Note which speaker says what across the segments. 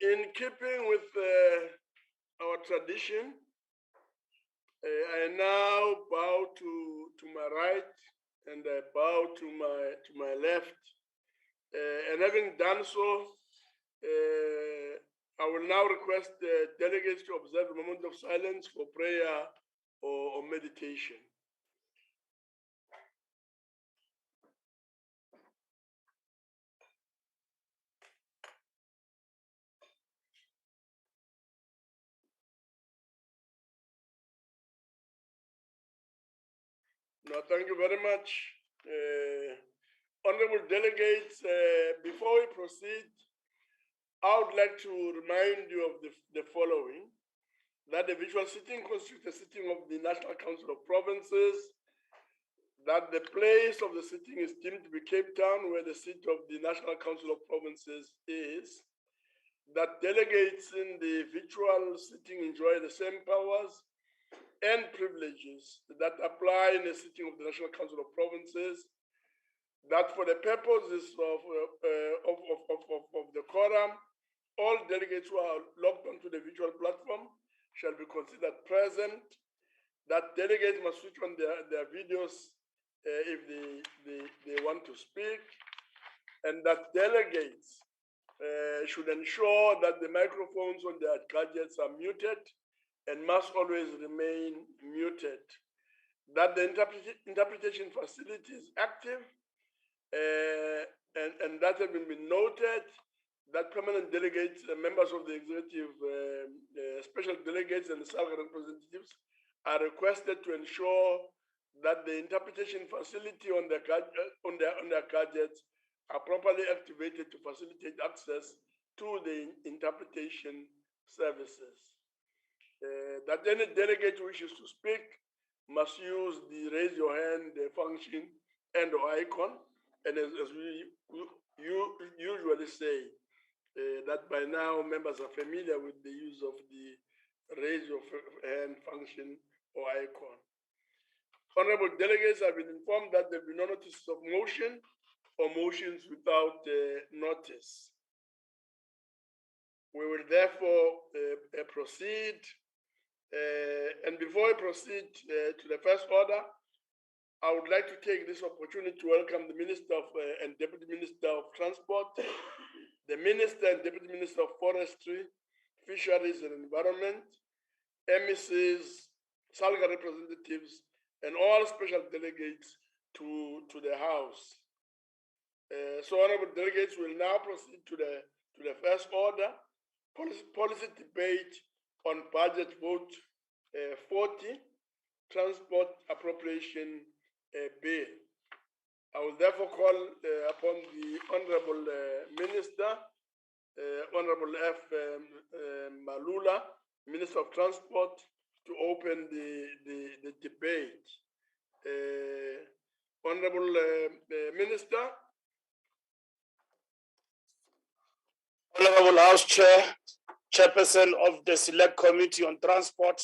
Speaker 1: In keeping with our tradition, I now bow to my right and I bow to my left. And having done so, I will now request the delegates to observe a moment of silence for prayer or meditation. No, thank you very much. Honorable delegates, before we proceed, I would like to remind you of the following: that the virtual sitting constitutes the sitting of the National Council of Provinces, that the place of the sitting is deemed to be Cape Town, where the seat of the National Council of Provinces is, that delegates in the virtual sitting enjoy the same powers and privileges that apply in the sitting of the National Council of Provinces, that for the purposes of the quorum, all delegates who are logged onto the virtual platform shall be considered present, that delegates must switch on their videos if they want to speak, and that delegates should ensure that the microphones on their gadgets are muted and must always remain muted, that the interpretation facility is active, and that has been noted, that permanent delegates, members of the executive, special delegates and SALGA representatives are requested to ensure that the interpretation facility on their gadgets are properly activated to facilitate access to the interpretation services. That any delegate who wishes to speak must use the raise your hand function and or icon, and as we usually say, that by now members are familiar with the use of the raise your hand function or icon. Honorable delegates have been informed that there will be no notices of motion or motions without notice. We will therefore proceed. And before we proceed to the first order, I would like to take this opportunity to welcome the Minister of, and Deputy Minister of Transport, the Minister and Deputy Minister of Forestry, Fisheries and Environment, MECs, SALGA representatives, and all special delegates to the House. So honorable delegates will now proceed to the first order, policy debate on budget vote 40, transport appropriation bill. I will therefore call upon the Honorable Minister, Honorable F. Malula, Minister of Transport, to open the debate. Honorable Minister.
Speaker 2: Honorable House Chair, Chairperson of the Select Committee on Transport,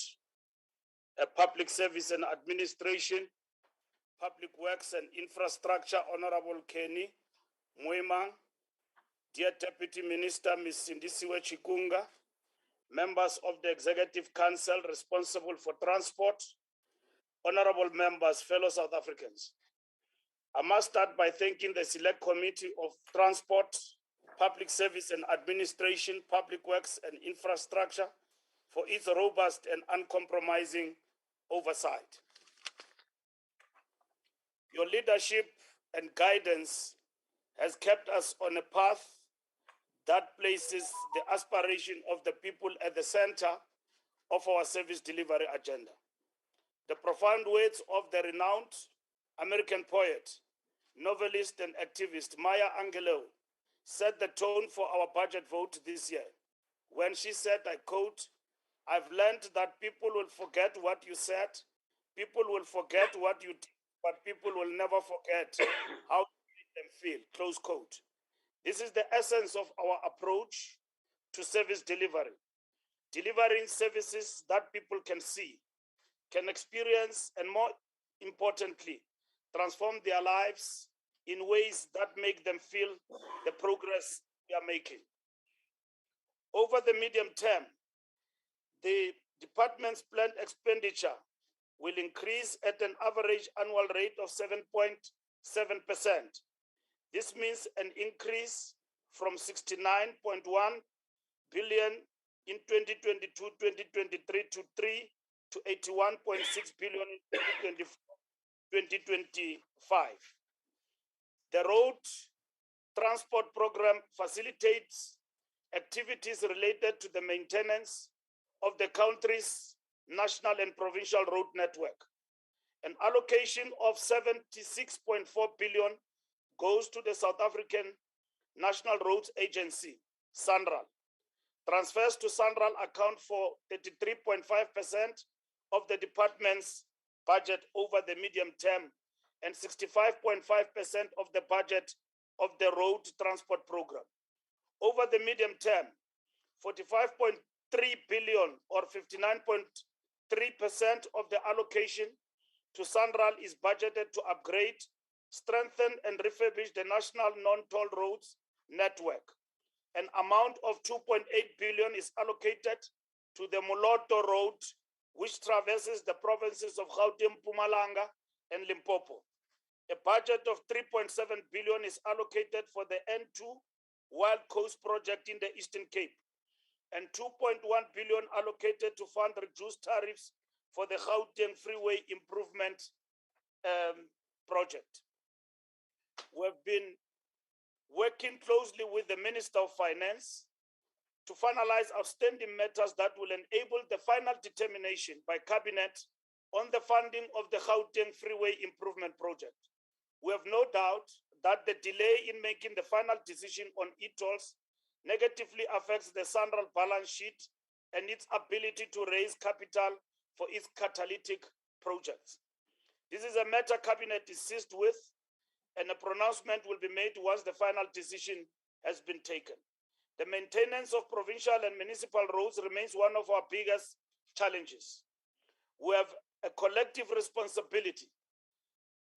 Speaker 2: Public Service and Administration, Public Works and Infrastructure, Honorable Kenny Mwema, dear Deputy Minister, Ms. Sindisiwe Chikunga, members of the Executive Council responsible for transport, honorable members, fellow South Africans. I must start by thanking the Select Committee of Transport, Public Service and Administration, Public Works and Infrastructure for its robust and uncompromising oversight. Your leadership and guidance has kept us on a path that places the aspiration of the people at the center of our service delivery agenda. The profound words of the renowned American poet, novelist and activist Maya Angelou set the tone for our budget vote this year when she said, I quote, "I've learned that people will forget what you said, people will forget what you did, but people will never forget how you made them feel," close quote. This is the essence of our approach to service delivery. Delivering services that people can see, can experience, and more importantly, transform their lives in ways that make them feel the progress we are making. Over the medium term, the department's planned expenditure will increase at an average annual rate of 7.7%. This means an increase from 69.1 billion in 2022-2023 to 81.6 billion in 2025. The road transport program facilitates activities related to the maintenance of the country's national and provincial road network. An allocation of 76.4 billion goes to the South African National Roads Agency, SANRAL. Transfers to SANRAL account for 33.5% of the department's budget over the medium term and 65.5% of the budget of the road transport program. Over the medium term, 45.3 billion or 59.3% of the allocation to SANRAL is budgeted to upgrade, strengthen and refurbish the national non-toll roads network. An amount of 2.8 billion is allocated to the Moloto Road, which traverses the provinces of Gauteng, Mpumalanga, and Limpopo. A budget of 3.7 billion is allocated for the N2 Wild Coast project in the Eastern Cape, and 2.1 billion allocated to fund reduced tariffs for the Gauteng Freeway Improvement project. We've been working closely with the Minister of Finance to finalize outstanding matters that will enable the final determination by Cabinet on the funding of the Gauteng Freeway Improvement project. We have no doubt that the delay in making the final decision on e-tolls negatively affects the SANRAL balance sheet and its ability to raise capital for its catalytic projects. This is a matter Cabinet is seized with, and a pronouncement will be made once the final decision has been taken. The maintenance of provincial and municipal roads remains one of our biggest challenges. We have a collective responsibility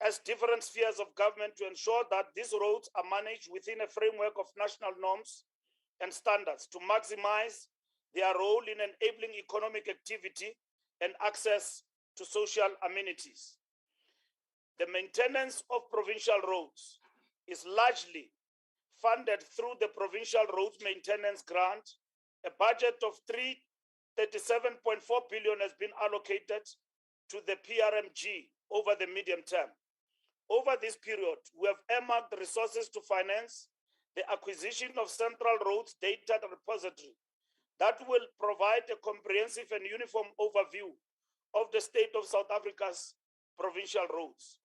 Speaker 2: as different spheres of government to ensure that these roads are managed within a framework of national norms and standards to maximize their role in enabling economic activity and access to social amenities. The maintenance of provincial roads is largely funded through the Provincial Roads Maintenance Grant. A budget of 337.4 billion has been allocated to the PRMG over the medium term. Over this period, we have earmarked resources to finance the acquisition of Central Roads Data Repository that will provide a comprehensive and uniform overview of the state of South Africa's provincial roads.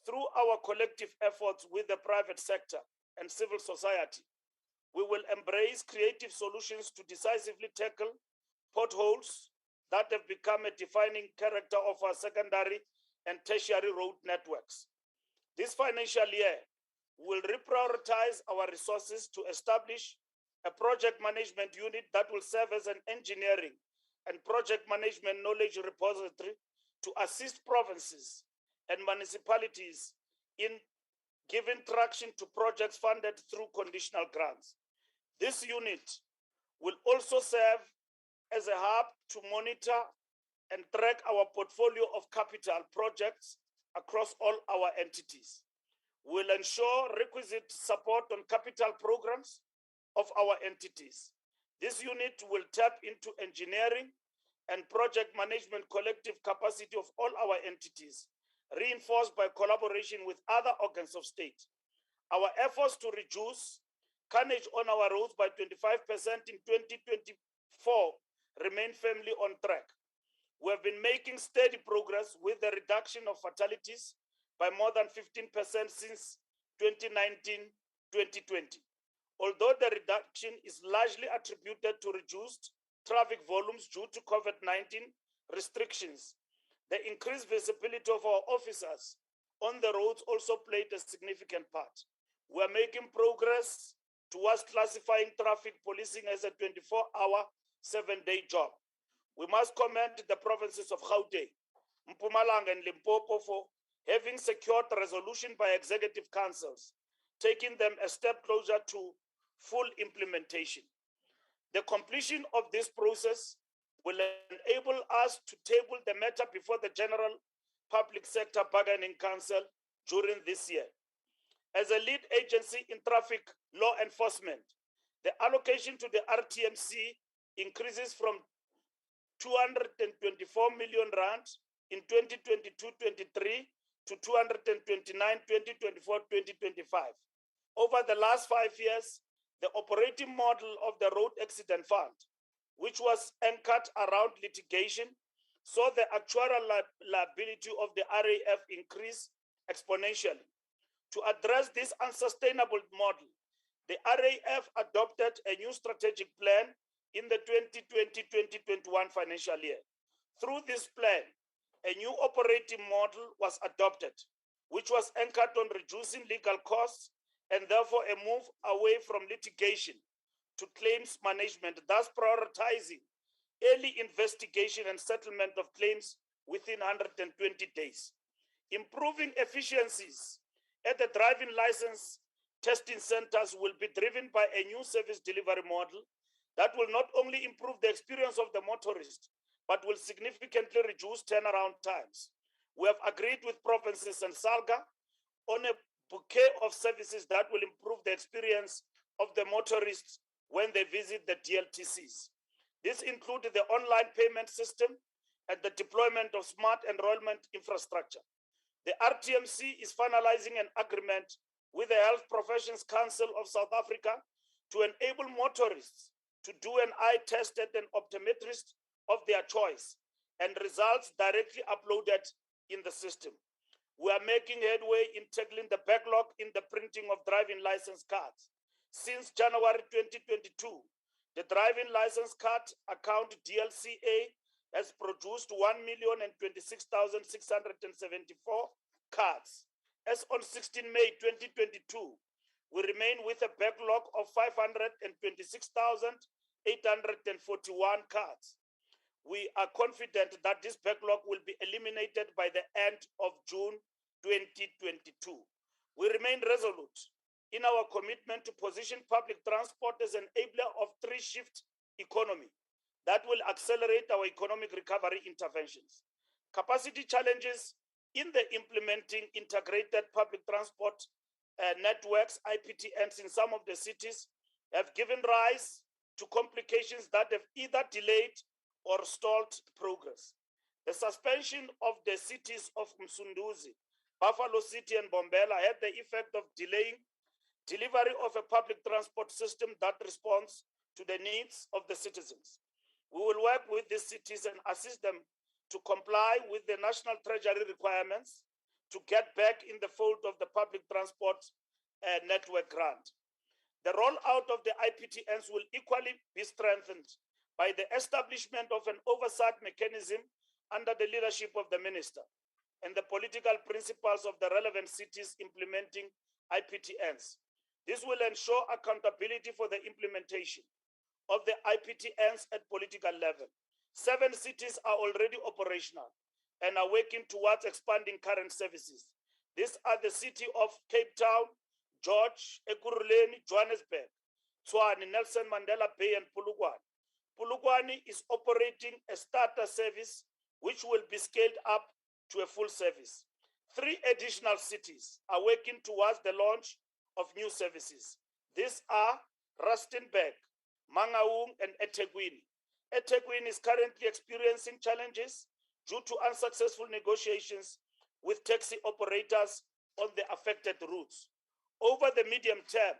Speaker 2: Through our collective efforts with the private sector and civil society, we will embrace creative solutions to decisively tackle potholes that have become a defining character of our secondary and tertiary road networks. This financial year, we will reprioritize our resources to establish a project management unit that will serve as an engineering and project management knowledge repository to assist provinces and municipalities in giving traction to projects funded through conditional grants. This unit will also serve as a hub to monitor and track our portfolio of capital projects across all our entities. We'll ensure requisite support on capital programs of our entities. This unit will tap into engineering and project management collective capacity of all our entities, reinforced by collaboration with other organs of state. Our efforts to reduce carnage on our roads by 25% in 2024 remain firmly on track. We have been making steady progress with the reduction of fatalities by more than 15% since 2019-2020. Although the reduction is largely attributed to reduced traffic volumes due to COVID-19 restrictions, the increased visibility of our officers on the roads also played a significant part. We are making progress towards classifying traffic policing as a 24-hour, 7-day job. We must commend the provinces of Gauteng, Mpumalanga, and Limpopo for having secured resolution by executive councils, taking them a step closer to full implementation. The completion of this process will enable us to table the matter before the General Public Sector Bargaining Council during this year. As a lead agency in traffic law enforcement, the allocation to the RTMC increases from 224 million rand in 2022-23 to 229 2024-2025. Over the last 5 years, the operating model of the Road Accident Fund, which was anchored around litigation, saw the actuarial liability of the RAF increase exponentially. To address this unsustainable model, the RAF adopted a new strategic plan in the 2020-2021 financial year. Through this plan, a new operating model was adopted, which was anchored on reducing legal costs and therefore a move away from litigation to claims management, thus prioritizing early investigation and settlement of claims within 120 days. Improving efficiencies at the driving license testing centers will be driven by a new service delivery model that will not only improve the experience of the motorist, but will significantly reduce turnaround times. We have agreed with provinces and SALGA on a bouquet of services that will improve the experience of the motorists when they visit the DLTCs. This included the online payment system and the deployment of smart enrollment infrastructure. The RTMC is finalizing an agreement with the Health Professions Council of South Africa to enable motorists to do an eye test at an optometrist of their choice and results directly uploaded in the system. We are making headway in tackling the backlog in the printing of driving license cards. Since January 2022, the driving license card account DLCA has produced 1,026,674 cards. As on 16 May 2022, we remain with a backlog of 526,841 cards. We are confident that this backlog will be eliminated by the end of June 2022. We remain resolute in our commitment to position public transport as an enabler of three-shift economy that will accelerate our economic recovery interventions. Capacity challenges in the implementing integrated public transport networks, IPTNs, in some of the cities have given rise to complications that have either delayed or stalled progress. The suspension of the cities of Msunduzi, Buffalo City, and Bombela had the effect of delaying delivery of a public transport system that responds to the needs of the citizens. We will work with these cities and assist them to comply with the National Treasury requirements to get back in the fold of the public transport network grant. The rollout of the IPTNs will equally be strengthened by the establishment of an oversight mechanism under the leadership of the minister and the political principals of the relevant cities implementing IPTNs. This will ensure accountability for the implementation of the IPTNs at political level. 7 cities are already operational and are working towards expanding current services. These are the city of Cape Town, George, Ekurhuleni, Johannesburg, Tshwane, Nelson Mandela Bay, and Polokwane. Polokwane is operating a starter service which will be scaled up to a full service. 3 additional cities are working towards the launch of new services. These are Rustenburg, Mangaung, and eThekwini. eThekwini is currently experiencing challenges due to unsuccessful negotiations with taxi operators on the affected routes. Over the medium term,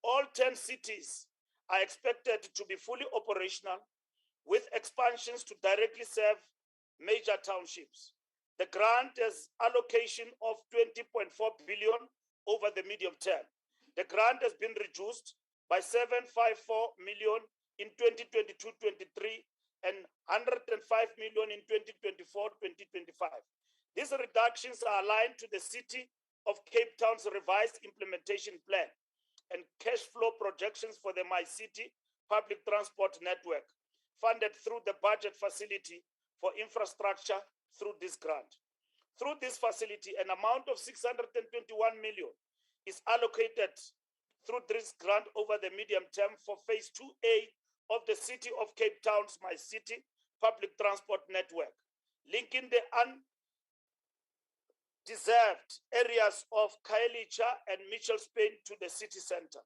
Speaker 2: all 10 cities are expected to be fully operational with expansions to directly serve major townships. The grant has allocation of 20.4 billion over the medium term. The grant has been reduced by 754 million in 2022-23 and 105 million in 2024-2025. These reductions are aligned to the City of Cape Town's revised implementation plan and cash flow projections for the My City public transport network, funded through the budget facility for infrastructure through this grant. Through this facility, an amount of 621 million is allocated through this grant over the medium term for phase 2A of the City of Cape Town's My City public transport network, linking the undeserved areas of Khayelitsha and Mitchell's Plain to the city center.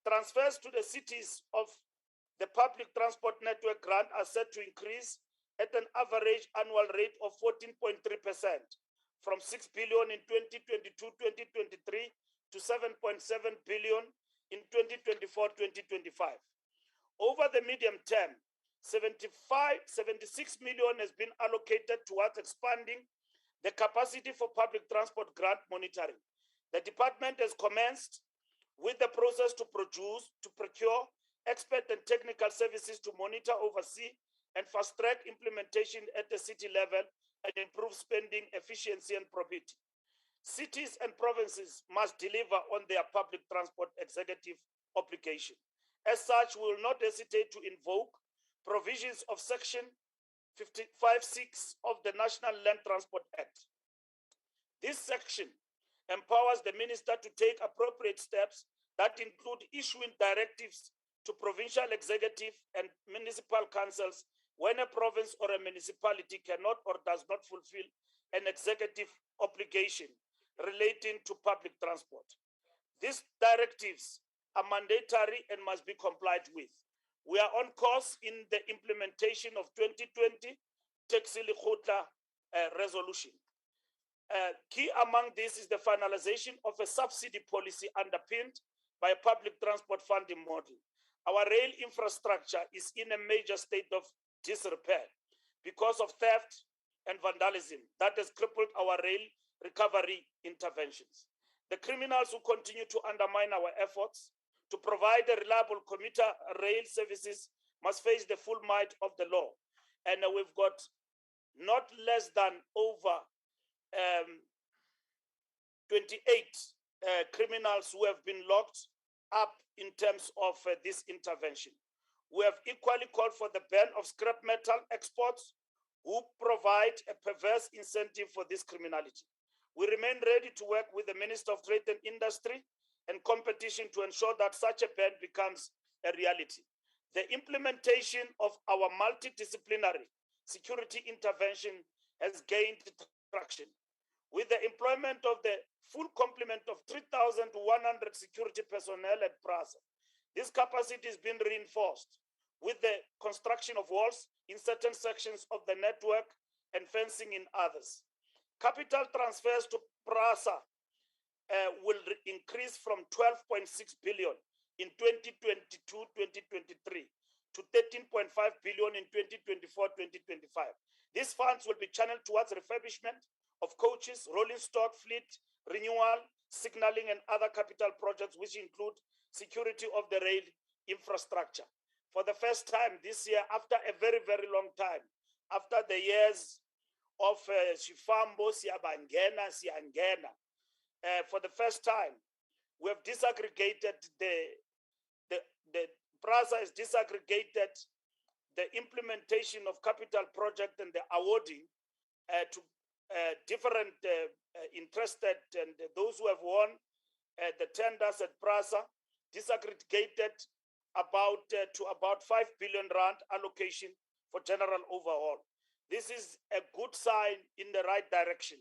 Speaker 2: Transfers to the cities of the public transport network grant are set to increase at an average annual rate of 14.3%, from 6 billion in 2022-2023 to 7.7 billion in 2024-2025. Over the medium term, 76 million has been allocated towards expanding the capacity for public transport grant monitoring. The department has commenced with the process to procure expert and technical services to monitor, oversee, and fast-track implementation at the city level and improve spending efficiency and probity. Cities and provinces must deliver on their public transport executive obligation. As such, we will not hesitate to invoke provisions of Section 55(6) of the National Land Transport Act. This section empowers the minister to take appropriate steps that include issuing directives to provincial executive and municipal councils when a province or a municipality cannot or does not fulfill an executive obligation relating to public transport. These directives are mandatory and must be complied with. We are on course in the implementation of 2020 Taxi Lekgotla resolution. Key among this is the finalization of a subsidy policy underpinned by a public transport funding model. Our rail infrastructure is in a major state of disrepair because of theft and vandalism that has crippled our rail recovery interventions. The criminals who continue to undermine our efforts to provide a reliable commuter rail services must face the full might of the law. And we've got not less than over 28 criminals who have been locked up in terms of this intervention. We have equally called for the ban of scrap metal exports who provide a perverse incentive for this criminality. We remain ready to work with the Minister of Trade and Industry and Competition to ensure that such a ban becomes a reality. The implementation of our multidisciplinary security intervention has gained traction. With the employment of the full complement of 3,100 security personnel at PRASA, this capacity is being reinforced with the construction of walls in certain sections of the network and fencing in others. Capital transfers to PRASA will increase from 12.6 billion in 2022-2023 to 13.5 billion in 2024-2025. These funds will be channeled towards refurbishment of coaches, rolling stock fleet, renewal, signaling, and other capital projects, which include security of the rail infrastructure. For the first time this year, after a very, very long time, after the years of Shifambo, Siabangena, Siangena, for the first time, we have disaggregated the PRASA has disaggregated the implementation of capital project and the awarding to different interested and those who have won the tenders at PRASA, disaggregated to about 5 billion rand allocation for general overhaul. This is a good sign in the right direction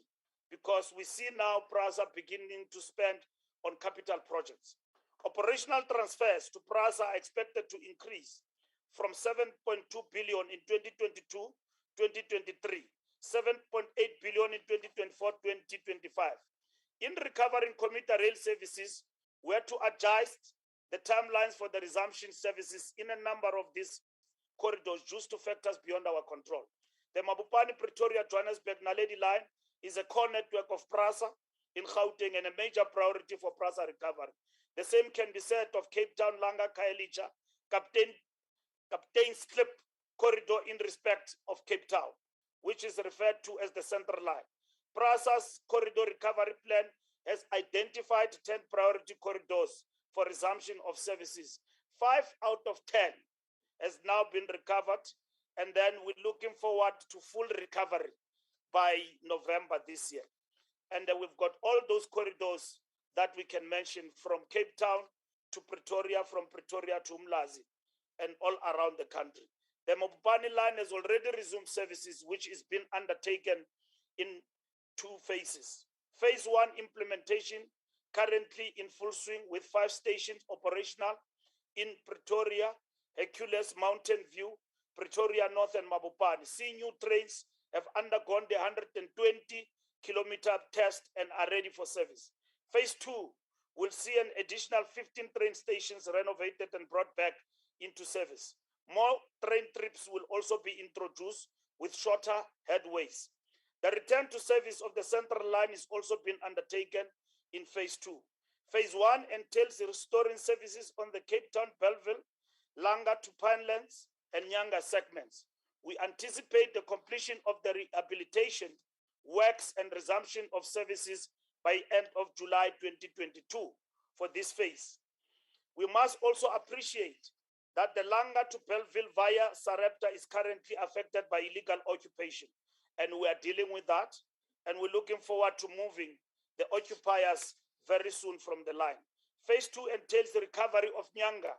Speaker 2: because we see now PRASA beginning to spend on capital projects. Operational transfers to PRASA are expected to increase from 7.2 billion in 2022-2023, 7.8 billion in 2024-2025. In recovering commuter rail services, we had to adjust the timelines for the resumption services in a number of these corridors due to factors beyond our control. The Mabopane, Pretoria, Johannesburg, Naledi line is a core network of PRASA in Gauteng and a major priority for PRASA recovery. The same can be said of Cape Town, Langa, Khayelitsha, Captain's Clip corridor in respect of Cape Town, which is referred to as the Central Line. PRASA's corridor recovery plan has identified 10 priority corridors for resumption of services. 5 out of 10 has now been recovered, and then we're looking forward to full recovery by November this year. And we've got all those corridors that we can mention from Cape Town to Pretoria, from Pretoria to Umlazi, and all around the country. The Mopani line has already resumed services, which is being undertaken in 2 phases. Phase 1 implementation currently in full swing with 5 stations operational in Pretoria, Hercules, Mountain View, Pretoria North, and Mabopane. 3 new trains have undergone the 120-kilometer test and are ready for service. Phase 2 will see an additional 15 train stations renovated and brought back into service. More train trips will also be introduced with shorter headways. The return to service of the Central Line is also being undertaken in Phase 2. Phase 1 entails restoring services on the Cape Town, Belleville, Langa to Pinelands, and Nyanga segments. We anticipate the completion of the rehabilitation works and resumption of services by end of July 2022 for this phase. We must also appreciate that the Langa to Belleville via Sarepta is currently affected by illegal occupation, and we are dealing with that, and we're looking forward to moving the occupiers very soon from the line. Phase 2 entails the recovery of Nyanga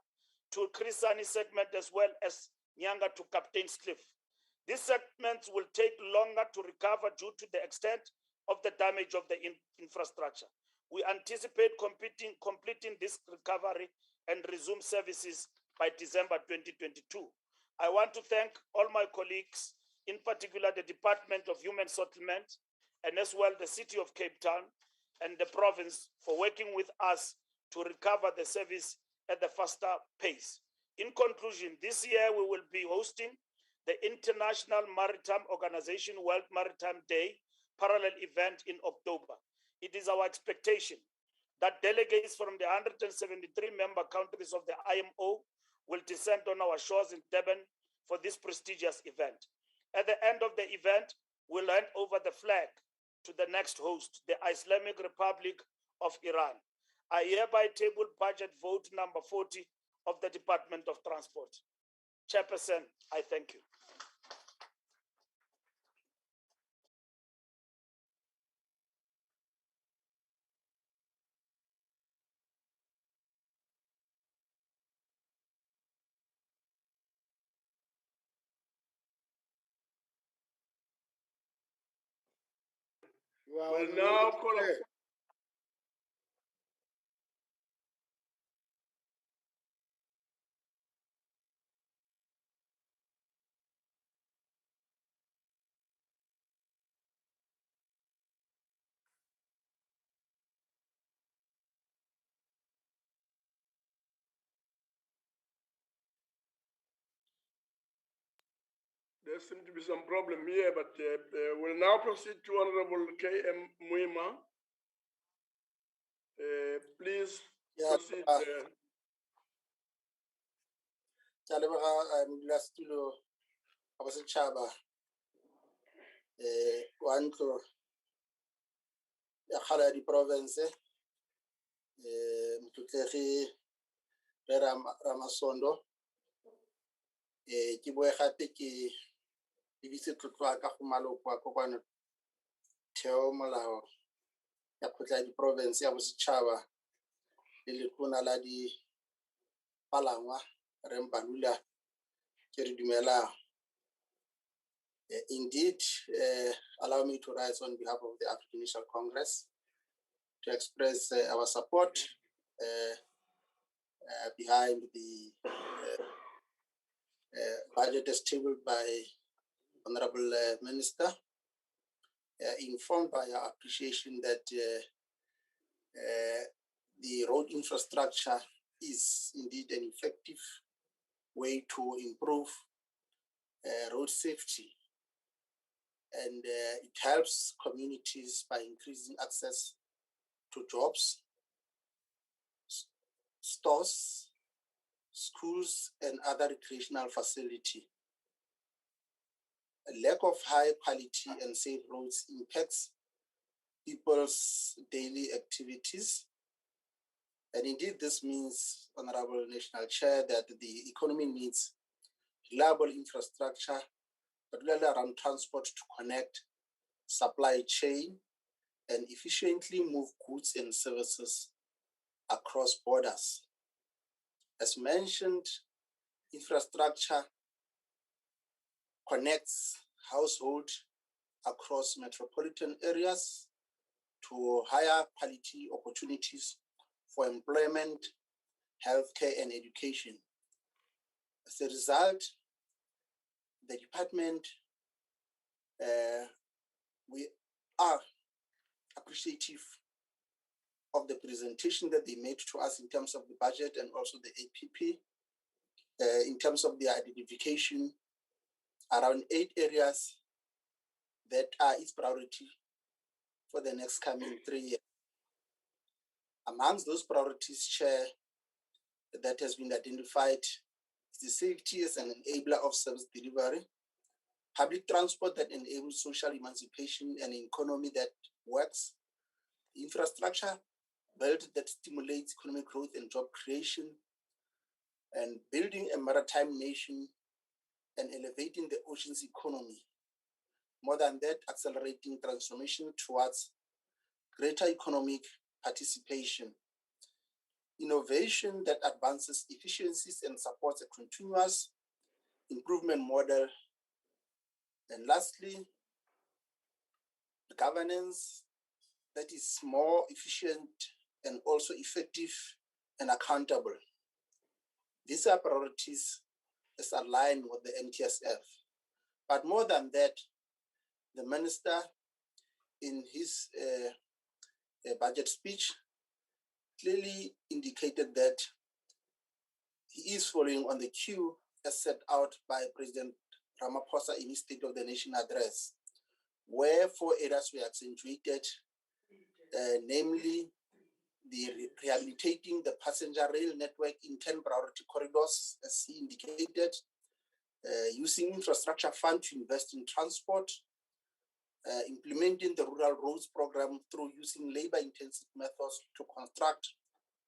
Speaker 2: to Krisani segment as well as Nyanga to Captain's Cliff. These segments will take longer to recover due to the extent of the damage of the infrastructure. We anticipate completing this recovery and resume services by December 2022. I want to thank all my colleagues, in particular the Department of Human Settlement, and as well the City of Cape Town and the province for working with us to recover the service at the faster pace. In conclusion, this year we will be hosting the International Maritime Organization World Maritime Day parallel event in October. It is our expectation that delegates from the 173 member countries of the IMO will descend on our shores in Durban for this prestigious event. At the end of the event, we'll hand over the flag to the next host, the Islamic Republic of Iran. I hereby table budget vote number 40 of the Department of Transport. Chairperson, I thank you.
Speaker 1: We'll now call up. There seems to be some problem here, but we'll now proceed to Honorable K.M. Muima. Please proceed.
Speaker 3: Di province mtutlegi Ramasondo ke boe gape ke dibitse tlotloa ka go maloko a kopano theo molao ya khotla di province ya bosetšhaba le letona la di palangwa re mbalula ke re dumela. Indeed, allow me to rise on behalf of the African National Congress to express our support behind the budget as tabled by Honorable Minister, informed by our appreciation that the road infrastructure is indeed an effective way to improve road safety. And it helps communities by increasing access to jobs, stores, schools, and other recreational facilities. A lack of high quality and safe roads impacts people's daily activities. And indeed, this means, Honorable National Chair, that the economy needs reliable infrastructure, particularly around transport, to connect supply chain, and efficiently move goods and services across borders. As mentioned, infrastructure connects households across metropolitan areas to higher quality opportunities for employment, healthcare, and education. As a result, the department, we are appreciative of the presentation that they made to us in terms of the budget and also the APP, in terms of the identification around 8 areas that are its priority for the next coming 3 years. Amongst those priorities, Chair, that has been identified is the safety as an enabler of service delivery, public transport that enables social emancipation and an economy that works, infrastructure built that stimulates economic growth and job creation, and building a maritime nation and elevating the ocean's economy. More than that, accelerating transformation towards greater economic participation, innovation that advances efficiencies and supports a continuous improvement model, and lastly, governance that is more efficient and also effective and accountable. These are priorities as aligned with the NTSF. But more than that, the minister in his budget speech clearly indicated that he is following on the cue as set out by President Ramaphosa in his State of the Nation address, where 4 areas were accentuated, namely the rehabilitating the passenger rail network in 10 priority corridors, as he indicated, using infrastructure fund to invest in transport, implementing the rural roads program through using labor-intensive methods to construct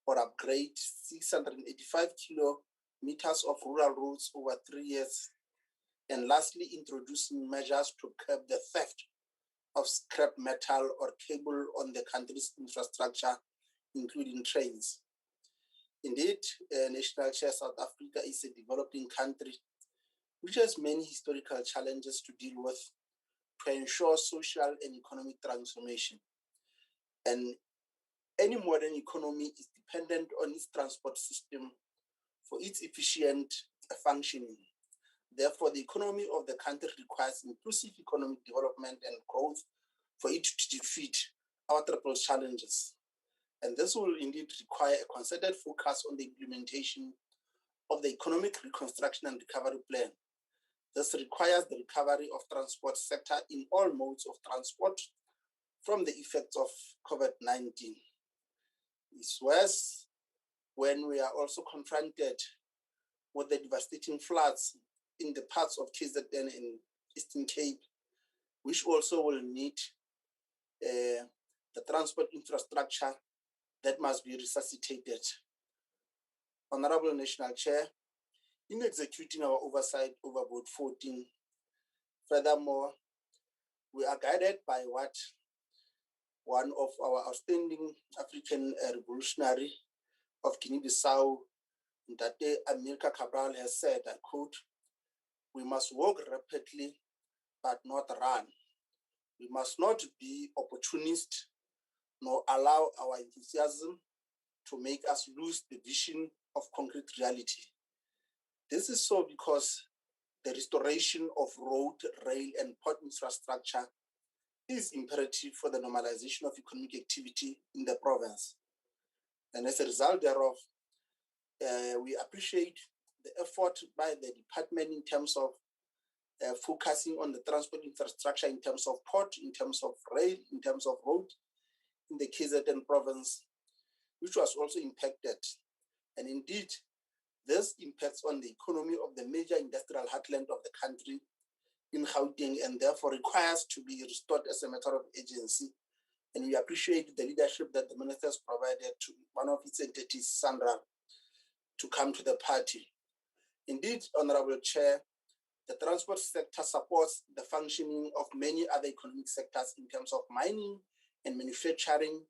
Speaker 3: or upgrade 685 kilometers of rural roads over 3 years, and lastly, introducing measures to curb the theft of scrap metal or cable on the country's infrastructure, including trains. Indeed, National Chair, South Africa is a developing country which has many historical challenges to deal with to ensure social and economic transformation. And any modern economy is dependent on its transport system for its efficient functioning. Therefore, the economy of the country requires inclusive economic development and growth for it to defeat our triple challenges. And this will indeed require a concerted focus on the implementation of the Economic Reconstruction and Recovery Plan. This requires the recovery of transport sector in all modes of transport from the effects of COVID-19. It's worse when we are also confronted with the devastating floods in the parts of KZN and Eastern Cape, which also will need the transport infrastructure that must be resuscitated. Honorable National Chair, in executing our oversight over Vote 14, furthermore, we are guided by what one of our outstanding African revolutionary of Guinea-Bissau, Ntate Amilcar Cabral, has said, I quote, "We must walk rapidly, but not run. We must not be opportunist, nor allow our enthusiasm to make us lose the vision of concrete reality." This is so because the restoration of road, rail, and port infrastructure is imperative for the normalization of economic activity in the province. And as a result thereof, we appreciate the effort by the department in terms of focusing on the transport infrastructure, in terms of port, in terms of rail, in terms of road in the KZN province, which was also impacted. And indeed, this impacts on the economy of the major industrial heartland of the country in Gauteng, and therefore requires to be restored as a matter of urgency. And we appreciate the leadership that the minister has provided to one of its entities, Sandra, to come to the party. Indeed, Honorable Chair, The transport sector supports the functioning of many other economic sectors in terms of mining and manufacturing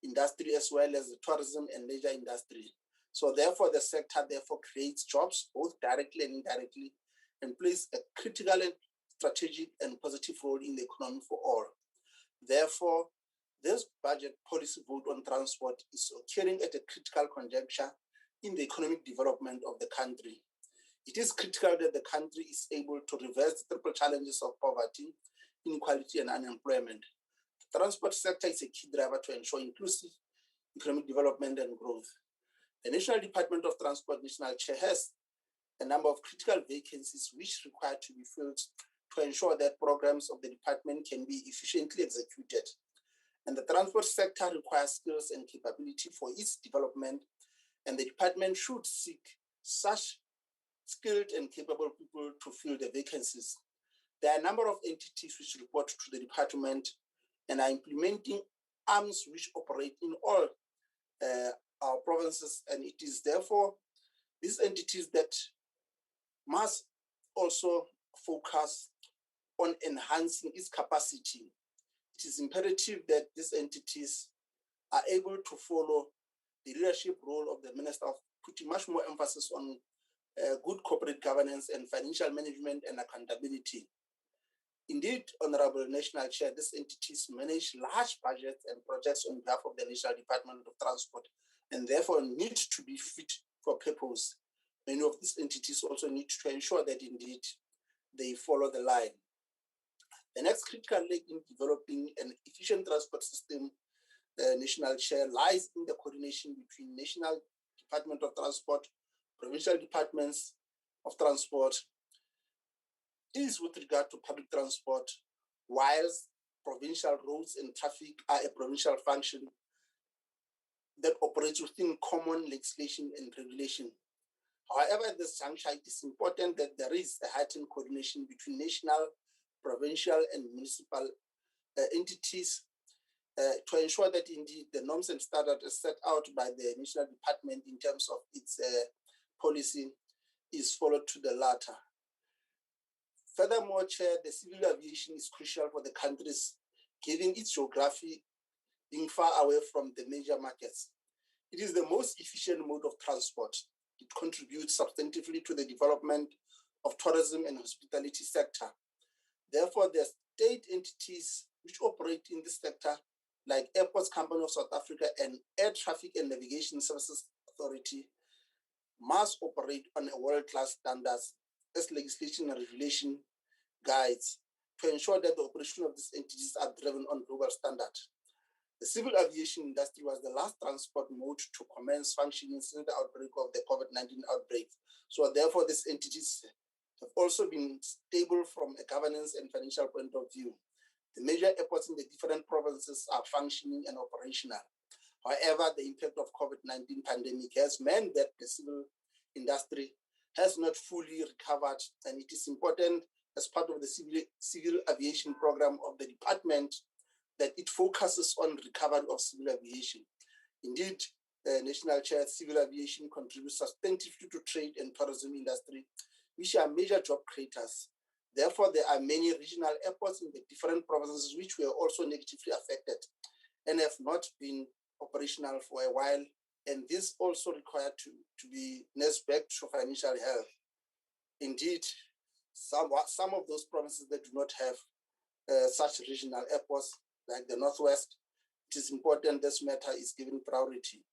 Speaker 3: industry, as well as the tourism and leisure industry. So therefore, the sector creates jobs both directly and indirectly and plays a critical and strategic and positive role in the economy for all. Therefore, this budget policy vote on transport is occurring at a critical conjuncture in the economic development of the country. It is critical that the country is able to reverse the triple challenges of poverty, inequality, and unemployment. The transport sector is a key driver to ensure inclusive economic development and growth. The National Department of Transport National Chair has a number of critical vacancies which require to be filled to ensure that programs of the department can be efficiently executed. And the transport sector requires skills and capability for its development, and the department should seek such skilled and capable people to fill the vacancies. There are a number of entities which report to the department and are implementing arms which operate in all our provinces, and it is therefore these entities that must also focus on enhancing its capacity. It is imperative that these entities are able to follow the leadership role of the Minister of putting much more emphasis on good corporate governance and financial management and accountability. Indeed, Honorable National Chair, these entities manage large budgets and projects on behalf of the National Department of Transport and therefore need to be fit for purpose. Many of these entities also need to ensure that indeed they follow the line. The next critical leg in developing an efficient transport system, the National Chair, lies in the coordination between National Department of Transport, provincial departments of transport, is with regard to public transport, whilst provincial roads and traffic are a provincial function that operates within common legislation and regulation. However, at this juncture, it is important that there is a heightened coordination between national, provincial, and municipal entities to ensure that indeed the norms and standards set out by the National Department in terms of its policy is followed to the latter. Furthermore, Chair, the civil aviation is crucial for the countries, given its geography being far away from the major markets. It is the most efficient mode of transport. It contributes substantively to the development of tourism and hospitality sector. Therefore, the state entities which operate in this sector, like Airports Company of South Africa and Air Traffic and Navigation Services Authority, must operate on a world-class standards as legislation and regulation guides to ensure that the operation of these entities are driven on global standard. The civil aviation industry was the last transport mode to commence functioning since the outbreak of the COVID-19 outbreak. So therefore, these entities have also been stable from a governance and financial point of view. The major airports in the different provinces are functioning and operational. However, the impact of COVID-19 pandemic has meant that the civil industry has not fully recovered, and it is important as part of the civil aviation program of the department that it focuses on recovery of civil aviation. Indeed, National Chair, civil aviation contributes substantively to trade and tourism industry, which are major job creators. Therefore, there are many regional airports in the different provinces which were also negatively affected and have not been operational for a while, and this also required to be nursed back to financial health. Indeed, some of those provinces that do not have such regional airports, like the Northwest, it is important this matter is given priority.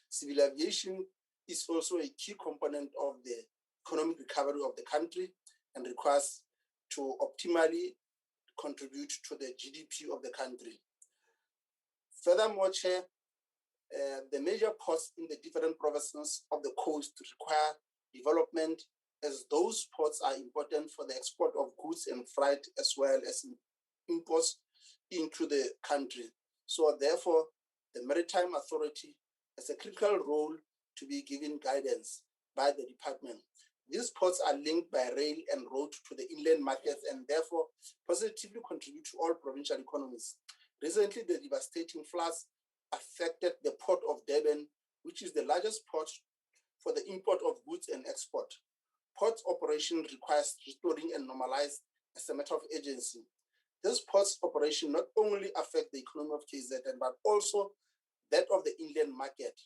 Speaker 3: Civil aviation is also a key component of the economic recovery of the country and requires to optimally contribute to the GDP of the country. Furthermore, Chair, the major ports in the different provinces of the coast require development, as those ports are important for the export of goods and freight as well as imports into the country. So therefore, the Maritime Authority has a critical role to be given guidance by the department. These ports are linked by rail and road to the inland markets and therefore positively contribute to all provincial economies. Recently, the devastating floods affected the port of Durban, which is the largest port for the import of goods and export. port operation requires restoring and normalize as a matter of urgency. This port's operation not only affects the economy of KZN, but also that of the inland market.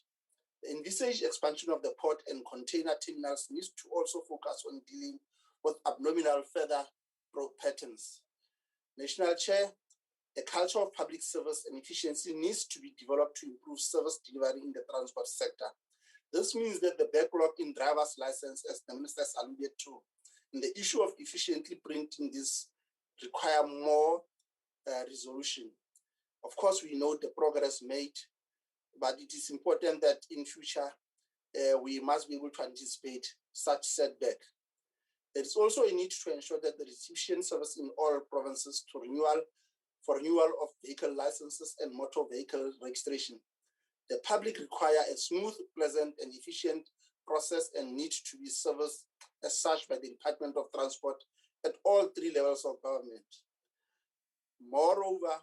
Speaker 3: The envisaged expansion of the port and container terminals needs to also focus on dealing with abnormal further growth patterns. National Chair, a culture of public service and efficiency needs to be developed to improve service delivery in the transport sector. This means that the backlog in driver's license, as the Minister has alluded to, and the issue of efficiently printing this require more resolution. Of course, we know the progress made, but it is important that in future, we must be able to anticipate such setback. There is also a need to ensure that the reception service in all provinces for renewal of vehicle licenses and motor vehicle registration. The public require a smooth, pleasant, and efficient process and need to be serviced as such by the Department of Transport at all three levels of government. Moreover,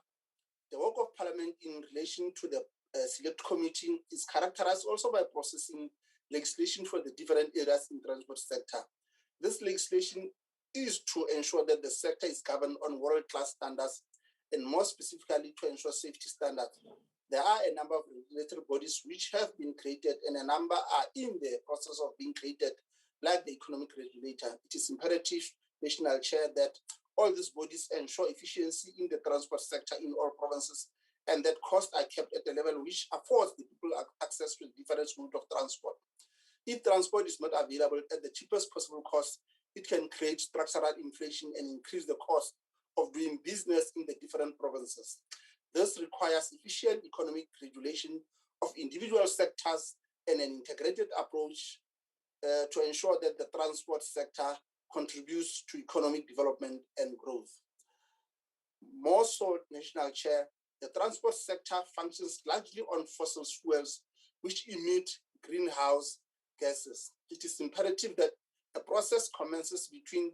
Speaker 3: the work of Parliament in relation to the Select Committee is characterized also by processing legislation for the different areas in the transport sector. This legislation is to ensure that the sector is governed on world-class standards and more specifically to ensure safety standards. There are a number of regulatory bodies which have been created and a number are in the process of being created, like the economic regulator. It is imperative, National Chair, that all these bodies ensure efficiency in the transport sector in all provinces and that costs are kept at a level which affords the people access to different modes of transport. If transport is not available at the cheapest possible cost, it can create structural inflation and increase the cost of doing business in the different provinces. This requires efficient economic regulation of individual sectors and an integrated approach to ensure that the transport sector contributes to economic development and growth. More so, National Chair, the transport sector functions largely on fossil fuels, which emit greenhouse gases. It is imperative that a process commences between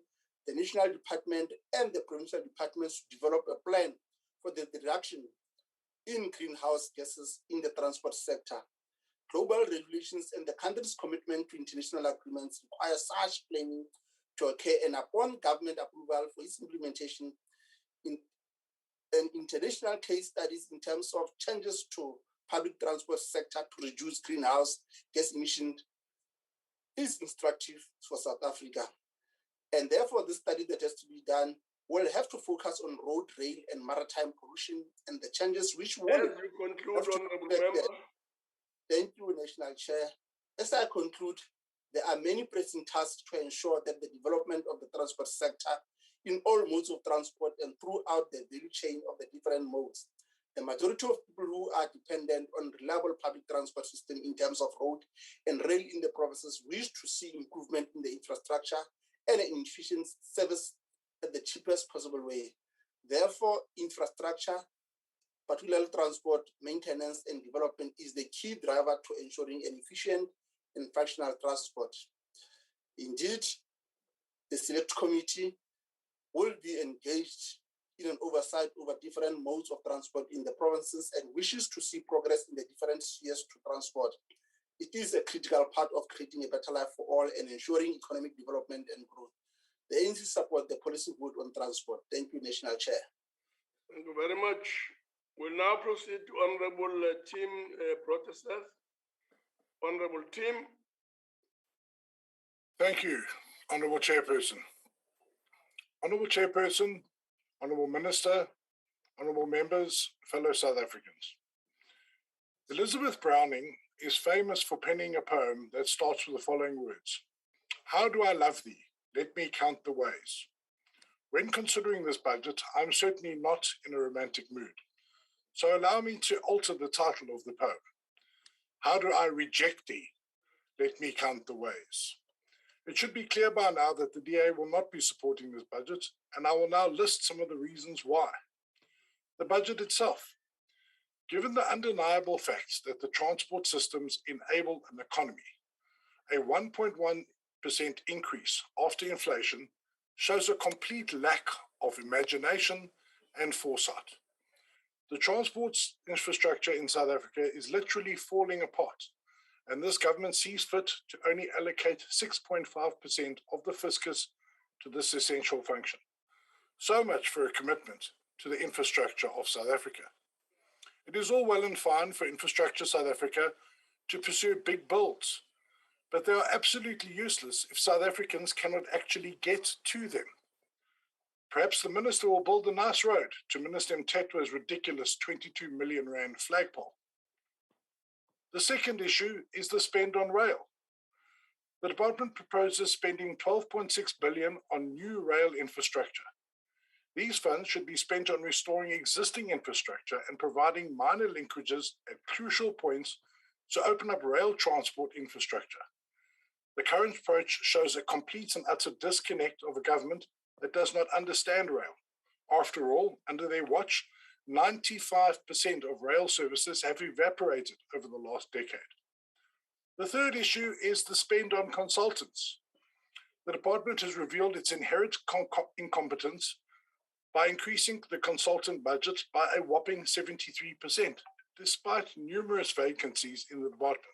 Speaker 3: the National Department and the Provincial Departments to develop a plan for the reduction in greenhouse gases in the transport sector. Global regulations and the country's commitment to international agreements require such planning to occur, and upon government approval for its implementation, international case studies in terms of changes to public transport sector to reduce greenhouse gas emissions is instructive for South Africa. And therefore, the study that has to be done will have to focus on road, rail, and maritime pollution and the changes which will
Speaker 1: As you conclude, Honorable Member.
Speaker 3: Thank you, National Chair. As I conclude, there are many pressing tasks to ensure that the development of the transport sector in all modes of transport and throughout the value chain of the different modes. The majority of people who are dependent on reliable public transport system in terms of road and rail in the provinces wish to see improvement in the infrastructure and an efficient service at the cheapest possible way. Therefore, infrastructure, particularly transport, maintenance, and development is the key driver to ensuring an efficient and functional transport. Indeed, the Select Committee will be engaged in an oversight over different modes of transport in the provinces and wishes to see progress in the different spheres to transport. It is a critical part of creating a better life for all and ensuring economic development and growth. The ANC support the policy vote on transport. Thank you, National Chair.
Speaker 1: Thank you very much. We'll now proceed to Honorable Tim Protesters. Honorable Tim.
Speaker 4: Thank you, Honorable Chairperson. Honorable Chairperson, Honorable Minister, Honorable Members, fellow South Africans. Elizabeth Browning is famous for penning a poem that starts with the following words: "How do I love thee? Let me count the ways." When considering this budget, I'm certainly not in a romantic mood. So allow me to alter the title of the poem. "How do I reject thee? Let me count the ways." It should be clear by now that the DA will not be supporting this budget, and I will now list some of the reasons why. The budget itself. Given the undeniable facts that the transport systems enable an economy, a 1.1% increase after inflation shows a complete lack of imagination and foresight. The transport infrastructure in South Africa is literally falling apart, and this government sees fit to only allocate 6.5% of the fiscus to this essential function. So much for a commitment to the infrastructure of South Africa. It is all well and fine for Infrastructure South Africa to pursue big builds, but they are absolutely useless if South Africans cannot actually get to them. Perhaps the minister will build a nice road to Minister Mthethwa's ridiculous 22 million rand flagpole. The second issue is the spend on rail. The department proposes spending 12.6 billion on new rail infrastructure. These funds should be spent on restoring existing infrastructure and providing minor linkages at crucial points to open up rail transport infrastructure. The current approach shows a complete and utter disconnect of a government that does not understand rail. After all, under their watch, 95% of rail services have evaporated over the last decade. The third issue is the spend on consultants. The department has revealed its inherent incompetence by increasing the consultant budget by a whopping 73%, despite numerous vacancies in the department.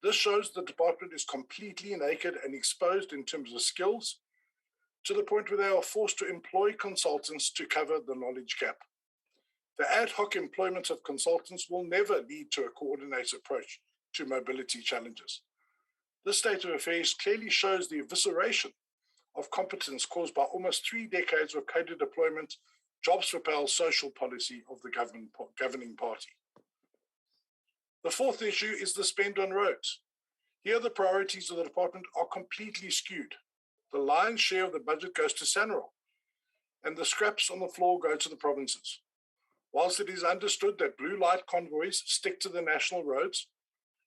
Speaker 4: This shows the department is completely naked and exposed in terms of skills, to the point where they are forced to employ consultants to cover the knowledge gap. The ad hoc employment of consultants will never lead to a coordinated approach to mobility challenges. This state of affairs clearly shows the evisceration of competence caused by almost 3 decades of cadre deployment, jobs propel social policy of the governing party. The fourth issue is the spend on roads. Here the priorities of the department are completely skewed. The lion's share of the budget goes to SANRAL, and the scraps on the floor go to the provinces. Whilst it is understood that blue light convoys stick to the national roads,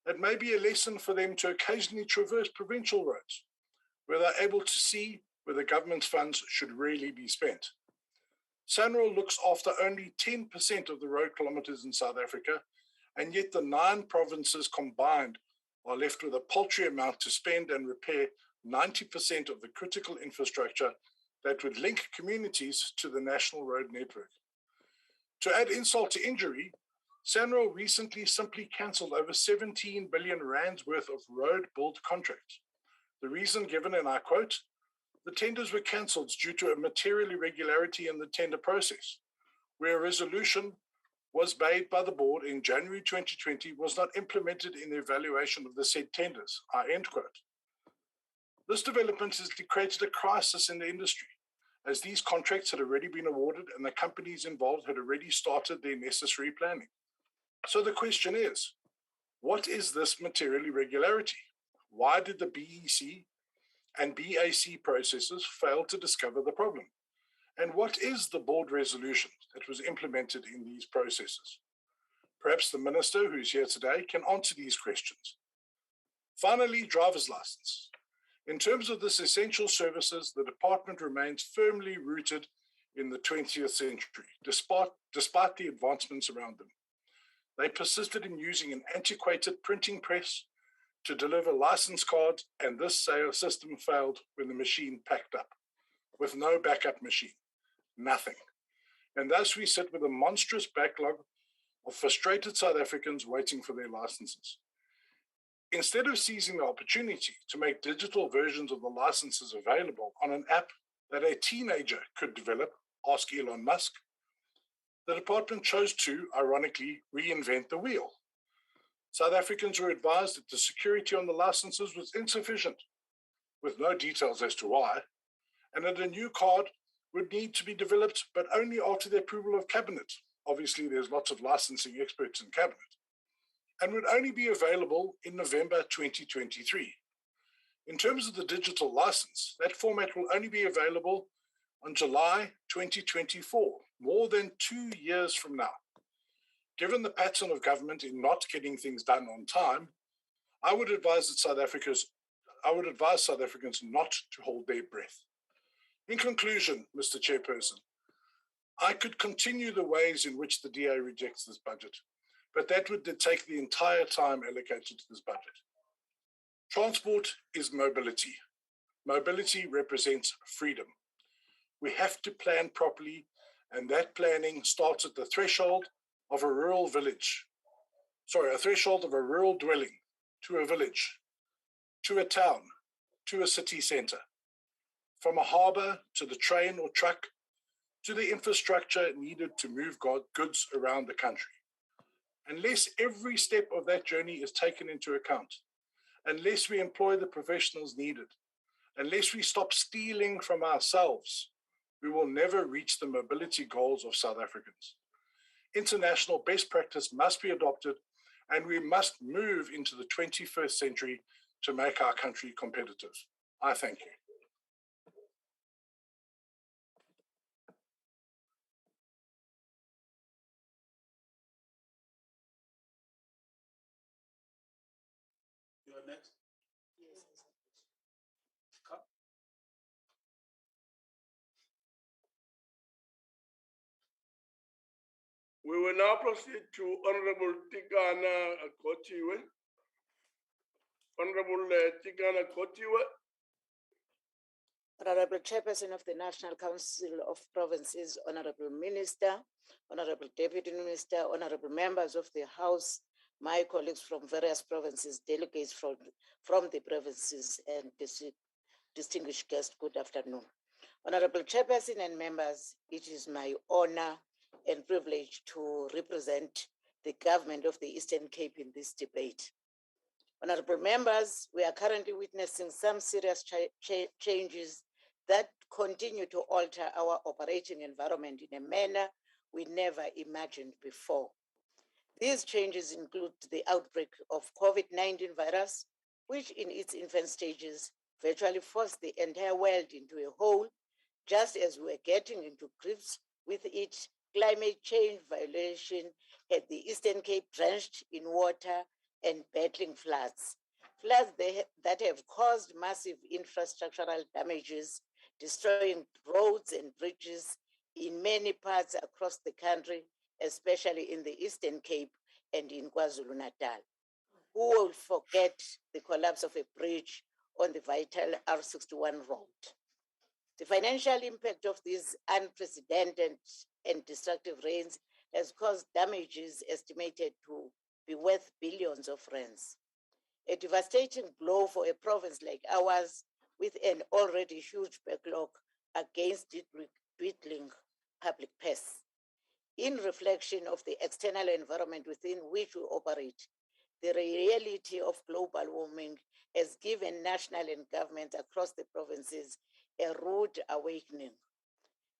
Speaker 4: it may be a lesson for them to occasionally traverse provincial roads, where they're able to see where the government's funds should really be spent. SANRAL looks after only 10% of the road kilometres in South Africa, and yet the 9 provinces combined are left with a paltry amount to spend and repair 90% of the critical infrastructure that would link communities to the national road network. To add insult to injury, SANRAL recently simply cancelled over 17 billion rands worth of road build contracts. The reason given, and I quote, "The tenders were cancelled due to a material irregularity in the tender process, where a resolution was made by the board in January 2020 was not implemented in the evaluation of the said tenders," I end quote. This development has created a crisis in the industry, as these contracts had already been awarded and the companies involved had already started their necessary planning. So the question is, what is this material irregularity? Why did the BEC and BAC processes fail to discover the problem? And what is the board resolution that was implemented in these processes? Perhaps the minister, who's here today, can answer these questions. Finally, driver's license. In terms of this essential services, the department remains firmly rooted in the 20th century, despite the advancements around them. They persisted in using an antiquated printing press to deliver license cards, and this system failed when the machine packed up, with no backup machine, nothing. And thus we sit with a monstrous backlog of frustrated South Africans waiting for their licenses. Instead of seizing the opportunity to make digital versions of the licenses available on an app that a teenager could develop, ask Elon Musk, the department chose to, ironically, reinvent the wheel. South Africans were advised that the security on the licenses was insufficient, with no details as to why, and that a new card would need to be developed, but only after the approval of Cabinet. Obviously, there's lots of licensing experts in Cabinet, and would only be available in November 2023. In terms of the digital license, that format will only be available on July 2024, more than 2 years from now. Given the pattern of government in not getting things done on time, I would advise South Africans not to hold their breath. In conclusion, Mr. Chairperson, I could continue the ways in which the DA rejects this budget, but that would take the entire time allocated to this budget. Transport is mobility. Mobility represents freedom. We have to plan properly, and that planning starts at the threshold of a rural dwelling. to a village, to a town, to a city centre, from a harbour to the train or truck, to the infrastructure needed to move goods around the country. Unless every step of that journey is taken into account, unless we employ the professionals needed, unless we stop stealing from ourselves, we will never reach the mobility goals of South Africans. International best practice must be adopted, and we must move into the 21st century to make our country competitive. I thank you.
Speaker 2: You are next. Yes. Come.
Speaker 1: We will now proceed to Honorable Tigana Kotiwe. Honorable Tigana Kotiwe.
Speaker 5: Honorable Chairperson of the National Council of Provinces, Honorable Minister, Honorable Deputy Minister, Honorable members of the House, my colleagues from various provinces, delegates from the provinces, and distinguished guests, good afternoon. Honorable Chairperson and members, it is my honor and privilege to represent the government of the Eastern Cape in this debate. Honorable members, we are currently witnessing some serious changes that continue to alter our operating environment in a manner we never imagined before. These changes include the outbreak of COVID-19 virus, which in its infant stages virtually forced the entire world into a hole, just as we were getting into grips with it. Climate change violation had the Eastern Cape drenched in water and battling floods. Floods that have caused massive infrastructural damages, destroying roads and bridges in many parts across the country, especially in the Eastern Cape and in KwaZulu-Natal. Who will forget the collapse of a bridge on the vital R61 road? The financial impact of these unprecedented and destructive rains has caused damages estimated to be worth billions of rands. A devastating blow for a province like ours with an already huge backlog against dwindling public purse. In reflection of the external environment within which we operate, the reality of global warming has given national and governments across the provinces a rude awakening.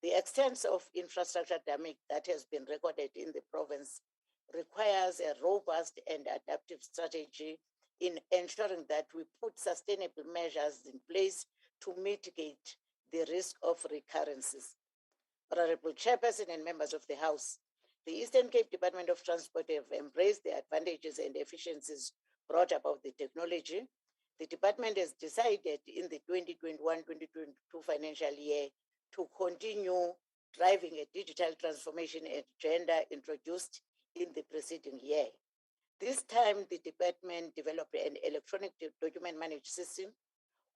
Speaker 5: The extent of infrastructure damage that has been recorded in the province requires a robust and adaptive strategy in ensuring that we put sustainable measures in place to mitigate the risk of recurrences. Honorable Chairperson and members of the House, the Eastern Cape Department of Transport have embraced the advantages and efficiencies brought about the technology. The department has decided in the 2021-2022 financial year to continue driving a digital transformation agenda introduced in the preceding year. This time, the department developed an electronic document management system,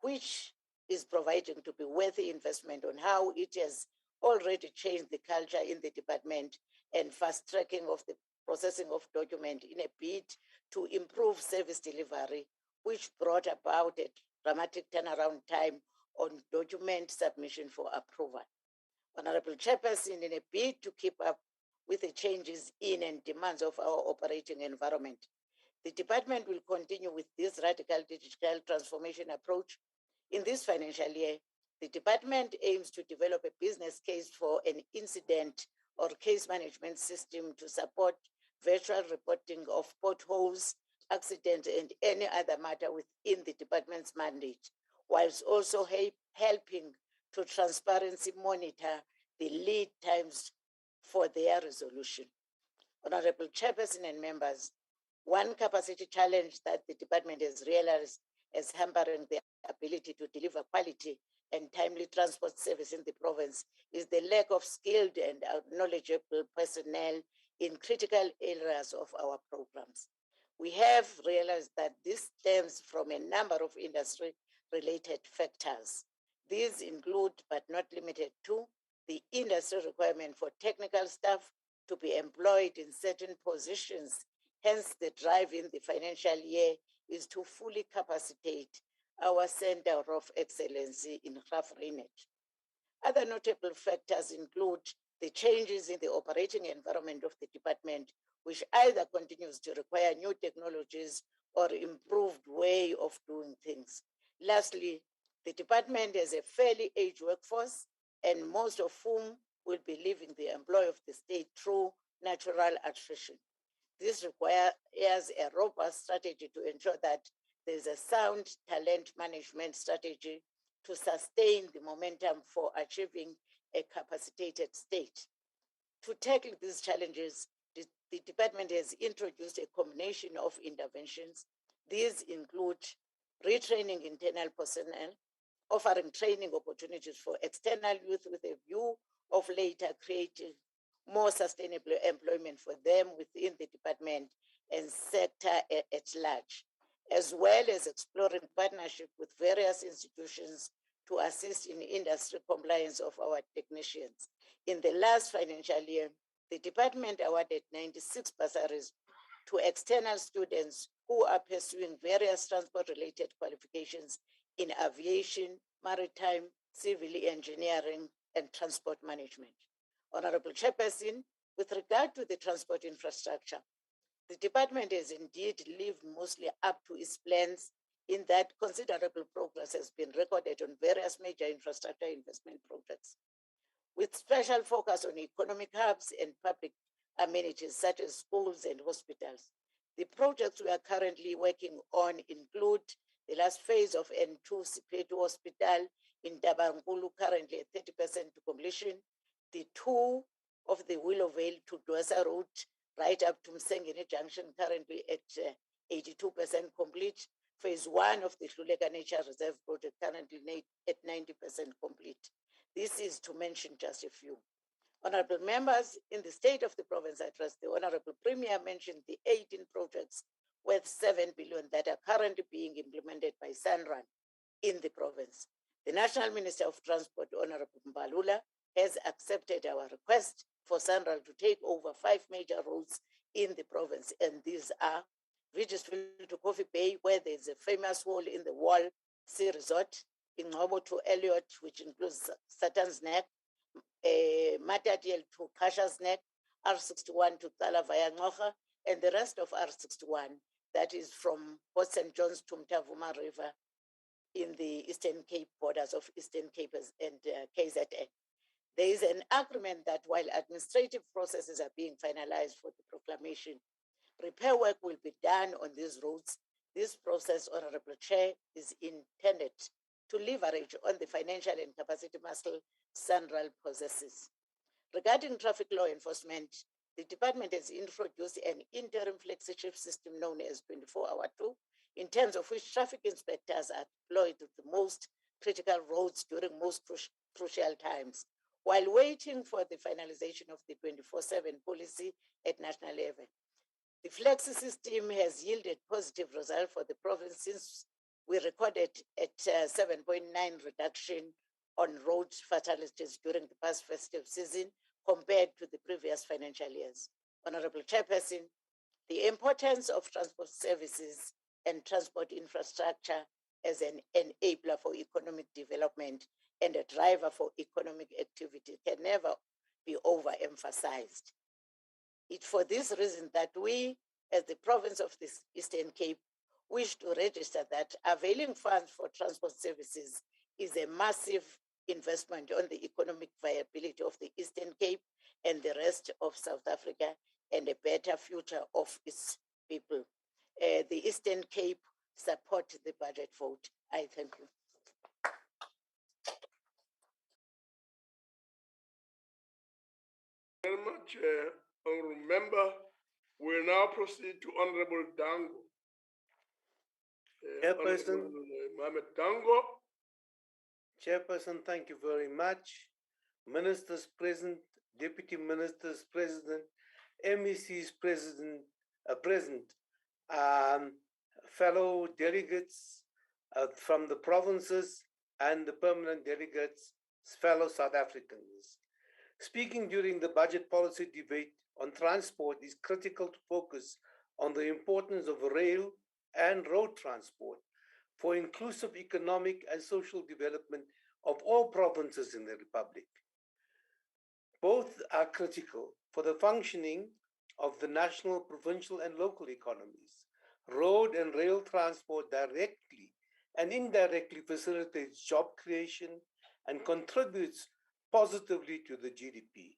Speaker 5: which is providing to be worthy investment on how it has already changed the culture in the department and fast tracking of the processing of document in a bid to improve service delivery, which brought about a dramatic turnaround time on document submission for approval. Honorable Chairperson, in a bid to keep up with the changes in and demands of our operating environment, the department will continue with this radical digital transformation approach. In this financial year, the department aims to develop a business case for an incident or case management system to support virtual reporting of potholes, accidents, and any other matter within the department's mandate, whilst also helping to transparency monitor the lead times for their resolution. Honorable Chairperson and members, one capacity challenge that the department has realized as hampering the ability to deliver quality and timely transport service in the province is the lack of skilled and knowledgeable personnel in critical areas of our programs. We have realized that this stems from a number of industry-related factors. These include, but not limited to, the industry requirement for technical staff to be employed in certain positions, hence the drive in the financial year is to fully capacitate our Center of Excellence in rough drainage. Other notable factors include the changes in the operating environment of the department, which either continues to require new technologies or improved way of doing things. Lastly, the department has a fairly aged workforce, and most of whom will be leaving the employ of the state through natural attrition. This requires a robust strategy to ensure that there is a sound talent management strategy to sustain the momentum for achieving a capacitated state. To tackle these challenges, the department has introduced a combination of interventions. These include retraining internal personnel, offering training opportunities for external youth with a view of later creating more sustainable employment for them within the department and sector at large, as well as exploring partnership with various institutions to assist in industry compliance of our technicians. In the last financial year, the department awarded 96 bursaries to external students who are pursuing various transport-related qualifications in aviation, maritime, civil engineering, and transport management. Honorable Chairperson, with regard to the transport infrastructure, the department has indeed lived mostly up to its plans in that considerable progress has been recorded on various major infrastructure investment projects, with special focus on economic hubs and public amenities such as schools and hospitals. The projects we are currently working on include the last phase of N2 Sipetu Hospital in Dabangulu, currently at 30% to completion, the two of the Willowvale to Dwesa route, right up to Msengene Junction, currently at 82% complete. Phase 1 of the Hluleka Nature Reserve project, currently at 90% complete. This is to mention just a few. Honorable members, in the state of the province address, the Honorable Premier mentioned the 18 projects worth 7 billion that are currently being implemented by Sanran in the province. The National Minister of Transport, Honorable Mbalula, has accepted our request for Sanral to take over 5 major roads in the province, and these are Regisville to Coffee Bay, where there's a famous hole in the wall sea resort, in Ngobo to Elliot, which includes Saturn's Neck, Matatiel to Kasha's Neck, R61 to Tala via Ngocha, and the rest of R61, that is from Port St. John's to Mtavuma River in the Eastern Cape borders of Eastern Cape and KZN. There is an agreement that while administrative processes are being finalized for the proclamation, repair work will be done on these roads. This process, Honorable Chair, is intended to leverage on the financial and capacity muscle Sanral possesses. Regarding traffic law enforcement, the department has introduced an interim flexi shift system known as 24-hour 2, in terms of which traffic inspectors are deployed to the most critical roads during most crucial times, while waiting for the finalization of the 24/7 policy at national level. The flexi system has yielded positive results for the province since we recorded at 7.9 reduction on road fatalities during the past festive season compared to the previous financial years. Honorable Chairperson, the importance of transport services and transport infrastructure as an enabler for economic development and a driver for economic activity can never be overemphasized. It's for this reason that we, as the province of the Eastern Cape, wish to register that availing funds for transport services is a massive investment on the economic viability of the Eastern Cape and the rest of South Africa and a better future of its people. The Eastern Cape support the budget vote. I thank you.
Speaker 1: Very much, Honorable Member. We'll now proceed to Honorable Dango.
Speaker 6: Chairperson.
Speaker 1: Honorable Mohamed Dango.
Speaker 6: Chairperson, thank you very much. Ministers present, Deputy Ministers present, MECs present, fellow delegates from the provinces and the permanent delegates, fellow South Africans. Speaking during the budget policy debate on transport is critical to focus on the importance of rail and road transport for inclusive economic and social development of all provinces in the Republic. Both are critical for the functioning of the national, provincial, and local economies. Road and rail transport directly and indirectly facilitates job creation and contributes positively to the GDP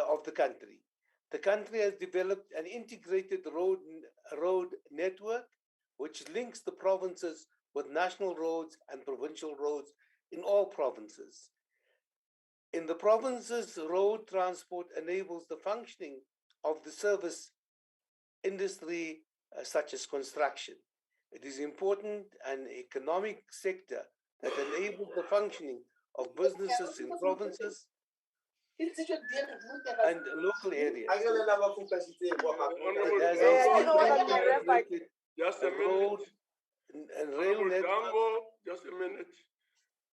Speaker 6: of the country. The country has developed an integrated road network which links the provinces with national roads and provincial roads in all provinces. In the provinces, road transport enables the functioning of the service industry such as construction. It is important an economic sector that enables the functioning of businesses in provinces and local areas.
Speaker 1: Honorable
Speaker 6: There's
Speaker 1: Dango, just a
Speaker 6: road
Speaker 1: minute.
Speaker 6: and rail
Speaker 1: Honorable
Speaker 6: network.
Speaker 1: Dango, just a minute.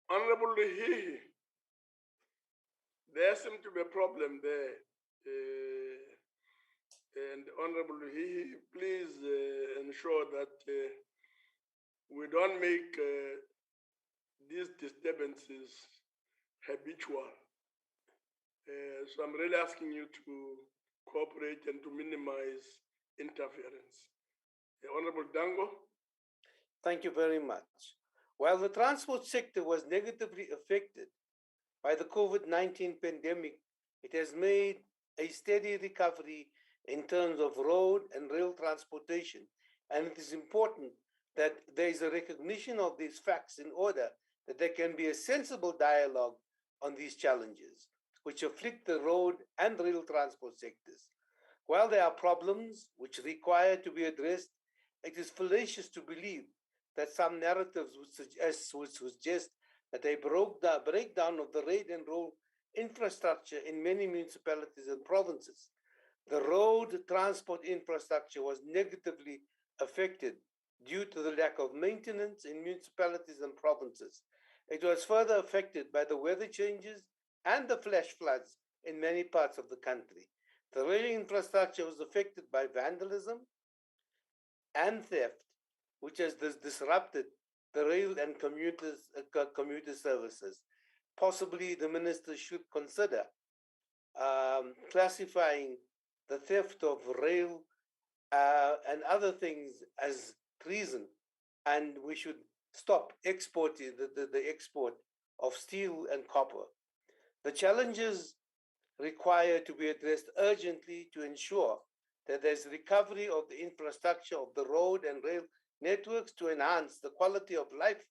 Speaker 1: Honorable Hihi, there seems to be a problem there. And Honorable Hihi, please ensure that we don't make these disturbances habitual. So I'm really asking you to cooperate and to minimize interference. Honorable Dango.
Speaker 6: Thank you very much. While the transport sector was negatively affected by the COVID-19 pandemic, it has made a steady recovery in terms of road and rail transportation. And it is important that there is a recognition of these facts in order that there can be a sensible dialogue on these challenges, which afflict the road and rail transport sectors. While there are problems which require to be addressed, it is fallacious to believe that some narratives would suggest that a breakdown of the rail and road infrastructure in many municipalities and provinces. The road transport infrastructure was negatively affected due to the lack of maintenance in municipalities and provinces. It was further affected by the weather changes and the flash floods in many parts of the country. The rail infrastructure was affected by vandalism and theft, which has disrupted the rail and commuter services. Possibly the minister should consider classifying the theft of rail and other things as treason, and we should stop exporting the export of steel and copper. The challenges require to be addressed urgently to ensure that there's recovery of the infrastructure of the road and rail networks to enhance the quality of life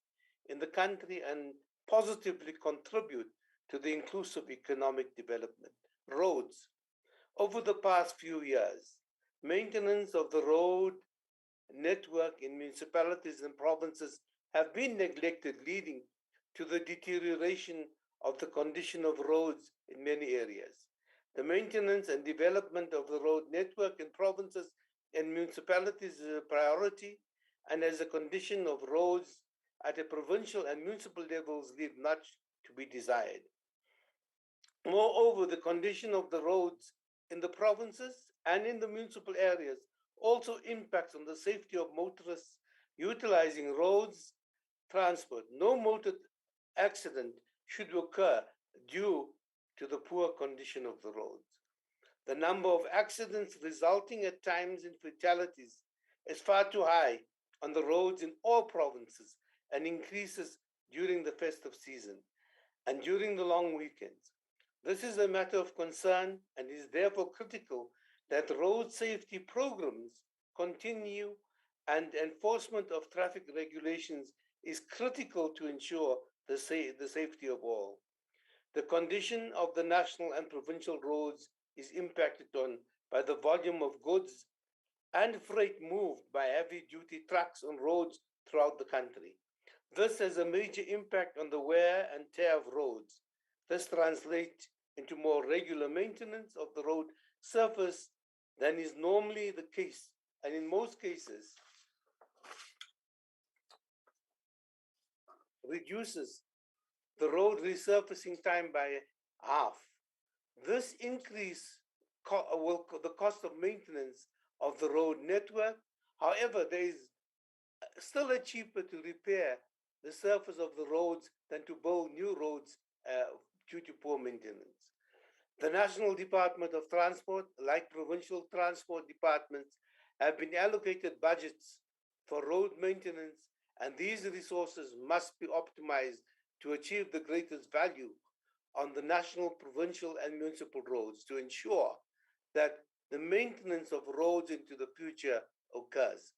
Speaker 6: in the country and positively contribute to the inclusive economic development. Roads. Over the past few years, maintenance of the road network in municipalities and provinces have been neglected, leading to the deterioration of the condition of roads in many areas. The maintenance and development of the road network in provinces and municipalities is a priority, and as a condition of roads at a provincial and municipal levels leave much to be desired. Moreover, the condition of the roads in the provinces and in the municipal areas also impacts on the safety of motorists utilizing roads transport. No motor accident should occur due to the poor condition of the roads. The number of accidents resulting at times in fatalities is far too high on the roads in all provinces and increases during the festive season and during the long weekends. This is a matter of concern and is therefore critical that road safety programs continue, and enforcement of traffic regulations is critical to ensure the safety of all. The condition of the national and provincial roads is impacted on by the volume of goods and freight moved by heavy-duty trucks on roads throughout the country. This has a major impact on the wear and tear of roads. This translates into more regular maintenance of the road surface than is normally the case, and in most cases, reduces the road resurfacing time by half. This increase the cost of maintenance of the road network, However, there is still cheaper to repair the surface of the roads than to build new roads due to poor maintenance. The National Department of Transport, like provincial transport departments, have been allocated budgets for road maintenance, and these resources must be optimized to achieve the greatest value on the national, provincial, and municipal roads to ensure that the maintenance of roads into the future occurs.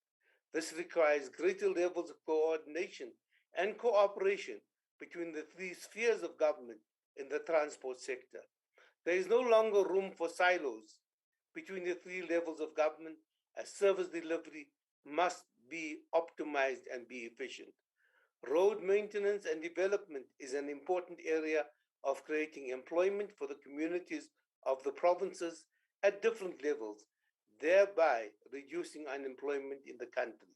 Speaker 6: This requires greater levels of coordination and cooperation between the three spheres of government in the transport sector. There is no longer room for silos between the three levels of government, as service delivery must be optimized and be efficient. Road maintenance and development is an important area of creating employment for the communities of the provinces at different levels, thereby reducing unemployment in the country.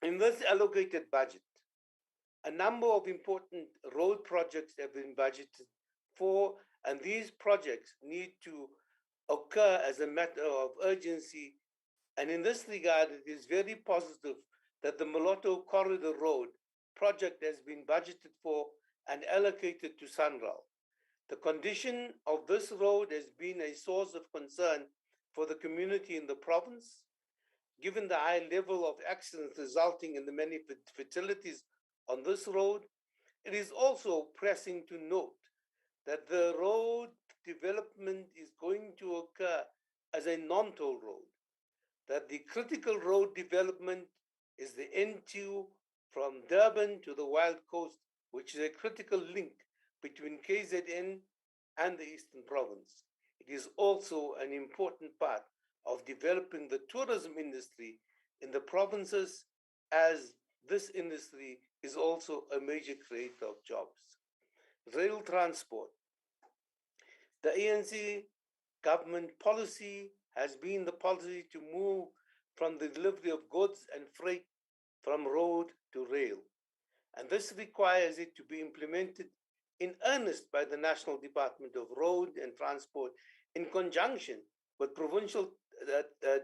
Speaker 6: In this allocated budget, a number of important road projects have been budgeted for, and these projects need to occur as a matter of urgency. And in this regard, it is very positive that the Moloto Corridor Road project has been budgeted for and allocated to Sunral. The condition of this road has been a source of concern for the community in the province. Given the high level of accidents resulting in the many fatalities on this road, it is also pressing to note that the road development is going to occur as a non-toll road, that the critical road development is the N2 from Durban to the Wild Coast, which is a critical link between KZN and the Eastern Province. It is also an important part of developing the tourism industry in the provinces, as this industry is also a major creator of jobs. Rail transport. The ANC government policy has been the policy to move from the delivery of goods and freight from road to rail. And this requires it to be implemented in earnest by the National Department of Road and Transport in conjunction with provincial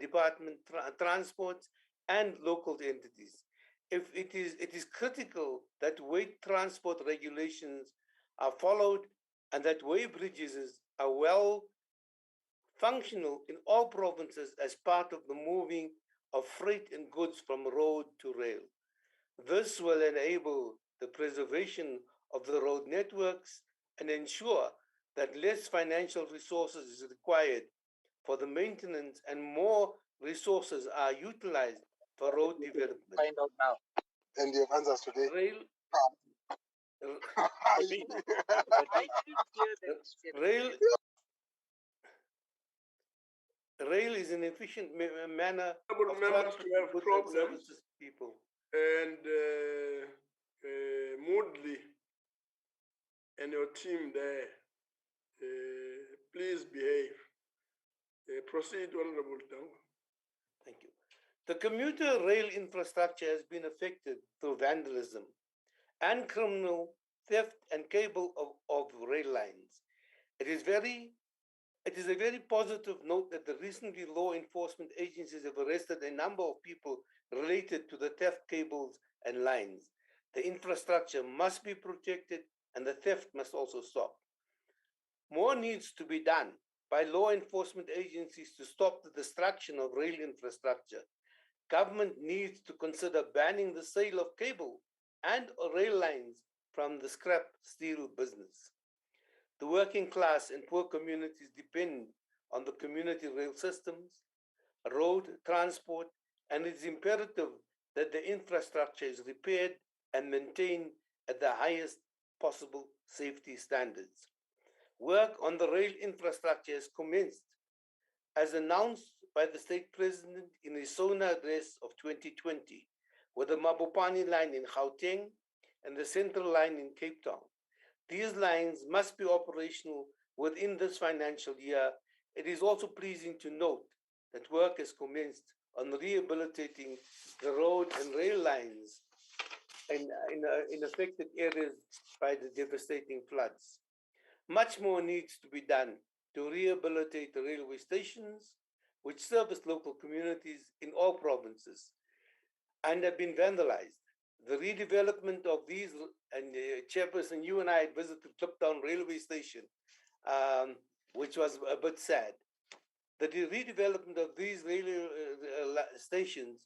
Speaker 6: department transports and local entities. If it is critical that weight transport regulations are followed and that way bridges are well functional in all provinces as part of the moving of freight and goods from road to rail. This will enable the preservation of the road networks and ensure that less financial resources is required for the maintenance and more resources are utilized for road development.
Speaker 3: Find out now. And you have answers today.
Speaker 6: Rail, rail is an efficient manner of transporting goods and services to people.
Speaker 1: And Moodley and your team there, please behave. Proceed, Honorable Tang.
Speaker 6: Thank you. The commuter rail infrastructure has been affected through vandalism and criminal theft and cable of rail lines. It is a very positive note that the recently law enforcement agencies have arrested a number of people related to the theft cables and lines. The infrastructure must be protected and the theft must also stop. More needs to be done by law enforcement agencies to stop the destruction of rail infrastructure. Government needs to consider banning the sale of cable and rail lines from the scrap steel business. The working class and poor communities depend on the community rail systems, road transport, and it's imperative that the infrastructure is repaired and maintained at the highest possible safety standards. Work on the rail infrastructure has commenced, as announced by the State President in his SONA address of 2020, with the Mabopane line in Gauteng and the Central line in Cape Town. These lines must be operational within this financial year. It is also pleasing to note that work has commenced on rehabilitating the road and rail lines in affected areas by the devastating floods. Much more needs to be done to rehabilitate the railway stations, which service local communities in all provinces and have been vandalized. The redevelopment of these, and Chairperson, you and I had visited Kliptown Railway Station, which was a bit sad. The redevelopment of these railway stations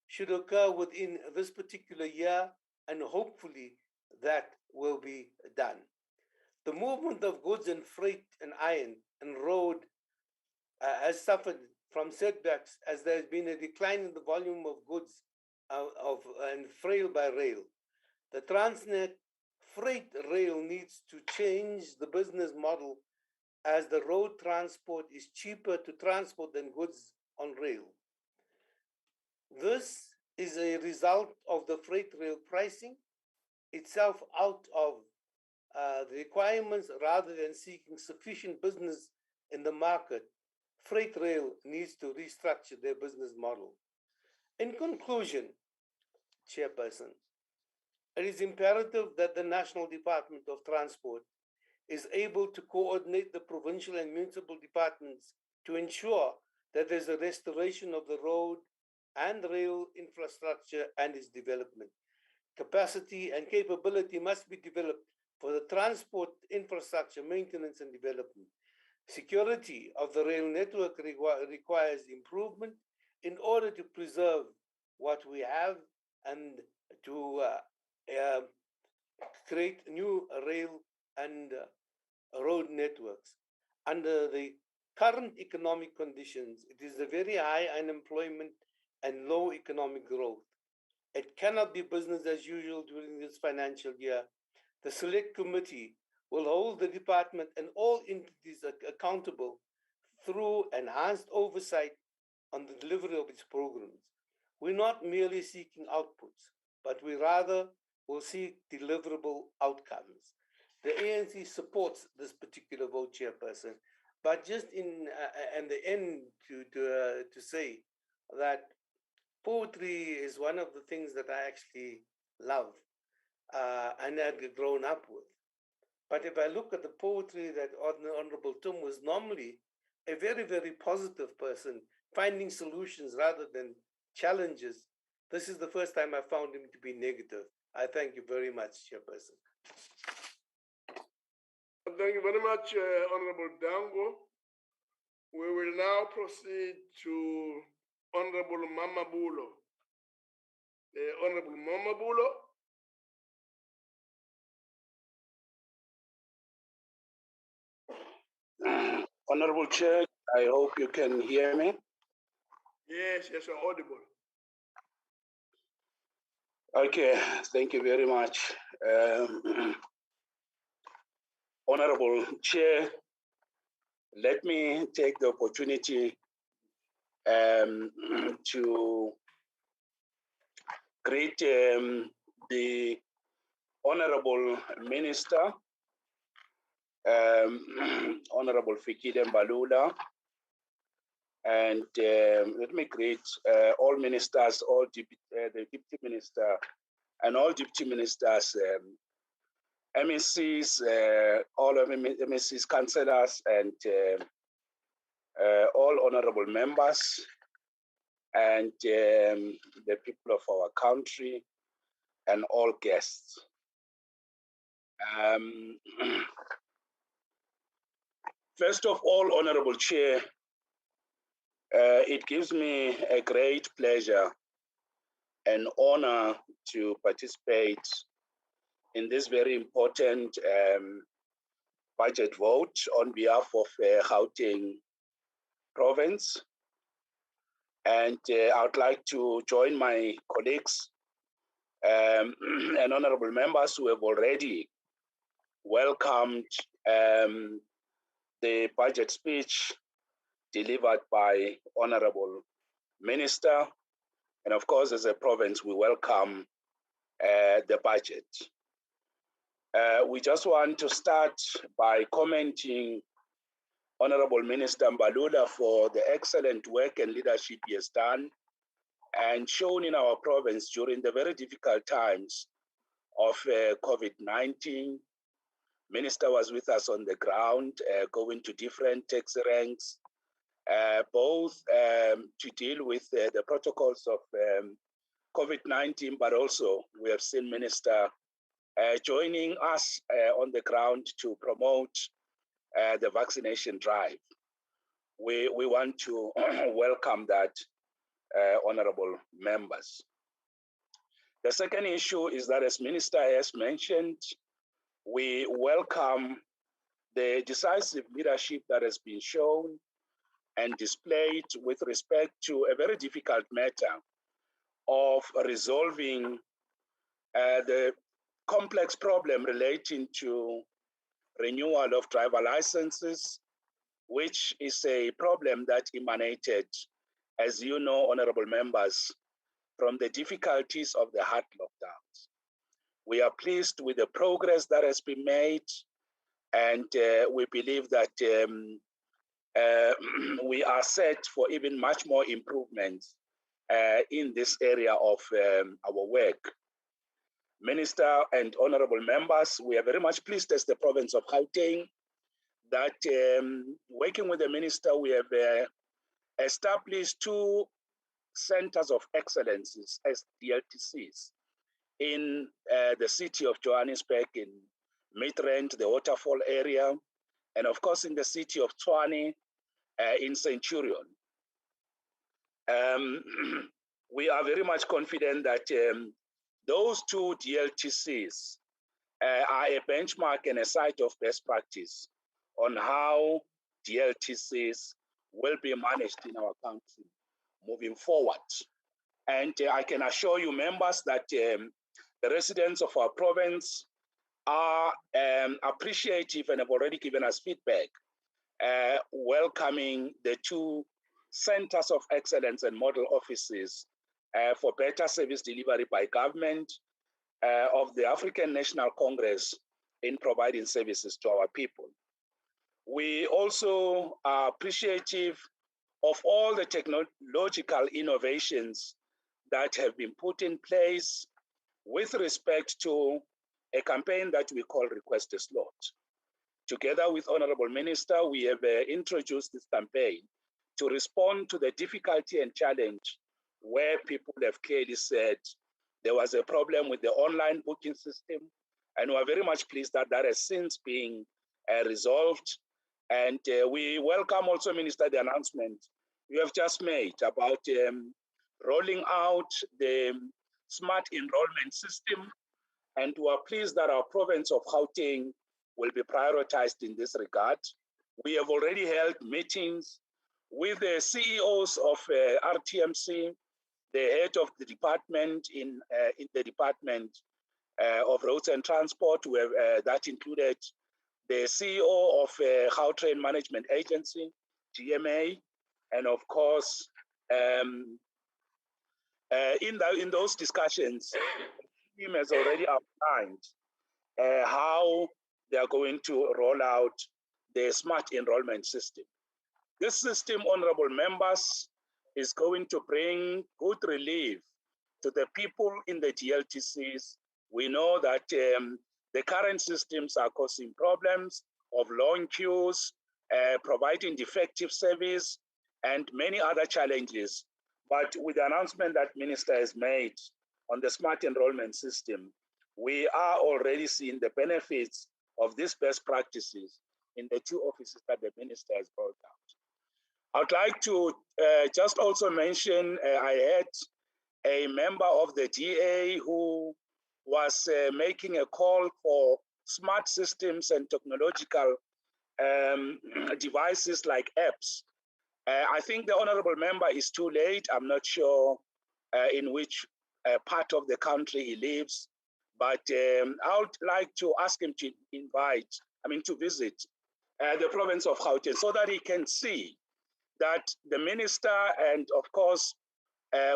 Speaker 6: should occur within this particular year, and hopefully that will be done. The movement of goods and freight and iron and road has suffered from setbacks as there has been a decline in the volume of goods and freight by rail. The Transnet freight rail needs to change the business model as the road transport is cheaper to transport than goods on rail. This is a result of the freight rail pricing itself out of the requirements rather than seeking sufficient business in the market. Freight rail needs to restructure their business model. In conclusion, Chairperson, it is imperative that the National Department of Transport is able to coordinate the provincial and municipal departments to ensure that there's a restoration of the road and rail infrastructure and its development. Capacity and capability must be developed for the transport infrastructure maintenance and development. Security of the rail network requires improvement in order to preserve what we have and to create new rail and road networks. Under the current economic conditions, it is a very high unemployment and low economic growth. It cannot be business as usual during this financial year. The Select Committee will hold the department and all entities accountable through enhanced oversight on the delivery of its programs. We're not merely seeking outputs, but we rather will seek deliverable outcomes. The ANC supports this particular vote, Chairperson, but just in the end to say that poetry is one of the things that I actually love and had grown up with. But if I look at the poetry that Honorable Tum was normally a very, very positive person, finding solutions rather than challenges, this is the first time I found him to be negative. I thank you very much, Chairperson.
Speaker 1: Thank you very much, Honorable Dango. We will now proceed to Honorable Mama Bulo. Honorable Mama Bulo.
Speaker 7: Honorable Chair, I hope you can hear me.
Speaker 1: Yes, yes, you're audible.
Speaker 7: Okay, thank you very much. Honorable Chair, let me take the opportunity to greet the Honorable Minister, Honorable Fikile Mbalula, and let me greet all ministers, all the deputy minister, and all deputy ministers, MECs, all of MECs, councillors, and all honorable members, and the people of our country, and all guests. First of all, Honorable Chair, it gives me a great pleasure and honor to participate in this very important budget vote on behalf of Gauteng province. And I would like to join my colleagues and honorable members who have already welcomed the budget speech delivered by Honorable Minister. And of course, as a province, we welcome the budget. We just want to start by commenting Honorable Minister Mbalula for the excellent work and leadership he has done and shown in our province during the very difficult times of COVID-19. Minister was with us on the ground, going to different taxi ranks both to deal with the protocols of COVID-19, but also we have seen Minister joining us on the ground to promote the vaccination drive. We want to welcome that, honorable members. The second issue is that, as Minister has mentioned, we welcome the decisive leadership that has been shown and displayed with respect to a very difficult matter of resolving the complex problem relating to renewal of driver licenses, which is a problem that emanated, as you know, honorable members, from the difficulties of the hard lockdowns. We are pleased with the progress that has been made, and we believe that we are set for even much more improvement in this area of our work. Minister and honorable members, we are very much pleased as the province of Gauteng that working with the minister, we have established 2 centers of excellences as DLTCs in the city of Johannesburg, in Midrand, the Waterfall area, and of course in the city of Tshwane, in Centurion. We are very much confident that those 2 DLTCs are a benchmark and a site of best practice on how DLTCs will be managed in our country moving forward. And I can assure you, members, that the residents of our province are appreciative and have already given us feedback, welcoming the 2 centers of excellence and model offices for better service delivery by government of the African National Congress in providing services to our people. We also are appreciative of all the technological innovations that have been put in place with respect to a campaign that we call Request a Slot. Together with Honorable Minister, we have introduced this campaign to respond to the difficulty and challenge where people have clearly said there was a problem with the online booking system, and we are very much pleased that that has since been resolved. And we welcome also, Minister, the announcement you have just made about rolling out the smart enrollment system, and we are pleased that our province of Gauteng will be prioritized in this regard. We have already held meetings with the CEOs of RTMC, the head of the department in the Department of Roads and Transport, where that included the CEO of Gautrain Management Agency, GMA, and of course, in those discussions, the team has already outlined how they are going to roll out the smart enrollment system. This system, honorable members, is going to bring good relief to the people in the DLTCs. We know that the current systems are causing problems of long queues, providing defective service, and many other challenges. But with the announcement that Minister has made on the smart enrollment system, we are already seeing the benefits of these best practices in the 2 offices that the Minister has brought out. I'd like to just also mention, I had a member of the DA who was making a call for smart systems and technological devices like apps. I think the honorable member is too late. I'm not sure in which part of the country he lives, but I would like to ask him to to visit the province of Gauteng so that he can see that the minister and of course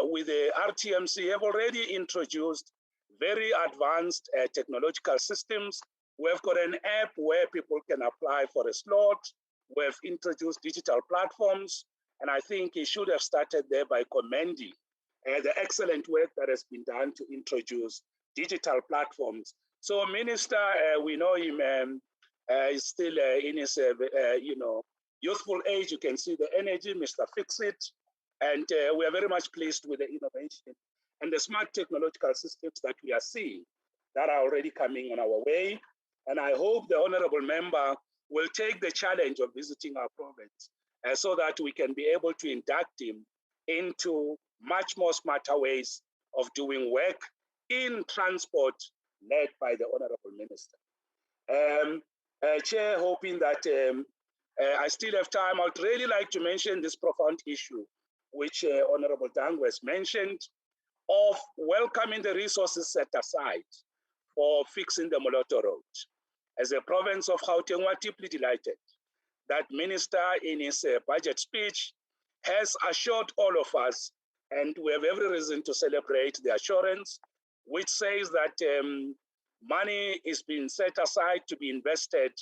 Speaker 7: with the RTMC have already introduced very advanced technological systems. We've got an app where people can apply for a slot. We've introduced digital platforms, and I think he should have started there by commending the excellent work that has been done to introduce digital platforms. So, Minister, we know him is still in his youthful age, you can see the energy, Mr. Fixit, and we are very much pleased with the innovation and the smart technological systems that we are seeing that are already coming on our way. And I hope the honorable member will take the challenge of visiting our province so that we can be able to induct him into much more smarter ways of doing work in transport led by the honorable minister. Chair, hoping that I still have time, I would really like to mention this profound issue, which Honorable Dango has mentioned, of welcoming the resources set aside for fixing the Moloto Road. As a province of Gauteng, we are deeply delighted that Minister in his budget speech has assured all of us, and we have every reason to celebrate the assurance, which says that money is being set aside to be invested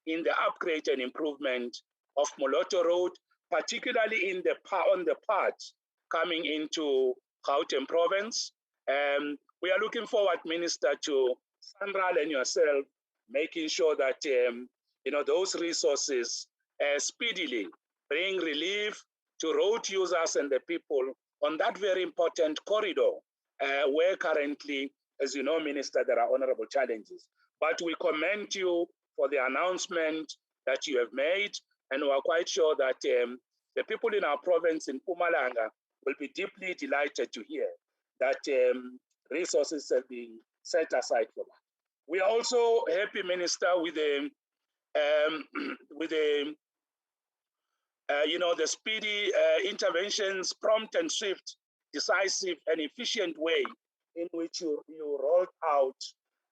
Speaker 7: in the upgrade and improvement of Moloto Road, particularly on the part coming into Gauteng province. We are looking forward, Minister, to Sandra and yourself making sure that those resources speedily bring relief to road users and the people on that very important corridor where currently, as you know, Minister, there are honorable challenges. But we commend you for the announcement that you have made, and we are quite sure that the people in our province in Mpumalanga will be deeply delighted to hear that resources have been set aside for that. We are also happy, Minister, with the the speedy interventions, prompt and swift, decisive and efficient way in which you rolled out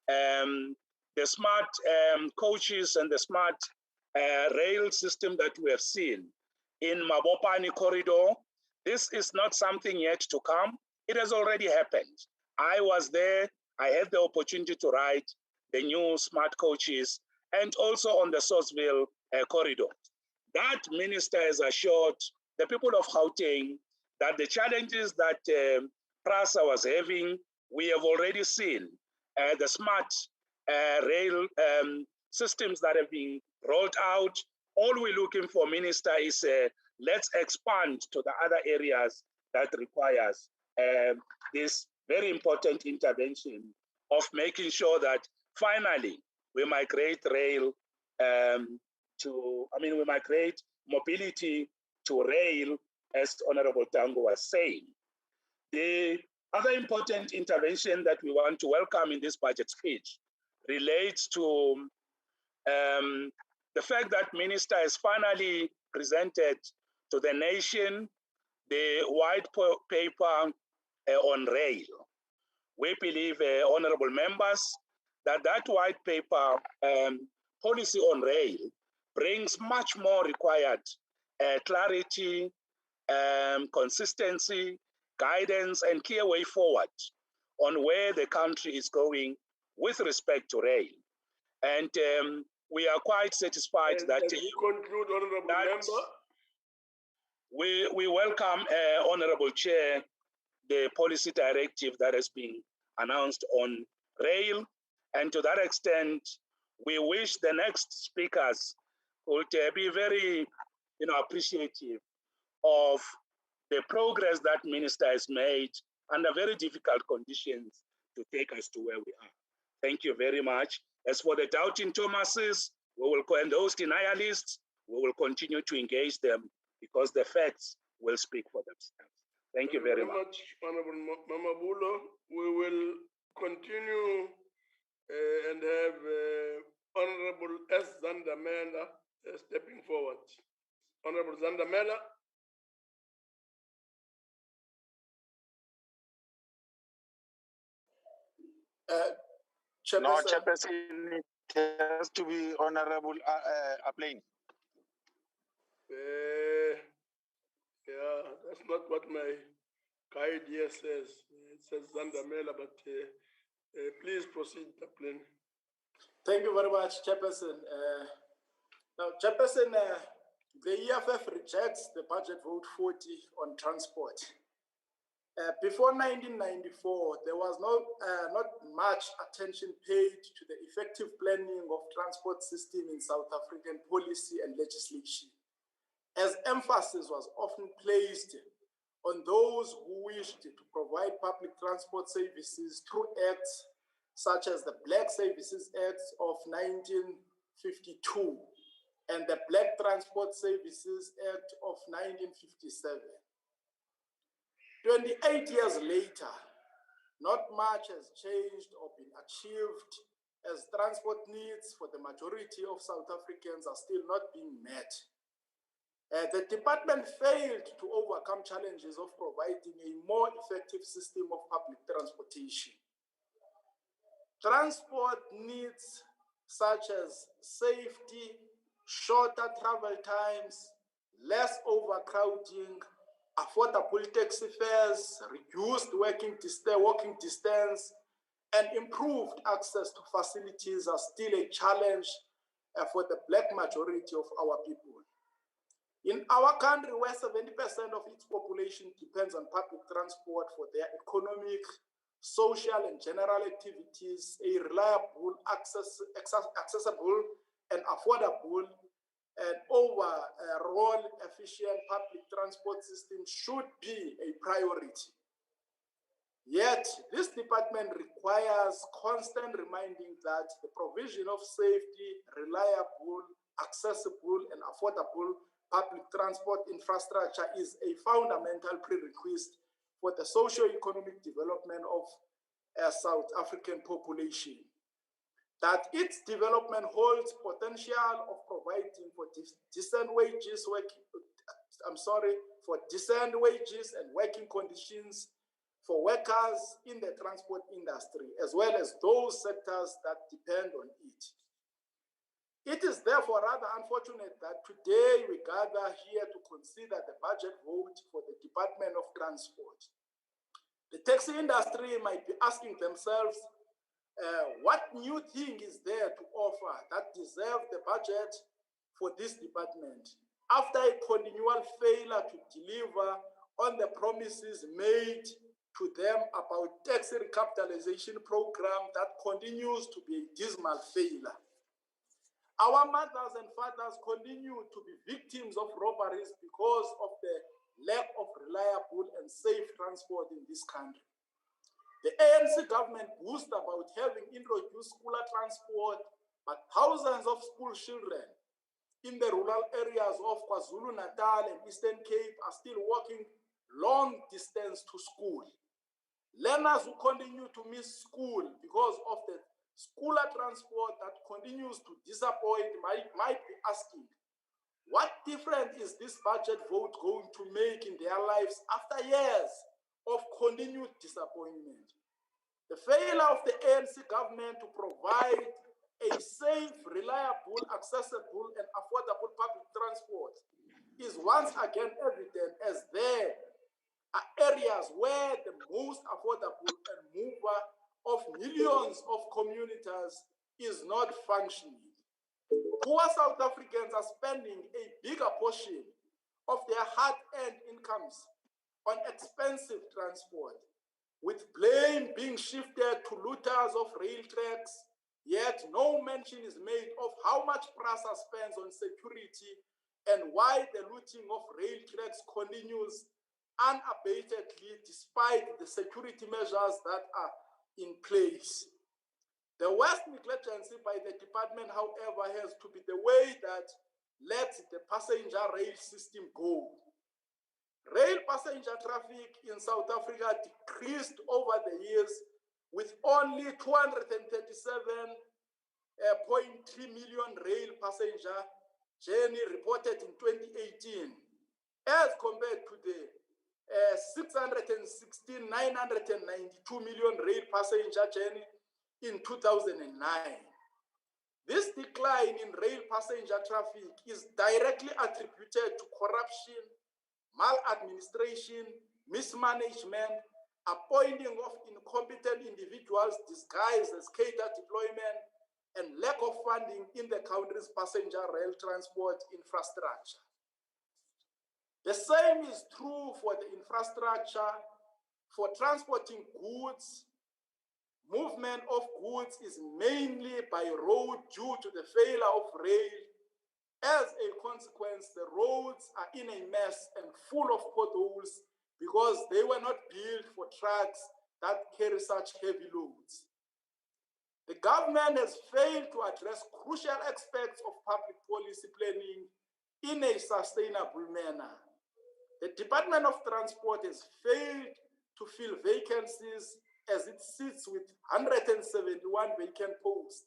Speaker 7: the smart coaches and the smart rail system that we have seen in Mabopani corridor. This is not something yet to come. It has already happened. I was there. I had the opportunity to ride the new smart coaches and also on the Sourceville corridor. That minister has assured the people of Gauteng that the challenges that PRASA was having, we have already seen. The smart rail systems that have been rolled out. All we're looking for, Minister, is let's expand to the other areas that requires this very important intervention of making sure that finally we migrate rail we migrate mobility to rail, as Honorable Tango was saying. The other important intervention that we want to welcome in this budget speech relates to the fact that Minister has finally presented to the nation the white paper on rail. We believe, honorable members, that white paper policy on rail brings much more required clarity, consistency, guidance, and clear way forward on where the country is going with respect to rail. And we are quite satisfied that
Speaker 1: you conclude, honorable member.
Speaker 7: We welcome, Honorable Chair, the policy directive that has been announced on rail. And to that extent, we wish the next speakers would be very appreciative of the progress that Minister has made under very difficult conditions to take us to where we are. Thank you very much. As for the doubting Thomases, and those denialists, we will continue to engage them because the facts will speak for themselves. Thank you very much.
Speaker 1: Honorable Mamabulo. We will continue and have Honorable S. Zandamela stepping forward. Honorable Zandamela.
Speaker 8: No, Chairperson, it has to be Honorable Aplain.
Speaker 1: Yeah, that's not what my guide here says. It says Zandamela, but please proceed, Aplain.
Speaker 9: Thank you very much, Chairperson. Now, Chairperson, the EFF rejects the budget vote 40 on transport. Before 1994, there was not much attention paid to the effective planning of transport system in South African policy and legislation. as emphasis was often placed on those who wished to provide public transport services through acts such as the Black Services Act of 1952 and the Black Transport Services Act of 1957. 28 years later, not much has changed or been achieved, as transport needs for the majority of South Africans are still not being met. The department failed to overcome challenges of providing a more effective system of public transportation. Transport needs such as safety, shorter travel times, less overcrowding, affordable taxi fares, reduced walking distance, and improved access to facilities are still a challenge for the Black majority of our people. In our country, where 70% of its population depends on public transport for their economic, social, and general activities, a reliable, accessible, and affordable, and overall efficient public transport system should be a priority. Yet, this department requires constant reminding that the provision of safety, reliable, accessible, and affordable public transport infrastructure is a fundamental prerequisite for the socio-economic development of a South African population. That its development holds potential of providing for decent wages, decent wages and working conditions for workers in the transport industry, as well as those sectors that depend on it. It is therefore rather unfortunate that today we gather here to consider the budget vote for the Department of Transport. The taxi industry might be asking themselves, what new thing is there to offer that deserves the budget for this department after a continual failure to deliver on the promises made to them about tax recapitalization program that continues to be a dismal failure. Our mothers and fathers continue to be victims of robberies because of the lack of reliable and safe transport in this country. The ANC government boasts about having introduced schooler transport, but thousands of school children in the rural areas of KwaZulu-Natal and Eastern Cape are still walking long distance to school. Learners who continue to miss school because of the schooler transport that continues to disappoint might be asking, what difference is this budget vote going to make in their lives after years of continued disappointment? The failure of the ANC government to provide a safe, reliable, accessible, and affordable public transport is once again evident, as there are areas where the most affordable and mover of millions of commuters is not functioning. Poor South Africans are spending a bigger portion of their hard-earned incomes on expensive transport, with blame being shifted to looters of rail tracks, yet no mention is made of how much PRASA spends on security and why the looting of rail tracks continues unabatedly despite the security measures that are in place. The worst negligence by the department, however, has to be the way that lets the passenger rail system go. Rail passenger traffic in South Africa decreased over the years, with only 237.3 million rail passenger journey reported in 2018, as compared to the 616,992 million rail passenger journey in 2009. This decline in rail passenger traffic is directly attributed to corruption, maladministration, mismanagement, appointing of incompetent individuals disguised as cater deployment, and lack of funding in the country's passenger rail transport infrastructure. The same is true for the infrastructure for transporting goods. Movement of goods is mainly by road due to the failure of rail, As a consequence, the roads are in a mess and full of potholes because they were not built for trucks that carry such heavy loads. The government has failed to address crucial aspects of public policy planning in a sustainable manner. The Department of Transport has failed to fill vacancies as it sits with 171 vacant posts,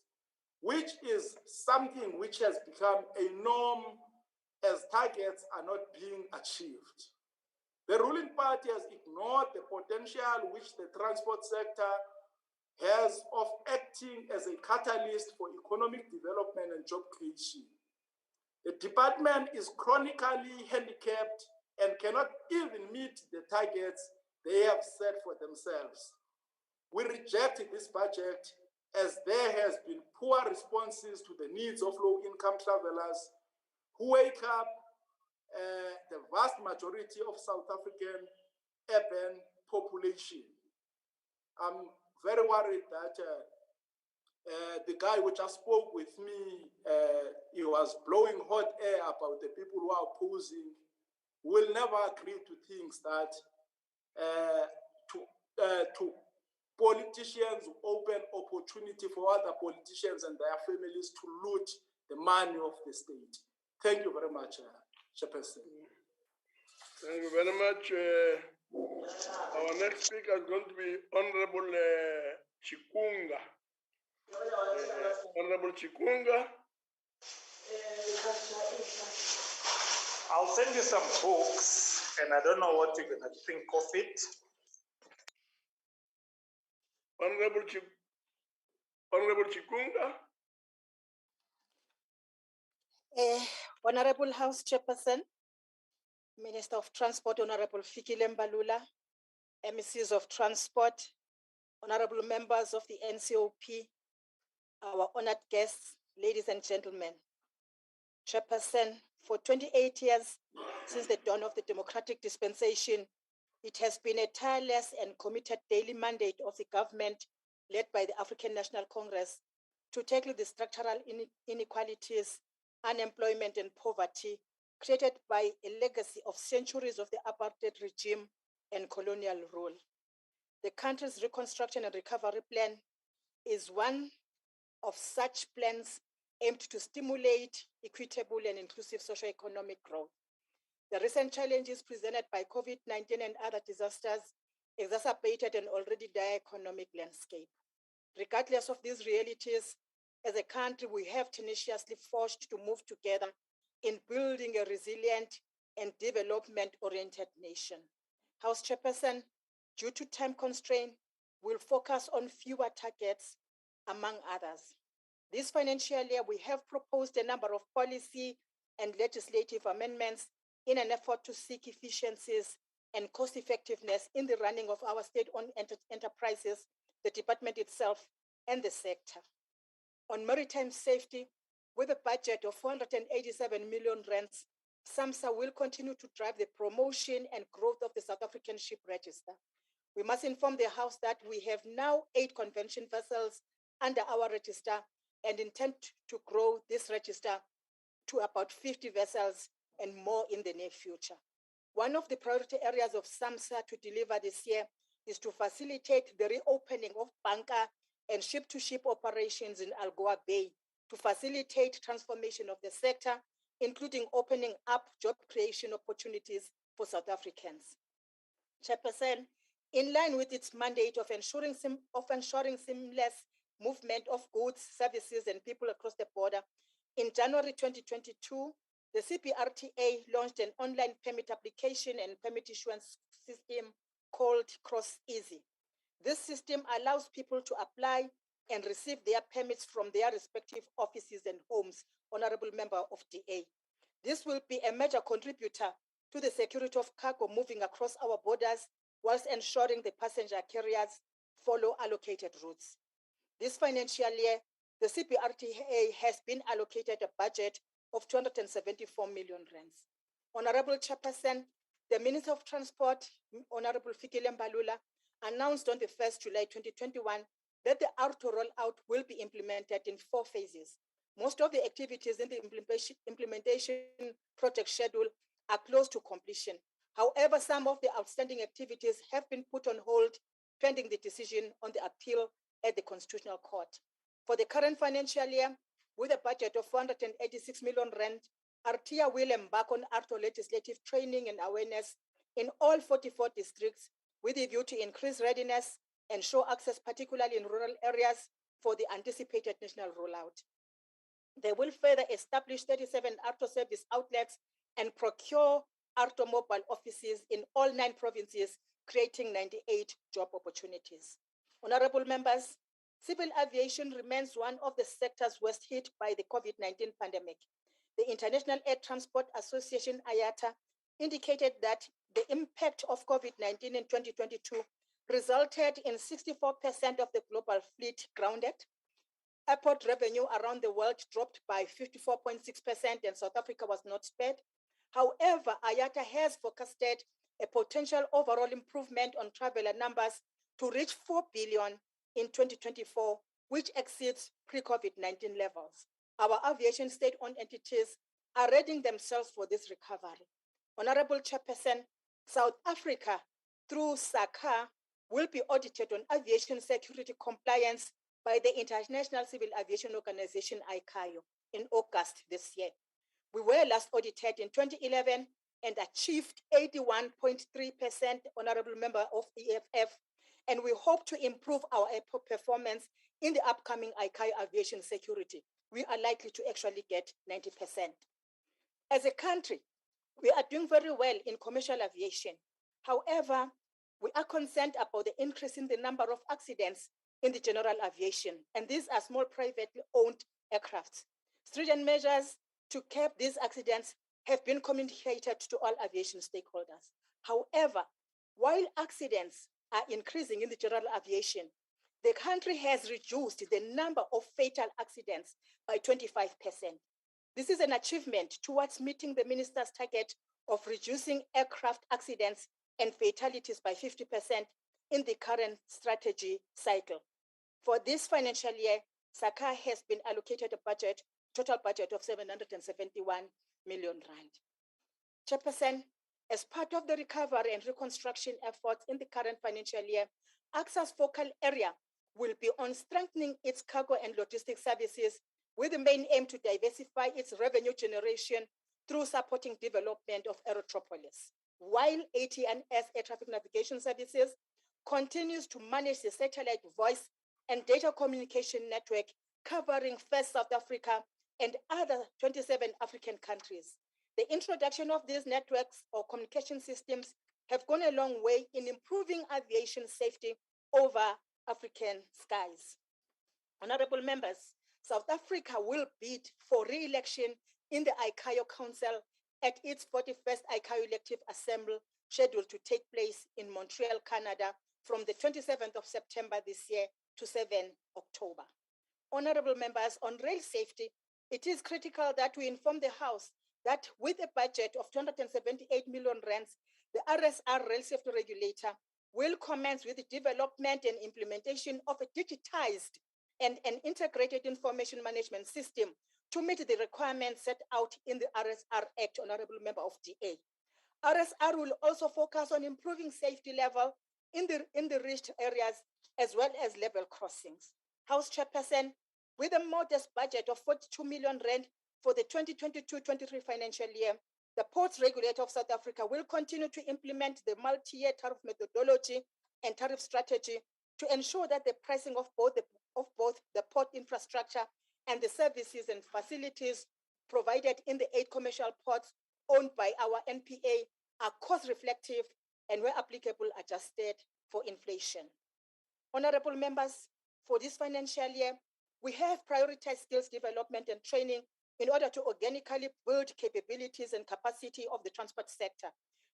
Speaker 9: which is something which has become a norm as targets are not being achieved. The ruling party has ignored the potential which the transport sector has of acting as a catalyst for economic development and job creation. The department is chronically handicapped and cannot even meet the targets they have set for themselves. We reject this budget as there has been poor responses to the needs of low-income travelers who wake up the vast majority of South African urban population. I'm very worried that the guy who just spoke with me, he was blowing hot air about the people who are opposing, will never agree to things that to politicians open opportunity for other politicians and their families to loot the money of the state. Thank you very much, Chairperson.
Speaker 1: Thank you very much. Our next speaker is going to be Honorable Chikunga. Honorable Chikunga.
Speaker 10: I'll send you some books, and I don't know what you're going to think of it.
Speaker 1: Honorable Chikunga.
Speaker 11: Honorable House Chairperson, Minister of Transport, Honorable Fikile Mbalula, MECs of Transport, Honorable members of the NCOP, our honored guests, ladies and gentlemen. Chairperson, for 28 years since the dawn of the democratic dispensation, it has been a tireless and committed daily mandate of the government led by the African National Congress to tackle the structural inequalities, unemployment and poverty created by a legacy of centuries of the apartheid regime and colonial rule. The country's reconstruction and recovery plan is one of such plans aimed to stimulate equitable and inclusive socio-economic growth. The recent challenges presented by COVID-19 and other disasters exacerbated an already dire economic landscape. Regardless of these realities, as a country, we have tenaciously forged to move together in building a resilient and development-oriented nation. House Chairperson, due to time constraint, will focus on fewer targets, among others. This financial year, we have proposed a number of policy and legislative amendments in an effort to seek efficiencies and cost effectiveness in the running of our state-owned enterprises, the department itself, and the sector. On maritime safety, with a budget of 487 million rands, SAMSA will continue to drive the promotion and growth of the South African Ship Register. We must inform the House that we have now 8 convention vessels under our register and intend to grow this register to about 50 vessels and more in the near future. One of the priority areas of SAMSA to deliver this year is to facilitate the reopening of bunker and ship-to-ship operations in Algoa Bay to facilitate transformation of the sector, including opening up job creation opportunities for South Africans. Chairperson, in line with its mandate of ensuring seamless movement of goods, services, and people across the border, in January 2022, the CPRTA launched an online permit application and permit issuance system called Cross Easy. This system allows people to apply and receive their permits from their respective offices and homes, Honorable Member of DA. This will be a major contributor to the security of cargo moving across our borders, whilst ensuring the passenger carriers follow allocated routes. This financial year, the CPRTA has been allocated a budget of 274 million rands. Honorable Chairperson, the Minister of Transport, Honorable Fikile Mbalula, announced on the 1st July 2021 that the auto rollout will be implemented in 4 phases, Most of the activities in the implementation project schedule are close to completion. However, some of the outstanding activities have been put on hold pending the decision on the appeal at the Constitutional Court. For the current financial year, with a budget of 486 million rand, RTIA will embark on ARTO legislative training and awareness in all 44 districts with a view to increase readiness and show access, particularly in rural areas, for the anticipated national rollout. They will further establish 37 ARTO service outlets and procure ARTO mobile offices in all 9 provinces, creating 98 job opportunities. Honorable members, civil aviation remains one of the sectors worst hit by the COVID-19 pandemic. The International Air Transport Association, IATA, indicated that the impact of COVID-19 in 2022 resulted in 64% of the global fleet grounded. Airport revenue around the world dropped by 54.6%, and South Africa was not spared. However, IATA has forecasted a potential overall improvement on traveler numbers to reach 4 billion in 2024, which exceeds pre-COVID-19 levels. Our aviation state-owned entities are readying themselves for this recovery. Honorable Chairperson, South Africa, through SACA, will be audited on aviation security compliance by the International Civil Aviation Organization, ICAO, in August this year. We were last audited in 2011 and achieved 81.3%, honorable member of EFF, and we hope to improve our airport performance in the upcoming ICAO aviation security. We are likely to actually get 90%. As a country, we are doing very well in commercial aviation. However, we are concerned about the increase in the number of accidents in the general aviation, and these are small privately owned aircrafts. Stringent measures to curb these accidents have been communicated to all aviation stakeholders. However, while accidents are increasing in the general aviation, the country has reduced the number of fatal accidents by 25%. This is an achievement towards meeting the minister's target of reducing aircraft accidents and fatalities by 50% in the current strategy cycle. For this financial year, SACA has been allocated a total budget of 771 million rand. Chairperson, as part of the recovery and reconstruction efforts in the current financial year, AXA's focal area will be on strengthening its cargo and logistics services with the main aim to diversify its revenue generation through supporting development of Aerotropolis, while ATNS Air Traffic Navigation Services continues to manage the satellite voice and data communication network covering first South Africa and other 27 African countries. The introduction of these networks or communication systems have gone a long way in improving aviation safety over African skies. Honorable members, South Africa will bid for re-election in the ICAO Council at its 41st ICAO Elective Assembly, scheduled to take place in Montreal, Canada, from the 27th of September this year to 7 October. Honorable members, on rail safety, it is critical that we inform the House that with a budget of 278 million rands, the RSR Rail Safety Regulator will commence with the development and implementation of a digitized and an integrated information management system to meet the requirements set out in the RSR Act, honorable member of DA. RSR will also focus on improving safety level in the reached areas as well as level crossings. House Chairperson, with a modest budget of 42 million rand for the 2022-23 financial year, the Ports Regulator of South Africa will continue to implement the multi-year tariff methodology and tariff strategy to ensure that the pricing of both the port infrastructure and the services and facilities provided in the 8 commercial ports owned by our NPA are cost reflective and, where applicable, adjusted for inflation. Honorable members, for this financial year, we have prioritized skills development and training in order to organically build capabilities and capacity of the transport sector.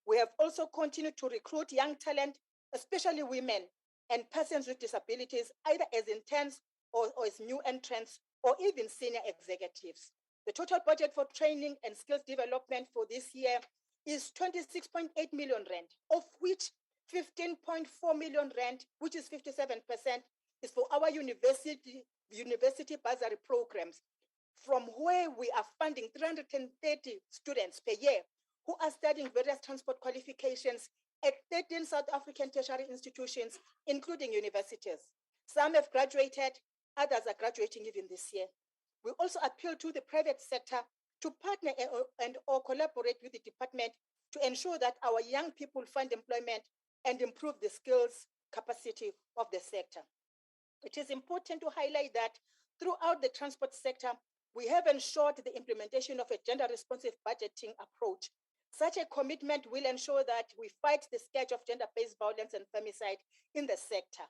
Speaker 11: We have also continued to recruit young talent, especially women and persons with disabilities, either as interns or as new entrants or even senior executives. The total budget for training and skills development for this year is 26.8 million rand, of which 15.4 million rand, which is 57%, is for our university bursary programs. from where we are funding 330 students per year who are studying various transport qualifications at 13 South African tertiary institutions, including universities. Some have graduated, others are graduating even this year. We also appeal to the private sector to partner and or collaborate with the department to ensure that our young people find employment and improve the skills capacity of the sector. It is important to highlight that throughout the transport sector, we have ensured the implementation of a gender-responsive budgeting approach. Such a commitment will ensure that we fight the scourge of gender-based violence and femicide in the sector.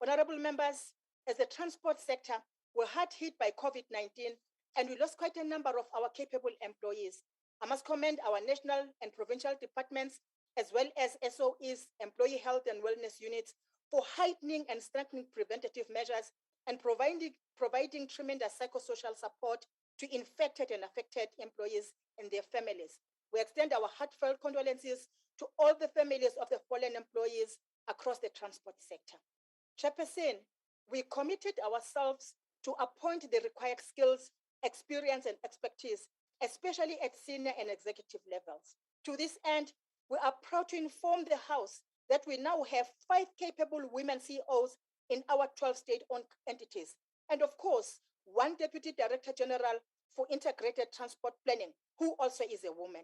Speaker 11: Honorable members, as the transport sector, we're hard hit by COVID-19 and we lost quite a number of our capable employees. I must commend our national and provincial departments, as well as SOEs, employee health and wellness units, for heightening and strengthening preventative measures and providing tremendous psychosocial support to infected and affected employees and their families. We extend our heartfelt condolences to all the families of the fallen employees across the transport sector. Chairperson, we committed ourselves to appoint the required skills, experience, and expertise, especially at senior and executive levels. To this end, we are proud to inform the House that we now have 5 capable women CEOs in our 12 state-owned entities, and of course, 1 Deputy Director General for Integrated Transport Planning, who also is a woman.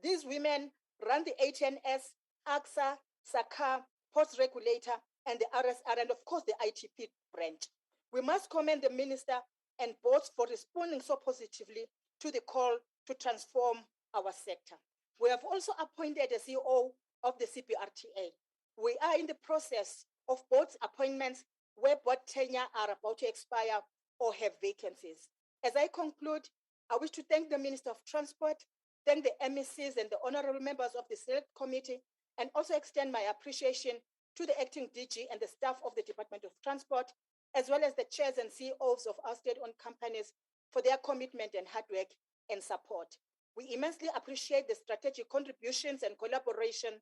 Speaker 11: These women run the HNS, AXA, SACA, Post Regulator, and the RSR, and of course the ITP branch. We must commend the Minister and boards for responding so positively to the call to transform our sector. We have also appointed a CEO of the CPRTA. We are in the process of board appointments where board tenure are about to expire or have vacancies. As I conclude, I wish to thank the Minister of Transport, thank the MECs and the honorable members of the Select Committee, and also extend my appreciation to the acting DG and the staff of the Department of Transport, as well as the chairs and CEOs of our state-owned companies for their commitment and hard work and support. We immensely appreciate the strategic contributions and collaboration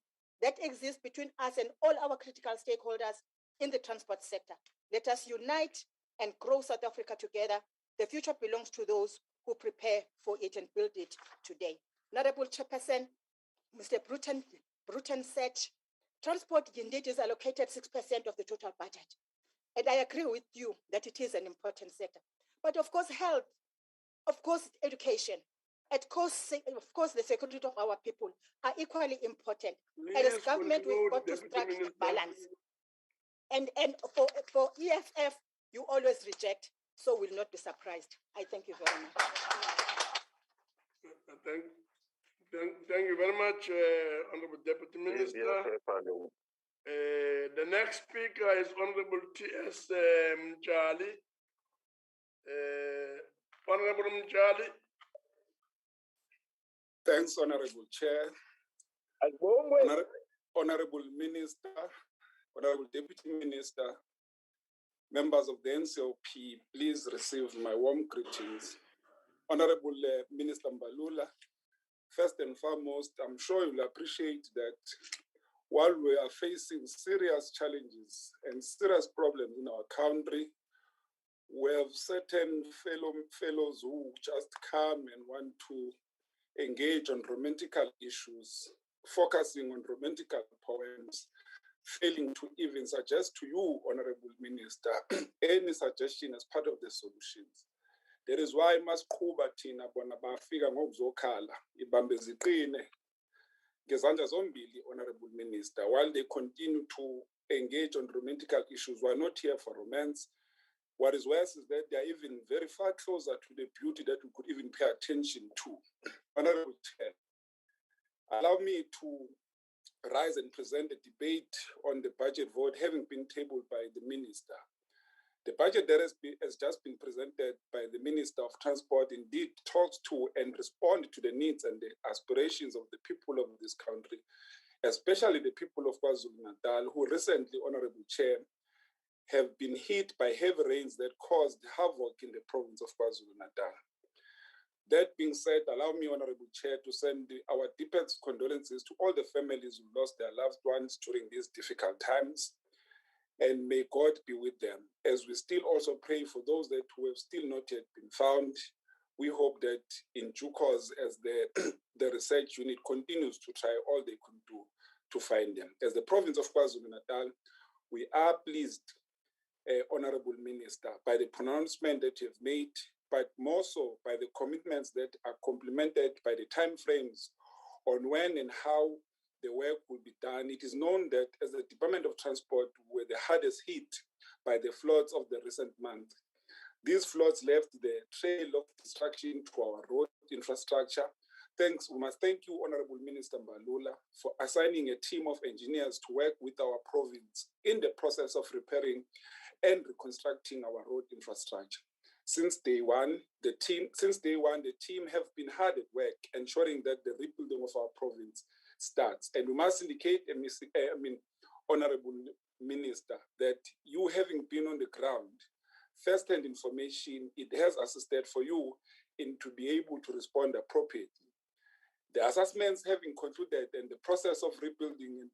Speaker 11: that exists between us and all our critical stakeholders in the transport sector. Let us unite and grow South Africa together. The future belongs to those who prepare for it and build it today. Honorable Chairperson, Mr. Bruton said, transport indeed is allocated 6% of the total budget. And I agree with you that it is an important sector. But of course, health, of course, education, of course, the security of our people are equally important. And as government, we've got to strike a balance. And for EFF, you always reject, so will not be surprised. I thank you very much.
Speaker 1: Thank you very much, Honorable Deputy Minister. The next speaker is Honorable T.S. Mjali. Honorable Mjali.
Speaker 12: Thanks, Honorable Chair. Honorable Minister, Honorable Deputy Minister, members of the NCOP, please receive my warm greetings. Honorable Minister Mbalula, first and foremost, I'm sure you'll appreciate that while we are facing serious challenges and serious problems in our country, we have certain fellows who just come and want to engage on romantical issues, focusing on romantical poems, failing to even suggest to you, Honorable Minister, any suggestion as part of the solutions. That is why masiqhuba thina bona bafika ngokuzokhala ibambeziqine ngezandla zombili, Honorable Minister, while they continue to engage on romantical issues. We are not here for romance. What is worse is that they are even very far closer to the beauty that we could even pay attention to. Honorable Chair, allow me to rise and present a debate on the budget vote having been tabled by the Minister. The budget that has just been presented by the Minister of Transport indeed talks to and responds to the needs and the aspirations of the people of this country, especially the people of KwaZulu-Natal, who recently, Honorable Chair, have been hit by heavy rains that caused havoc in the province of KwaZulu-Natal. That being said, allow me, Honorable Chair, to send our deepest condolences to all the families who lost their loved ones during these difficult times. And may God be with them, as we still also pray for those that who have still not yet been found, we hope that in due course, as the research unit continues to try all they can do to find them. As the province of KwaZulu-Natal, we are pleased, Honorable Minister, by the pronouncement that you've made, but more so by the commitments that are complemented by the timeframes on when and how the work will be done. It is known that as the Department of Transport were the hardest hit by the floods of the recent month. These floods left the trail of destruction to our road infrastructure. We must thank you, Honorable Minister Mbalula, for assigning a team of engineers to work with our province in the process of repairing and reconstructing our road infrastructure. Since day one, the team have been hard at work, ensuring that the rebuilding of our province starts. And we must indicate, Honorable Minister, that you having been on the ground, first-hand information, it has assisted for you in to be able to respond appropriately. The assessments having concluded and the process of rebuilding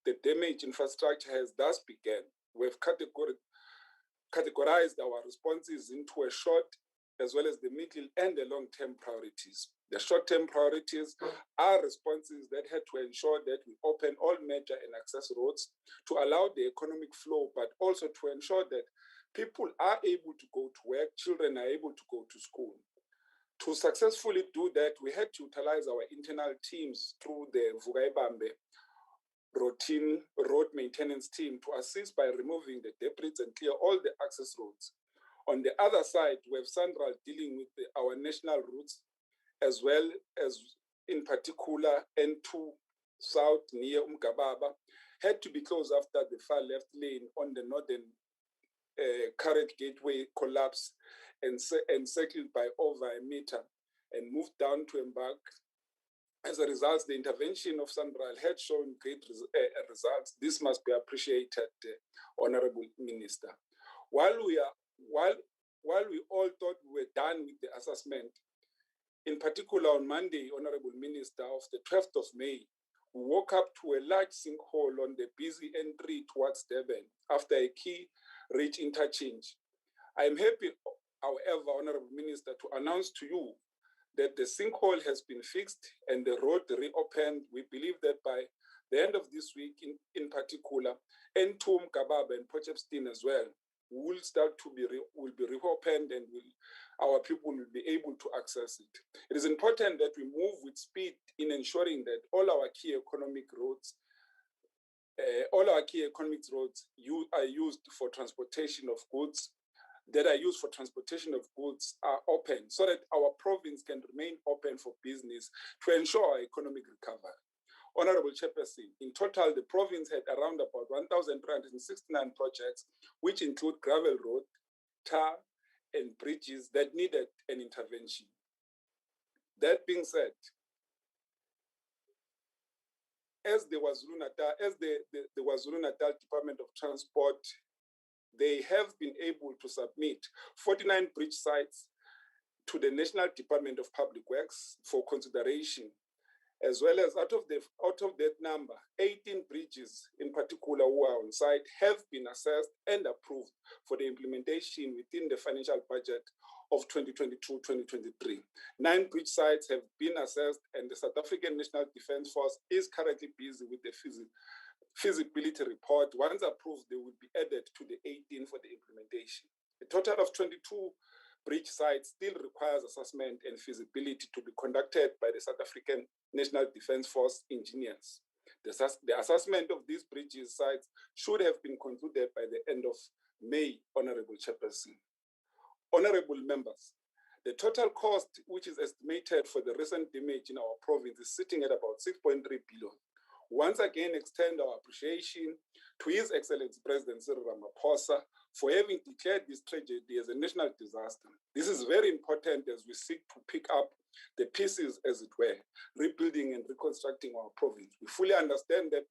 Speaker 12: the damaged infrastructure has thus begun. We've categorized our responses into a short as well as the middle and the long-term priorities. The short-term priorities are responses that had to ensure that we open all major and access roads to allow the economic flow, but also to ensure that people are able to go to work, children are able to go to school. To successfully do that, we had to utilize our internal teams through the Vugaibambe routine road maintenance team to assist by removing the debris and clear all the access roads. On the other side, we have Central dealing with our national routes, as well as in particular N2 South near Umgababa, had to be closed after the far left lane on the northern current gateway collapsed and circled by over a meter and moved down to embark. As a result, the intervention of Central had shown great results. This must be appreciated, Honorable Minister. While we all thought we were done with the assessment, in particular on Monday, Honorable Minister, of the 12th of May, we woke up to a large sinkhole on the busy N3 towards Durban after a key reach interchange. I am happy, however, Honorable Minister, to announce to you that the sinkhole has been fixed and the road reopened. We believe that by the end of this week, in particular, N2 Mgababa and Potchefstroom as well, will be reopened and our people will be able to access it. It is important that we move with speed in ensuring that all our key economic roads are used for transportation of goods, are open so that our province can remain open for business to ensure our economic recovery. Honorable Chairperson, in total, the province had around about 1,369 projects, which include gravel road, tar, and bridges that needed an intervention. That being said, as the KwaZulu-Natal Department of Transport, they have been able to submit 49 bridge sites to the National Department of Public Works for consideration, as well as out of that number, 18 bridges in particular who are on site have been assessed and approved for the implementation within the financial budget of 2022-2023. 9 bridge sites have been assessed, and the South African National Defence Force is currently busy with the feasibility report. Once approved, they will be added to the 18 for the implementation. A total of 22 bridge sites still requires assessment and feasibility to be conducted by the South African National Defence Force engineers. The assessment of these bridge sites should have been concluded by the end of May, Honorable Chairperson. Honorable members, the total cost which is estimated for the recent damage in our province is sitting at about 6.3 billion. Once again, extend our appreciation to His Excellency President Cyril Ramaphosa for having declared this tragedy as a national disaster. This is very important as we seek to pick up the pieces, as it were, rebuilding and reconstructing our province. We fully understand that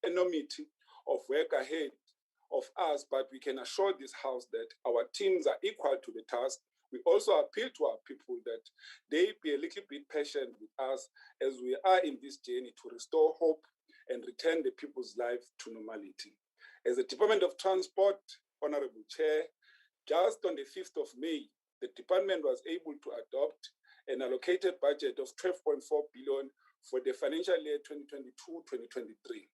Speaker 12: enormity of work ahead of us, but we can assure this House that our teams are equal to the task. We also appeal to our people that they be a little bit patient with us as we are in this journey to restore hope and return the people's life to normality. As the Department of Transport, Honorable Chair, just on the 5th of May, the department was able to adopt an allocated budget of 12.4 billion for the financial year 2022-2023.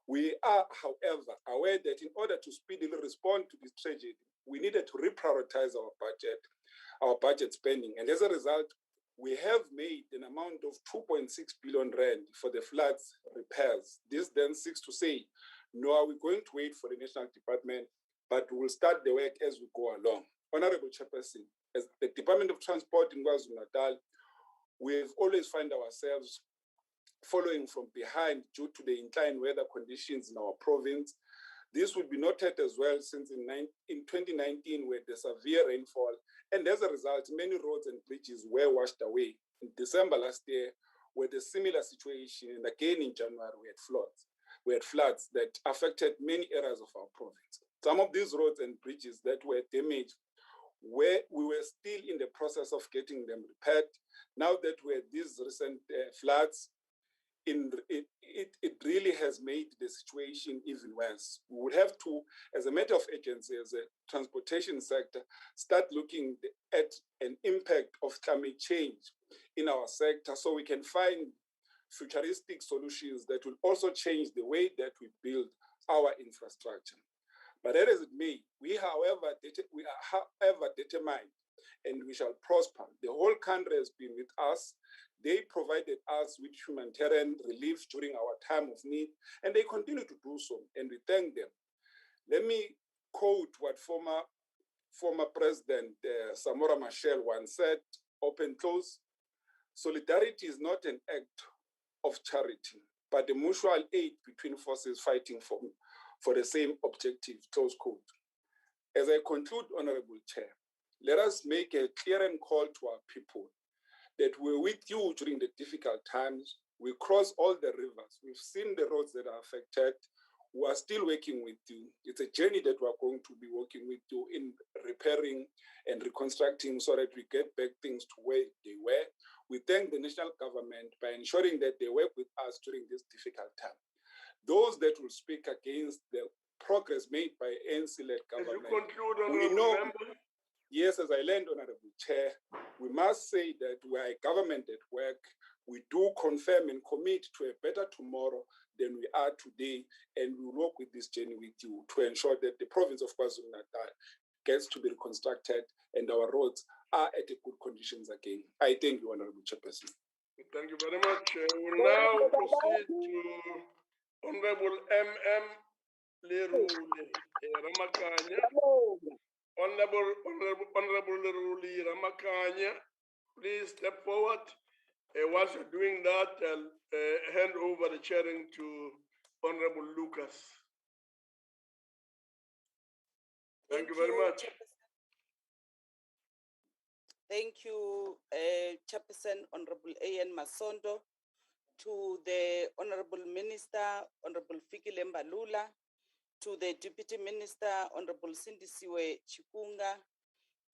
Speaker 12: We are, however, aware that in order to speedily respond to this tragedy, we needed to reprioritize our budget spending. And as a result, we have made an amount of 2.6 billion rand for the floods repairs. This then seeks to say, no, are we going to wait for the National Department, but we will start the work as we go along. Honorable Chairperson, as the Department of Transport in KwaZulu-Natal, we've always find ourselves following from behind due to the inclined weather conditions in our province. This would be noted as well since in 2019 we had the severe rainfall, and as a result, many roads and bridges were washed away. In December last year, we had a similar situation, and again in January we had floods. We had floods that affected many areas of our province. Some of these roads and bridges that were damaged, where we were still in the process of getting them repaired. Now that we had these recent floods, it really has made the situation even worse. We would have to, as a matter of urgency, as a transportation sector, start looking at an impact of climate change in our sector so we can find futuristic solutions that will also change the way that we build our infrastructure. But as it may, we are however determined, and we shall prosper. The whole country has been with us. They provided us with humanitarian relief during our time of need, and they continue to do so, and we thank them. Let me quote what former President Samora Machel once said, open close, solidarity is not an act of charity, but a mutual aid between forces fighting for the same objective, close quote. As I conclude, Honorable Chair, let us make a clear and call to our people that we're with you during the difficult times. We cross all the rivers. We've seen the roads that are affected. We are still working with you. It's a journey that we're going to be working with you in repairing and reconstructing so that we get back things to where they were. We thank the national government by ensuring that they work with us during this difficult time. Those that will speak against the progress made by ANC-led government,
Speaker 1: as you conclude,
Speaker 12: we know,
Speaker 1: member.
Speaker 12: Yes, as I learned, Honorable Chair, we must say that we are a government at work. We do confirm and commit to a better tomorrow than we are today, and we will work with this journey with you to ensure that the province of KwaZulu-Natal gets to be reconstructed and our roads are at a good conditions again. I thank you, Honorable Chairperson.
Speaker 1: Thank you very much. We'll now proceed to Honorable M.M. Lerule Ramakanya. Honorable Lerule Ramakanya, please step forward. Whilst you're doing that, I'll hand over the chairing to Honorable Lucas. Thank you very much.
Speaker 13: Thank you, Chairperson, Honorable A.N. Masondo, to the Honorable Minister, Honorable Fikile Mbalula, to the Deputy Minister, Honorable Sindisiwe Chikunga,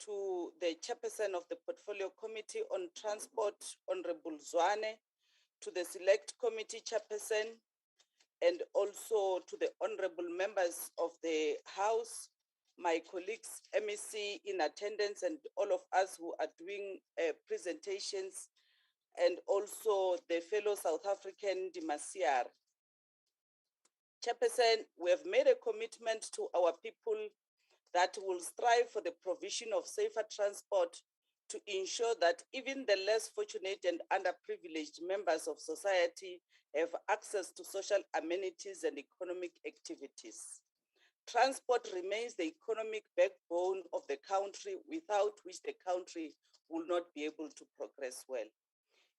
Speaker 13: to the Chairperson of the Portfolio Committee on Transport, Honorable Zwane, to the Select Committee Chairperson, and also to the Honorable Members of the House, my colleagues, MEC in attendance, and all of us who are doing presentations, and also the fellow South African Dimasiar. Chairperson, we have made a commitment to our people that will strive for the provision of safer transport to ensure that even the less fortunate and underprivileged members of society have access to social amenities and economic activities. Transport remains the economic backbone of the country, without which the country will not be able to progress well.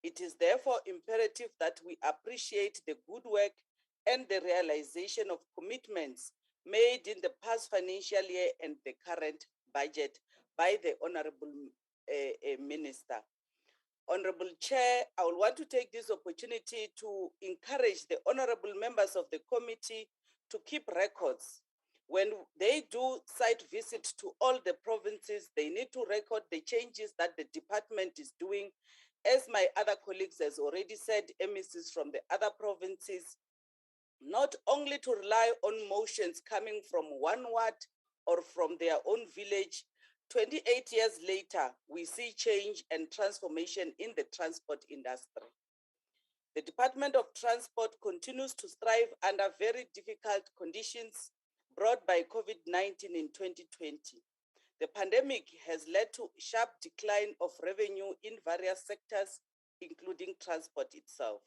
Speaker 13: It is therefore imperative that we appreciate the good work and the realization of commitments made in the past financial year and the current budget by the Honorable Minister. Honorable Chair, I would want to take this opportunity to encourage the honorable members of the committee to keep records. When they do site visits to all the provinces, they need to record the changes that the department is doing. As my other colleagues has already said, MECs from the other provinces, not only to rely on motions coming from one ward or from their own village 28 years later, we see change and transformation in the transport industry. The Department of Transport continues to strive under very difficult conditions brought by COVID-19 in 2020. The pandemic has led to sharp decline of revenue in various sectors, including transport itself.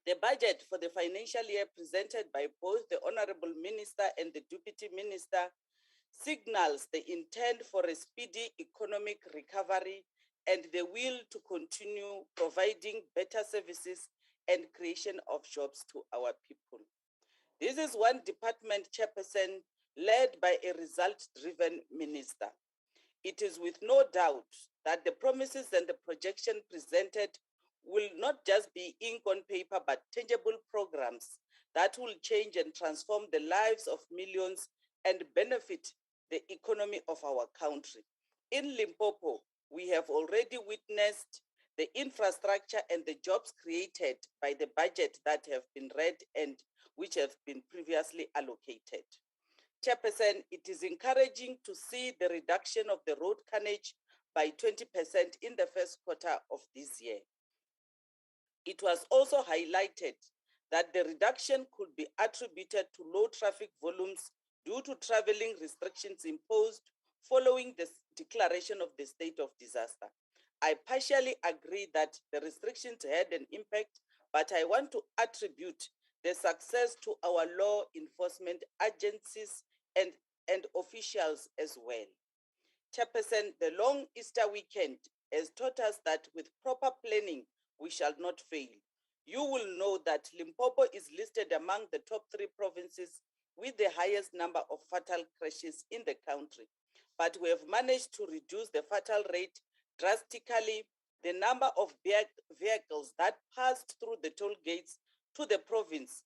Speaker 13: The budget for the financial year presented by both the Honorable Minister and the Deputy Minister signals the intent for a speedy economic recovery and the will to continue providing better services and creation of jobs to our people. This is one department, Chairperson, led by a result-driven minister. It is with no doubt that the promises and the projection presented will not just be ink on paper, but tangible programs that will change and transform the lives of millions and benefit the economy of our country. In Limpopo, we have already witnessed the infrastructure and the jobs created by the budget that have been read and which have been previously allocated. Chairperson, it is encouraging to see the reduction of the road carnage by 20% in the first quarter of this year. It was also highlighted that the reduction could be attributed to low traffic volumes due to traveling restrictions imposed following the declaration of the state of disaster. I partially agree that the restrictions had an impact, but I want to attribute the success to our law enforcement agencies and officials as well. Chairperson, the long Easter weekend has taught us that with proper planning, we shall not fail. You will know that Limpopo is listed among the top 3 provinces with the highest number of fatal crashes in the country. But we have managed to reduce the fatal rate drastically. The number of vehicles that passed through the toll gates to the province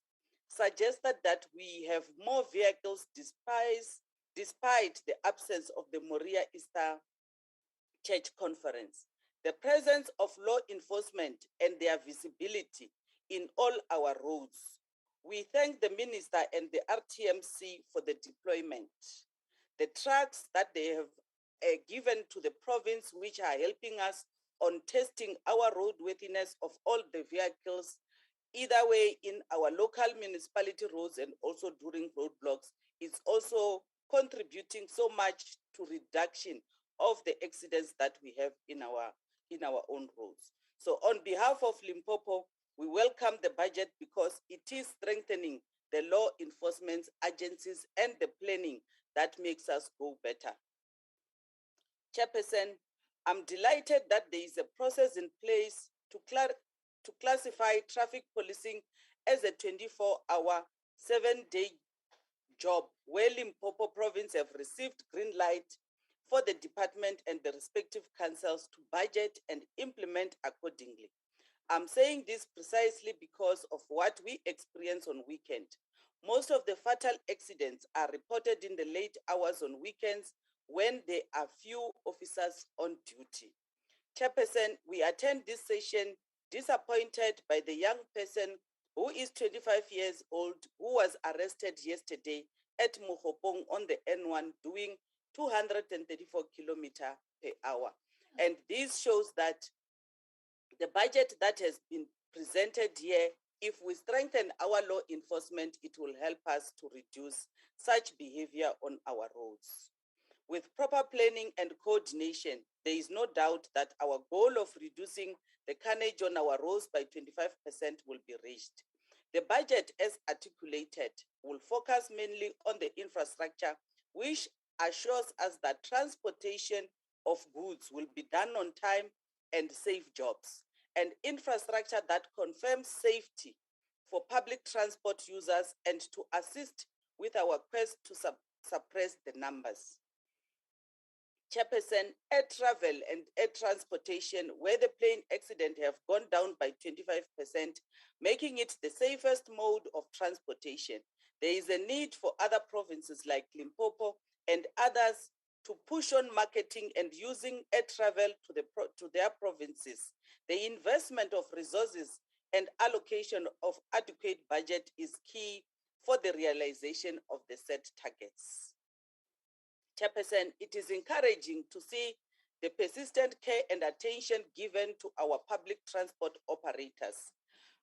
Speaker 13: suggested that we have more vehicles despite the absence of the Moria Easter Church Conference. The presence of law enforcement and their visibility in all our roads. We thank the Minister and the RTMC for the deployment. The trucks that they have given to the province, which are helping us on testing our roadworthiness of all the vehicles, either way in our local municipality roads and also during roadblocks, is also contributing so much to reduction of the accidents that we have in our own roads. So on behalf of Limpopo, we welcome the budget because it is strengthening the law enforcement agencies and the planning that makes us go better. Chairperson, I'm delighted that there is a process in place to classify traffic policing as a 24-hour, 7-day job, where Limpopo province have received green light for the department and the respective councils to budget and implement accordingly. I'm saying this precisely because of what we experience on weekend. Most of the fatal accidents are reported in the late hours on weekends when there are few officers on duty. Chairperson, we attend this session disappointed by the young person who is 25 years old, who was arrested yesterday at Mohopong on the N1 doing 234 km/h. And this shows that the budget that has been presented here, if we strengthen our law enforcement, it will help us to reduce such behavior on our roads. With proper planning and coordination, there is no doubt that our goal of reducing the carnage on our roads by 25% will be reached. The budget, as articulated, will focus mainly on the infrastructure, which assures us that transportation of goods will be done on time and save jobs, and infrastructure that confirms safety for public transport users and to assist with our quest to suppress the numbers. Chairperson, air travel and air transportation, where the plane accident have gone down by 25%, making it the safest mode of transportation. There is a need for other provinces like Limpopo and others to push on marketing and using air travel to their provinces. The investment of resources and allocation of adequate budget is key for the realization of the set targets. Chairperson, it is encouraging to see the persistent care and attention given to our public transport operators.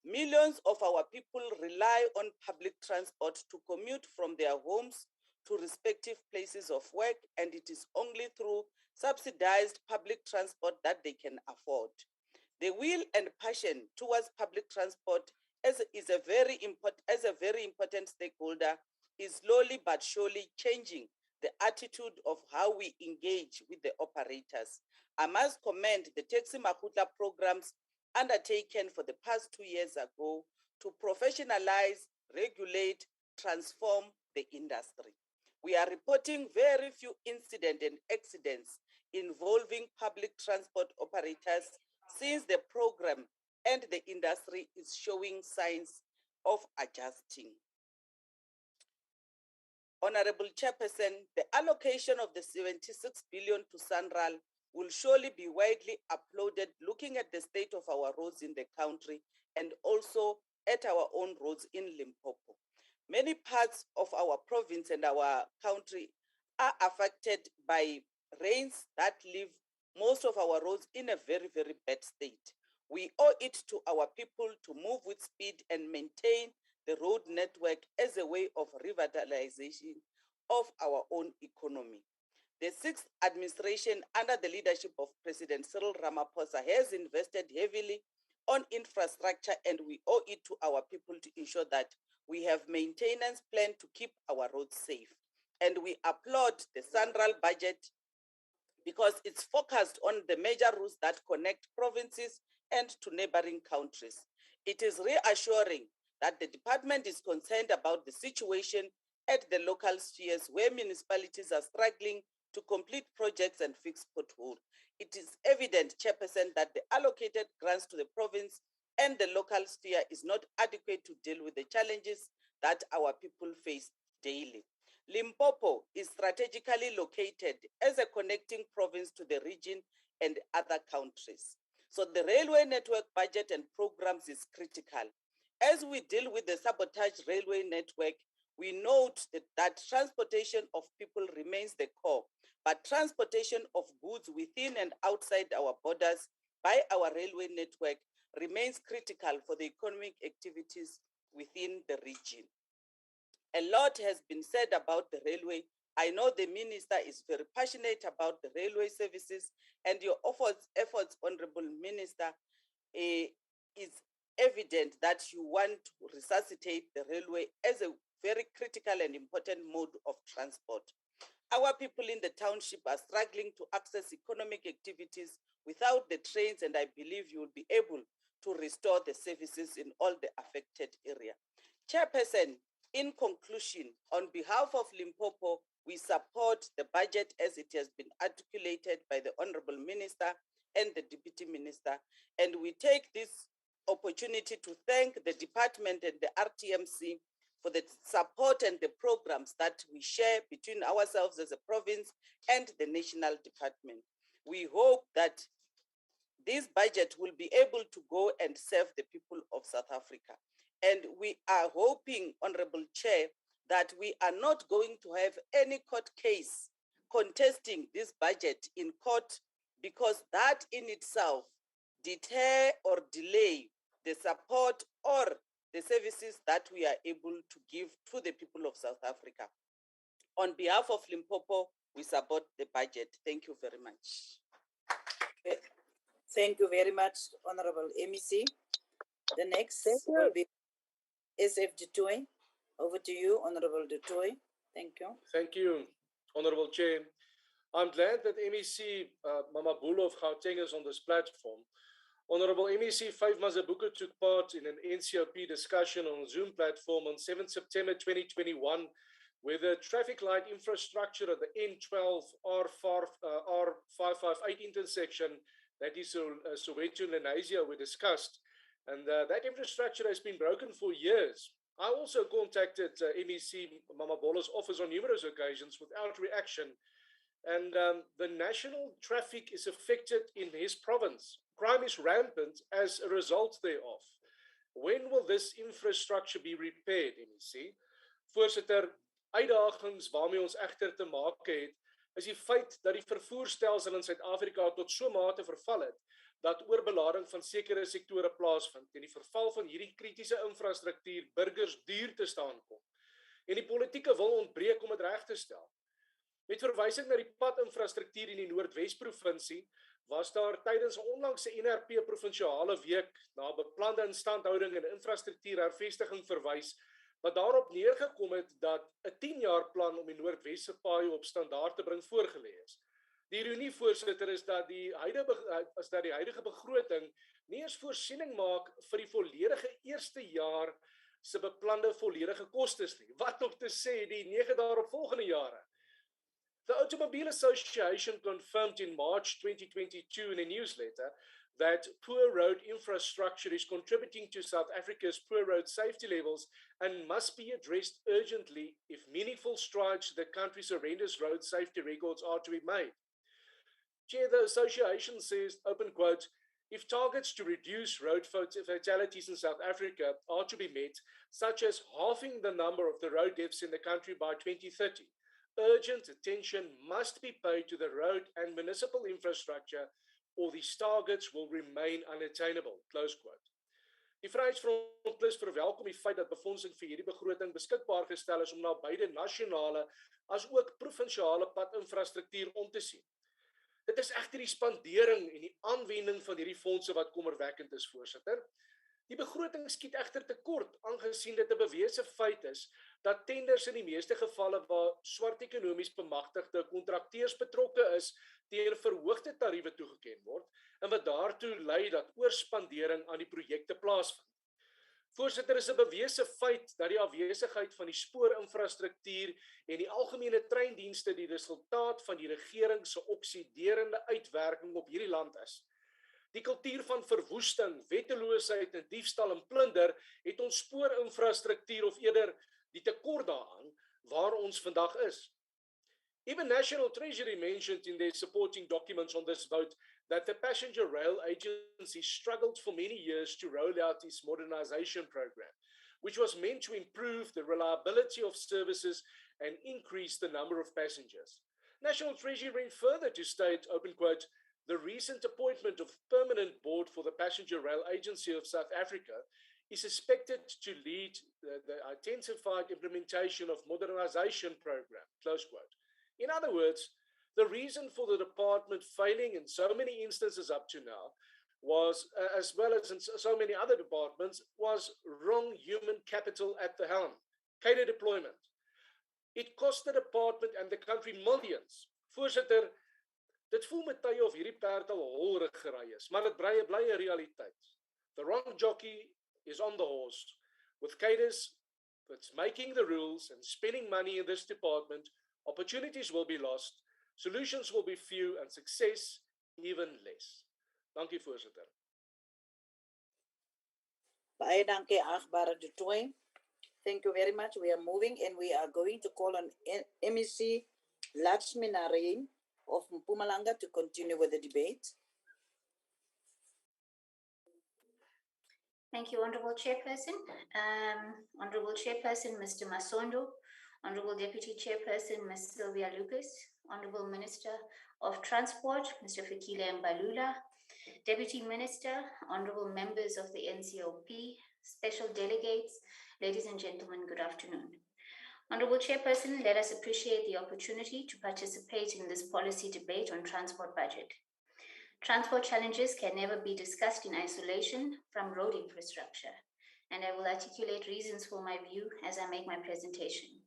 Speaker 13: Millions of our people rely on public transport to commute from their homes to respective places of work, and it is only through subsidized public transport that they can afford. The will and passion towards public transport as a very important stakeholder is slowly but surely changing the attitude of how we engage with the operators. I must commend the Taxi Makutla programs undertaken for the past 2 years ago to professionalize, regulate, transform the industry. We are reporting very few incidents and accidents involving public transport operators since the program and the industry is showing signs of adjusting. Honorable Chairperson, the allocation of the 76 billion to Sanral will surely be widely applauded looking at the state of our roads in the country and also at our own roads in Limpopo. Many parts of our province and our country are affected by rains that leave most of our roads in a very, very bad state. We owe it to our people to move with speed and maintain the road network as a way of revitalization of our own economy. The sixth administration under the leadership of President Cyril Ramaphosa has invested heavily on infrastructure, and we owe it to our people to ensure that we have maintenance plan to keep our roads safe. And we applaud the Sanral budget because it's focused on the major routes that connect provinces and to neighboring countries. It is reassuring that the department is concerned about the situation at the local spheres where municipalities are struggling to complete projects and fix potholes. It is evident, Chairperson, that the allocated grants to the province and the local sphere is not adequate to deal with the challenges that our people face daily. Limpopo is strategically located as a connecting province to the region and other countries. So the railway network budget and programs is critical. As we deal with the sabotaged railway network, we note that transportation of people remains the core, but transportation of goods within and outside our borders by our railway network remains critical for the economic activities within the region. A lot has been said about the railway. I know the minister is very passionate about the railway services, and your efforts, Honorable Minister, is evident that you want to resuscitate the railway as a very critical and important mode of transport. Our people in the township are struggling to access economic activities without the trains, and I believe you will be able to restore the services in all the affected area. Chairperson, in conclusion, on behalf of Limpopo, we support the budget as it has been articulated by the Honorable Minister and the Deputy Minister, and we take this opportunity to thank the department and the RTMC for the support and the programs that we share between ourselves as a province and the national department. We hope that this budget will be able to go and serve the people of South Africa. And we are hoping, Honorable Chair, that we are not going to have any court case contesting this budget in court, because that in itself deter or delay the support or the services that we are able to give to the people of South Africa. On behalf of Limpopo, we support the budget. Thank you very much.
Speaker 5: Thank you very much, Honorable MEC. The next will be SF Dutoy. Over to you, Honorable Dutoy. Thank you.
Speaker 14: Thank you, Honorable Chair. I'm glad that MEC Mama Bulo of Gauteng is on this platform. Honorable MEC Faith Mazabuka took part in an NCOP discussion on Zoom platform on 7 September 2021, where the traffic light infrastructure at the N12 R558 intersection, that is Soweto and Lenasia, were discussed. And that infrastructure has been broken for years. I also contacted MEC Mama Bolo's office on numerous occasions without reaction. And the national traffic is affected in his province. Crime is rampant as a result thereof. When will this infrastructure be repaired, MEC? Voorsitter, uitdagings waarmee ons egter te maak het is die feit dat die vervoerstelsel in Suid-Afrika tot so mate verval het, dat oorbelading van sekere sektore plaasvind en die verval van hierdie kritiese infrastruktuur burgers duur te staan kom. En die politieke wil ontbreek om dit reg te stel. Met verwysing na die padinfrastruktuur in die Noordwes-provinsie, was daar tydens 'n onlangse NRP provinsiale week na beplande instandhouding en infrastruktuurhervestiging verwys, wat daarop neergekom het dat 'n 10-jaar plan om die Noordwes se paaie op standaard te bring voorgelê is. Die ironie, voorsitter, is dat die huidige begroting nie eens voorsiening maak vir die volledige eerste jaar se beplande volledige kostes nie. Wat nog te sê die 9 daaropvolgende jare. The Automobile Association confirmed in March 2022 in a newsletter that poor road infrastructure is contributing to South Africa's poor road safety levels and must be addressed urgently if meaningful strides to the country's horrendous road safety records are to be made. Chair, the association says, open quote, if targets to reduce road fatalities in South Africa are to be met, such as halving the number of the road deaths in the country by 2030, urgent attention must be paid to the road and municipal infrastructure, or these targets will remain unattainable, close quote. Die Vryheidsfront Plus verwelkom die feit dat befondsing vir hierdie begroting beskikbaar gestel is om na beide nasionale as ook provinsiale padinfrastruktuur om te sien. Dit is egter die spandering en die aanwending van hierdie fondse wat kommerwekkend is, voorsitter. Die begroting skiet egter tekort, aangesien dit 'n bewese feit is dat tenders in die meeste gevalle waar swart ekonomies bemagtigde kontrakteurs betrokke is, teen verhoogde tariewe toegeken word, en wat daartoe lei dat oorspandering aan die projekte plaasvind. Voorsitter, is 'n bewese feit dat die afwesigheid van die spoorinfrastruktuur en die algemene treindienste die resultaat van die regering se oksiderende uitwerking op hierdie land is. Die kultuur van verwoesting, wetteloosheid en diefstal en plunder het ons spoorinfrastruktuur of eerder die tekort daaraan waar ons vandag is. Even National Treasury mentioned in their supporting documents on this vote that the Passenger Rail Agency struggled for many years to roll out its modernization program, which was meant to improve the reliability of services and increase the number of passengers. National Treasury went further to state, open quote, the recent appointment of permanent board for the Passenger Rail Agency of South Africa is expected to lead the intensified implementation of modernization program, close quote. In other words, the reason for the department failing in so many instances up to now was, as well as in so many other departments, was wrong human capital at the helm, cater deployment. It cost the department and the country millions. Voorsitter, dit voel met tye of hierdie perd al holrig gery is, maar dit bly 'n realiteit. The wrong jockey is on the horse, with cadres that's making the rules and spending money in this department. Opportunities will be lost, solutions will be few, and success even less. Dankie, voorsitter.
Speaker 5: Baie dankie, achtbare De Tooy. Thank you very much. We are moving and we are going to call on MEC Lakshmi Narain of Mpumalanga to continue with the debate.
Speaker 15: Thank you, Honorable Chairperson. Honorable Chairperson, Mr. Masondo, Honorable Deputy Chairperson, Ms. Sylvia Lucas, Honorable Minister of Transport, Mr. Fikile Mbalula, Deputy Minister, Honorable Members of the NCOP, Special Delegates, ladies and gentlemen, good afternoon. Honorable Chairperson, let us appreciate the opportunity to participate in this policy debate on transport budget. Transport challenges can never be discussed in isolation from road infrastructure, and I will articulate reasons for my view as I make my presentation.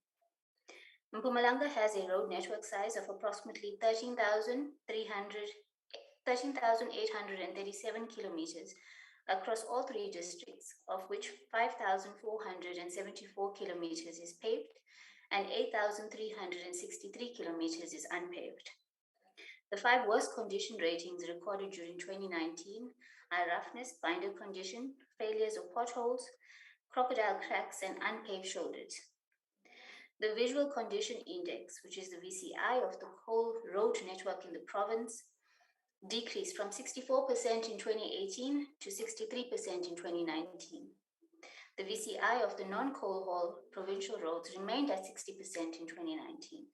Speaker 15: Mpumalanga has a road network size of approximately 13,837 kilometers across all three districts, of which 5,474 kilometers is paved and 8,363 kilometers is unpaved. The 5 worst condition ratings recorded during 2019 are roughness, binder condition, failures of potholes, crocodile cracks, and unpaved shoulders. The Visual Condition Index, which is the VCI of the whole road network in the province, decreased from 64% in 2018 to 63% in 2019. The VCI of the non-coal haul provincial roads remained at 60% in 2019.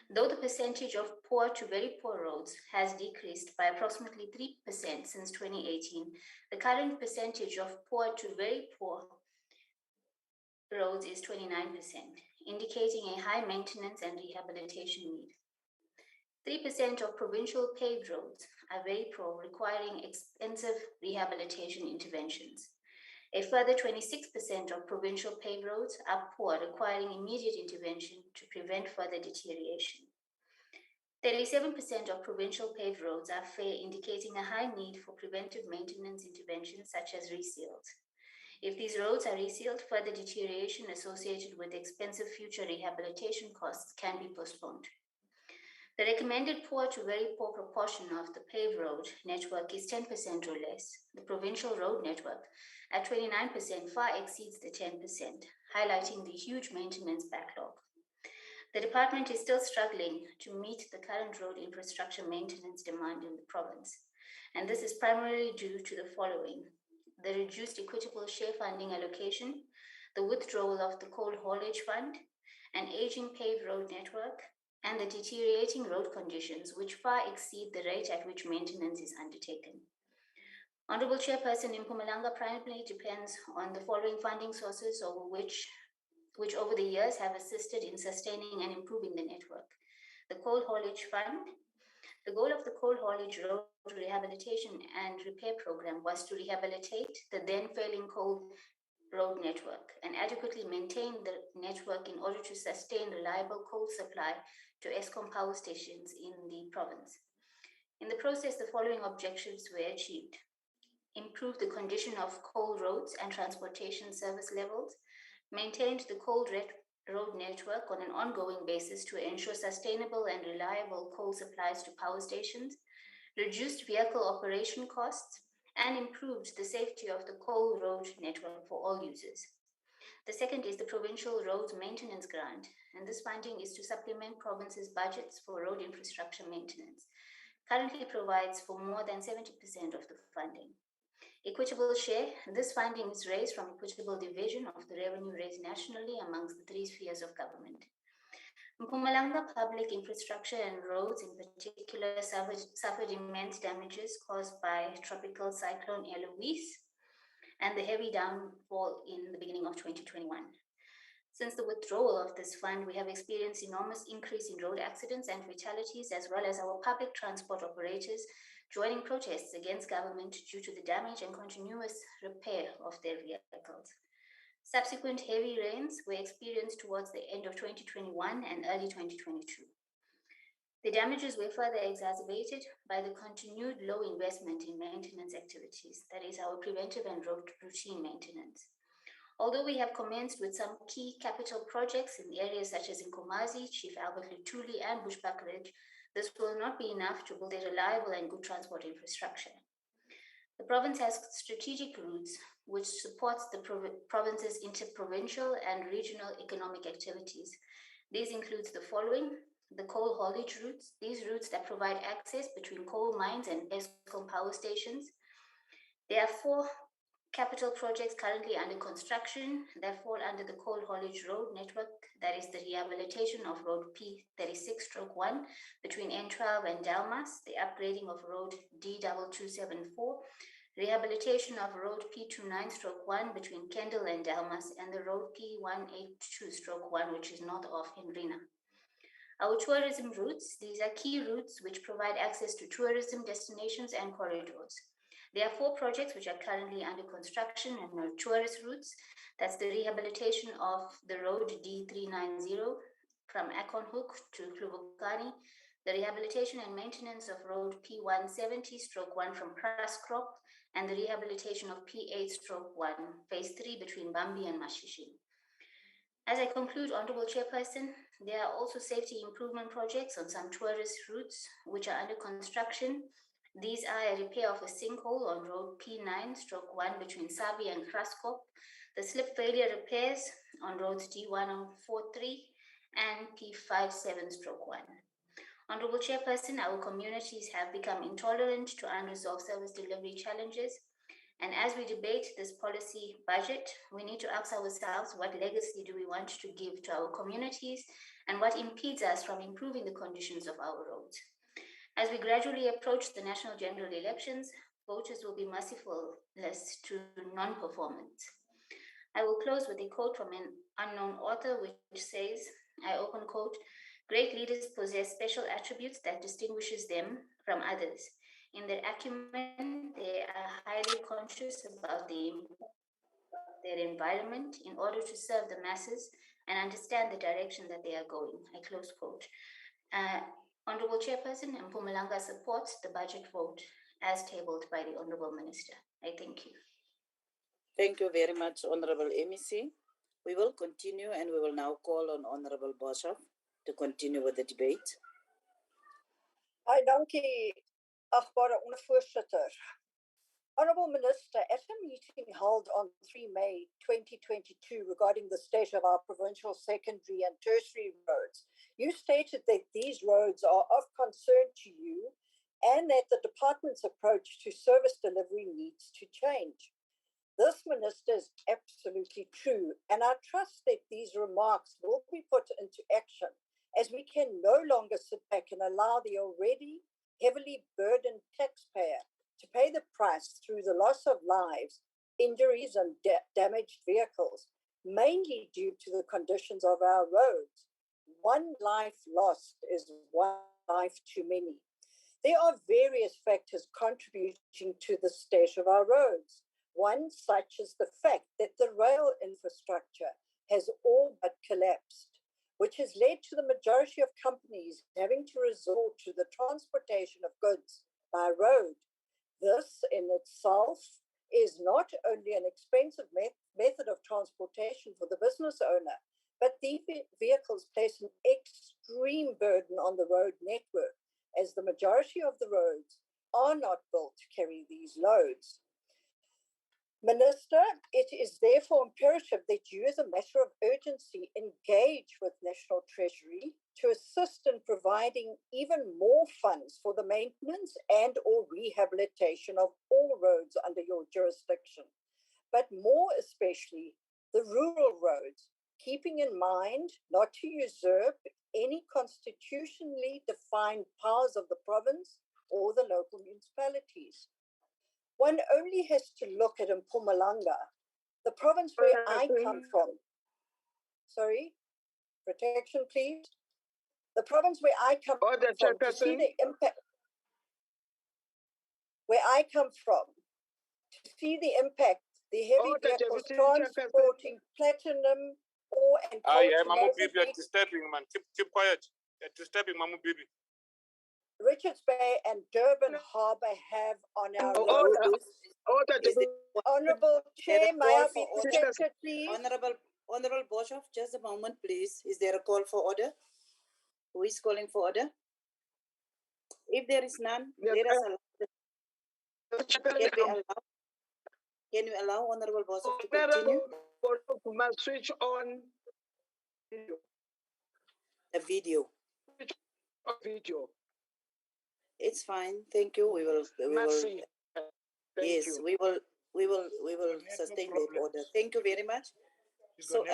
Speaker 15: Though the percentage of poor to very poor roads has decreased by approximately 3% since 2018, the current percentage of poor to very poor roads is 29%, indicating a high maintenance and rehabilitation need. 3% of provincial paved roads are very poor, requiring expensive rehabilitation interventions. A further 26% of provincial paved roads are poor, requiring immediate intervention to prevent further deterioration. 37% of provincial paved roads are fair, indicating a high need for preventive maintenance interventions such as reseals. If these roads are resealed, further deterioration associated with expensive future rehabilitation costs can be postponed. The recommended poor to very poor proportion of the paved road network is 10% or less. The provincial road network at 29% far exceeds the 10%, highlighting the huge maintenance backlog. The department is still struggling to meet the current road infrastructure maintenance demand in the province, and this is primarily due to the following: the reduced equitable share funding allocation, the withdrawal of the coal haulage fund, an aging paved road network, and the deteriorating road conditions, which far exceed the rate at which maintenance is undertaken. Honorable Chairperson, Mpumalanga primarily depends on the following funding sources, over which over the years have assisted in sustaining and improving the network: the coal haulage fund. The goal of the coal haulage road rehabilitation and repair program was to rehabilitate the then failing coal road network and adequately maintain the network in order to sustain reliable coal supply to Eskom power stations in the province. In the process, the following objectives were achieved: improve the condition of coal roads and transportation service levels, maintained the coal road network on an ongoing basis to ensure sustainable and reliable coal supplies to power stations, reduced vehicle operation costs, and improved the safety of the coal road network for all users. The second is the Provincial Roads Maintenance Grant, and this funding is to supplement provinces' budgets for road infrastructure maintenance. Currently provides for more than 70% of the funding. Equitable share, this funding is raised from equitable division of the revenue raised nationally amongst the three spheres of government. Mpumalanga public infrastructure and roads in particular suffered immense damages caused by tropical cyclone Eloise and the heavy downfall in the beginning of 2021. Since the withdrawal of this fund, we have experienced enormous increase in road accidents and fatalities, as well as our public transport operators joining protests against government due to the damage and continuous repair of their vehicles. Subsequent heavy rains were experienced towards the end of 2021 and early 2022. The damages were further exacerbated by the continued low investment in maintenance activities, that is our preventive and routine maintenance. Although we have commenced with some key capital projects in areas such as Nkomazi, Chief Albert Lutuli, and Bushbuck Ridge, this will not be enough to build a reliable and good transport infrastructure. The province has strategic routes which supports the province's interprovincial and regional economic activities. These include the following: the coal haulage routes, these routes that provide access between coal mines and Eskom power stations. There are 4 capital projects currently under construction that fall under the coal haulage road network, that is the rehabilitation of road P36/1 between N12 and Dalmas, the upgrading of road D2274, rehabilitation of road P29/1 between Kendall and Dalmas, and the road P182/1, which is north of Henrina. Our tourism routes, these are key routes which provide access to tourism destinations and corridors. There are 4 projects which are currently under construction and are tourist routes. That's the rehabilitation of the road D390 from Akonhoek to Kluvukani, the rehabilitation and maintenance of road P170/1 from Kraskrop, and the rehabilitation of P8/1, phase 3 between Bambi and Mashishi. As I conclude, Honorable Chairperson, there are also safety improvement projects on some tourist routes which are under construction. These are a repair of a sinkhole on road P9/1 between Sabi and Kraskop, the slip failure repairs on roads D1043 and P57/1. Honorable Chairperson, our communities have become intolerant to unresolved service delivery challenges, And as we debate this policy budget, we need to ask ourselves, what legacy do we want to give to our communities, and what impedes us from improving the conditions of our roads? As we gradually approach the national general elections, voters will be merciless to non-performance. I will close with a quote from an unknown author, which says, I open quote, "Great leaders possess special attributes that distinguishes them from others. In their acumen, they are highly conscious about their environment in order to serve the masses and understand the direction that they are going." I close quote. Honorable Chairperson, Mpumalanga supports the budget vote as tabled by the Honorable Minister. I thank you.
Speaker 5: Thank you very much, Honorable MEC. We will continue and we will now call on Honorable Boshoff to continue with the debate.
Speaker 16: Hi, dankie, achtbare ondervoorsitter. Honourable Minister, at a meeting held on 3 May 2022 regarding the state of our provincial secondary and tertiary roads, you stated that these roads are of concern to you and that the department's approach to service delivery needs to change. This, Minister, is absolutely true, and I trust that these remarks will be put into action, as we can no longer sit back and allow the already heavily burdened taxpayer to pay the price through the loss of lives, injuries, and damaged vehicles, mainly due to the conditions of our roads. One life lost is one life too many. There are various factors contributing to the state of our roads. One such is the fact that the rail infrastructure has all but collapsed, which has led to the majority of companies having to resort to the transportation of goods by road. This in itself is not only an expensive method of transportation for the business owner, but these vehicles place an extreme burden on the road network, as the majority of the roads are not built to carry these loads. Minister, it is therefore imperative that you, as a matter of urgency, engage with National Treasury to assist in providing even more funds for the maintenance and or rehabilitation of all roads under your jurisdiction, but more especially the rural roads, keeping in mind not to usurp any constitutionally defined powers of the province or the local municipalities. One only has to look at Mpumalanga, the province where I come from. Sorry, protection, please. The province where I come from, to see the impact. Where I come from, to see the impact, the heavy vehicles transporting platinum ore and coal.
Speaker 17: Mamu Bibi, you're disturbing, man. Keep quiet. You're disturbing, Mamu Bibi.
Speaker 16: Richards Bay and Durban Harbour have on our Honourable Chair, may I be protected, please?
Speaker 5: Honourable Boshoff, just a moment, please. Is there a call for order? Who is calling for order? If there is none, let us allow. Can you allow Honourable Boshoff to continue?
Speaker 18: Must switch on video.
Speaker 5: The video.
Speaker 18: Video.
Speaker 5: It's fine. Thank you. We will. Yes, we will sustain that order. Thank you very much. So,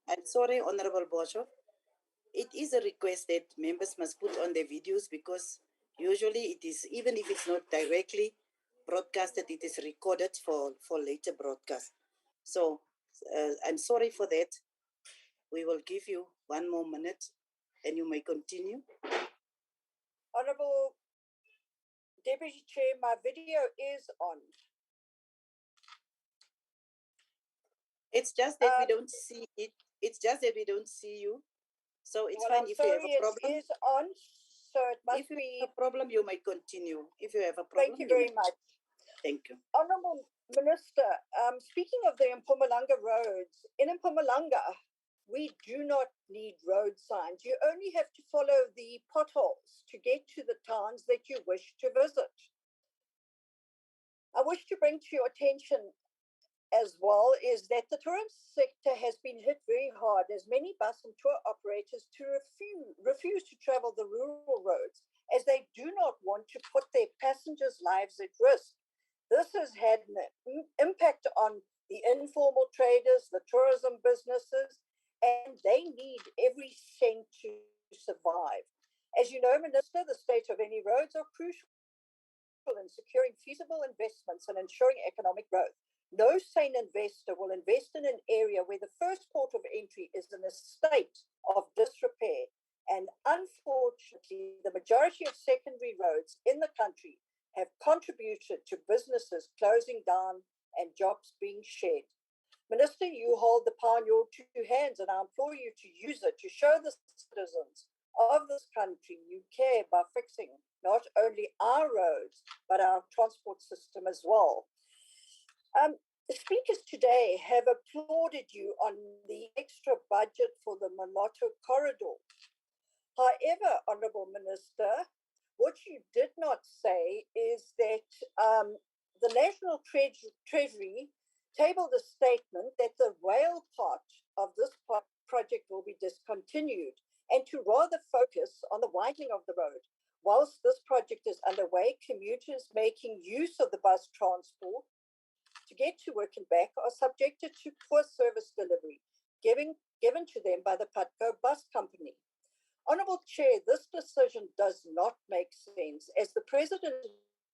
Speaker 5: I'm sorry, Honourable Boshoff. It is a request that members must put on their videos, because usually it is, even if it's not directly broadcasted, it is recorded for later broadcast. So, I'm sorry for that. We will give you 1 more minute and you may continue.
Speaker 16: Honourable Deputy Chair, my video is on.
Speaker 5: It's just that we don't see it. It's just that we don't see you. So it's fine if you have a problem.
Speaker 16: It is on, so it must
Speaker 5: be. If you
Speaker 16: be.
Speaker 5: have a problem, you may continue. If you have a problem.
Speaker 16: Thank you very much.
Speaker 5: Thank you.
Speaker 16: Honourable Minister, speaking of the Mpumalanga roads, in Mpumalanga, we do not need road signs. You only have to follow the potholes to get to the towns that you wish to visit. I wish to bring to your attention as well is that the tourism sector has been hit very hard, as many bus and tour operators refuse to travel the rural roads, as they do not want to put their passengers' lives at risk This has had an impact on the informal traders, the tourism businesses, and they need every cent to survive. As you know, Minister, the state of any roads are crucial in securing feasible investments and ensuring economic growth. No sane investor will invest in an area where the first port of entry is in a state of disrepair. And unfortunately, the majority of secondary roads in the country have contributed to businesses closing down and jobs being shed. Minister, you hold the power in your two hands, and I implore you to use it to show the citizens of this country you care by fixing not only our roads, but our transport system as well. The speakers today have applauded you on the extra budget for the Monoto corridor. However, Honourable Minister, what you did not say is that the National Treasury tabled a statement that the rail part of this project will be discontinued and to rather focus on the widening of the road. Whilst this project is underway, commuters making use of the bus transport to get to work and back are subjected to poor service delivery given to them by the Patco Bus Company. Honourable Chair, this decision does not make sense, as the President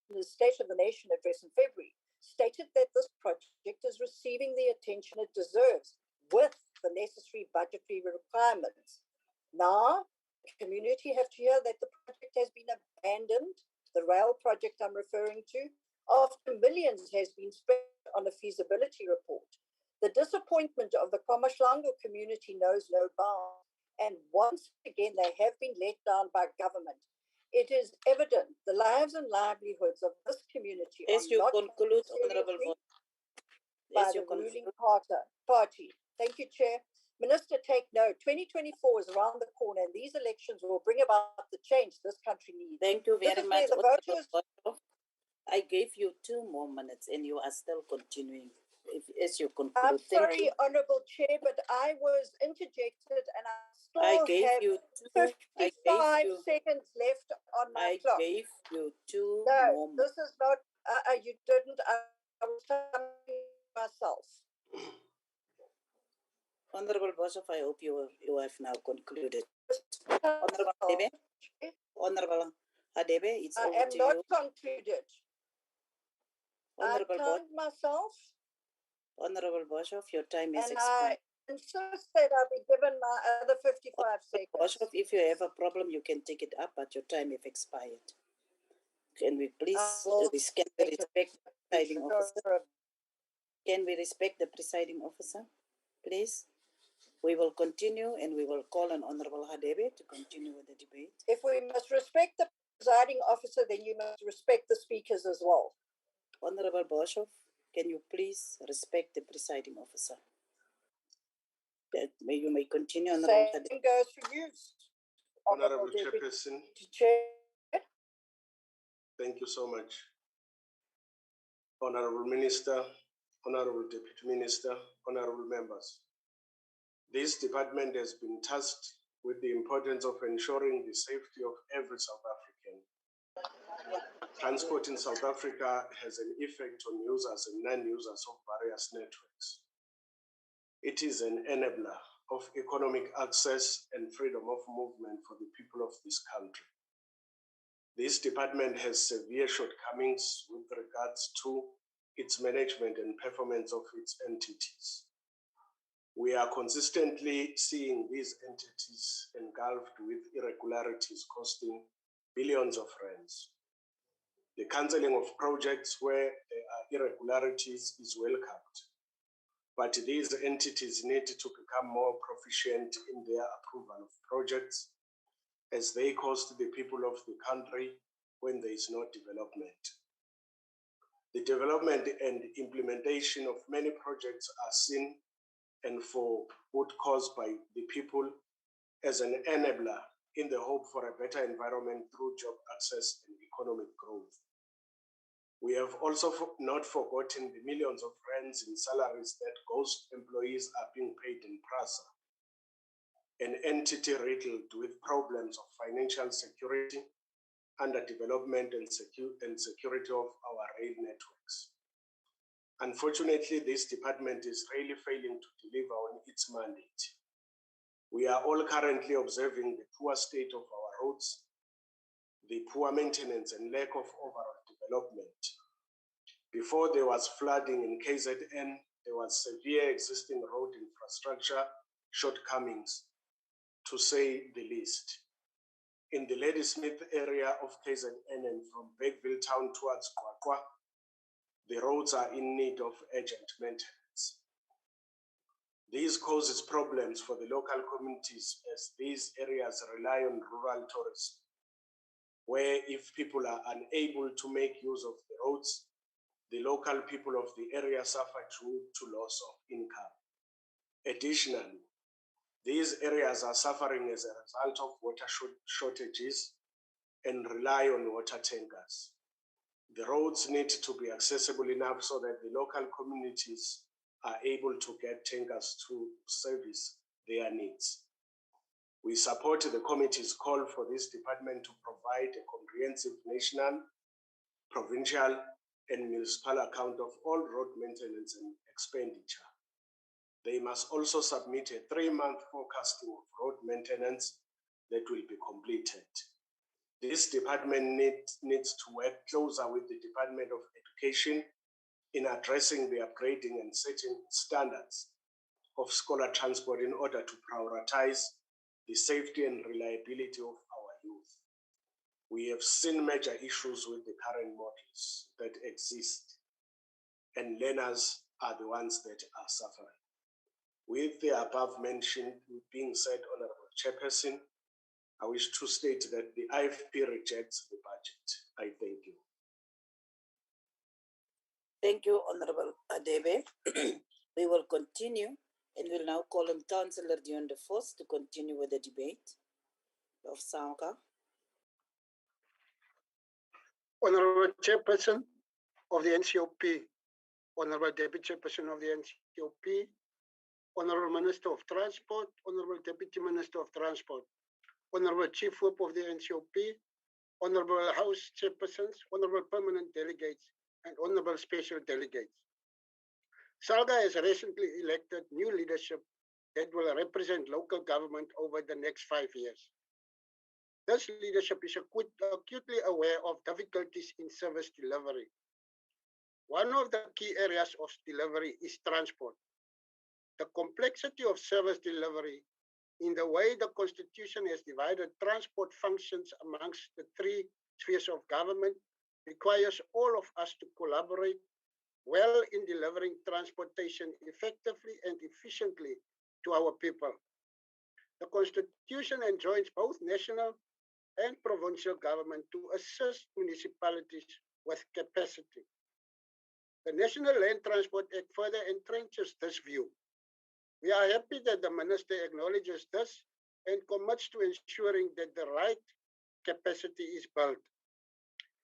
Speaker 16: in his State of the Nation address in February stated that this project is receiving the attention it deserves with the necessary budgetary requirements. Now, the community have to hear that the project has been abandoned, the rail project I'm referring to, after millions has been spent on a feasibility report. The disappointment of the Komashlango community knows no bounds, and once again they have been let down by government. It is evident the lives and livelihoods of this community are not
Speaker 5: conclude, Honourable
Speaker 16: by the ruling party. Thank you, Chair. Minister, take note. 2024 is around the corner, and these elections will bring about the change this country needs.
Speaker 5: Thank you very much.
Speaker 16: The voters.
Speaker 5: I gave you 2 more minutes, and you are still continuing. As you conclude,
Speaker 16: I'm sorry, Honourable Chair, but I was interjected, and I still have
Speaker 5: you
Speaker 16: 55 seconds left on my clock.
Speaker 5: I gave you 2
Speaker 16: No,
Speaker 5: more.
Speaker 16: this is not. You didn't. I was telling myself.
Speaker 5: Honourable Boshoff, I hope you have now concluded. Honourable Hadebe, Honourable Hadebe, it's over to you.
Speaker 16: I am not concluded.
Speaker 5: Honourable
Speaker 16: I timed myself.
Speaker 5: Honourable Boshoff, your time is
Speaker 16: and
Speaker 5: expired.
Speaker 16: I insist that I be given my other 55 seconds.
Speaker 5: Boshoff, if you have a problem, you can take it up, but your time has expired. Can we please respect the presiding officer? Can we respect the presiding officer, please? We will continue, and we will call on Honourable Hadebe to continue with the debate.
Speaker 16: If we must respect the presiding officer, then you must respect the speakers as well.
Speaker 5: Honourable Boshoff, can you please respect the presiding officer? You may continue, Honourable Hadebe.
Speaker 16: Same goes for you,
Speaker 1: Honourable Chairperson.
Speaker 16: Chair.
Speaker 1: Thank you so much. Honourable Minister, Honourable Deputy Minister, Honourable Members. This department has been tasked with the importance of ensuring the safety of every South African. Transport in South Africa has an effect on users and non-users of various networks. It is an enabler of economic access and freedom of movement for the people of this country. This department has severe shortcomings with regards to its management and performance of its entities. We are consistently seeing these entities engulfed with irregularities costing billions of rands. The cancelling of projects where there are irregularities is welcomed, but these entities need to become more proficient in their approval of projects as they cost the people of the country when there is no development. The development and implementation of many projects are seen and for good cause by the people as an enabler in the hope for a better environment through job access and economic growth. We have also not forgotten the millions of rands in salaries that ghost employees are being paid in PRASA, an entity riddled with problems of financial security, underdevelopment and security of our rail networks.
Speaker 19: Unfortunately, this department is really failing to deliver on its mandate. We are all currently observing the poor state of our roads, the poor maintenance and lack of overall development. Before there was flooding in KZN, there was severe existing road infrastructure shortcomings, to say the least. In the Ladysmith area of KZN and from Bergville town towards Kwakwa, the roads are in need of urgent maintenance. This causes problems for the local communities as these areas rely on rural tourism, where if people are unable to make use of the roads, the local people of the area suffer due to loss of income. Additionally, these areas are suffering as a result of water shortages and rely on water tankers. The roads need to be accessible enough so that the local communities are able to get tankers to service their needs. We support the committee's call for this department to provide a comprehensive national, provincial, and municipal account of all road maintenance and expenditure. They must also submit a 3-month forecasting of road maintenance that will be completed. This department needs to work closer with the Department of Education in addressing the upgrading and setting standards of scholar transport in order to prioritize the safety and reliability of our youth. We have seen major issues with the current models that exist, and learners are the ones that are suffering. With the above mentioned being said, Honorable Chairperson, I wish to state that the IFP rejects the budget. I thank you.
Speaker 5: Thank you, Honorable Adebe. We will continue and will now call on Councillor Dion de Vos to continue with the debate of SANCA.
Speaker 18: Honorable Chairperson of the NCOP, Honorable Deputy Chairperson of the NCOP, Honorable Minister of Transport, Honorable Deputy Minister of Transport, Honorable Chief Whip of the NCOP, Honorable House Chairpersons, Honorable Permanent Delegates, and Honorable Special Delegates. SALGA has recently elected new leadership that will represent local government over the next 5 years. This leadership is acutely aware of difficulties in service delivery. One of the key areas of delivery is transport. The complexity of service delivery in the way the Constitution has divided transport functions amongst the 3 spheres of government requires all of us to collaborate well in delivering transportation effectively and efficiently to our people. The Constitution enjoins both national and provincial government to assist municipalities with capacity. The National Land Transport Act further entrenches this view. We are happy that the Minister acknowledges this and commits to ensuring that the right capacity is built.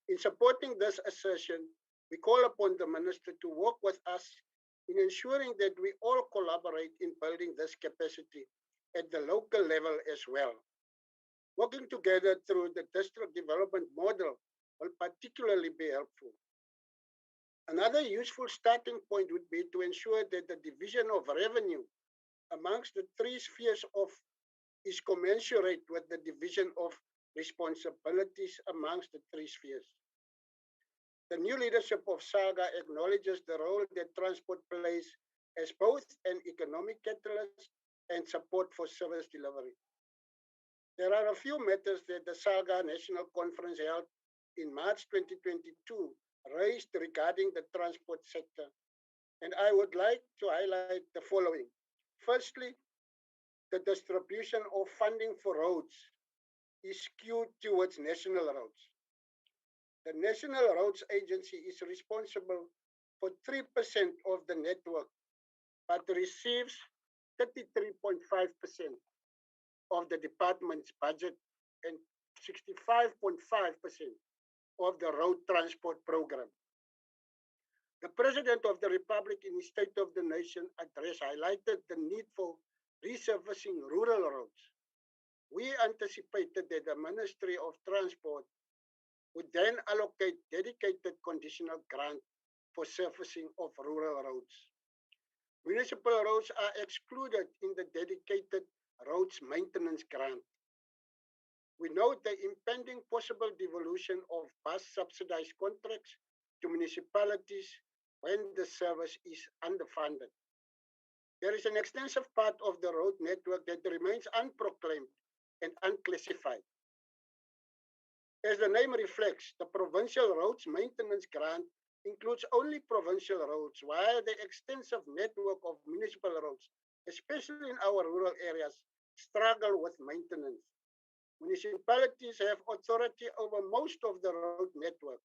Speaker 18: In supporting this assertion, we call upon the Minister to work with us in ensuring that we all collaborate in building this capacity at the local level as well. Working together through the district development model will particularly be helpful. Another useful starting point would be to ensure that the division of revenue amongst the 3 spheres is commensurate with the division of responsibilities amongst the 3 spheres. The new leadership of SALGA acknowledges the role that transport plays as both an economic catalyst and support for service delivery. There are a few matters that the SALGA National Conference held in March 2022 raised regarding the transport sector, and I would like to highlight the following. Firstly, the distribution of funding for roads is skewed towards national roads. The National Roads Agency is responsible for 3% of the network, but receives 33.5% of the department's budget and 65.5% of the road transport program. The President of the Republic in his State of the Nation address highlighted the need for resurfacing rural roads. We anticipated that the Ministry of Transport would then allocate dedicated conditional grant for surfacing of rural roads. Municipal roads are excluded in the dedicated roads maintenance grant. We note the impending possible devolution of bus subsidized contracts to municipalities when the service is underfunded. There is an extensive part of the road network that remains unproclaimed and unclassified. As the name reflects, the Provincial Roads Maintenance Grant includes only provincial roads, while the extensive network of municipal roads, especially in our rural areas, struggle with maintenance. Municipalities have authority over most of the road network.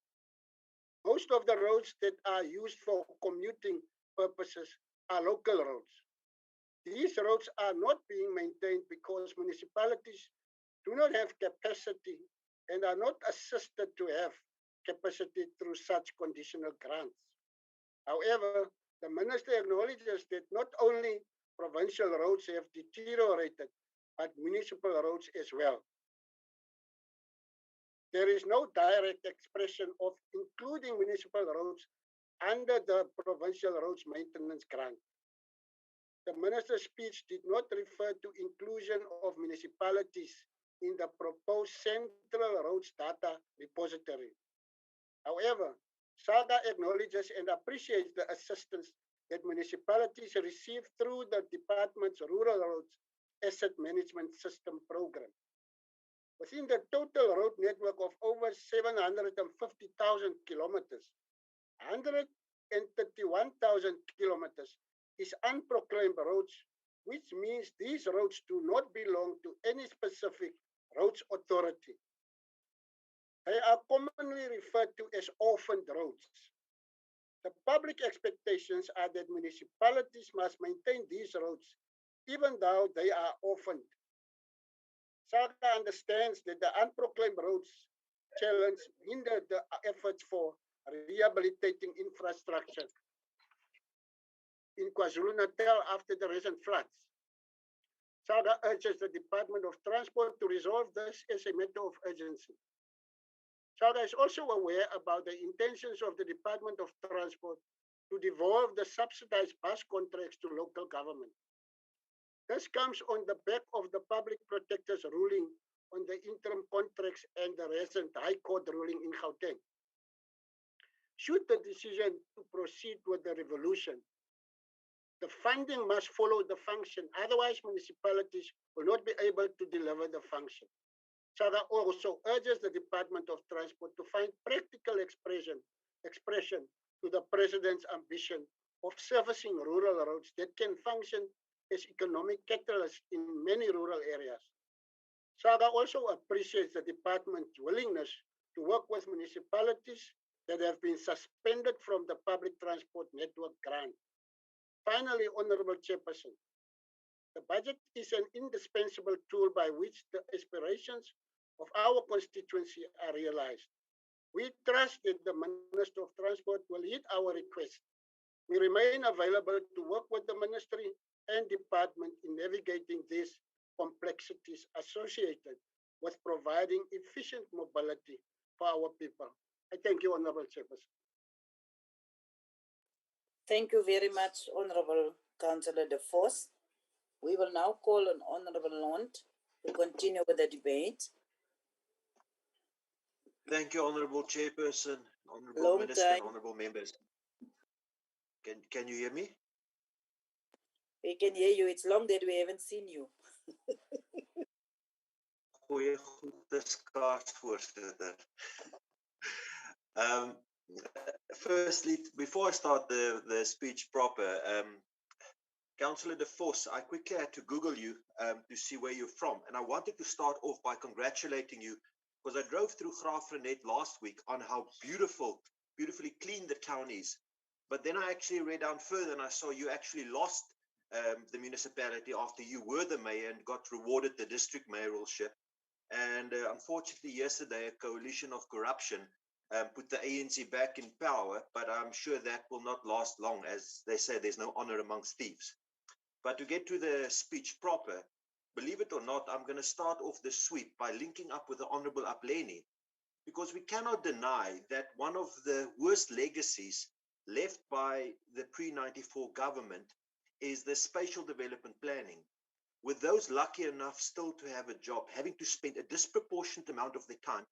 Speaker 18: Most of the roads that are used for commuting purposes are local roads. These roads are not being maintained because municipalities do not have capacity and are not assisted to have capacity through such conditional grants. However, the Minister acknowledges that not only provincial roads have deteriorated, but municipal roads as well. There is no direct expression of including municipal roads under the Provincial Roads Maintenance Grant. The Minister's speech did not refer to inclusion of municipalities in the proposed Central Roads Data Repository. However, SAGA acknowledges and appreciates the assistance that municipalities receive through the Department's Rural Roads Asset Management System program. Within the total road network of over 750,000 kilometers, 131,000 kilometers is unproclaimed roads, which means these roads do not belong to any specific roads authority. They are commonly referred to as orphaned roads. The public expectations are that municipalities must maintain these roads, even though they are orphaned. SAGA understands that the unproclaimed roads challenge hinder the efforts for rehabilitating infrastructure in KwaZulu-Natal after the recent floods. SAGA urges the Department of Transport to resolve this as a matter of urgency. SAGA is also aware about the intentions of the Department of Transport to devolve the subsidized bus contracts to local government. This comes on the back of the Public Protector's ruling on the interim contracts and the recent High Court ruling in Gauteng. Should the decision to proceed with the revolution, the funding must follow the function, otherwise municipalities will not be able to deliver the function. SAGA also urges the Department of Transport to find practical expression to the President's ambition of servicing rural roads that can function as economic catalysts in many rural areas. SAGA also appreciates the Department's willingness to work with municipalities that have been suspended from the public transport network grant. Finally, Honorable Chairperson, the budget is an indispensable tool by which the aspirations of our constituency are realized. We trust that the Minister of Transport will heed our request. We remain available to work with the Ministry and Department in navigating these complexities associated with providing efficient mobility for our people. I thank you, Honorable Chairperson.
Speaker 5: Thank you very much, Honorable Councillor De Vos. We will now call on Honorable Lont to continue with the debate.
Speaker 20: Thank you, Honorable Chairperson, Honorable Minister, and Honorable Members. Can you hear me?
Speaker 5: We can hear you. It's long that we haven't seen you.
Speaker 20: Goeie goeiedag, voorzitter. Firstly, before I start the speech proper, Councillor De Vos, I quickly had to Google you to see where you're from. And I wanted to start off by congratulating you because I drove through Graafrenet last week on how beautifully clean the town is. But then I actually read down further and I saw you actually lost the municipality after you were the mayor and got rewarded the district mayoralship. And unfortunately, yesterday, a coalition of corruption put the ANC back in power, but I'm sure that will not last long. As they say, there's no honor amongst thieves. But to get to the speech proper, believe it or not, I'm going to start off the sweep by linking up with the Honorable Apleni, because we cannot deny that one of the worst legacies left by the pre-94 government is the spatial development planning, with those lucky enough still to have a job having to spend a disproportionate amount of their time,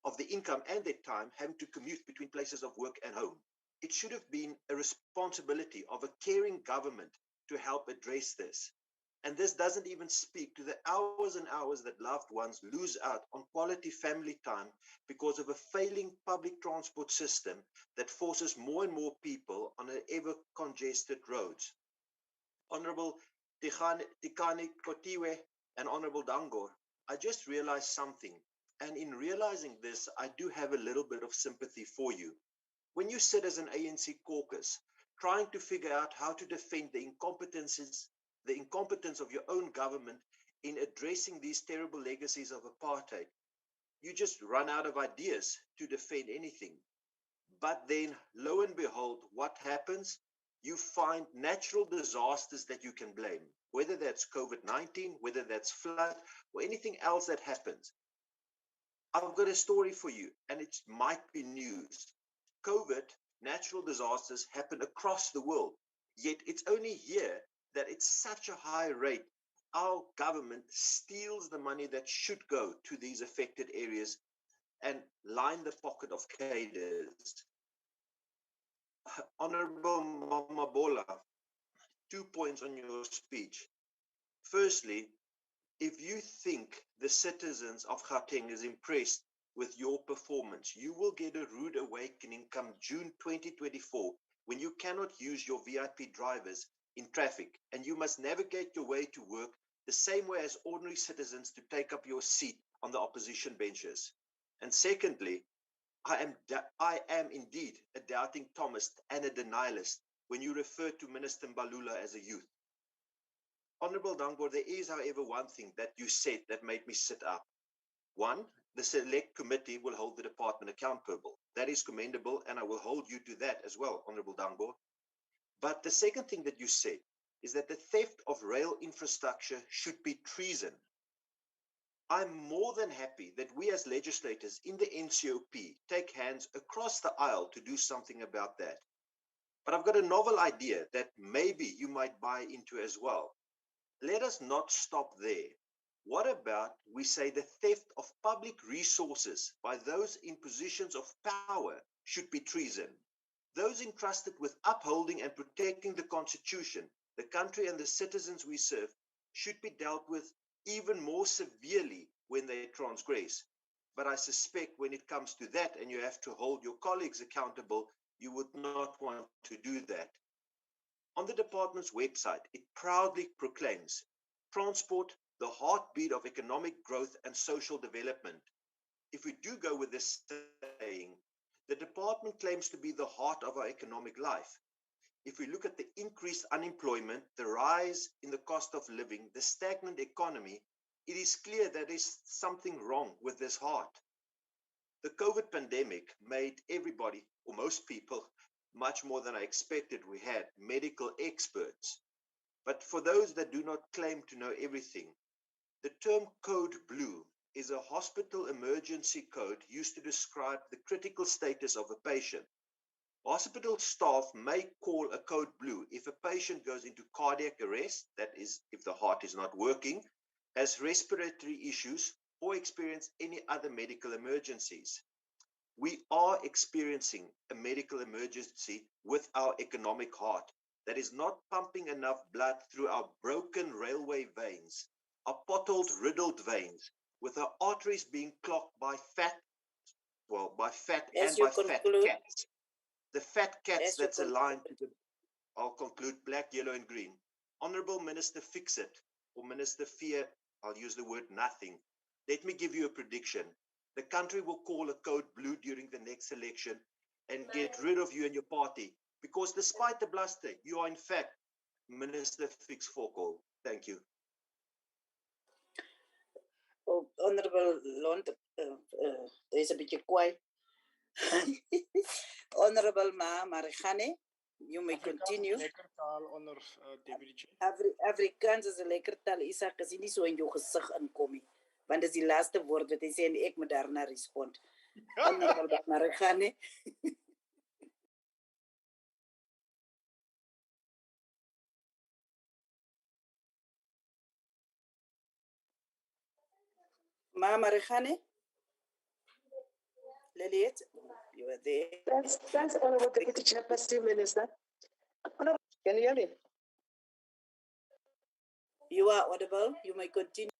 Speaker 20: of the income and their time, having to commute between places of work and home. It should have been a responsibility of a caring government to help address this. And this doesn't even speak to the hours and hours that loved ones lose out on quality family time because of a failing public transport system that forces more and more people on ever congested roads. Honorable Tikani Kotiwe and Honorable Dangor, I just realized something. And in realizing this, I do have a little bit of sympathy for you. When you sit as an ANC caucus, trying to figure out how to defend the incompetence of your own government in addressing these terrible legacies of apartheid, you just run out of ideas to defend anything. But then, lo and behold, what happens? You find natural disasters that you can blame, whether that's COVID-19, whether that's flood, or anything else that happens. I've got a story for you, and it might be news. COVID, natural disasters happen across the world, yet it's only here that it's such a high rate. Our government steals the money that should go to these affected areas and line the pocket of cadres. Honorable Mamabola, 2 points on your speech. Firstly, if you think the citizens of Gauteng is impressed with your performance, you will get a rude awakening come June 2024 when you cannot use your VIP drivers in traffic and you must navigate your way to work the same way as ordinary citizens to take up your seat on the opposition benches. And secondly, I am indeed a doubting Thomist and a denialist when you refer to Minister Mbalula as a youth. Honorable Dangor, there is, however, one thing that you said that made me sit up. One, the select committee will hold the department accountable. That is commendable, and I will hold you to that as well, Honorable Dangor. But the second thing that you said is that the theft of rail infrastructure should be treason. I'm more than happy that we as legislators in the NCOP take hands across the aisle to do something about that. But I've got a novel idea that maybe you might buy into as well. Let us not stop there. What about we say the theft of public resources by those in positions of power should be treason? Those entrusted with upholding and protecting the Constitution, the country and the citizens we serve should be dealt with even more severely when they transgress. But I suspect when it comes to that and you have to hold your colleagues accountable, you would not want to do that. On the department's website, it proudly proclaims transport, the heartbeat of economic growth and social development. If we do go with this saying, the department claims to be the heart of our economic life. If we look at the increased unemployment, the rise in the cost of living, the stagnant economy, it is clear that there is something wrong with this heart. The COVID pandemic made everybody, or most people, much more than I expected we had, medical experts. But for those that do not claim to know everything, the term code blue is a hospital emergency code used to describe the critical status of a patient. Hospital staff may call a code blue if a patient goes into cardiac arrest, that is, if the heart is not working, has respiratory issues, or experience any other medical emergencies. We are experiencing a medical emergency with our economic heart that is not pumping enough blood through our broken railway veins, our potholed, riddled veins, with our arteries being clogged by fat and by fat cats. The fat cats that's aligned to the, I'll conclude, black, yellow, and green. Honorable Minister Fix-It, or Minister Fear, I'll use the word nothing. Let me give you a prediction. The country will call a code blue during the next election and get rid of you and your party. Because despite the bluster, you are in fact Minister Fix-Fokol. Thank you.
Speaker 5: Oh, Honorable Lond, there's a bit quiet. Honorable Ma Marihane, you may continue. Afrikaans is 'n lekker taal. Isak is nie so in jou gesig inkom nie. Want dis die laaste woord wat hy sê en ek moet daarna respond. Honorable Marihane.
Speaker 13: Mama Rehane? Liliet, you were there.
Speaker 5: Thanks, Honorable Deputy Chairperson, Minister. Can you hear me?
Speaker 13: You are audible. You may continue.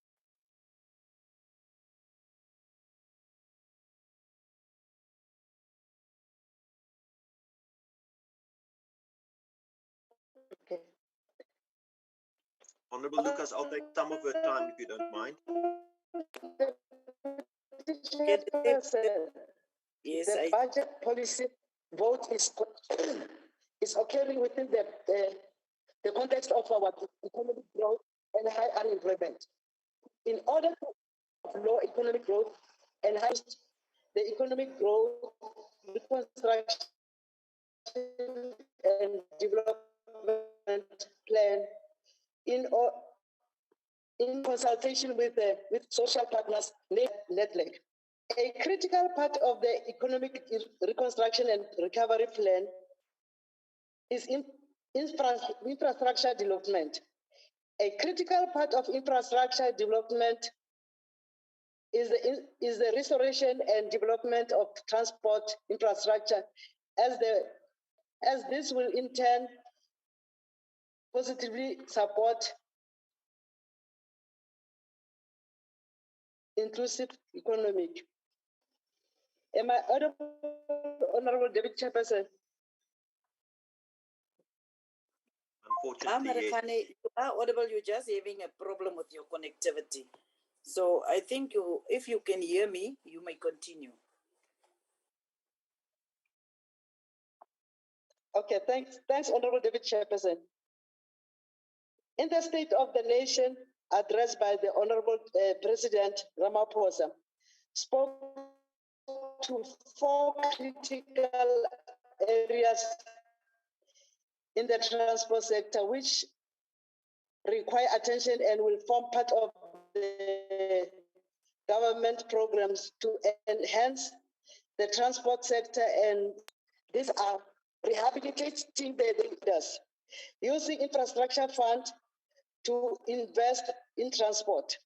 Speaker 5: Okay.
Speaker 20: Honorable Lucas, I'll take some of your time if you don't mind.
Speaker 13: Yes,
Speaker 5: the budget policy vote is occurring within the context of our economic growth and high unemployment. In order to low economic growth and high the economic growth, reconstruction and development plan in consultation with social partners, NETLEC. A critical part of the economic reconstruction and recovery plan is infrastructure development. A critical part of infrastructure development is the restoration and development of transport infrastructure, as this will in turn positively support inclusive economic. Am I audible, Honorable Deputy Chairperson?
Speaker 20: Unfortunately, yes.
Speaker 13: You are audible. You're just having a problem with your connectivity. So I think if you can hear me, you may continue.
Speaker 5: Okay, thanks, Honorable Deputy Chairperson. In the State of the Nation addressed by the Honorable President Ramaphosa, spoke to 4 critical areas in the transport sector which require attention and will form part of the government programs to enhance the transport sector, and these are rehabilitating the leaders, using infrastructure fund to invest in transport,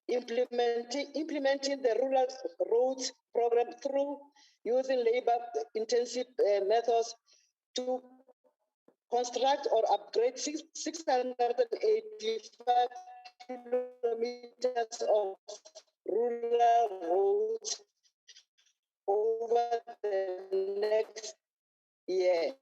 Speaker 5: implementing the rural roads program through using labor-intensive methods to construct or upgrade 685 kilometers of rural roads over the next year,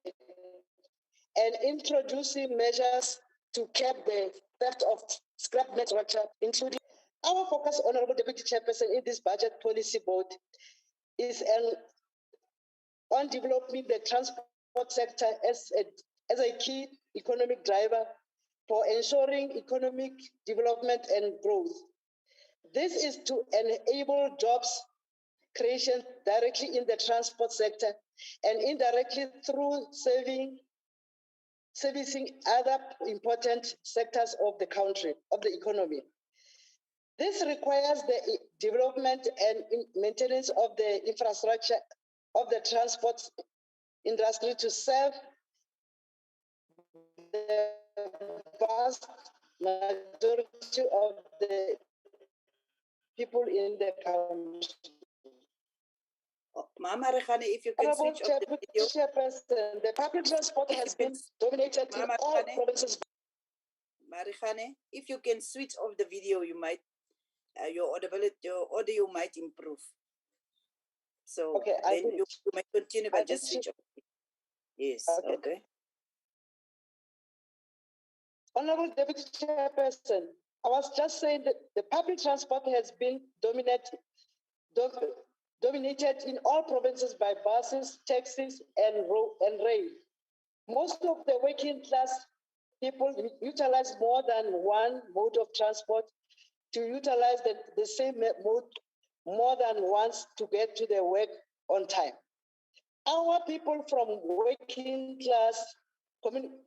Speaker 5: and introducing measures to curb the theft of scrap structure, including our focus, Honorable Deputy Chairperson, in this budget policy vote is on developing the transport sector as a key economic driver for ensuring economic development and growth. This is to enable jobs creation directly in the transport sector and indirectly through servicing other important sectors of the country, of the economy. This requires the development and maintenance of the infrastructure of the transport industry to serve the vast majority of the people in the country.
Speaker 13: Mama Rehane, if you can switch off the video.
Speaker 5: Chairperson, the public transport has been dominated in all provinces.
Speaker 13: Marihane, if you can switch off the video, you might your audio might improve. So
Speaker 5: okay,
Speaker 13: then you may continue, but just switch off. Yes. Okay.
Speaker 5: Honorable Deputy Chairperson, I was just saying that the public transport has been dominated in all provinces by buses, taxis, and rail. Most of the working class people utilize more than one mode of transport to utilize the same mode more than once to get to their work on time. Our people from working class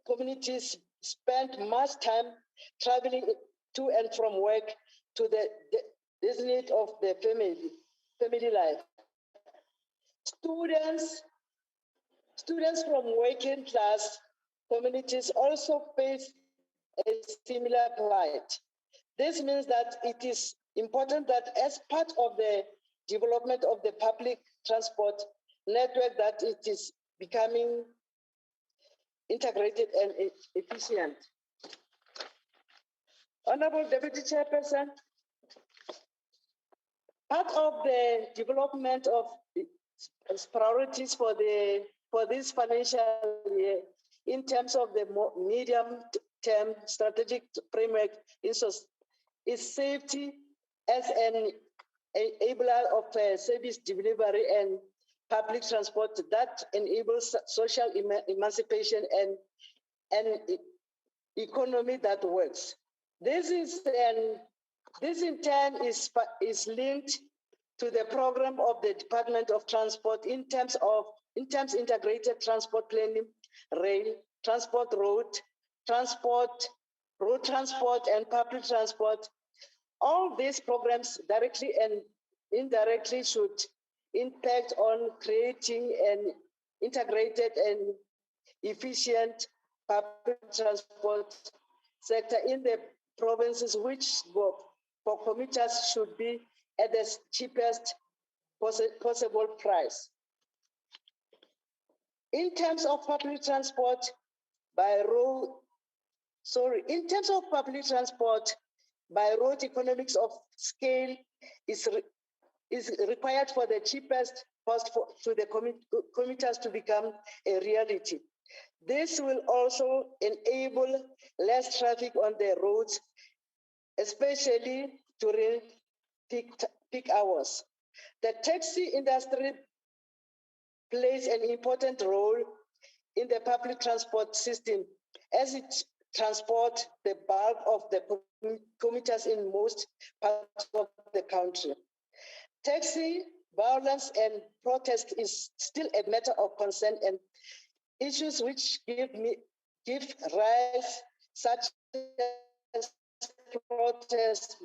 Speaker 5: communities spend much time traveling to and from work to the need of the family life. Students from working class communities also face a similar plight. This means that it is important that as part of the development of the public transport network, that it is becoming integrated and efficient. Honorable Deputy Chairperson, part of the development of priorities for this financial year in terms of the medium-term strategic framework is safety as an enabler of service delivery and public transport that enables social emancipation and an economy that works. This in turn is linked to the program of the Department of Transport in terms integrated transport planning, rail, transport, road transport, and public transport. All these programs directly and indirectly should impact on creating an integrated and efficient public transport sector in the provinces, which for commuters should be at the cheapest possible price. In terms of public transport by road, economics of scale is required for the cheapest cost to the commuters to become a reality. This will also enable less traffic on the roads, especially during peak hours. The taxi industry plays an important role in the public transport system as it transports the bulk of the commuters in most parts of the country. Taxi violence and protest is still a matter of concern, and issues which give rise such as protests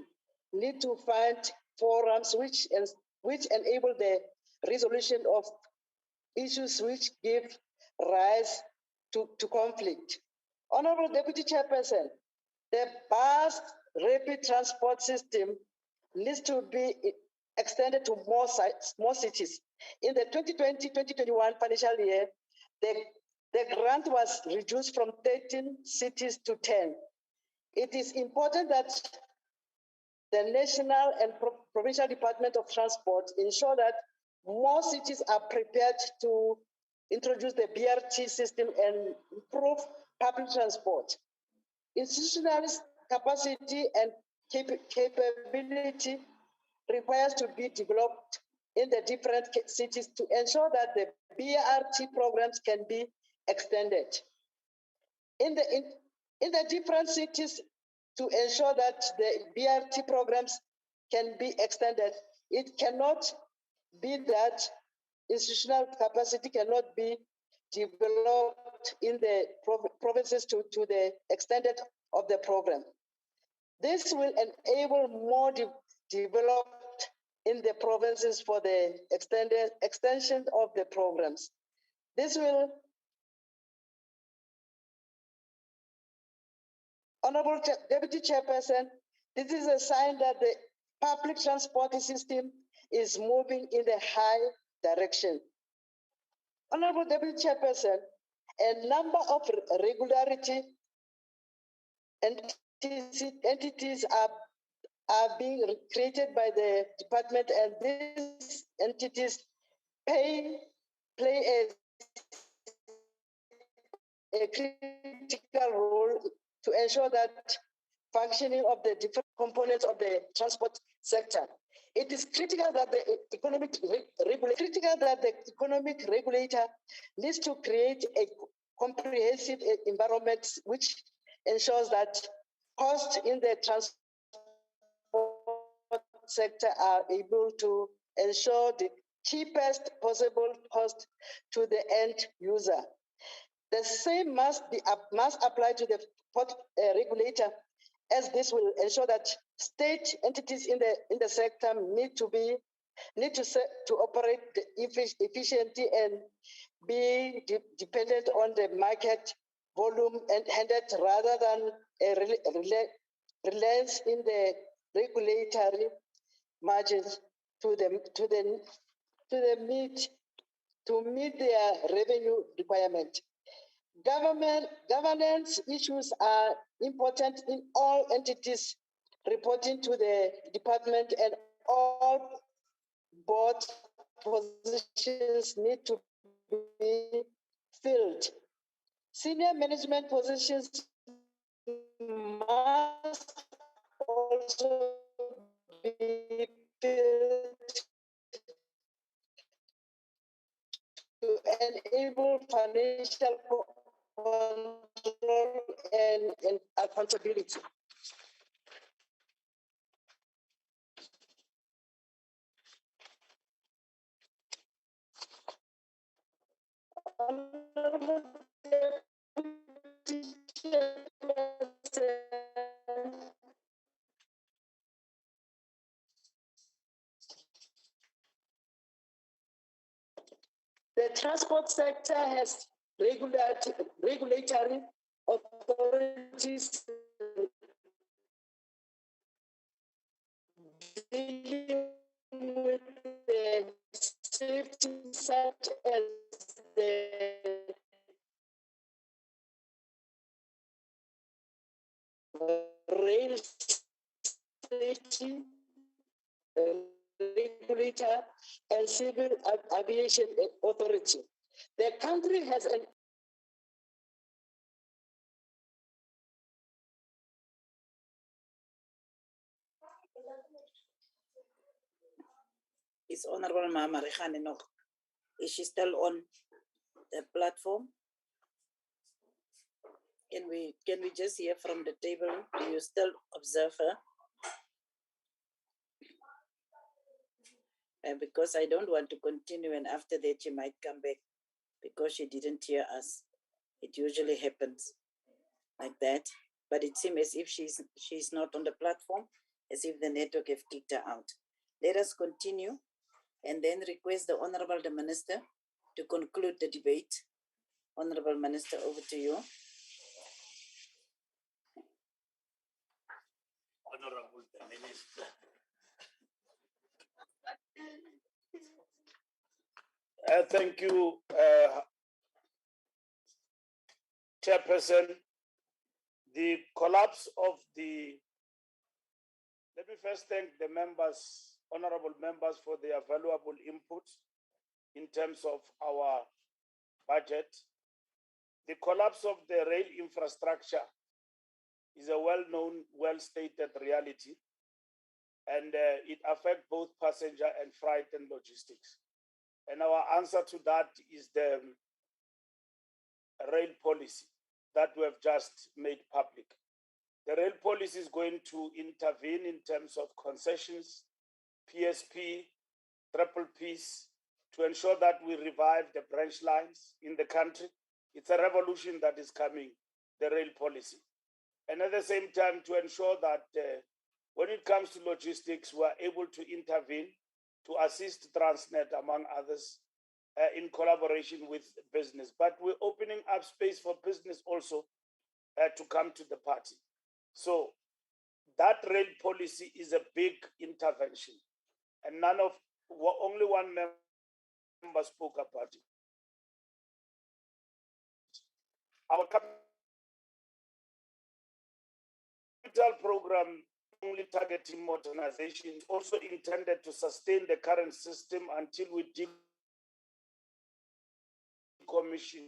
Speaker 5: need to find forums which enable the resolution of issues which give rise to conflict. Honorable Deputy Chairperson, the bus rapid transport system needs to be extended to more cities. In the 2020-2021 financial year, the grant was reduced from 13 cities to 10. It is important that the National and Provincial Department of Transport ensure that more cities are prepared to introduce the BRT system and improve public transport. Institutional capacity and capability requires to be developed in the different cities to ensure that the BRT programs can be extended. In the different cities, to ensure that the BRT programs can be extended, it cannot be that institutional capacity cannot be developed in the provinces to the extent of the program. This will enable more developed in the provinces for the extension of the programs. This will, Honorable Deputy Chairperson, this is a sign that the public transport system is moving in the high direction. Honorable Deputy Chairperson, a number of regularity entities are being created by the department, and these entities play a critical role to ensure that functioning of the different components of the transport sector. It is critical that the economic regulator needs to create a comprehensive environment which ensures that costs in the transport sector are able to ensure the cheapest possible cost to the end user. The same must apply to the regulator, as this will ensure that state entities in the sector need to operate efficiently and be dependent on the market volume and rather than a reliance in the regulatory margins to meet their revenue requirement. Governance issues are important in all entities reporting to the department, and all board positions need to be filled. Senior management positions must also be filled to enable financial control and accountability. The transport sector has regulatory authorities dealing with the safety, such as the rail safety regulator and civil aviation authority. The country has an Is Honorable Mama Rehane nog? Is she still on the platform? Can we just hear from the table? Do you still observe her? And because I don't want to continue, and after that she might come back because she didn't hear us. It usually happens like that. But it seems as if she's not on the platform, as if the network have kicked her out. Let us continue and then request the Honorable Minister to conclude the debate. Honorable Minister, over to you.
Speaker 2: Honorable Minister. Thank you, Chairperson. The collapse of let me first thank the members, honorable members, for their valuable input in terms of our budget. The collapse of the rail infrastructure is a well-known, well-stated reality, and it affects both passenger and freight and logistics. And our answer to that is the rail policy that we have just made public. The rail policy is going to intervene in terms of concessions, PSP, triple Ps, to ensure that we revive the branch lines in the country. It's a revolution that is coming, the rail policy. And at the same time, to ensure that when it comes to logistics, we are able to intervene to assist Transnet, among others, in collaboration with business. But we're opening up space for business also to come to the party. So that rail policy is a big intervention, and only one member spoke about it. Our capital program, only targeting modernization, is also intended to sustain the current system until we decommission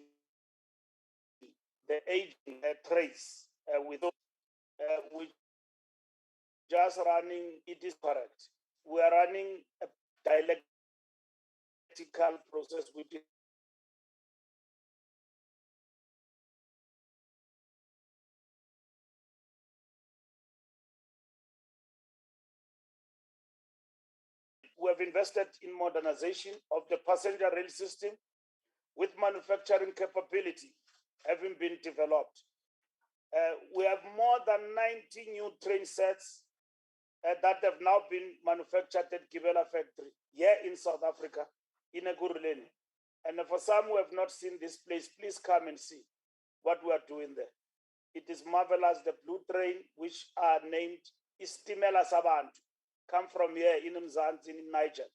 Speaker 2: the aging trace with we just running, it is correct. We are running a dialectical process which is we have invested in modernization of the passenger rail system with manufacturing capability having been developed. We have more than 90 new train sets that have now been manufactured at Gibela factory here in South Africa, in Ekurhuleni. And for some who have not seen this place, please come and see what we are doing there. It is marvelous, the blue train, which are named Istimela Sabantu. come from here in Mzansi, in Niger,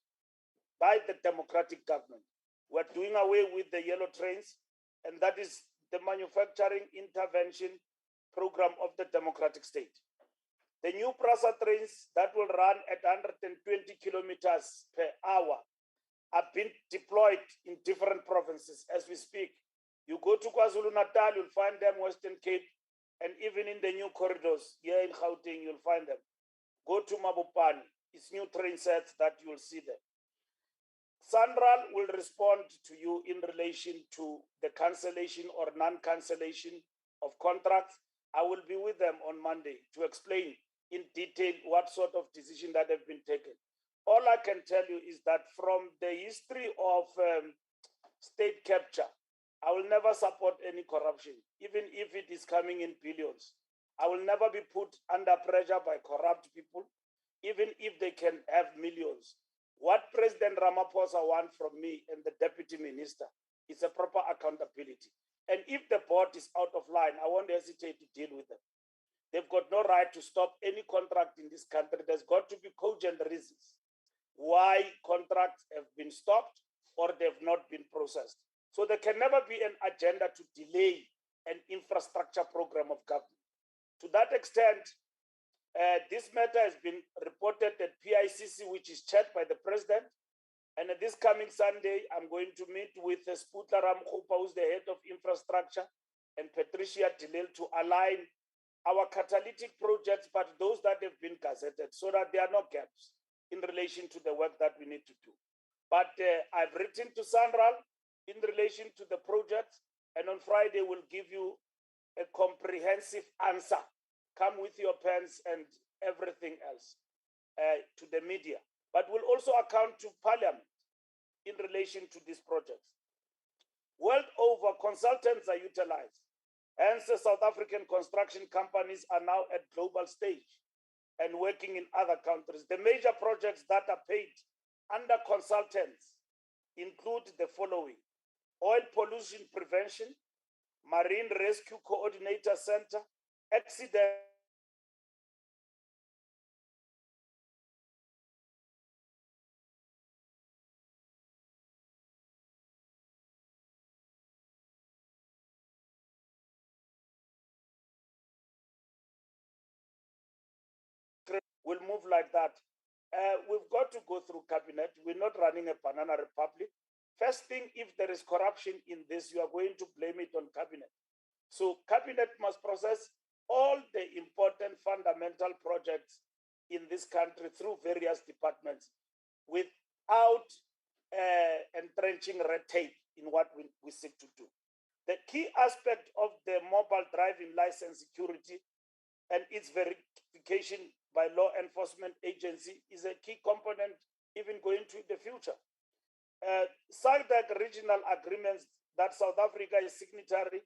Speaker 2: by the democratic government. We're doing away with the yellow trains, and that is the manufacturing intervention program of the democratic state. The new PRASA trains that will run at 120 kilometers per hour are being deployed in different provinces as we speak. You go to KwaZulu Natal, you'll find them, Western Cape, and even in the new corridors here in Gauteng, you'll find them. Go to Mabopane, it's new train sets that you'll see them. Sandral will respond to you in relation to the cancellation or non-cancellation of contracts. I will be with them on Monday to explain in detail what sort of decision that have been taken. All I can tell you is that from the history of state capture, I will never support any corruption, even if it is coming in billions. I will never be put under pressure by corrupt people, even if they can have millions. What President Ramaphosa wants from me and the deputy minister is a proper accountability. And if the board is out of line, I won't hesitate to deal with them. They've got no right to stop any contract in this country. There's got to be cogent reasons why contracts have been stopped or they've not been processed. So there can never be an agenda to delay an infrastructure program of government. To that extent, this matter has been reported at PICC, which is chaired by the president. And this coming Sunday, I'm going to meet with Sputla Ramkhupa, who's the head of infrastructure, and Patricia Dilil to align our catalytic projects, but those that have been gazetted, so that there are no gaps in relation to the work that we need to do. But I've written to Sandral in relation to the projects, and on Friday we'll give you a comprehensive answer. Come with your pens and everything else to the media. But we'll also account to Parliament in relation to these projects. World over, consultants are utilized. Hence, the South African construction companies are now at global stage and working in other countries. The major projects that are paid under consultants include the following: oil pollution prevention, marine rescue coordinator center, accident will move like that. We've got to go through cabinet. We're not running a banana republic. First thing, if there is corruption in this, you are going to blame it on cabinet. So cabinet must process all the important fundamental projects in this country through various departments without entrenching red tape in what we seek to do. The key aspect of the mobile driving license security and its verification by law enforcement agency is a key component even going to the future. SADC regional agreements that South Africa is signatory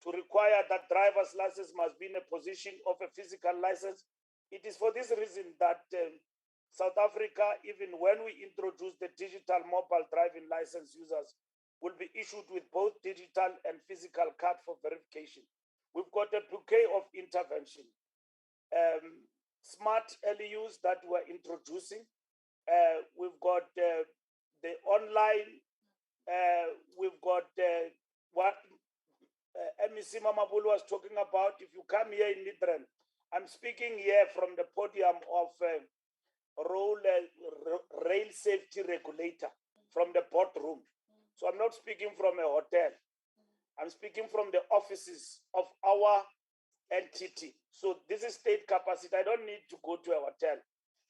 Speaker 2: to require that driver's license must be in a position of a physical license. It is for this reason that South Africa, even when we introduce the digital mobile driving license, users will be issued with both digital and physical card for verification. We've got a bouquet of intervention. Smart LEUs that we're introducing. We've got the online, we've got what MEC Mamabulu was talking about. If you come here in Midrand, I'm speaking here from the podium of rail safety regulator from the boardroom. So I'm not speaking from a hotel. I'm speaking from the offices of our entity. So this is state capacity. I don't need to go to a hotel.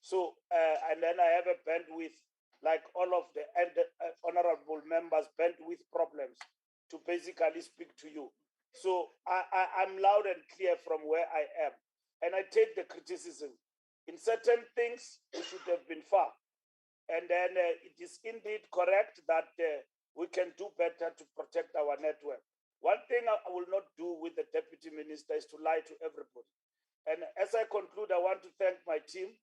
Speaker 2: So, and then I have a bandwidth, like all of the honorable members, bandwidth problems to basically speak to you. So I'm loud and clear from where I am. And I take the criticism. In certain things, we should have been far. And then it is indeed correct that we can do better to protect our network. One thing I will not do with the deputy minister is to lie to everybody. And as I conclude, I want to thank my team,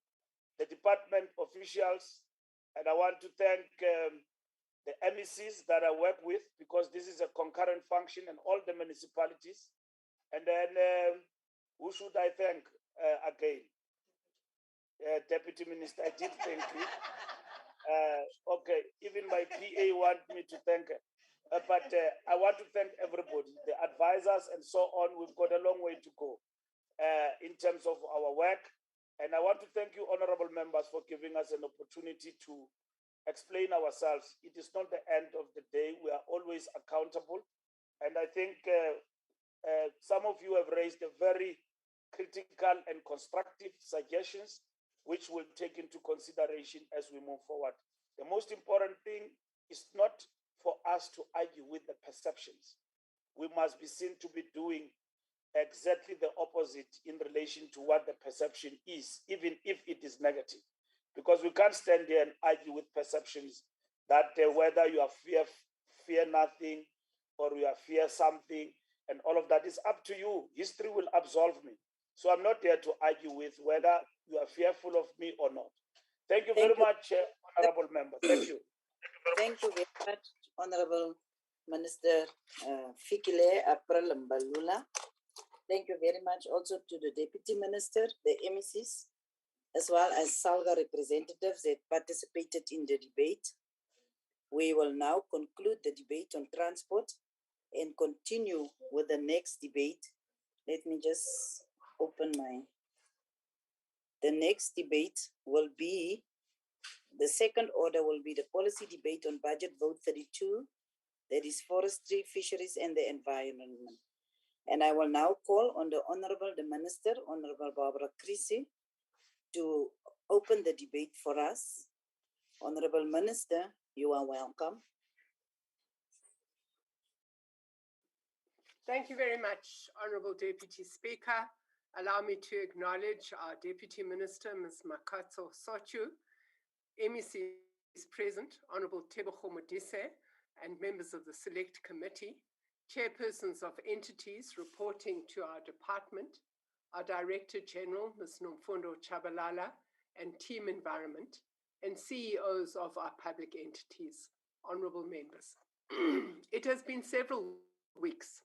Speaker 2: the department officials, and I want to thank the MECs that I work with, because this is a concurrent function in all the municipalities. And then who should I thank again? Deputy Minister, I did thank you. Okay, even my PA want me to thank her. But I want to thank everybody, the advisors and so on. We've got a long way to go in terms of our work. And I want to thank you, honorable members, for giving us an opportunity to explain ourselves. It is not the end of the day. We are always accountable. And I think some of you have raised a very critical and constructive suggestions, which we'll take into consideration as we move forward. The most important thing is not for us to argue with the perceptions. We must be seen to be doing exactly the opposite in relation to what the perception is, even if it is negative. Because we can't stand there and argue with perceptions that whether you are fear nothing or you are fear something, and all of that is up to you. History will absolve me. So I'm not there to argue with whether you are fearful of me or not. Thank you very much, honorable member. Thank you.
Speaker 5: Thank you very much, Honorable Minister Fikile April Mbalula. Thank you very much also to the Deputy Minister, the MECs, as well as SALGA representatives that participated in the debate. We will now conclude the debate on transport and continue with the next debate. Let me just open the next debate will be, the second order will be the policy debate on budget vote 32, that is forestry, fisheries, and the environment. And I will now call on the Minister, Honorable Barbara Creasy, to open the debate for us. Honorable Minister, you are welcome.
Speaker 21: Thank you very much, Honorable Deputy Speaker. Allow me to acknowledge our Deputy Minister, Ms. Makatso Sochu, MECs present, Honorable Tebogo Modise, and members of the Select Committee, chairpersons of entities reporting to our department, our Director General, Ms. Nomfundo Chabalala, and Team Environment, and CEOs of our public entities, honorable members. It has been several weeks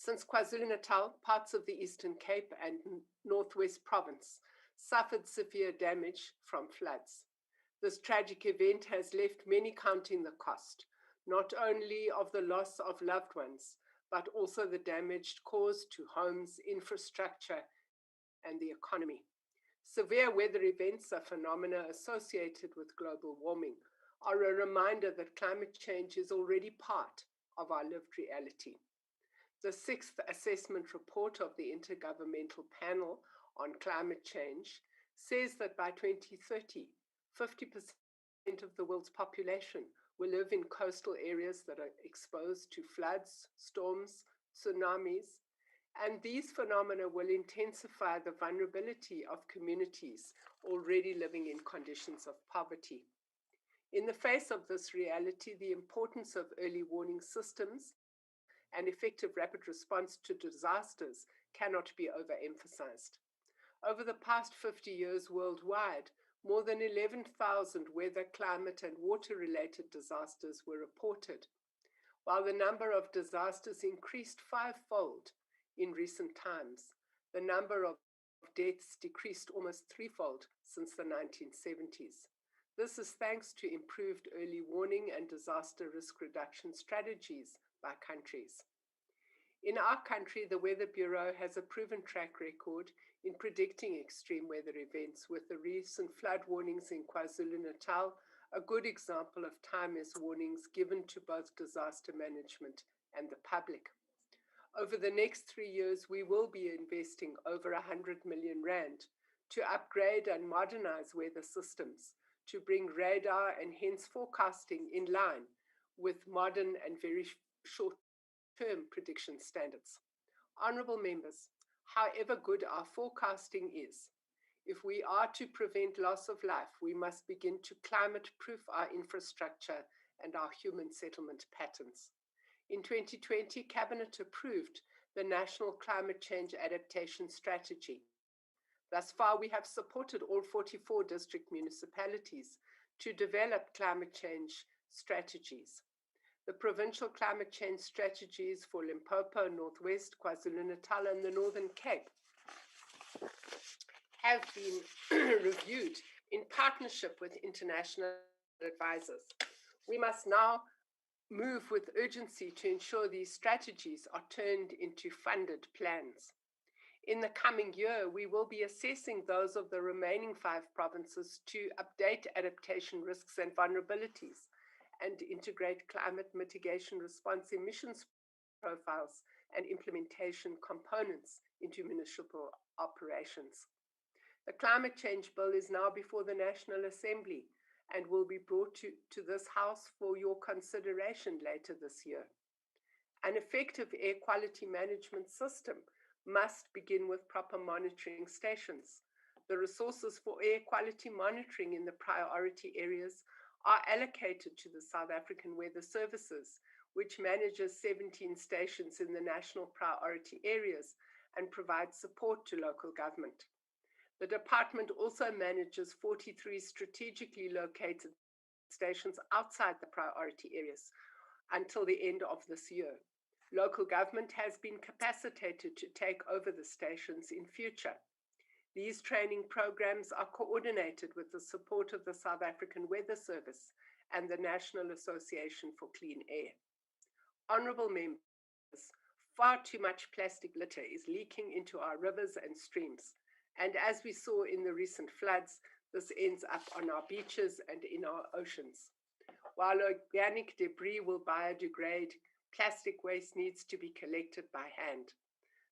Speaker 21: since KwaZulu-Natal, parts of the Eastern Cape and Northwest Province suffered severe damage from floods. This tragic event has left many counting the cost, not only of the loss of loved ones, but also the damage caused to homes, infrastructure, and the economy. Severe weather events, a phenomena associated with global warming, are a reminder that climate change is already part of our lived reality. The sixth assessment report of the Intergovernmental Panel on Climate Change says that by 2030, 50% of the world's population will live in coastal areas that are exposed to floods, storms, tsunamis, and these phenomena will intensify the vulnerability of communities already living in conditions of poverty. In the face of this reality, the importance of early warning systems and effective rapid response to disasters cannot be overemphasized. Over the past 50 years worldwide, more than 11,000 weather, climate, and water-related disasters were reported, while the number of disasters increased fivefold in recent times. The number of deaths decreased almost threefold since the 1970s. This is thanks to improved early warning and disaster risk reduction strategies by countries. In our country, the Weather Bureau has a proven track record in predicting extreme weather events, with the recent flood warnings in KwaZulu-Natal a good example of timeless warnings given to both disaster management and the public. Over the next 3 years, we will be investing over 100 million rand to upgrade and modernize weather systems, to bring radar and hence forecasting in line with modern and very short-term prediction standards. Honorable members, however good our forecasting is, if we are to prevent loss of life, we must begin to climate-proof our infrastructure and our human settlement patterns. In 2020, Cabinet approved the National Climate Change Adaptation Strategy. Thus far, we have supported all 44 district municipalities to develop climate change strategies. The provincial climate change strategies for Limpopo, Northwest, KwaZulu-Natal, and the Northern Cape have been reviewed in partnership with international advisors. We must now move with urgency to ensure these strategies are turned into funded plans. In the coming year, we will be assessing those of the remaining 5 provinces to update adaptation risks and vulnerabilities and integrate climate mitigation response emissions profiles and implementation components into municipal operations. The climate change bill is now before the National Assembly and will be brought to this House for your consideration later this year. An effective air quality management system must begin with proper monitoring stations. The resources for air quality monitoring in the priority areas are allocated to the South African Weather Services, which manages 17 stations in the national priority areas and provides support to local government. The department also manages 43 strategically located stations outside the priority areas until the end of this year. Local government has been capacitated to take over the stations in future. These training programs are coordinated with the support of the South African Weather Service and the National Association for Clean Air. Honourable members, far too much plastic litter is leaking into our rivers and streams. And as we saw in the recent floods, this ends up on our beaches and in our oceans. While organic debris will biodegrade, plastic waste needs to be collected by hand.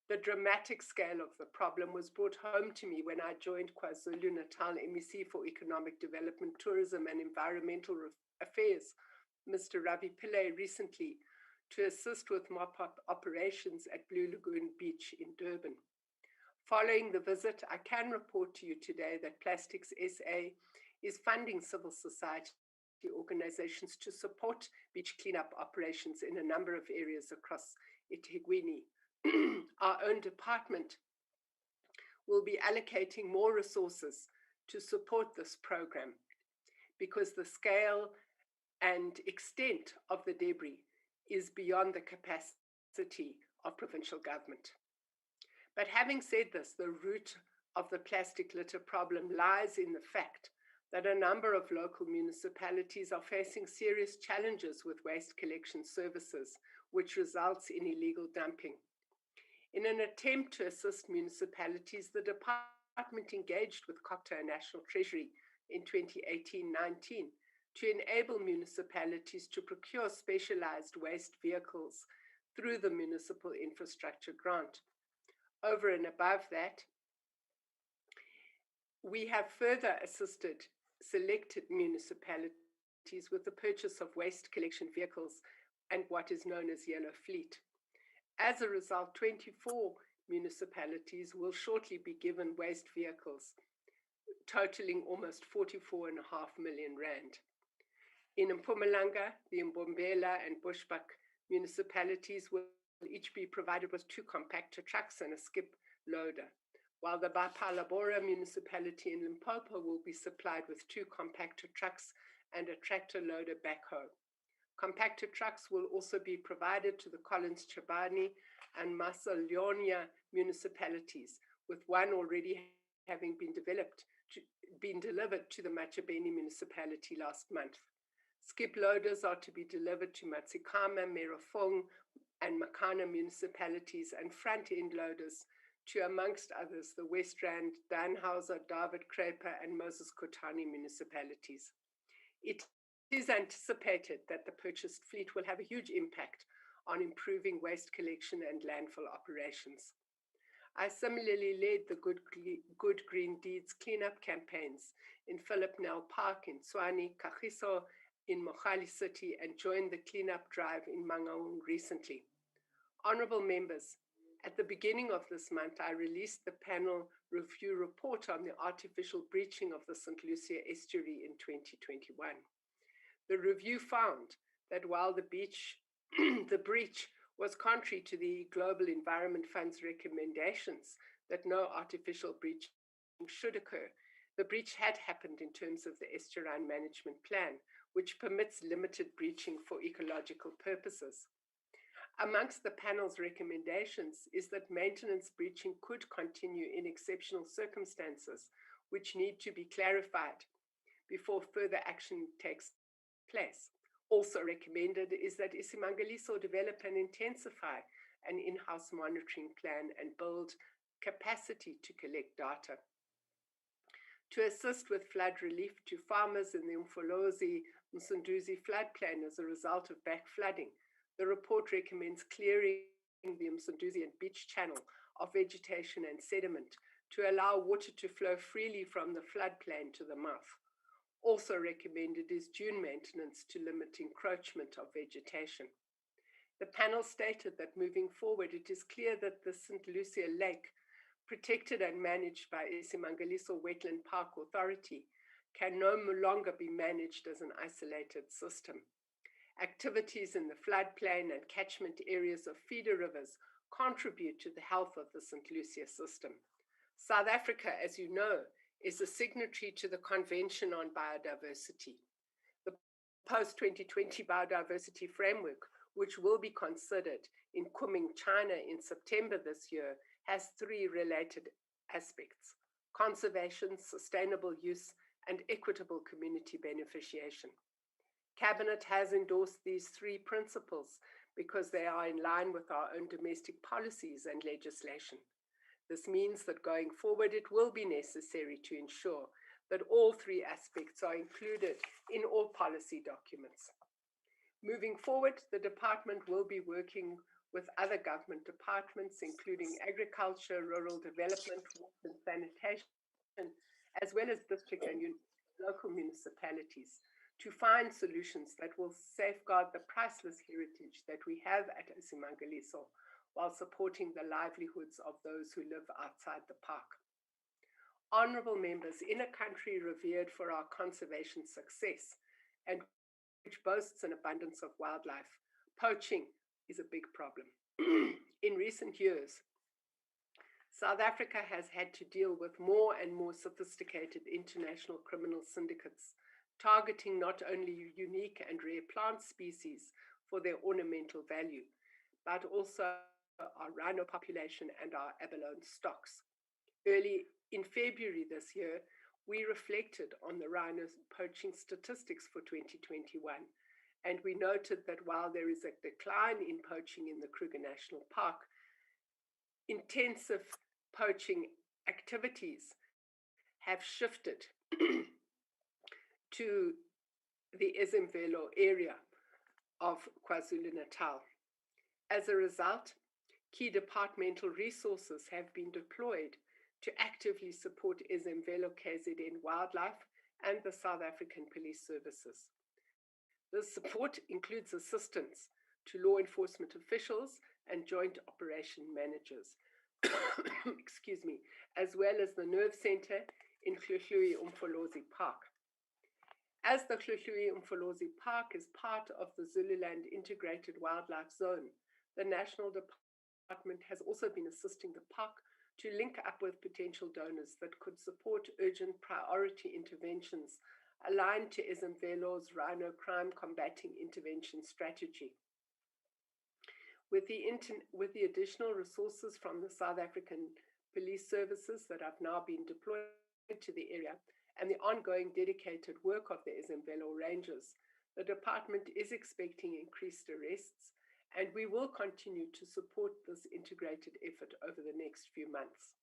Speaker 21: The dramatic scale of the problem was brought home to me when I joined KwaZulu-Natal MEC for Economic Development, Tourism and Environmental Affairs, Mr. Ravi Pillay, recently to assist with mop-up operations at Blue Lagoon Beach in Durban. Following the visit, I can report to you today that Plastics SA is funding civil society organizations to support beach cleanup operations in a number of areas across eThekwini. Our own department will be allocating more resources to support this program because the scale and extent of the debris is beyond the capacity of provincial government. But having said this, the root of the plastic litter problem lies in the fact that a number of local municipalities are facing serious challenges with waste collection services, which results in illegal dumping. In an attempt to assist municipalities, the department engaged with Commuter National Treasury in 2018-19 to enable municipalities to procure specialized waste vehicles through the Municipal Infrastructure Grant. Over and above that, we have further assisted selected municipalities with the purchase of waste collection vehicles and what is known as Yellow Fleet. As a result, 24 municipalities will shortly be given waste vehicles, totaling almost 44.5 million rand. In Mpumalanga, the Mbombela and Bushbuck municipalities will each be provided with 2 compactor trucks and a skip loader, while the Bapalabora municipality in Limpopo will be supplied with 2 compactor trucks and a tractor loader backhoe. Compactor trucks will also be provided to the Collins Chabani and Masalyonia municipalities, with 1 already having been delivered to the Machabeni municipality last month. Skip loaders are to be delivered to Matsikama, Merofong, and Makana municipalities, and front-end loaders to, amongst others, the West Rand, Danhauser, David Kraper, and Moses Kotani municipalities. It is anticipated that the purchased fleet will have a huge impact on improving waste collection and landfill operations. I similarly led the Good Green Deeds cleanup campaigns in Philip Nell Park, in Tshwane, Kagiso, in Mogale City, and joined the cleanup drive in Mangaung recently. Honourable members, at the beginning of this month, I released the panel review report on the artificial breaching of the St. Lucia estuary in 2021. The review found that while the breach was contrary to the Global Environment Fund's recommendations that no artificial breaching should occur, the breach had happened in terms of the estuarine management plan, which permits limited breaching for ecological purposes. Amongst the panel's recommendations is that maintenance breaching could continue in exceptional circumstances, which need to be clarified before further action takes place. Also recommended is that Isimangaliso develop and intensify an in-house monitoring plan and build capacity to collect data. To assist with flood relief to farmers in the Umfolozi Msunduzi floodplain as a result of backflooding, the report recommends clearing the Msunduzi and beach channel of vegetation and sediment to allow water to flow freely from the floodplain to the mouth. Also recommended is dune maintenance to limit encroachment of vegetation. The panel stated that moving forward, it is clear that the St. Lucia Lake, protected and managed by Isimangaliso Wetland Park Authority, can no longer be managed as an isolated system. Activities in the floodplain and catchment areas of feeder rivers contribute to the health of the St. Lucia system. South Africa, as you know, is a signatory to the Convention on Biodiversity. The post-2020 biodiversity framework, which will be considered in Kunming, China in September this year, has three related aspects: conservation, sustainable use, and equitable community beneficiation. Cabinet has endorsed these three principles because they are in line with our own domestic policies and legislation. This means that going forward, it will be necessary to ensure that all three aspects are included in all policy documents. Moving forward, the department will be working with other government departments, including agriculture, rural development, water and sanitation, as well as district and local municipalities, to find solutions that will safeguard the priceless heritage that we have at Isimangaliso, while supporting the livelihoods of those who live outside the park. Honourable members, in a country revered for our conservation success and which boasts an abundance of wildlife, poaching is a big problem. In recent years, South Africa has had to deal with more and more sophisticated international criminal syndicates, targeting not only unique and rare plant species for their ornamental value, but also our rhino population and our abalone stocks. Early in February this year, we reflected on the rhino poaching statistics for 2021, and we noted that while there is a decline in poaching in the Kruger National Park, intensive poaching activities have shifted to the Ezemvelo area of KwaZulu-Natal. As a result, key departmental resources have been deployed to actively support Ezemvelo KZN Wildlife and the South African Police Services. This support includes assistance to law enforcement officials and joint operation managers, excuse me, as well as the Nerve Center in Hluhluwe Umfolozi Park. As the Hluhluwe Umfolozi Park is part of the Zululand Integrated Wildlife Zone, the National Department has also been assisting the park to link up with potential donors that could support urgent priority interventions aligned to Ezemvelo's rhino crime combating intervention strategy. With the additional resources from the South African Police Services that have now been deployed to the area and the ongoing dedicated work of the Ezemvelo Rangers, the department is expecting increased arrests, and we will continue to support this integrated effort over the next few months.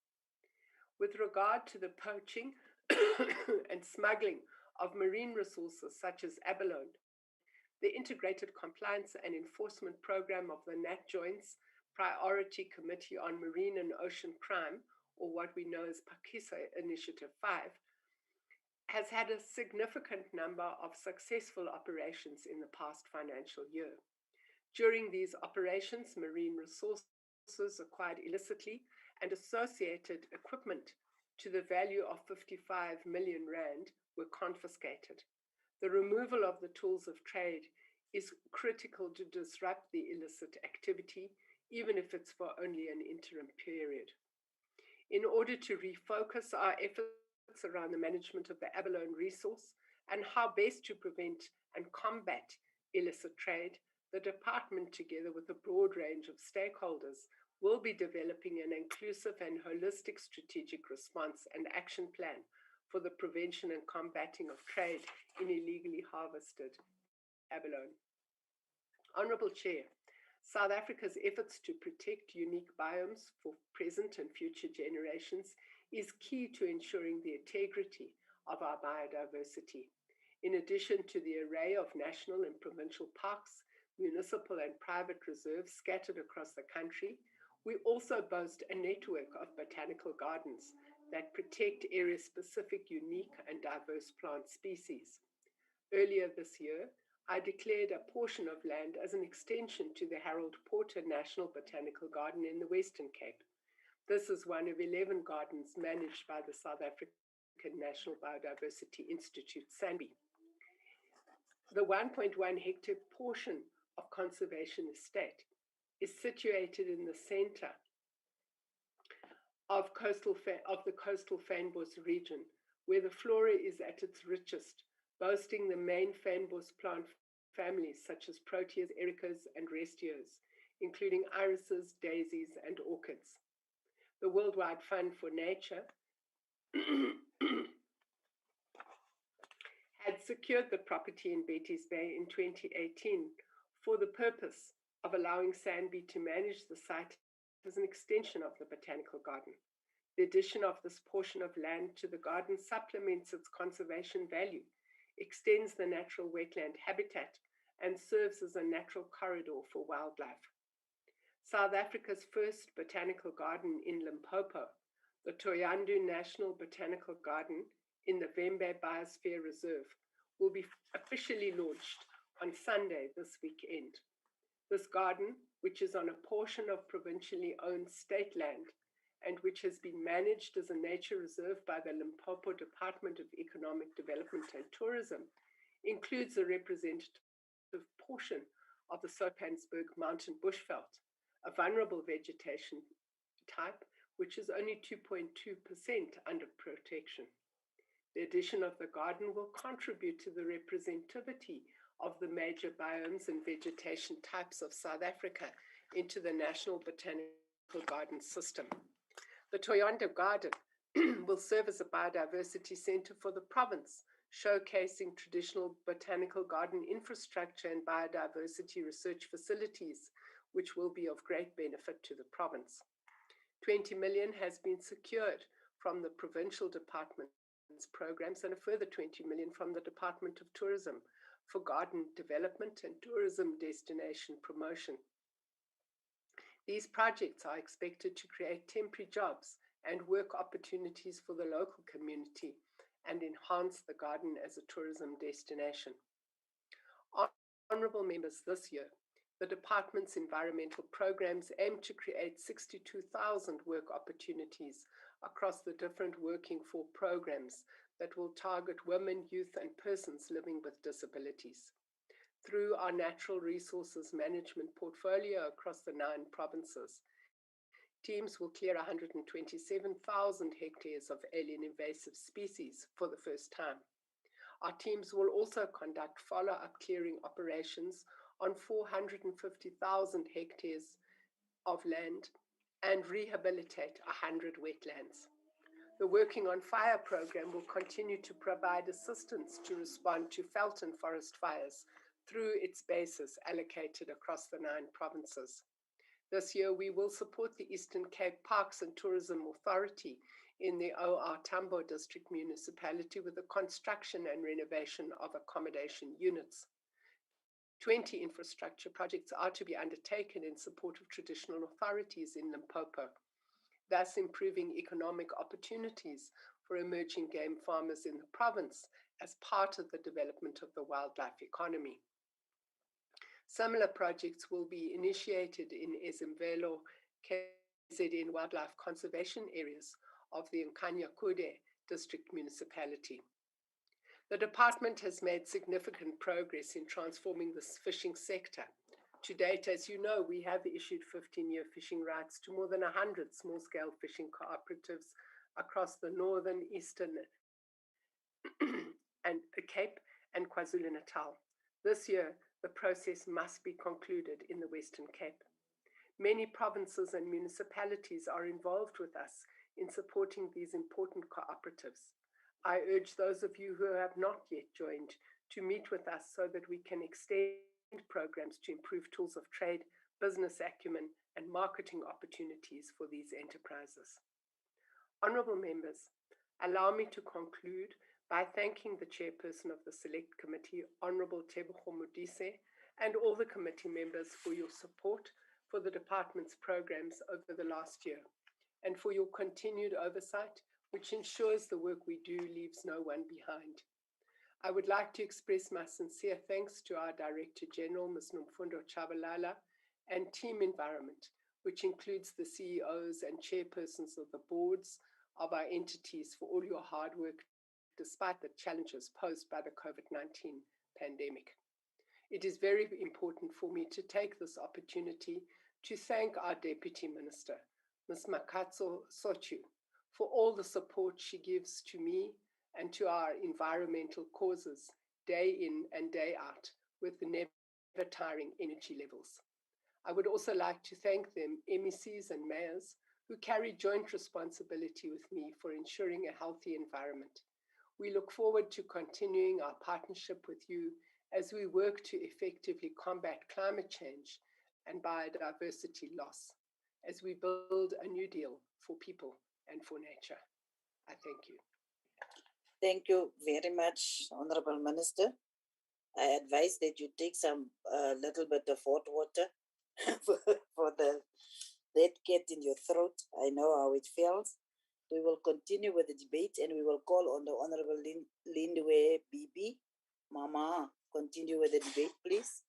Speaker 21: With regard to the poaching and smuggling of marine resources such as abalone, the Integrated Compliance and Enforcement Program of the NatJoint's Priority Committee on Marine and Ocean Crime, or what we know as Pakisa Initiative 5, has had a significant number of successful operations in the past financial year. During these operations, marine resources acquired illicitly and associated equipment to the value of 55 million rand were confiscated. The removal of the tools of trade is critical to disrupt the illicit activity, even if it's for only an interim period. In order to refocus our efforts around the management of the abalone resource and how best to prevent and combat illicit trade, the department, together with a broad range of stakeholders, will be developing an inclusive and holistic strategic response and action plan for the prevention and combating of trade in illegally harvested abalone. Honourable Chair, South Africa's efforts to protect unique biomes for present and future generations is key to ensuring the integrity of our biodiversity. In addition to the array of national and provincial parks, municipal and private reserves scattered across the country, we also boast a network of botanical gardens that protect area-specific, unique and diverse plant species. Earlier this year, I declared a portion of land as an extension to the Harold Porter National Botanical Garden in the Western Cape. This is one of 11 gardens managed by the South African National Biodiversity Institute, SANBI. The 1.1 hectare portion of conservation estate is situated in the center of the coastal fynbos region, where the flora is at its richest, boasting the main fynbos plant families such as proteas, ericas, and restios, including irises, daisies, and orchids. The Worldwide Fund for Nature had secured the property in Betty's Bay in 2018 for the purpose of allowing SANBI to manage the site as an extension of the botanical garden. The addition of this portion of land to the garden supplements its conservation value, extends the natural wetland habitat, and serves as a natural corridor for wildlife. South Africa's first botanical garden in Limpopo, the Thohoyandou National Botanical Garden in the Vhembe Biosphere Reserve, will be officially launched on Sunday this weekend. This garden, which is on a portion of provincially owned state land and which has been managed as a nature reserve by the Limpopo Department of Economic Development and Tourism, includes a representative portion of the Soutpansberg mountain bushveld, a vulnerable vegetation type which is only 2.2% under protection. The addition of the garden will contribute to the representativity of the major biomes and vegetation types of South Africa into the National Botanical Garden System. The Thohoyandou Garden will serve as a biodiversity center for the province, showcasing traditional botanical garden infrastructure and biodiversity research facilities, which will be of great benefit to the province. 20 million has been secured from the provincial department's programs and a further 20 million from the Department of Tourism for garden development and tourism destination promotion. These projects are expected to create temporary jobs and work opportunities for the local community and enhance the garden as a tourism destination. Honourable members, this year, the department's environmental programs aim to create 62,000 work opportunities across the different Working For programs that will target women, youth, and persons living with disabilities. Through our natural resources management portfolio across the 9 provinces, teams will clear 127,000 hectares of alien invasive species for the first time. Our teams will also conduct follow-up clearing operations on 450,000 hectares of land and rehabilitate 100 wetlands. The Working on Fire program will continue to provide assistance to respond to veld and forest fires through its bases allocated across the 9 provinces. This year, we will support the Eastern Cape Parks and Tourism Authority in the OR Tambo District Municipality with the construction and renovation of accommodation units. 20 infrastructure projects are to be undertaken in support of traditional authorities in Limpopo, thus improving economic opportunities for emerging game farmers in the province as part of the development of the wildlife economy. Similar projects will be initiated in Ezimvelo, KZN wildlife conservation areas of the Nkanya-Kude district municipality. The department has made significant progress in transforming this fishing sector. To date, as you know, we have issued 15-year fishing rights to more than 100 small-scale fishing cooperatives across the northern, eastern, and the Cape and KwaZulu-Natal. This year, the process must be concluded in the Western Cape. Many provinces and municipalities are involved with us in supporting these important cooperatives. I urge those of you who have not yet joined to meet with us so that we can extend programs to improve tools of trade, business acumen, and marketing opportunities for these enterprises. Honourable members, allow me to conclude by thanking the Chairperson of the Select Committee, Honourable Tebogo Modise, and all the committee members for your support for the department's programs over the last year, and for your continued oversight, which ensures the work we do leaves no one behind. I would like to express my sincere thanks to our Director General, Ms. Nomfundo Chabalala, and Team Environment, which includes the CEOs and chairpersons of the boards of our entities for all your hard work, despite the challenges posed by the COVID-19 pandemic. It is very important for me to take this opportunity to thank our Deputy Minister, Ms. Makatso Sochu, for all the support she gives to me and to our environmental causes day in and day out with the never tiring energy levels. I would also like to thank them, MECs and mayors, who carry joint responsibility with me for ensuring a healthy environment. We look forward to continuing our partnership with you as we work to effectively combat climate change and biodiversity loss, as we build a new deal for people and for nature. I thank you.
Speaker 5: Thank you very much, Honorable Minister. I advise that you take some little bit of hot water for that cat in your throat. I know how it feels. We will continue with the debate and we will call on the Honorable Lindwe Bibi. Mama, continue with the debate, please.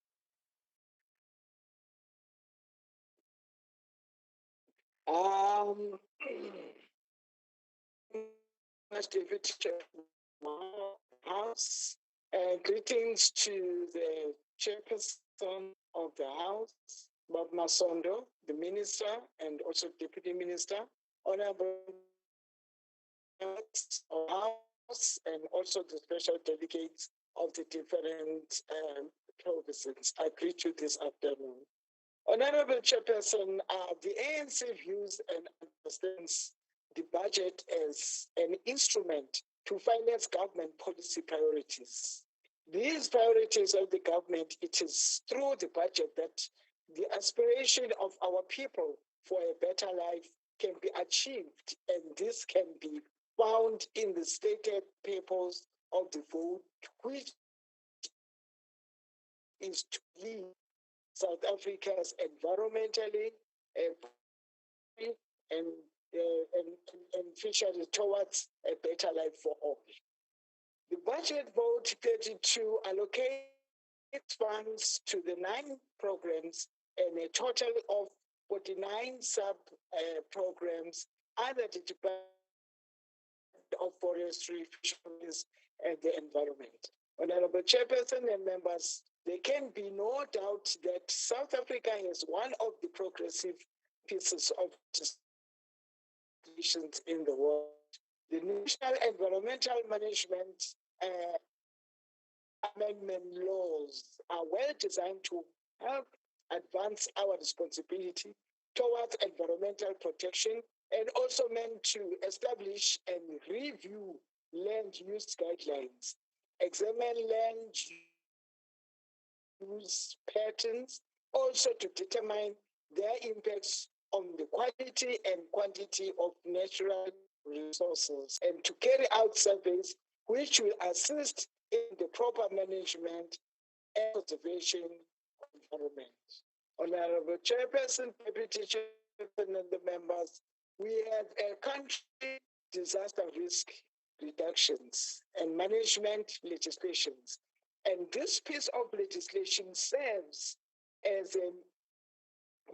Speaker 4: Deputy House, greetings to the Chairperson of the House, Bob Masondo, the Minister, and also Deputy Minister, Honorable of House, and also the special delegates of the different provinces. I greet you this afternoon. Honorable Chairperson, the ANC views and understands the budget as an instrument to finance government policy priorities. These priorities of the government, it is through the budget that the aspiration of our people for a better life can be achieved, and this can be found in the stated purpose of the vote, which is to lead South Africa's environmentally and fishery towards a better life for all. The budget vote 32 allocates funds to the 9 programs and a total of 49 sub-programs under the Department of Forestry, Fisheries, and the Environment. Honorable Chairperson and members, there can be no doubt that South Africa is one of the progressive pieces of institutions in the world. The National Environmental Management Amendment laws are well designed to help advance our responsibility towards environmental protection and also meant to establish and review land use guidelines, examine land use patterns, also to determine their impacts on the quality and quantity of natural resources, and to carry out surveys which will assist in the proper management and conservation of the environment. Honorable Chairperson, Deputy Chairperson, and the members, we have a country disaster risk reductions and management legislations. And this piece of legislation serves as a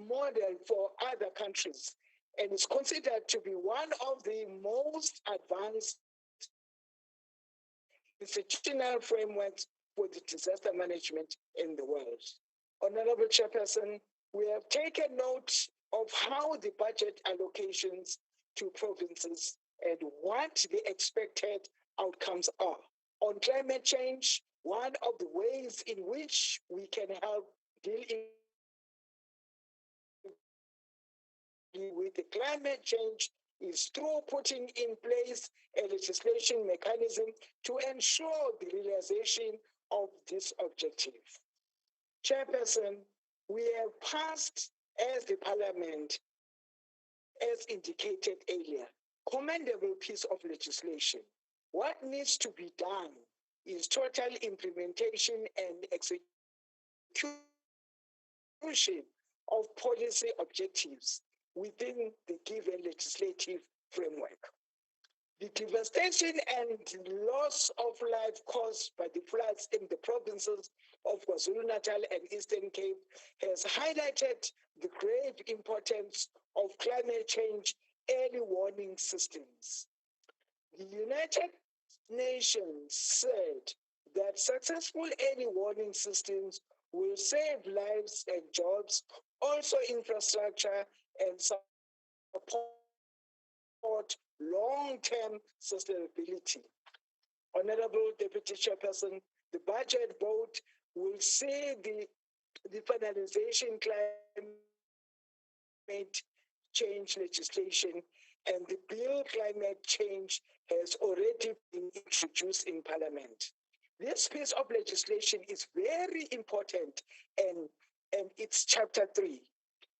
Speaker 4: model for other countries and is considered to be one of the most advanced institutional frameworks for the disaster management in the world. Honorable Chairperson, we have taken note of how the budget allocations to provinces and what the expected outcomes are. On climate change, one of the ways in which we can help deal with the climate change is through putting in place a legislation mechanism to ensure the realization of this objective. Chairperson, we have passed as the Parliament, as indicated earlier, commendable piece of legislation. What needs to be done is total implementation and execution of policy objectives within the given legislative framework. The devastation and loss of life caused by the floods in the provinces of KwaZulu-Natal and Eastern Cape has highlighted the grave importance of climate change early warning systems. The United Nations said that successful early warning systems will save lives and jobs, also infrastructure, and support long-term sustainability. Honorable Deputy Chairperson, the budget vote will see the finalization climate change legislation, and the bill climate change has already been introduced in Parliament. This piece of legislation is very important, and it's Chapter 3.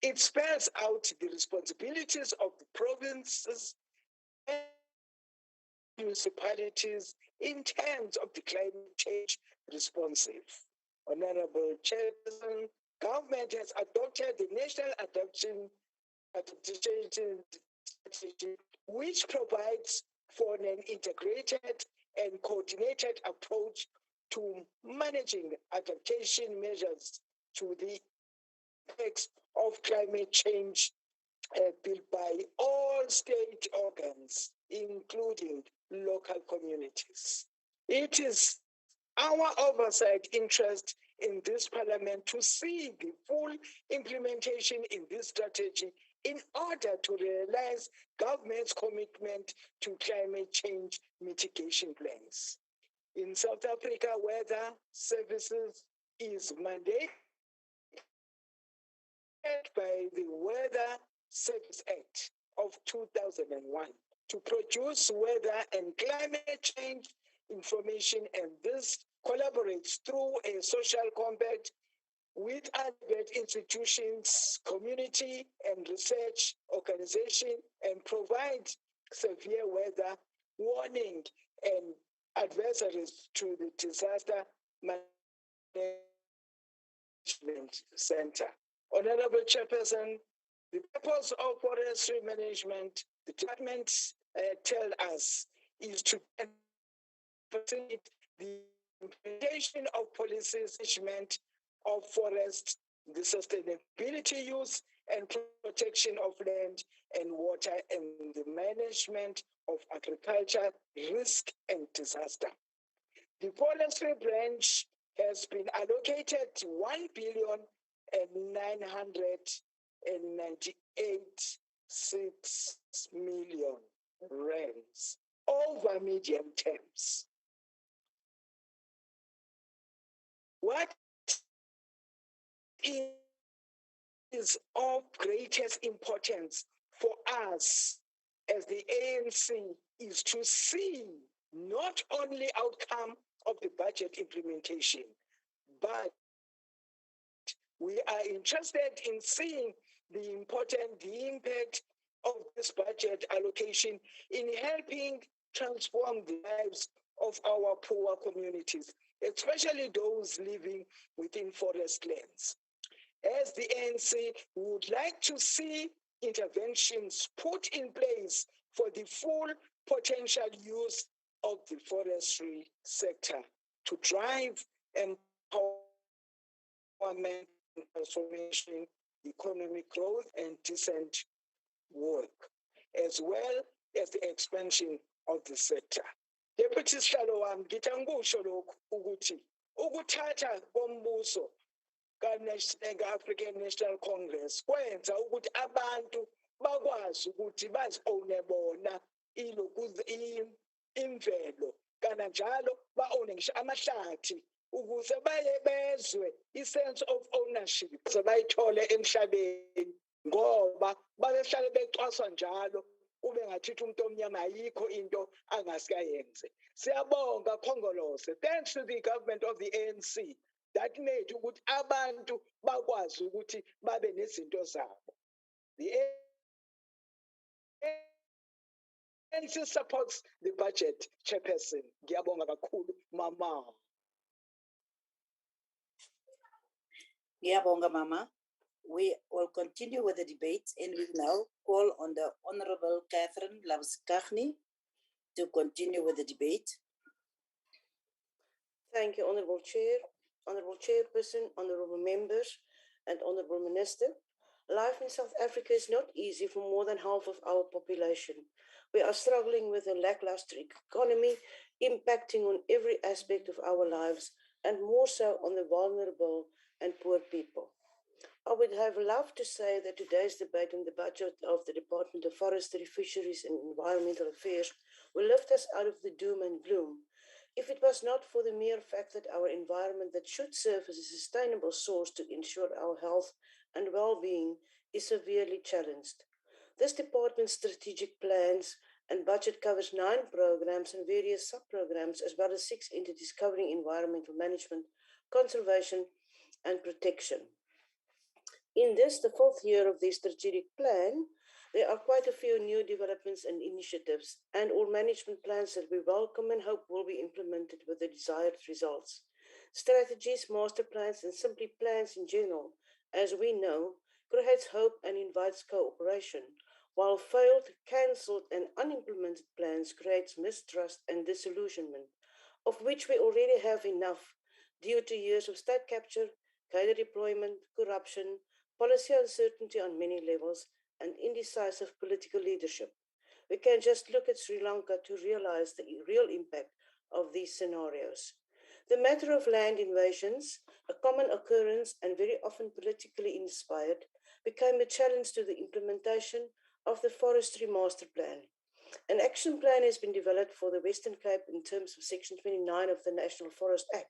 Speaker 4: It spells out the responsibilities of the provinces and municipalities in terms of the climate change responsive. Honorable Chairperson, government has adopted the National Adaptation Strategy, which provides for an integrated and coordinated approach to managing adaptation measures to the effects of climate change built by all state organs, including local communities. It is our oversight interest in this Parliament to see the full implementation in this strategy in order to realize government's commitment to climate change mitigation plans. In South Africa, Weather Services is mandated by the Weather Service Act of 2001 to produce weather and climate change information, and this collaborates through a social compact with other institutions, community and research organization, and provide severe weather warning and advisories to the Disaster Management Center. Honorable Chairperson, the purpose of forestry management, the department tell us, is to facilitate the implementation of policies management of forests, the sustainability use and protection of land and water, and the management of agriculture, risk and disaster. The forestry branch has been allocated 1,998,600,000 rands over medium terms. What is of greatest importance for us as the ANC is to see not only outcome of the budget implementation, but we are interested in seeing the impact of this budget allocation in helping transform the lives of our poor communities, especially those living within forest lands. As the ANC, we would like to see interventions put in place for the full potential use of the forestry sector to drive empowerment, transformation, economic growth, and decent work, as well as the expansion of the sector. Deputy Sihlalo wami, ngithi angikusho lokhu ukuthi ukuthatha kombuso ka-African National Congress kwenza ukuthi abantu bakwazi ukuthi bazi-owne bona imvelo kana njalo ba-one ngisho amahlathi ukuze baye bezwe i-sense of ownership ukuze bayithole emhlabeni ngoba babehlale becwaswa njalo kube ngathithi umuntu omnyama ayikho into angasikayenze. Siyabonga Khongolose. Thanks to the government of the ANC that made ukuthi abantu bakwazi ukuthi babe nezinto zabo. The ANC supports the budget, Chairperson. Ngiyabonga kakhulu, Mama.
Speaker 5: Ngiyabonga, Mama. We will continue with the debate and we now call on the Honorable Catherine Lavskagni to continue with the debate.
Speaker 3: Thank you, Honorable Chair, Honorable Chairperson, Honorable Members, and Honorable Minister. Life in South Africa is not easy for more than half of our population. We are struggling with a lackluster economy, impacting on every aspect of our lives, and more so on the vulnerable and poor people. I would have loved to say that today's debate on the budget of the Department of Forestry, Fisheries and Environmental Affairs will lift us out of the doom and gloom, if it was not for the mere fact that our environment that should serve as a sustainable source to ensure our health and well-being is severely challenged. This department's strategic plans and budget covers 9 programs and various sub-programs, as well as 6 entities covering environmental management, conservation, and protection. In this, the 4th year of the strategic plan, there are quite a few new developments and initiatives, and all management plans that we welcome and hope will be implemented with the desired results. Strategies, master plans, and simply plans in general, as we know, creates hope and invites cooperation, while failed, cancelled, and unimplemented plans creates mistrust and disillusionment, of which we already have enough due to years of state capture, cadre deployment, corruption, policy uncertainty on many levels, and indecisive political leadership. We can just look at Sri Lanka to realize the real impact of these scenarios. The matter of land invasions, a common occurrence and very often politically inspired, became a challenge to the implementation of the Forestry Master Plan. An action plan has been developed for the Western Cape in terms of Section 29 of the National Forest Act.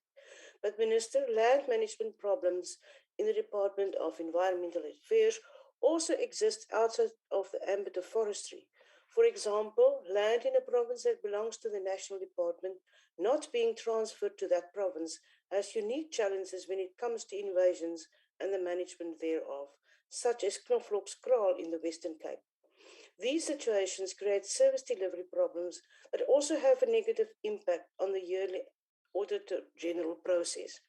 Speaker 3: But Minister, land management problems in the Department of Environmental Affairs also exist outside of the ambit of forestry. For example, land in a province that belongs to the National Department not being transferred to that province has unique challenges when it comes to invasions and the management thereof, such as Knoflokskraal in the Western Cape. These situations create service delivery problems that also have a negative impact on the yearly Auditor General process.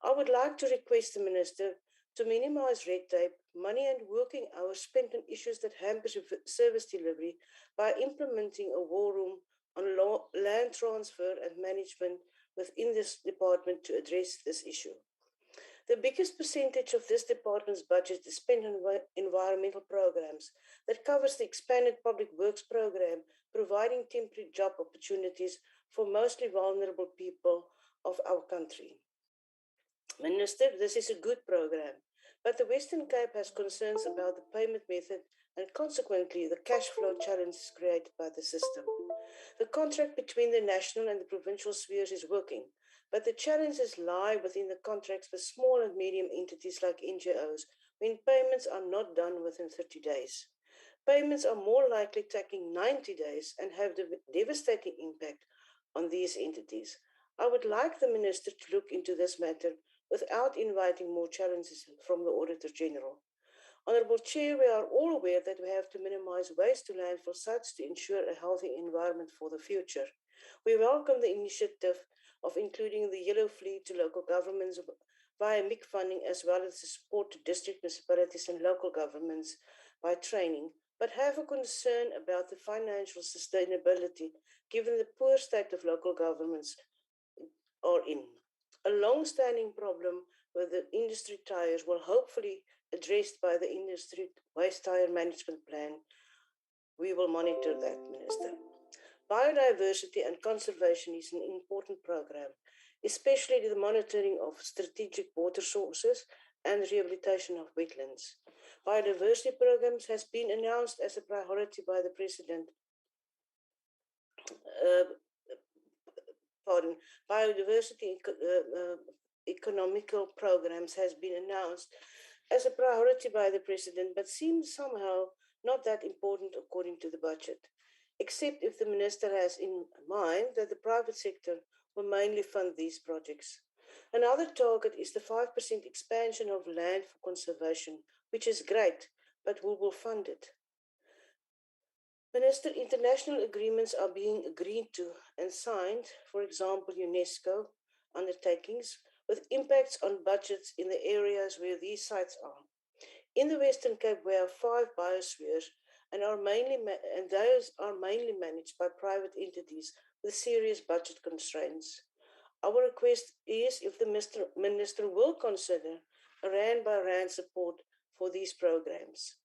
Speaker 3: I would like to request the Minister to minimize red tape, money and working hours spent on issues that hamper service delivery by implementing a war room on land transfer and management within this department to address this issue. The biggest percentage of this department's budget is spent on environmental programs that covers the expanded public works program, providing temporary job opportunities for mostly vulnerable people of our country. Minister, this is a good program, but the Western Cape has concerns about the payment method and consequently the cash flow challenges created by the system. The contract between the national and the provincial spheres is working, but the challenges lie within the contracts with small and medium entities like NGOs when payments are not done within 30 days. Payments are more likely taking 90 days and have a devastating impact on these entities. I would like the Minister to look into this matter without inviting more challenges from the Auditor General. Honourable Chair, we are all aware that we have to minimise waste to landfill sites to ensure a healthy environment for the future. We welcome the initiative of including the yellow fleet to local governments via MIC funding, as well as the support to district municipalities and local governments by training, but have a concern about the financial sustainability given the poor state of local governments are in. A long-standing problem with the industry tires will hopefully addressed by the industry waste tire management plan. We will monitor that, Minister. Biodiversity and conservation is an important program, especially the monitoring of strategic water sources and rehabilitation of wetlands. Biodiversity programs has been announced as a priority by the President. biodiversity economical programs has been announced as a priority by the President, but seems somehow not that important according to the budget, except if the Minister has in mind that the private sector will mainly fund these projects. Another target is the 5% expansion of land for conservation, which is great, but who will fund it? Minister, international agreements are being agreed to and signed, for example, UNESCO undertakings, with impacts on budgets in the areas where these sites are. In the Western Cape, we have 5 biospheres, and those are mainly managed by private entities with serious budget constraints. Our request is if the Minister will consider a rand-by-rand support for these programs.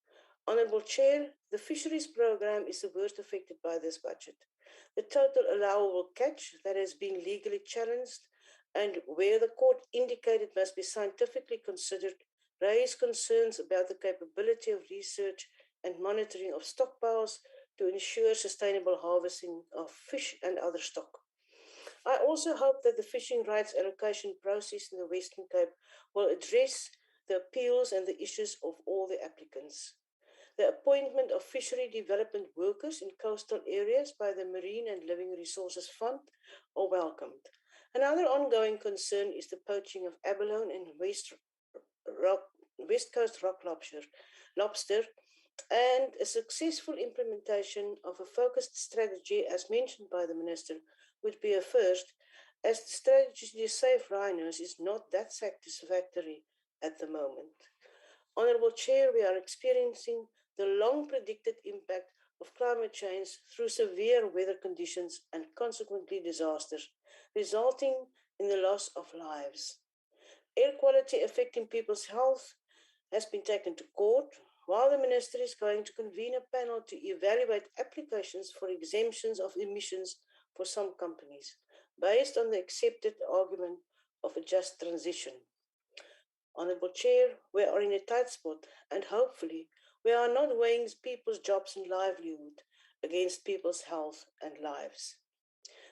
Speaker 3: Honourable Chair, the fisheries program is the worst affected by this budget. The total allowable catch that has been legally challenged and where the court indicated must be scientifically considered raise concerns about the capability of research and monitoring of stockpiles to ensure sustainable harvesting of fish and other stock. I also hope that the fishing rights allocation process in the Western Cape will address the appeals and the issues of all the applicants. The appointment of fishery development workers in coastal areas by the Marine and Living Resources Fund are welcomed. Another ongoing concern is the poaching of abalone and West Coast rock lobster, and a successful implementation of a focused strategy, as mentioned by the Minister, would be a first, as the strategy to save rhinos is not that satisfactory at the moment. Honourable Chair, we are experiencing the long-predicted impact of climate change through severe weather conditions and consequently disasters, resulting in the loss of lives. Air quality affecting people's health has been taken to court, while the Minister is going to convene a panel to evaluate applications for exemptions of emissions for some companies, based on the accepted argument of a just transition. Honourable Chair, we are in a tight spot, and hopefully we are not weighing people's jobs and livelihood against people's health and lives.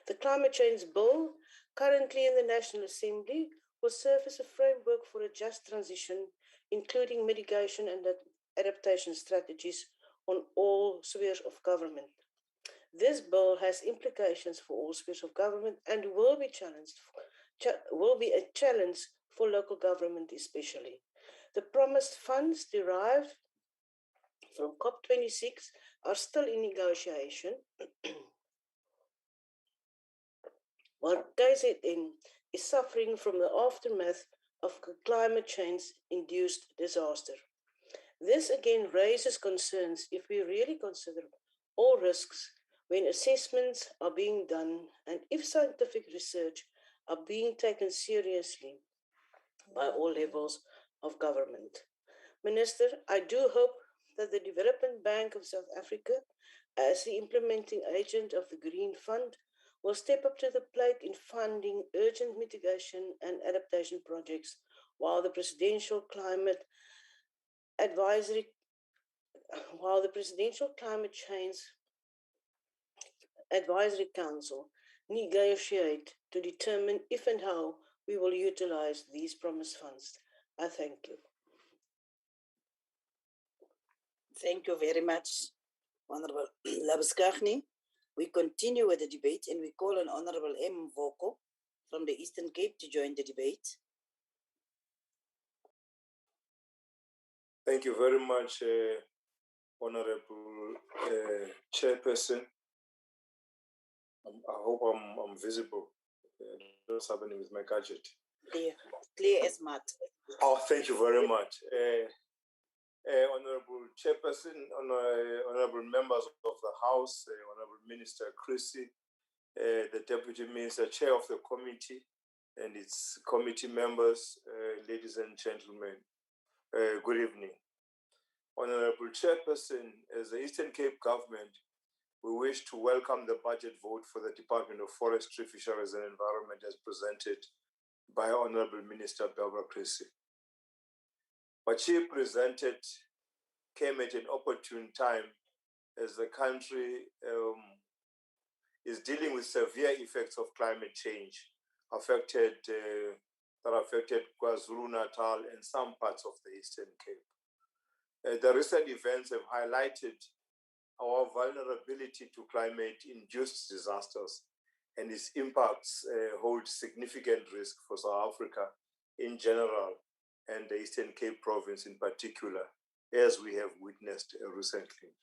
Speaker 3: The climate change bill, currently in the National Assembly, will serve as a framework for a just transition, including mitigation and adaptation strategies on all spheres of government. This bill has implications for all spheres of government and will be a challenge for local government especially. The promised funds derived from COP26 are still in negotiation, while KZN is suffering from the aftermath of climate change-induced disaster. This again raises concerns if we really consider all risks when assessments are being done and if scientific research are being taken seriously by all levels of government. Minister, I do hope that the Development Bank of South Africa, as the implementing agent of the Green Fund, will step up to the plate in funding urgent mitigation and adaptation projects, while the Presidential Climate Change Advisory Council negotiate to determine if and how we will utilize these promised funds. I thank you.
Speaker 5: Thank you very much, Honorable Labuschagne. We continue with the debate and we call on Honorable M. Voko from the Eastern Cape to join the debate.
Speaker 6: Thank you very much, Honorable Chairperson. I hope I'm visible. What's happening with my gadget?
Speaker 5: Clear as mud.
Speaker 6: Oh, thank you very much. Honorable Chairperson, honorable members of the House, Honorable Minister Chrissy, the Deputy Minister, Chair of the committee, and its committee members, ladies and gentlemen, good evening. Honorable Chairperson, as the Eastern Cape Government, we wish to welcome the budget vote for the Department of Forestry, Fisheries and Environment as presented by Honorable Minister Barbara Chrissy. What she presented came at an opportune time as the country is dealing with severe effects of climate change that affected KwaZulu-Natal and some parts of the Eastern Cape. The recent events have highlighted our vulnerability to climate-induced disasters, and its impacts hold significant risk for South Africa in general and the Eastern Cape province in particular, as we have witnessed recently.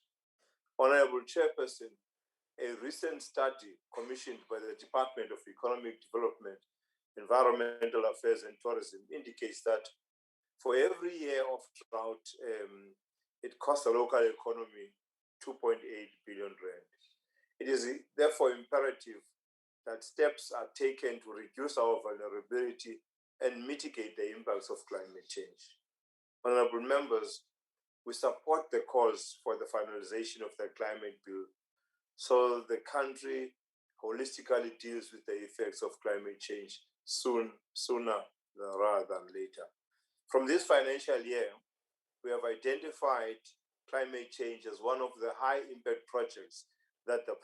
Speaker 6: Honorable Chairperson, a recent study commissioned by the Department of Economic Development, Environmental Affairs and Tourism indicates that for every year of drought, it costs the local economy 2.8 billion rand. It is therefore imperative that steps are taken to reduce our vulnerability and mitigate the impacts of climate change. Honorable members, we support the calls for the finalization of the climate bill so the country holistically deals with the effects of climate change sooner rather than later. From this financial year, we have identified climate change as one of the high impact projects that the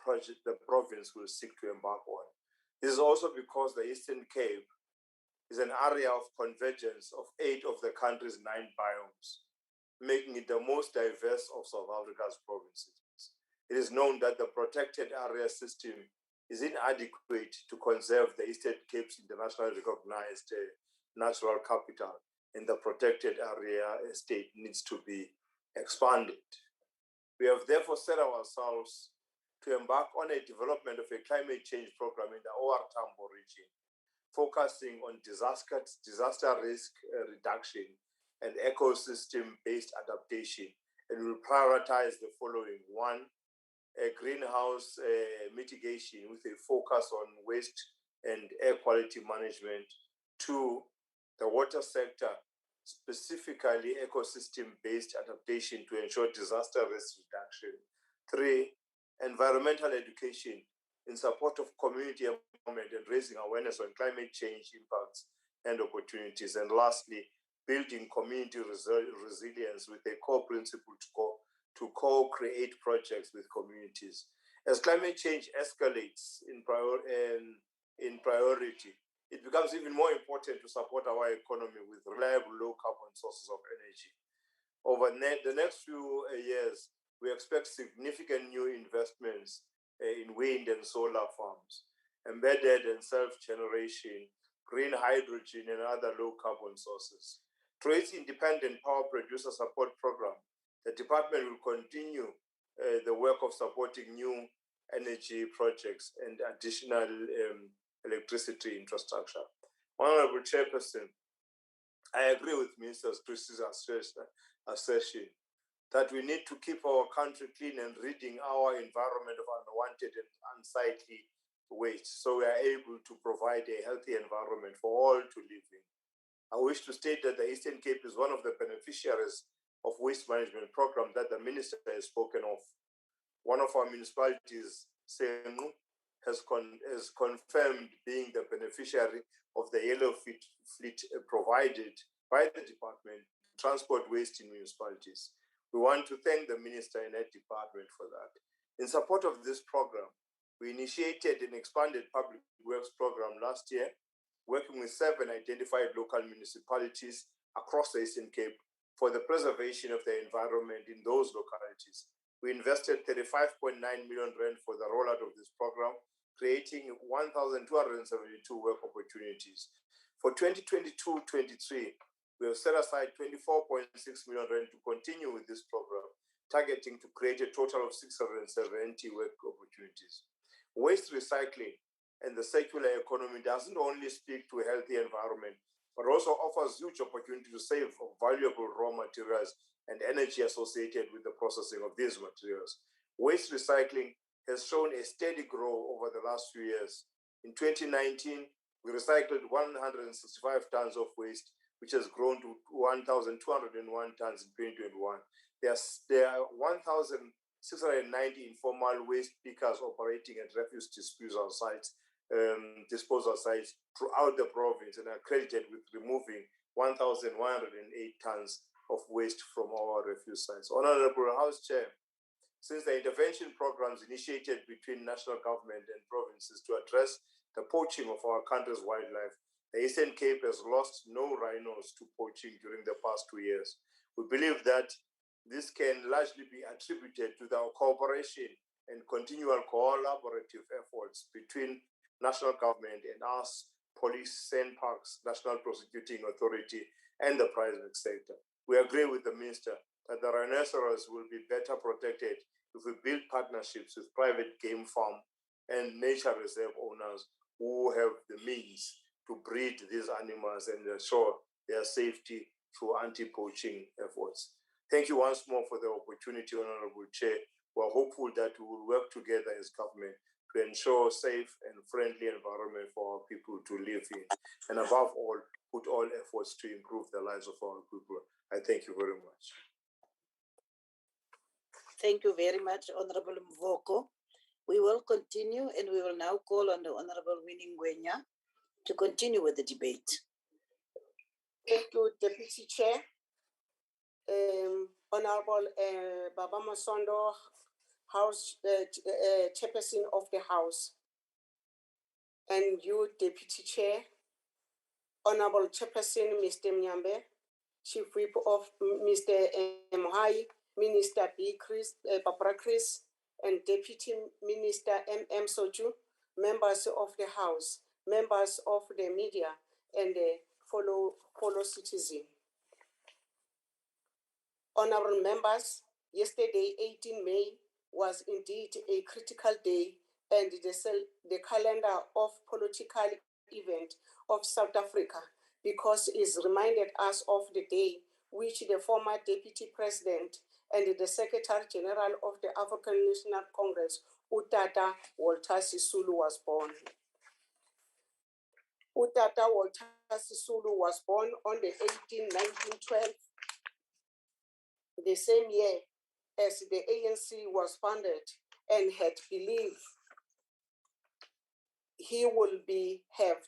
Speaker 6: province will seek to embark on. This is also because the Eastern Cape is an area of convergence of 8 of the country's 9 biomes, making it the most diverse of South Africa's provinces. It is known that the protected area system is inadequate to conserve the Eastern Cape's internationally recognized natural capital, and the protected area estate needs to be expanded. We have therefore set ourselves to embark on a development of a climate change program in the OR Tambo region, focusing on disaster risk reduction and ecosystem-based adaptation, and will prioritize the following. 1, a greenhouse mitigation with a focus on waste and air quality management. 2, the water sector, specifically ecosystem-based adaptation to ensure disaster risk reduction. 3, environmental education in support of community empowerment and raising awareness on climate change impacts and opportunities. And lastly, building community resilience with a core principle to co-create projects with communities. As climate change escalates in priority, it becomes even more important to support our economy with reliable low-carbon sources of energy. Over the next few years, we expect significant new investments in wind and solar farms, embedded and self-generation, green hydrogen, and other low-carbon sources. Through its independent power producer support program, the department will continue the work of supporting new energy projects and additional electricity infrastructure. Honorable Chairperson, I agree with Minister Christie's assertion that we need to keep our country clean and ridding our environment of unwanted and unsightly waste, so we are able to provide a healthy environment for all to live in. I wish to state that the Eastern Cape is one of the beneficiaries of waste management program that the Minister has spoken of. One of our municipalities, Sengu, has confirmed being the beneficiary of the yellow fleet provided by the department to transport waste in municipalities. We want to thank the Minister and that department for that. In support of this program, we initiated an expanded public works program last year, working with 7 identified local municipalities across the Eastern Cape for the preservation of the environment in those localities. We invested 35.9 million rand for the rollout of this program, creating 1,272 work opportunities. For 2022-23, we have set aside 24.6 million rand to continue with this program, targeting to create a total of 670 work opportunities. Waste recycling and the circular economy doesn't only speak to a healthy environment, but also offers huge opportunity to save valuable raw materials and energy associated with the processing of these materials. Waste recycling has shown a steady growth over the last few years. In 2019, we recycled 165 tons of waste, which has grown to 1,201 tons in 2021. There are 1,690 informal waste pickers operating at refuse disposal sites throughout the province and are credited with removing 1,108 tons of waste from our refuse sites. Honorable House Chair, since the intervention programs initiated between national government and provinces to address the poaching of our country's wildlife, the Eastern Cape has lost no rhinos to poaching during the past 2 years. We believe that this can largely be attributed to our cooperation and continual collaborative efforts between national government and us, police, sandparks, National Prosecuting Authority, and the private sector. We agree with the Minister that the rhinoceros will be better protected if we build partnerships with private game farm and nature reserve owners who have the means to breed these animals and ensure their safety through anti-poaching efforts. Thank you once more for the opportunity, Honorable Chair. We are hopeful that we will work together as government to ensure safe and friendly environment for our people to live in, and above all, put all efforts to improve the lives of our people. I thank you very much.
Speaker 5: Thank you very much, Honorable Mvoko. We will continue and we will now call on the Honorable Winnie Ngwenya to continue with the debate.
Speaker 7: Thank you, Deputy Chair. Honorable Baba Masondo, House Chairperson of the House, and you, Deputy Chair, Honorable Chairperson, Mr. Mnyambe, Chief Whip of Mr. Mhai, Minister B. Chris, Barbara Chris, and Deputy Minister M. Soju, members of the House, members of the media, and fellow citizens. Honorable members, yesterday, 18 May, was indeed a critical day, and the calendar of political event of South Africa, because it reminded us of the day which the former Deputy President and the Secretary General of the African National Congress, Utata Walter Sisulu, was born. Utata Walter Sisulu was born on the 1912, the same year as the ANC was founded, and had believed he will have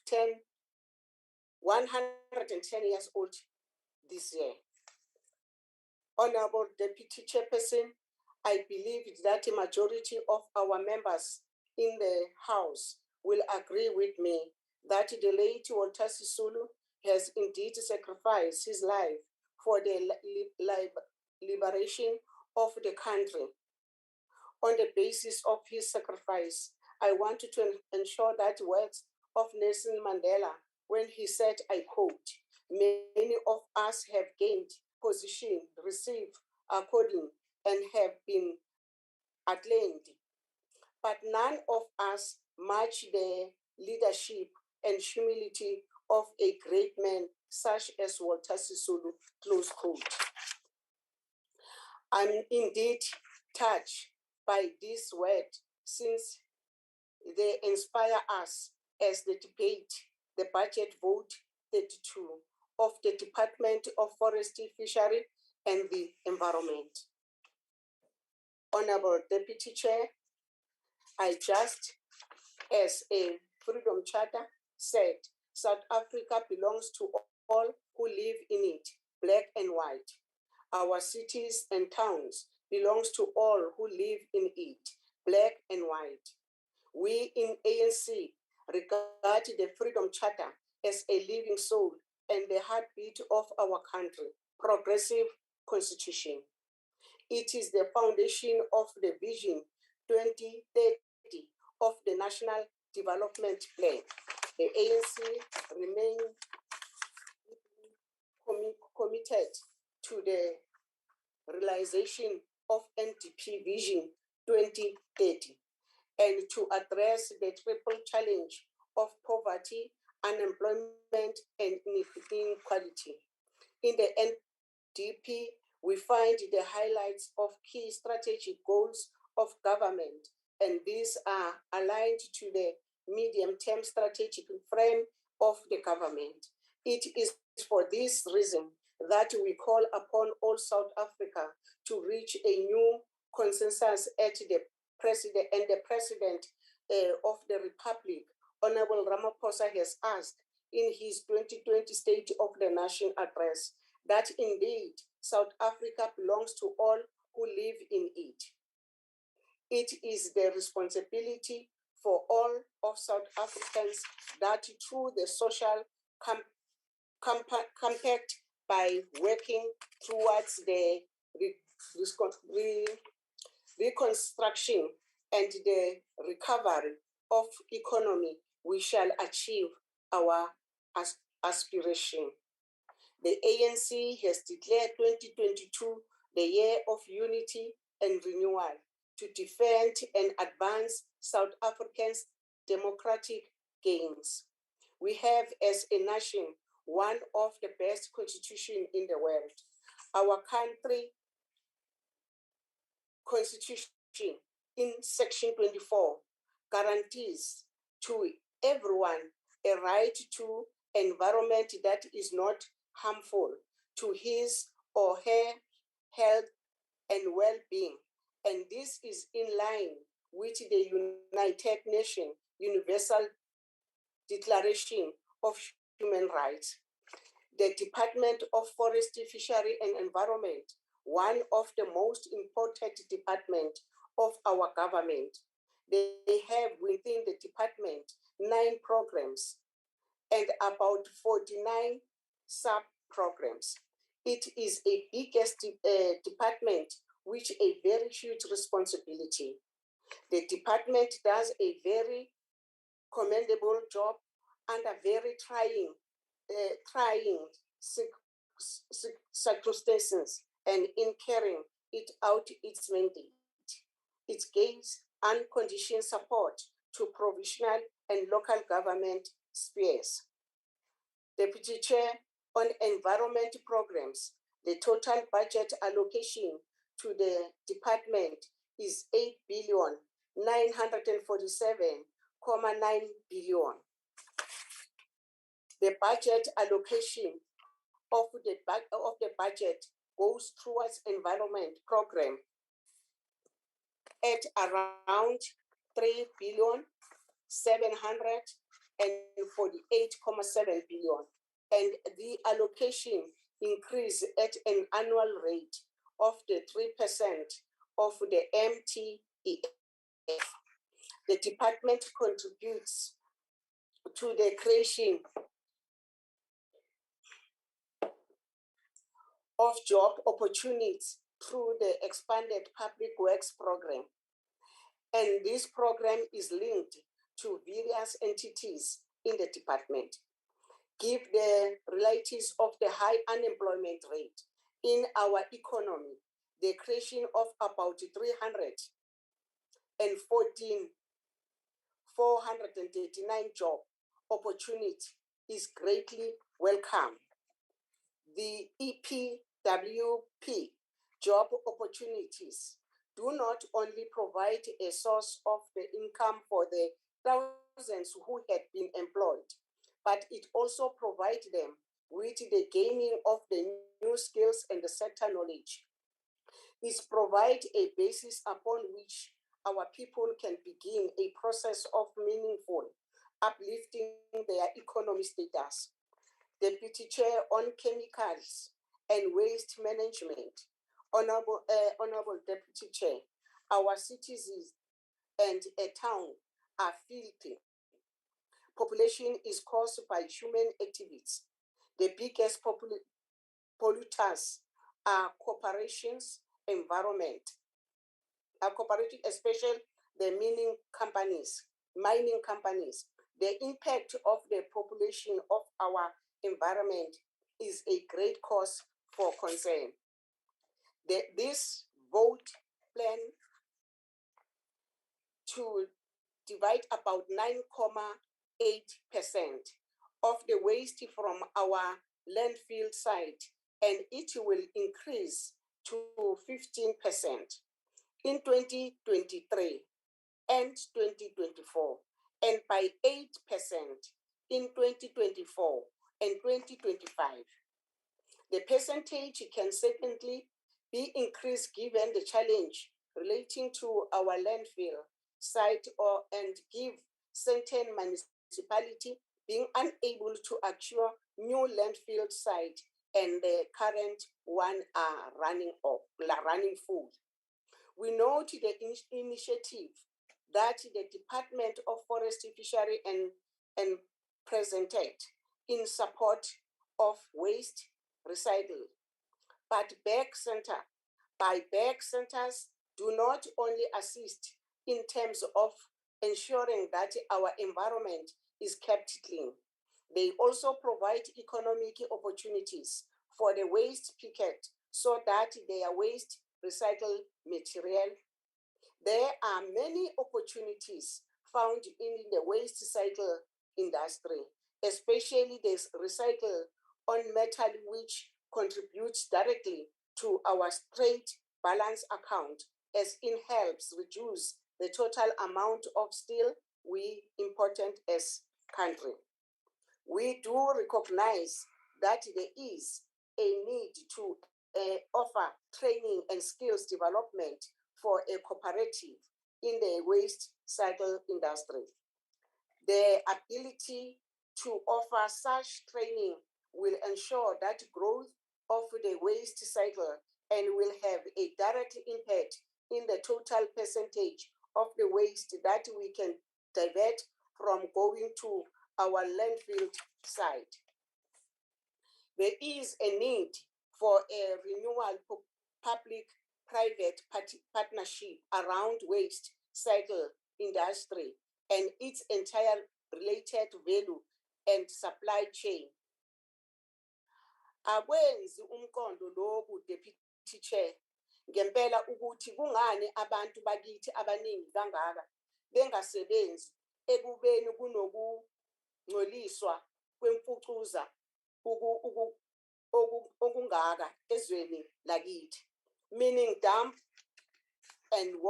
Speaker 7: 110 years old this year. Honorable Deputy Chairperson, I believe that a majority of our members in the House will agree with me that the late Walter Sisulu has indeed sacrificed his life for the liberation of the country. On the basis of his sacrifice, I want to ensure that words of Nelson Mandela when he said, I quote, "Many of us have gained position, received according, and have been acclaimed, but none of us match the leadership and humility of a great man such as Walter Sisulu," close quote. I'm indeed touched by this word, since they inspire us as the debate, the budget vote 32 of the Department of Forestry, Fishery and the Environment. Honorable Deputy Chair, I just, as a Freedom Charter said, South Africa belongs to all who live in it, black and white. Our cities and towns belongs to all who live in it, black and white. We in ANC regard the Freedom Charter as a living soul and the heartbeat of our country, progressive constitution. It is the foundation of the Vision 2030 of the National Development Plan. The ANC remains committed to the realization of NDP Vision 2030 and to address the triple challenge of poverty, unemployment, and inequality. In the NDP, we find the highlights of key strategic goals of government, and these are aligned to the medium-term strategic frame of the government. It is for this reason that we call upon all South Africa to reach a new consensus at the President and the President of the Republic, Honorable Ramaphosa, has asked in his 2020 State of the Nation address that indeed South Africa belongs to all who live in it. It is the responsibility for all of South Africans that through the social compact by working towards the reconstruction and the recovery of economy, we shall achieve our aspiration. The ANC has declared 2022 the year of unity and renewal to defend and advance South Africa's democratic gains. We have, as a nation, one of the best constitutions in the world. Our country constitution in section 24 guarantees to everyone a right to environment that is not harmful to his or her health and well-being. And this is in line with the United Nations Universal Declaration of Human Rights. The Department of Forestry, Fishery and Environment, one of the most important departments of our government. They have within the department 9 programs and about 49 sub-programs. It is a biggest department with a very huge responsibility. The department does a very commendable job under very trying circumstances, and in carrying it out its mandate. It gives unconditional support to provincial and local government spheres. Deputy Chair, on environment programs, the total budget allocation to the department is 8,947,9 billion. The budget allocation of the budget goes towards environment program at around 3,748,7 billion, and the allocation increase at an annual rate of the 3% of the MTEF. The department contributes to the creation of job opportunities through the expanded public works program. And this program is linked to various entities in the department. Give the realities of the high unemployment rate in our economy, the creation of about 439 job opportunity is greatly welcome. The EPWP job opportunities do not only provide a source of the income for the thousands who had been employed, but it also provides them with the gaining of the new skills and the sector knowledge. It provides a basis upon which our people can begin a process of meaningful uplifting their economic status. Deputy Chair, on chemicals and waste management, Honorable Deputy Chair, our cities and a town are filthy. Population is caused by human activities. The biggest polluters are corporations, environment, especially the mining companies. The impact of the population of our environment is a great cause for concern. This vote plan to divide about 9.8% of the waste from our landfill site, and it will increase to 15% in 2023 and 2024, and by 8% in 2024 and 2025. The percentage can certainly be increased given the challenge relating to our landfill site and give certain municipality being unable to acquire new landfill site and the current one are running full. We note the initiative that the Department of Forestry, Fishery and presented in support of waste recycle. But bag centers do not only assist in terms of ensuring that our environment is kept clean, they also provide economic opportunities for the waste picket so that their waste recycled material. There are many opportunities found in the waste cycle industry, especially the recycle on metal, which contributes directly to our trade balance account, as it helps reduce the total amount of steel we imported as country. We do recognize that there is a need to offer training and skills development for a cooperative in the waste cycle industry. The ability to offer such training will ensure that growth of the waste cycle and will have a direct impact in the total percentage of the waste that we can divert from going to our landfill site. There is a need for a renewal public-private partnership around waste cycle industry and its entire related value and supply chain. Akwenzi umqondo lokhu, Deputy Chair, ngempela ukuthi kungani abantu bakithi abaningi kangaka bengasebenzi ekubeni kunokungcoliswa kwemfucuza okungaka ezweni lakithi, meaning dumps and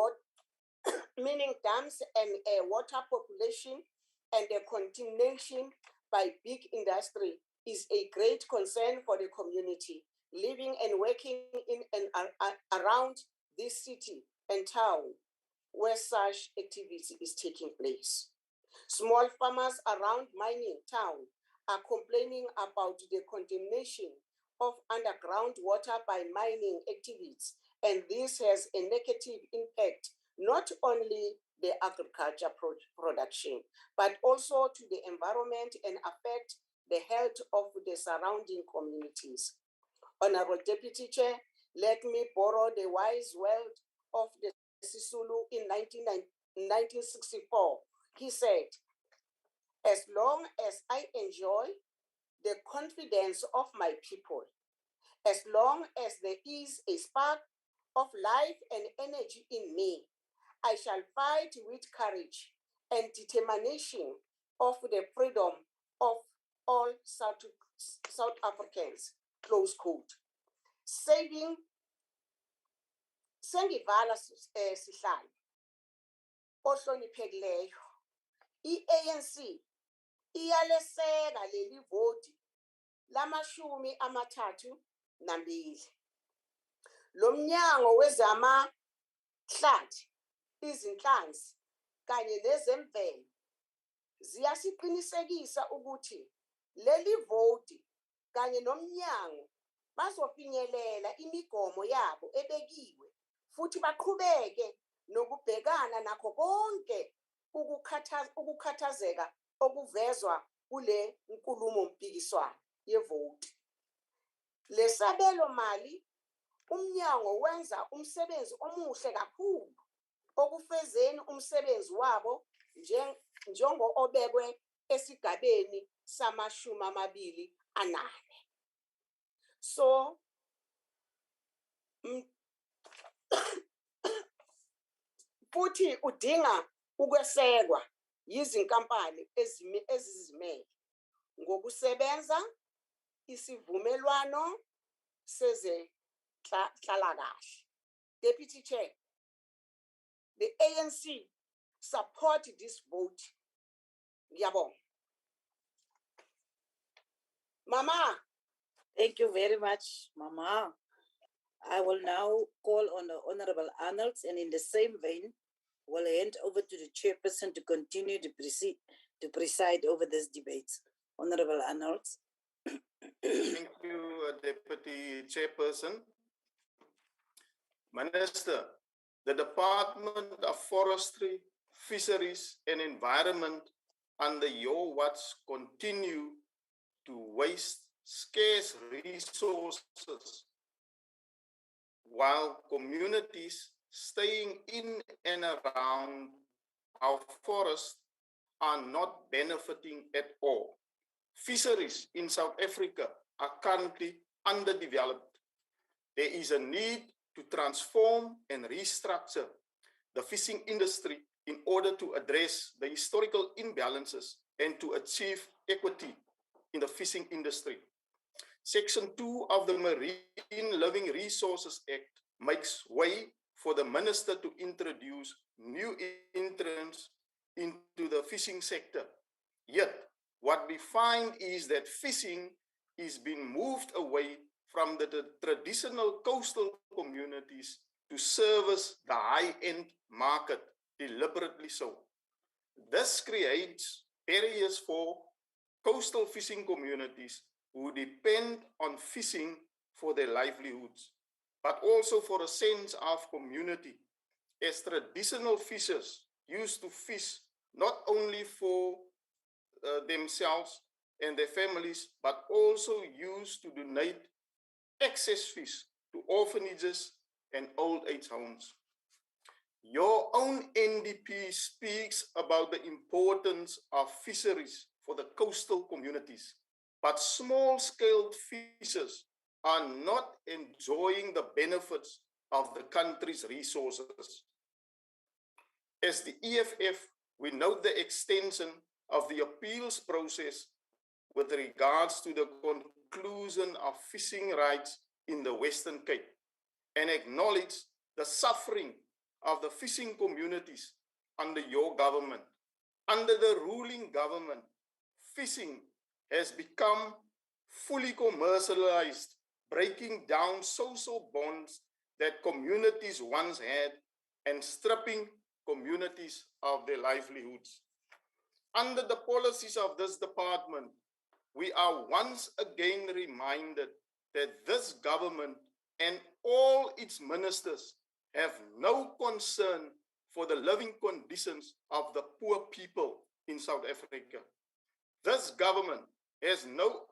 Speaker 7: water population and the contamination by big industry is a great concern for the community living and working in and around this city and town where such activity is taking place. Small farmers around mining town are complaining about the contamination of underground water by mining activities, and this has a negative impact not only the agriculture production, but also to the environment and affect the health of the surrounding communities. Honorable Deputy Chair, let me borrow the wise word of the Sisulu in 1964. He said, "As long as I enjoy the confidence of my people, as long as there is a spark of life and energy in me, I shall fight with courage and determination of the freedom of all South Africans." Close quote. Sengivala sihlalo ohloniphekileyo, i-ANC iyaleseka leli voti lamashumi-32. Lo mnyango wezamahlathi, izinhlanzi kanye nezemvelo ziyasiqinisekisa ukuthi leli voti kanye nomnyango bazofinyelela imigomo yabo ebekiwe futhi baqhubeke nokubhekana nakho konke ukukhathazeka okuvezwa kule nkulumo mpikiswano yevoti. Lesabelo mali umnyango wenza umsebenzi omuhle kakhulu okufezeni umsebenzi wabo njengo obekwe esigabeni sama-28. So futhi udinga ukwesekwa yizinkampani ezizimele ngokusebenza isivumelwano sezenhlalakahle. Deputy Chair, the ANC support this vote. Ngiyabonga. Mama.
Speaker 5: Thank you very much, Mama. I will now call on the Honorable Arnolds, and in the same vein, will hand over to the Chairperson to continue to preside over this debate. Honorable Arnolds.
Speaker 8: Thank you, Deputy Chairperson. Minister,
Speaker 9: the Department of Forestry, Fisheries and Environment under your watch continue to waste scarce resources while communities staying in and around our forests are not benefiting at all. Fisheries in South Africa are currently underdeveloped. There is a need to transform and restructure the fishing industry in order to address the historical imbalances and to achieve equity in the fishing industry. Section 2 of the Marine Living Resources Act makes way for the minister to introduce new entrants into the fishing sector. Yet, what we find is that fishing is being moved away from the traditional coastal communities to service the high-end market, deliberately so. This creates barriers for coastal fishing communities who depend on fishing for their livelihoods, but also for a sense of community, as traditional fishers used to fish not only for themselves and their families, but also used to donate excess fish to orphanages and old age homes. Your own NDP speaks about the importance of fisheries for the coastal communities, but small-scale fishers are not enjoying the benefits of the country's resources. As the EFF, we note the extension of the appeals process with regards to the conclusion of fishing rights in the Western Cape and acknowledge the suffering of the fishing communities under your government. Under the ruling government, fishing has become fully commercialized, breaking down social bonds that communities once had and stripping communities of their livelihoods. Under the policies of this department, we are once again reminded that this government and all its ministers have no concern for the living conditions of the poor people in South Africa. This government has no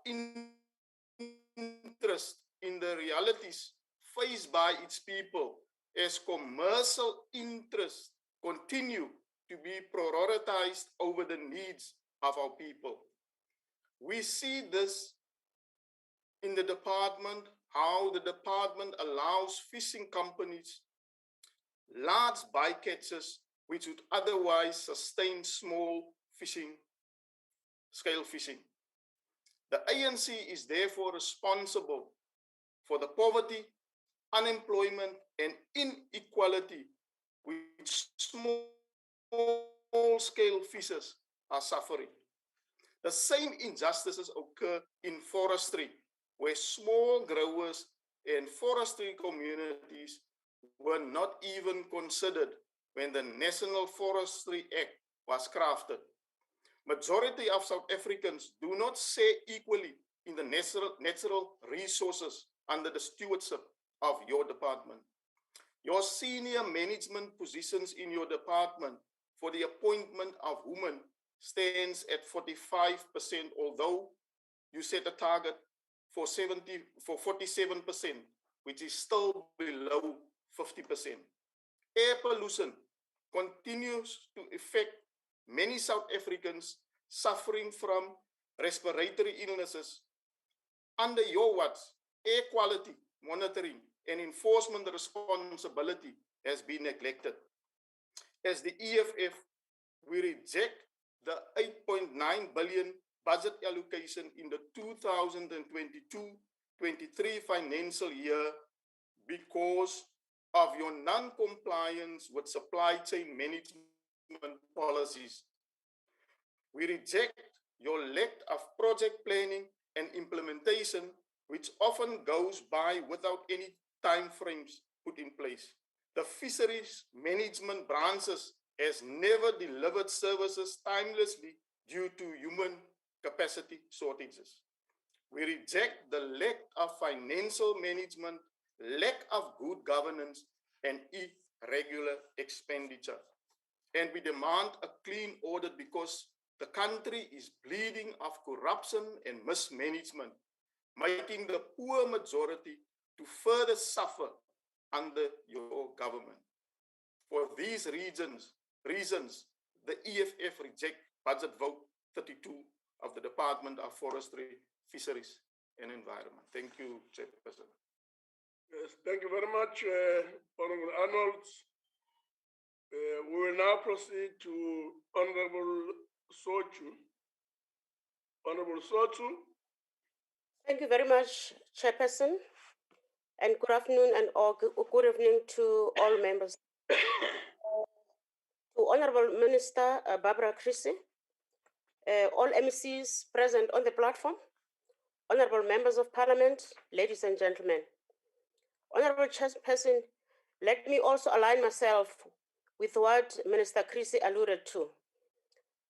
Speaker 9: interest in the realities faced by its people as commercial interests continue to be prioritized over the needs of our people. We see this in the department, how the department allows fishing companies large bycatches which would otherwise sustain small fishing, scale fishing. The ANC is therefore responsible for the poverty, unemployment, and inequality which small-scale fishers are suffering. The same injustices occur in forestry, where small growers and forestry communities were not even considered when the National Forestry Act was crafted. Majority of South Africans do not share equally in the natural resources under the stewardship of your department. Your senior management positions in your department for the appointment of women stands at 45%, although you set a target for 47%, which is still below 50%. Air pollution continues to affect many South Africans suffering from respiratory illnesses. Under your watch, air quality monitoring and enforcement responsibility has been neglected. As the EFF, we reject the 8.9 billion budget allocation in the 2022-23 financial year because of your non-compliance with supply chain management policies. We reject your lack of project planning and implementation, which often goes by without any timeframes put in place. The fisheries management branches has never delivered services timelessly due to human capacity shortages. We reject the lack of financial management, lack of good governance, and regular expenditure. And we demand a clean audit because the country is bleeding of corruption and mismanagement, making the poor majority to further suffer under your government. For these reasons, the EFF reject budget vote 32 of the Department of Forestry, Fisheries and Environment. Thank you, Chairperson.
Speaker 1: Yes, thank you very much, Honorable Arnold. We will now proceed to Honorable Sochu. Honorable Sochu.
Speaker 10: Thank you very much, Chairperson, and good afternoon and good evening to all members. To Honorable Minister Barbara Chrissy, all MECs present on the platform, Honorable Members of Parliament, ladies and gentlemen. Honorable Chairperson, let me also align myself with what Minister Chrissy alluded to.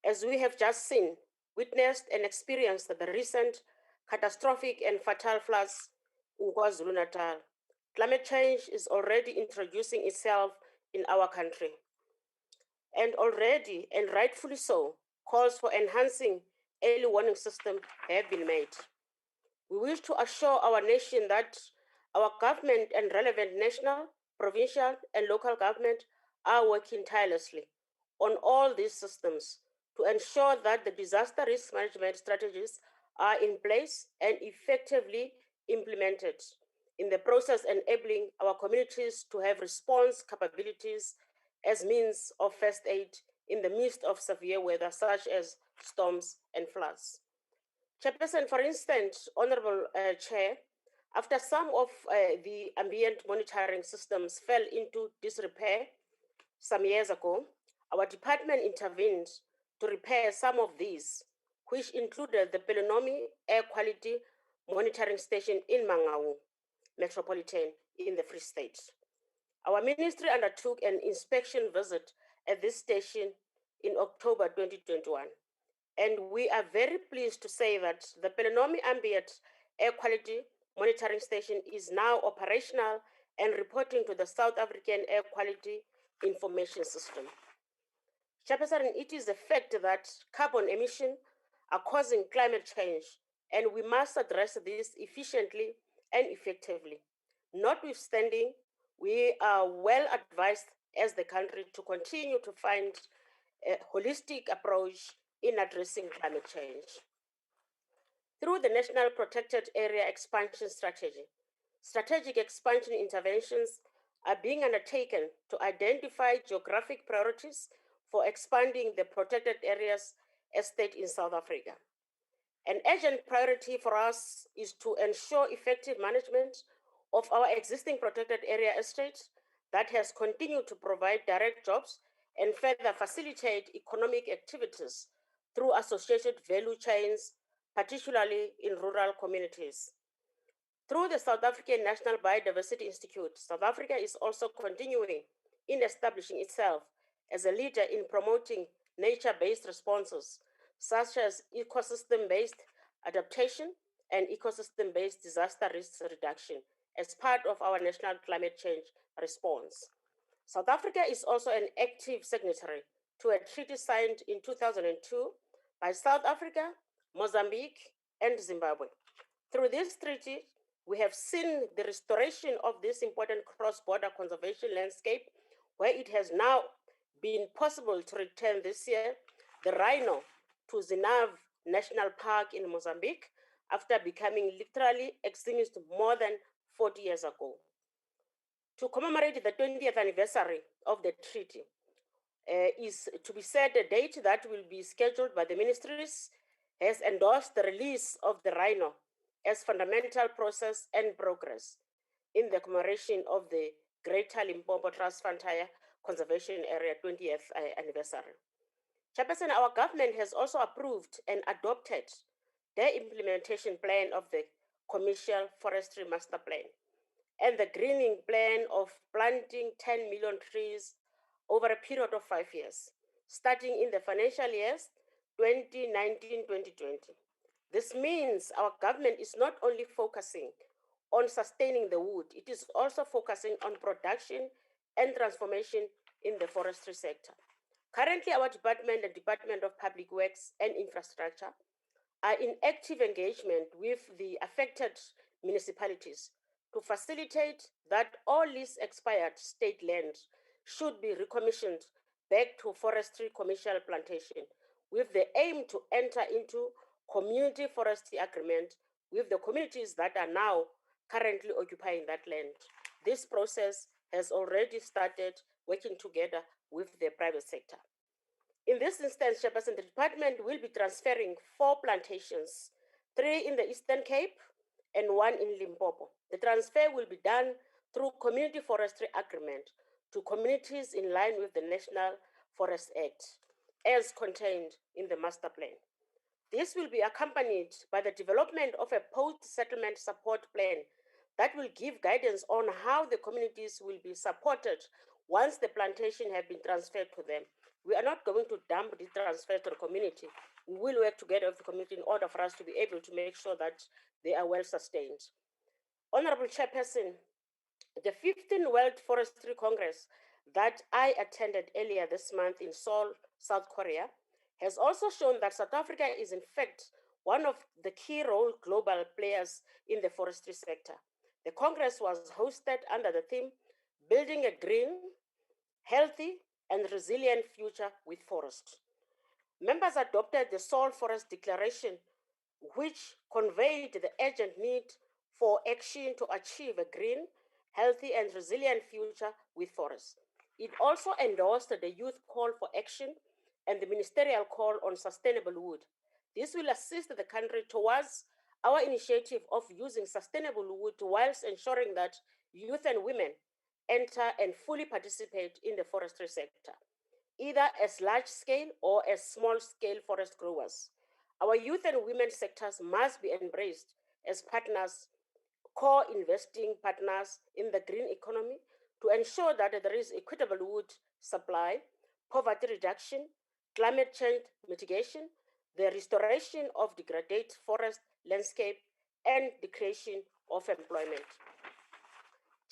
Speaker 10: As we have just seen, witnessed and experienced the recent catastrophic and fatal floods in KwaZulu-Natal, climate change is already introducing itself in our country. And already, and rightfully so, calls for enhancing early warning system have been made. We wish to assure our nation that our government and relevant national, provincial, and local government are working tirelessly on all these systems to ensure that the disaster risk management strategies are in place and effectively implemented, in the process enabling our communities to have response capabilities as means of first aid in the midst of severe weather such as storms and floods. Chairperson, for instance, Honorable Chair, after some of the ambient monitoring systems fell into disrepair some years ago, our department intervened to repair some of these, which included the Plenary Air Quality Monitoring Station in Mangaung Metropolitan in the Free State. Our ministry undertook an inspection visit at this station in October 2021. And we are very pleased to say that the Plenary Ambient Air Quality Monitoring Station is now operational and reporting to the South African Air Quality Information System. Chairperson, it is a fact that carbon emissions are causing climate change, and we must address this efficiently and effectively. Notwithstanding, we are well advised as the country to continue to find a holistic approach in addressing climate change. Through the National Protected Area Expansion Strategy, strategic expansion interventions are being undertaken to identify geographic priorities for expanding the protected areas estate in South Africa. An urgent priority for us is to ensure effective management of our existing protected area estate that has continued to provide direct jobs and further facilitate economic activities through associated value chains, particularly in rural communities. Through the South African National Biodiversity Institute, South Africa is also continuing in establishing itself as a leader in promoting nature-based responses, such as ecosystem-based adaptation and ecosystem-based disaster risk reduction as part of our national climate change response. South Africa is also an active signatory to a treaty signed in 2002 by South Africa, Mozambique, and Zimbabwe. Through this treaty, we have seen the restoration of this important cross-border conservation landscape, where it has now been possible to return this year the rhino to Zinav National Park in Mozambique after becoming literally extinct more than 40 years ago. To commemorate the 20th anniversary of the treaty, is to be set a date that will be scheduled by the ministries, has endorsed the release of the rhino as fundamental process and progress in the commemoration of the Greater Limpopo Transfrontier Conservation Area 20th anniversary. Chairperson, our government has also approved and adopted the implementation plan of the Commercial Forestry Master Plan and the greening plan of planting 10 million trees over a period of 5 years, starting in the financial years 2019-2020. This means our government is not only focusing on sustaining the wood, it is also focusing on production and transformation in the forestry sector. Currently, our department and Department of Public Works and Infrastructure are in active engagement with the affected municipalities to facilitate that all lease expired state land should be recommissioned back to forestry commercial plantation with the aim to enter into community forestry agreement with the communities that are now currently occupying that land. This process has already started working together with the private sector. In this instance, Chairperson, the department will be transferring 4 plantations, 3 in the Eastern Cape and 1 in Limpopo. The transfer will be done through community forestry agreement to communities in line with the National Forest Act, as contained in the master plan. This will be accompanied by the development of a post-settlement support plan that will give guidance on how the communities will be supported once the plantation have been transferred to them. We are not going to dump the transfer to the community. We will work together with the community in order for us to be able to make sure that they are well sustained. Honorable Chairperson, the 15th World Forestry Congress that I attended earlier this month in Seoul, South Korea, has also shown that South Africa is in fact one of the key role global players in the forestry sector. The Congress was hosted under the theme, Building a Green, Healthy and Resilient Future with Forest. Members adopted the Seoul Forest Declaration, which conveyed the urgent need for action to achieve a green, healthy and resilient future with forests. It also endorsed the youth call for action and the ministerial call on sustainable wood. This will assist the country towards our initiative of using sustainable wood whilst ensuring that youth and women enter and fully participate in the forestry sector, either as large-scale or as small-scale forest growers. Our youth and women sectors must be embraced as partners, co-investing partners in the green economy to ensure that there is equitable wood supply, poverty reduction, climate change mitigation, the restoration of degraded forest landscape, and the creation of employment.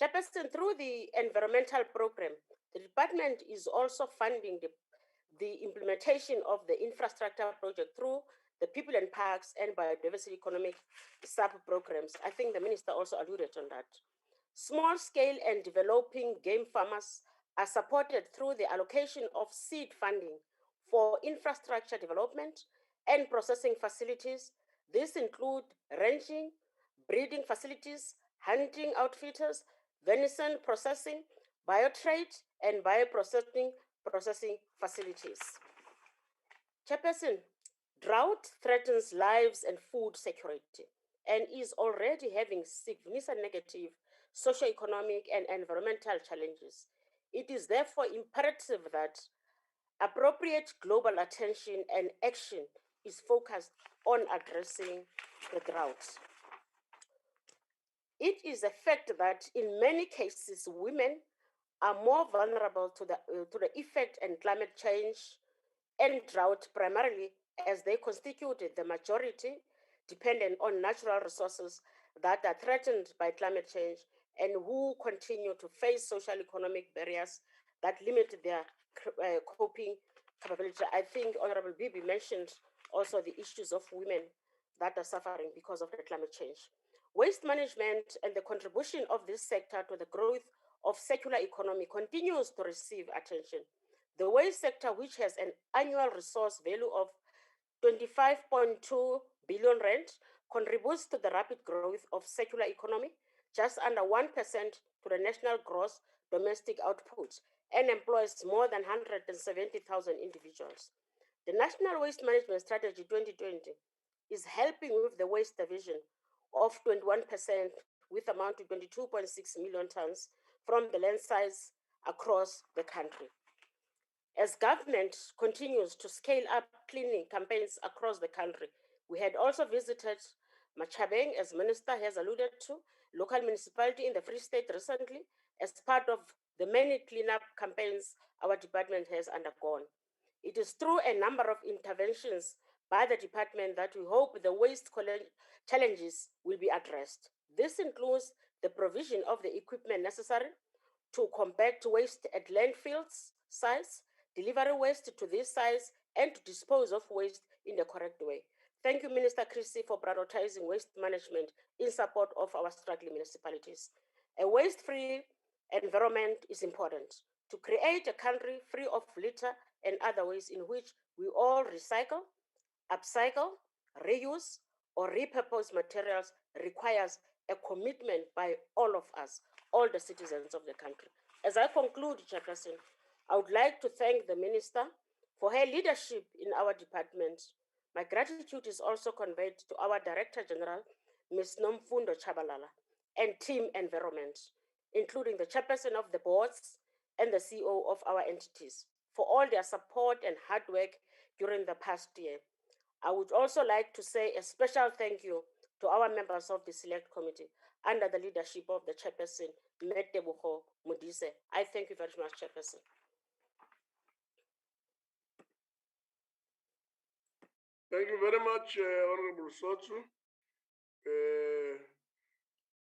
Speaker 10: Chairperson, through the environmental program, the department is also funding the implementation of the infrastructure project through the People and Parks and Biodiversity Economic sub-programs. I think the minister also alluded on that. Small scale and developing game farmers are supported through the allocation of seed funding for infrastructure development and processing facilities. These include ranching, breeding facilities, hunting outfitters, venison processing, biotrade, and bioprocessing facilities. Chairperson, drought threatens lives and food security and is already having significant negative socio-economic and environmental challenges. It is therefore imperative that appropriate global attention and action is focused on addressing the drought. It is a fact that in many cases, women are more vulnerable to the effect and climate change and drought, primarily as they constitute the majority dependent on natural resources that are threatened by climate change and who continue to face social economic barriers that limit their coping capability. I think Honorable Bibi mentioned also the issues of women that are suffering because of the climate change. Waste management and the contribution of this sector to the growth of circular economy continues to receive attention. The waste sector, which has an annual resource value of 25.2 billion rand, contributes to the rapid growth of circular economy, just under 1% to the national gross domestic output, and employs more than 170,000 individuals. The National Waste Management Strategy 2020 is helping with the waste division of 21% with amount to 22.6 million tons from the land size across the country. As government continues to scale up cleaning campaigns across the country, we had also visited Machabeng, as Minister has alluded to, local municipality in the Free State recently, as part of the many cleanup campaigns our department has undergone. It is through a number of interventions by the department that we hope the waste challenges will be addressed. This includes the provision of the equipment necessary to compact waste at landfills sites, deliver waste to these sites, and to dispose of waste in the correct way. Thank you, Minister Chrissy, for prioritizing waste management in support of our struggling municipalities. A waste-free environment is important to create a country free of litter and other ways in which we all recycle, upcycle, reuse, or repurpose materials requires a commitment by all of us, all the citizens of the country. As I conclude, Chairperson, I would like to thank the Minister for her leadership in our department. My gratitude is also conveyed to our Director General, Ms. Nomfundo Chabalala, and Team Environment, including the Chairperson of the boards and the CEO of our entities, for all their support and hard work during the past year. I would also like to say a special thank you to our members of the Select Committee under the leadership of the Chairperson, Metebuho Mudise. I thank you very much, Chairperson.
Speaker 1: Thank you very much, Honorable Sotu.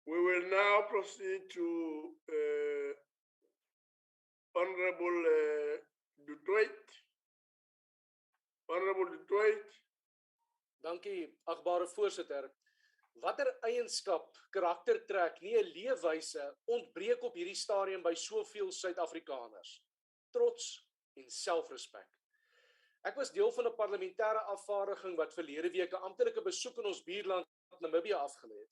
Speaker 1: We will now proceed to Honorable Dutoit. Honorable Dutoit.
Speaker 14: Dankie, agbare voorsitter. Watter eienskap, karaktertrek, nie 'n leefwyse ontbreek op hierdie stadium by soveel Suid-Afrikaners? Trots en selfrespek. Ek was deel van 'n parlementêre afvaardiging wat verlede week 'n amptelike besoek in ons buurland Namibië afgelê het.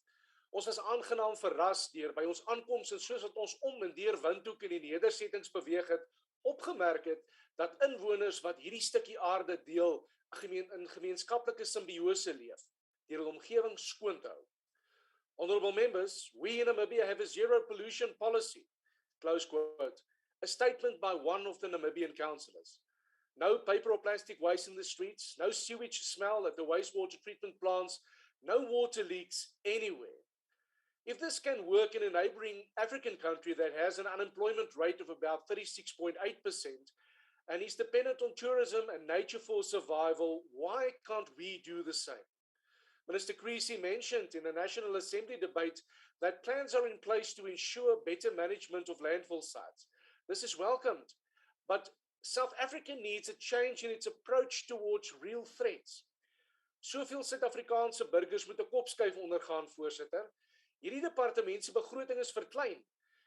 Speaker 14: Ons was aangenaam verras deur by ons aankoms en soos wat ons om en deur Windhoek en die nedersettings beweeg het, opgemerk het dat inwoners wat hierdie stukkie aarde deel in gemeenskaplike simbiose leef, deur die omgewing skoon te hou. Honorable members, we in Namibia have a zero pollution policy, close quote, a statement by one of the Namibian councillors. No paper or plastic waste in the streets, no sewage smell at the wastewater treatment plants, no water leaks anywhere. If this can work in a neighboring African country that has an unemployment rate of about 36.8% and is dependent on tourism and nature for survival, why can't we do the same? Minister Creasy mentioned in the National Assembly debate that plans are in place to ensure better management of landfill sites. This is welcomed, but South Africa needs a change in its approach towards real threats. Soveel Suid-Afrikaanse burgers moet 'n kopskuif ondergaan, voorsitter. Hierdie departement se begroting is verklein,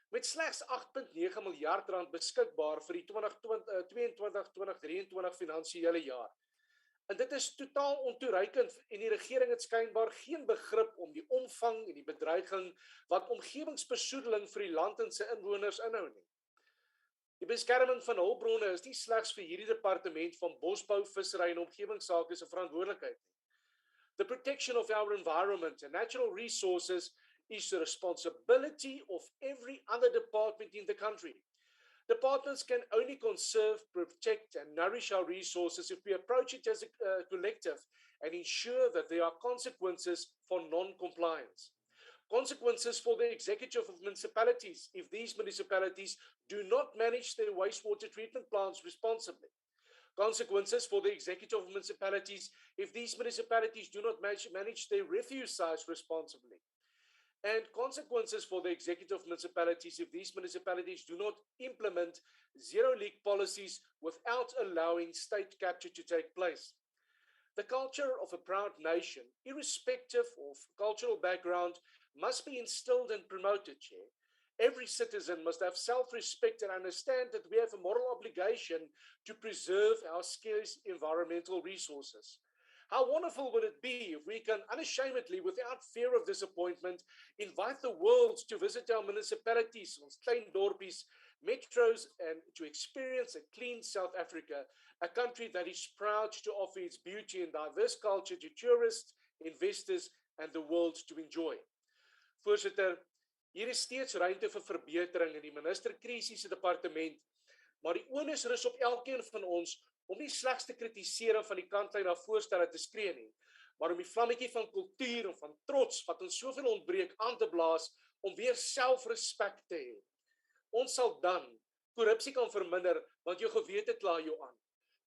Speaker 14: met slegs 8.9 miljard rand beskikbaar vir die 2022-2023 finansiële jaar. En dit is totaal ontoereikend en die regering het skynbaar geen begrip om die omvang en die bedreiging wat omgewingsbesoedeling vir die land en sy inwoners inhou nie. Die beskerming van hulpbronne is nie slegs vir hierdie departement van bosbou, vissery en omgewingsake se verantwoordelikheid nie. The protection of our environment and natural resources is the responsibility of every other department in the country. Departments can only conserve, protect, and nourish our resources if we approach it as a collective and ensure that there are consequences for non-compliance. Consequences for the executive of municipalities if these municipalities do not manage their wastewater treatment plants responsibly. Consequences for the executive of municipalities if these municipalities do not manage their refuse sites responsibly. And consequences for the executive municipalities if these municipalities do not implement zero-leak policies without allowing state capture to take place. The culture of a proud nation, irrespective of cultural background, must be instilled and promoted, Chair. Every citizen must have self-respect and understand that we have a moral obligation to preserve our scarce environmental resources. How wonderful would it be if we can unashamedly, without fear of disappointment, invite the world to visit our municipalities, ons klein dorpies, metros, and to experience a clean South Africa, a country that is proud to offer its beauty and diverse culture to tourists, investors, and the world to enjoy. Voorsitter, hier is steeds ruimte vir verbetering in die minister Creasy se departement, maar die onus rus op elkeen van ons om nie slegs te kritiseer van die kantlyn af voorstelle te skree nie, maar om die vlammetjie van kultuur en van trots wat ons soveel ontbreek aan te blaas om weer selfrespek te hê. Ons sal dan korrupsie kan verminder want jou gewete kla jou aan.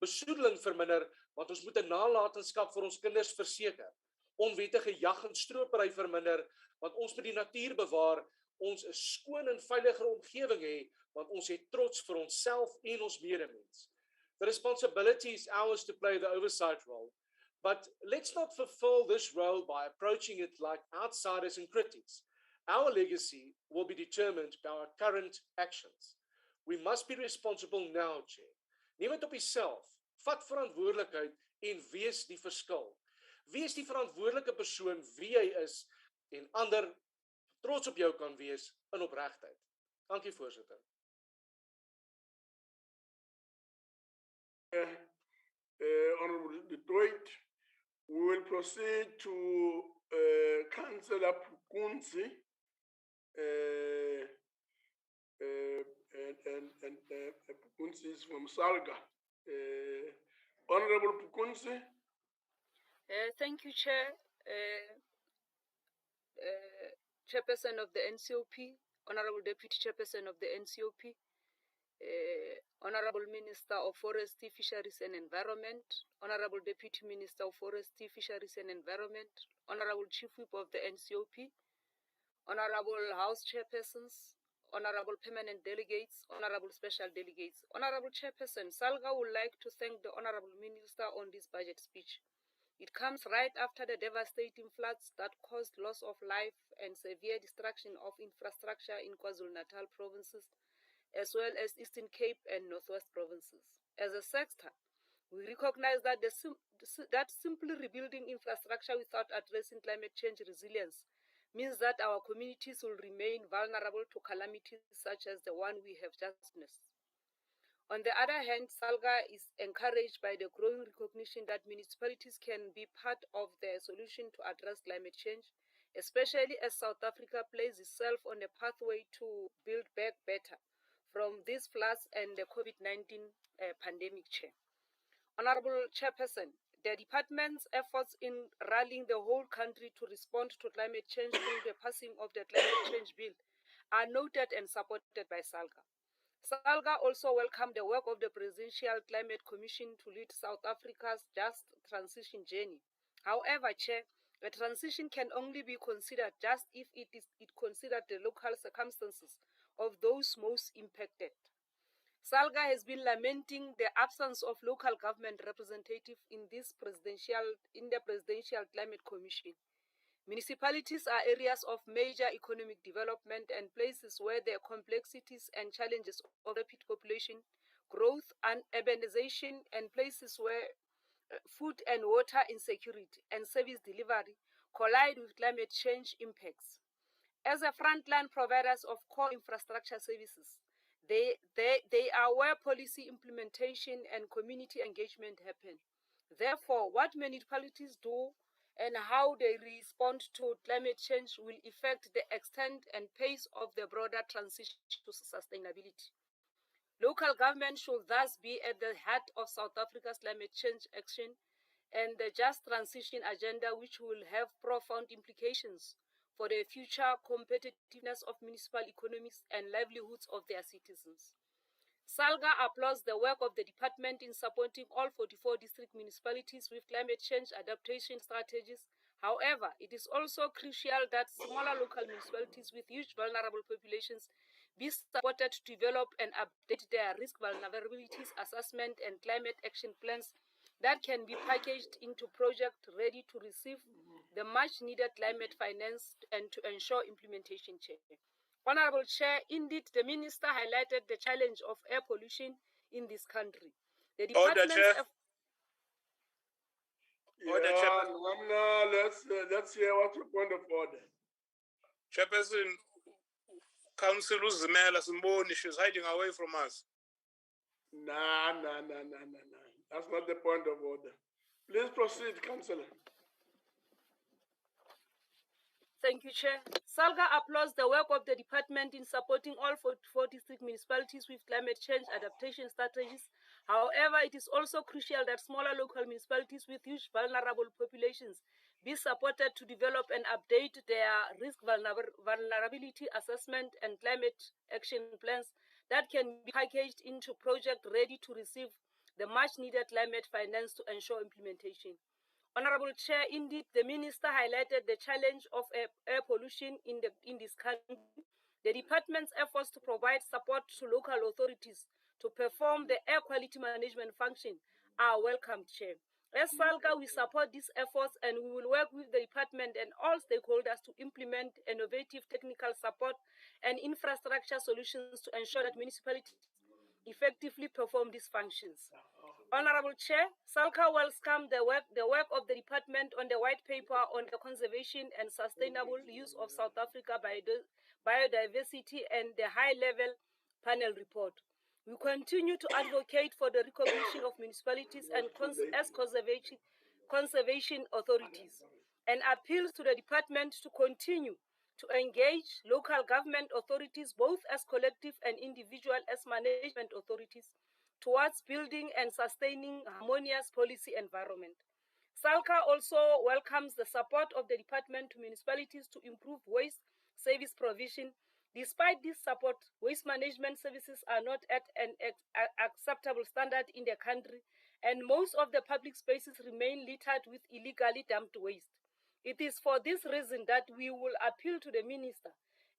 Speaker 14: Besoedeling verminder want ons moet 'n nalatenskap vir ons kinders verseker. Onwettige jag en stropery verminder want ons moet die natuur bewaar. ons 'n skoon en veilige omgewing hê, want ons het trots vir onsself en ons medemens. The responsibility is ours to play the oversight role, but let's not fulfill this role by approaching it like outsiders and critics. Our legacy will be determined by our current actions. We must be responsible now, Chair. Neem dit op jouself, vat verantwoordelikheid en wees die verskil. Wees die verantwoordelike persoon wie jy is en ander trots op jou kan wees in opregtheid. Dankie, voorsitter.
Speaker 1: Honorable Detroit, we will proceed to Councillor Pukunzi and Pukunzi is from Salga. Honorable Pukunzi.
Speaker 11: Thank you, Chair. Chairperson of the NCOP, Honorable Deputy Chairperson of the NCOP, Honorable Minister of Forestry, Fisheries and Environment, Honorable Deputy Minister of Forestry, Fisheries and Environment, Honorable Chief Whip of the NCOP, Honorable House Chairpersons, Honorable Permanent Delegates, Honorable Special Delegates, Honorable Chairperson, Salga would like to thank the Honorable Minister on this budget speech. It comes right after the devastating floods that caused loss of life and severe destruction of infrastructure in KwaZulu-Natal provinces, as well as Eastern Cape and Northwest provinces. As a sector, we recognize that simply rebuilding infrastructure without addressing climate change resilience means that our communities will remain vulnerable to calamities such as the one we have just witnessed. On the other hand, Salga is encouraged by the growing recognition that municipalities can be part of the solution to address climate change, especially as South Africa places itself on a pathway to build back better from these floods and the COVID-19 pandemic. Chair. Honorable Chairperson, the department's efforts in rallying the whole country to respond to climate change through the passing of the Climate Change Bill are noted and supported by Salga. Salga also welcomed the work of the Provincial Climate Commission to lead South Africa's just transition journey. However, Chair, a transition can only be considered just if it considered the local circumstances of those most impacted. Salga has been lamenting the absence of local government representative in the Presidential Climate Commission. Municipalities are areas of major economic development and places where the complexities and challenges of rapid population growth and urbanization, and places where food and water insecurity and service delivery collide with climate change impacts. As a frontline providers of core infrastructure services, they are where policy implementation and community engagement happen. Therefore, what municipalities do and how they respond to climate change will affect the extent and pace of the broader transition to sustainability. Local government should thus be at the heart of South Africa's climate change action and the just transition agenda, which will have profound implications for the future competitiveness of municipal economies and livelihoods of their citizens. Salga applauds the work of the department in supporting all 44 district municipalities with climate change adaptation strategies. However, it is also crucial that smaller local municipalities with huge vulnerable populations be supported to develop and update their risk vulnerabilities assessment and climate action plans that can be packaged into projects ready to receive the much needed climate finance and to ensure implementation. Chair. Honorable Chair, indeed, the Minister highlighted the challenge of air pollution in this country. The
Speaker 17: Order, Chair.
Speaker 1: Order, Chairperson. Let's hear what's your point of order.
Speaker 17: Chairperson, Council Uzimela Simboni, she's hiding away from us.
Speaker 1: Nah. That's not the point of order. Please proceed, Councillor.
Speaker 11: Thank you, Chair. Salga applauds the work of the department in supporting all 44 district municipalities with climate change adaptation strategies. However, it is also crucial that smaller local municipalities with huge vulnerable populations be supported to develop and update their risk vulnerability assessment and climate action plans that can be packaged into projects ready to receive the much needed climate finance to ensure implementation. Honorable Chair, indeed, the Minister highlighted the challenge of air pollution in this country. The department's efforts to provide support to local authorities to perform the air quality management function are welcome, Chair. As SALGA, we support these efforts and we will work with the department and all stakeholders to implement innovative technical support and infrastructure solutions to ensure that municipalities effectively perform these functions. Honorable Chair, SALGA welcomes the work of the department on the white paper on the conservation and sustainable use of South Africa biodiversity and the high-level panel report. We continue to advocate for the recognition of municipalities and as conservation authorities and appeals to the department to continue to engage local government authorities, both as collective and individual as management authorities, towards building and sustaining harmonious policy environment. SALGA also welcomes the support of the department to municipalities to improve waste service provision. Despite this support, waste management services are not at an acceptable standard in the country, and most of the public spaces remain littered with illegally dumped waste. It is for this reason that we will appeal to the Minister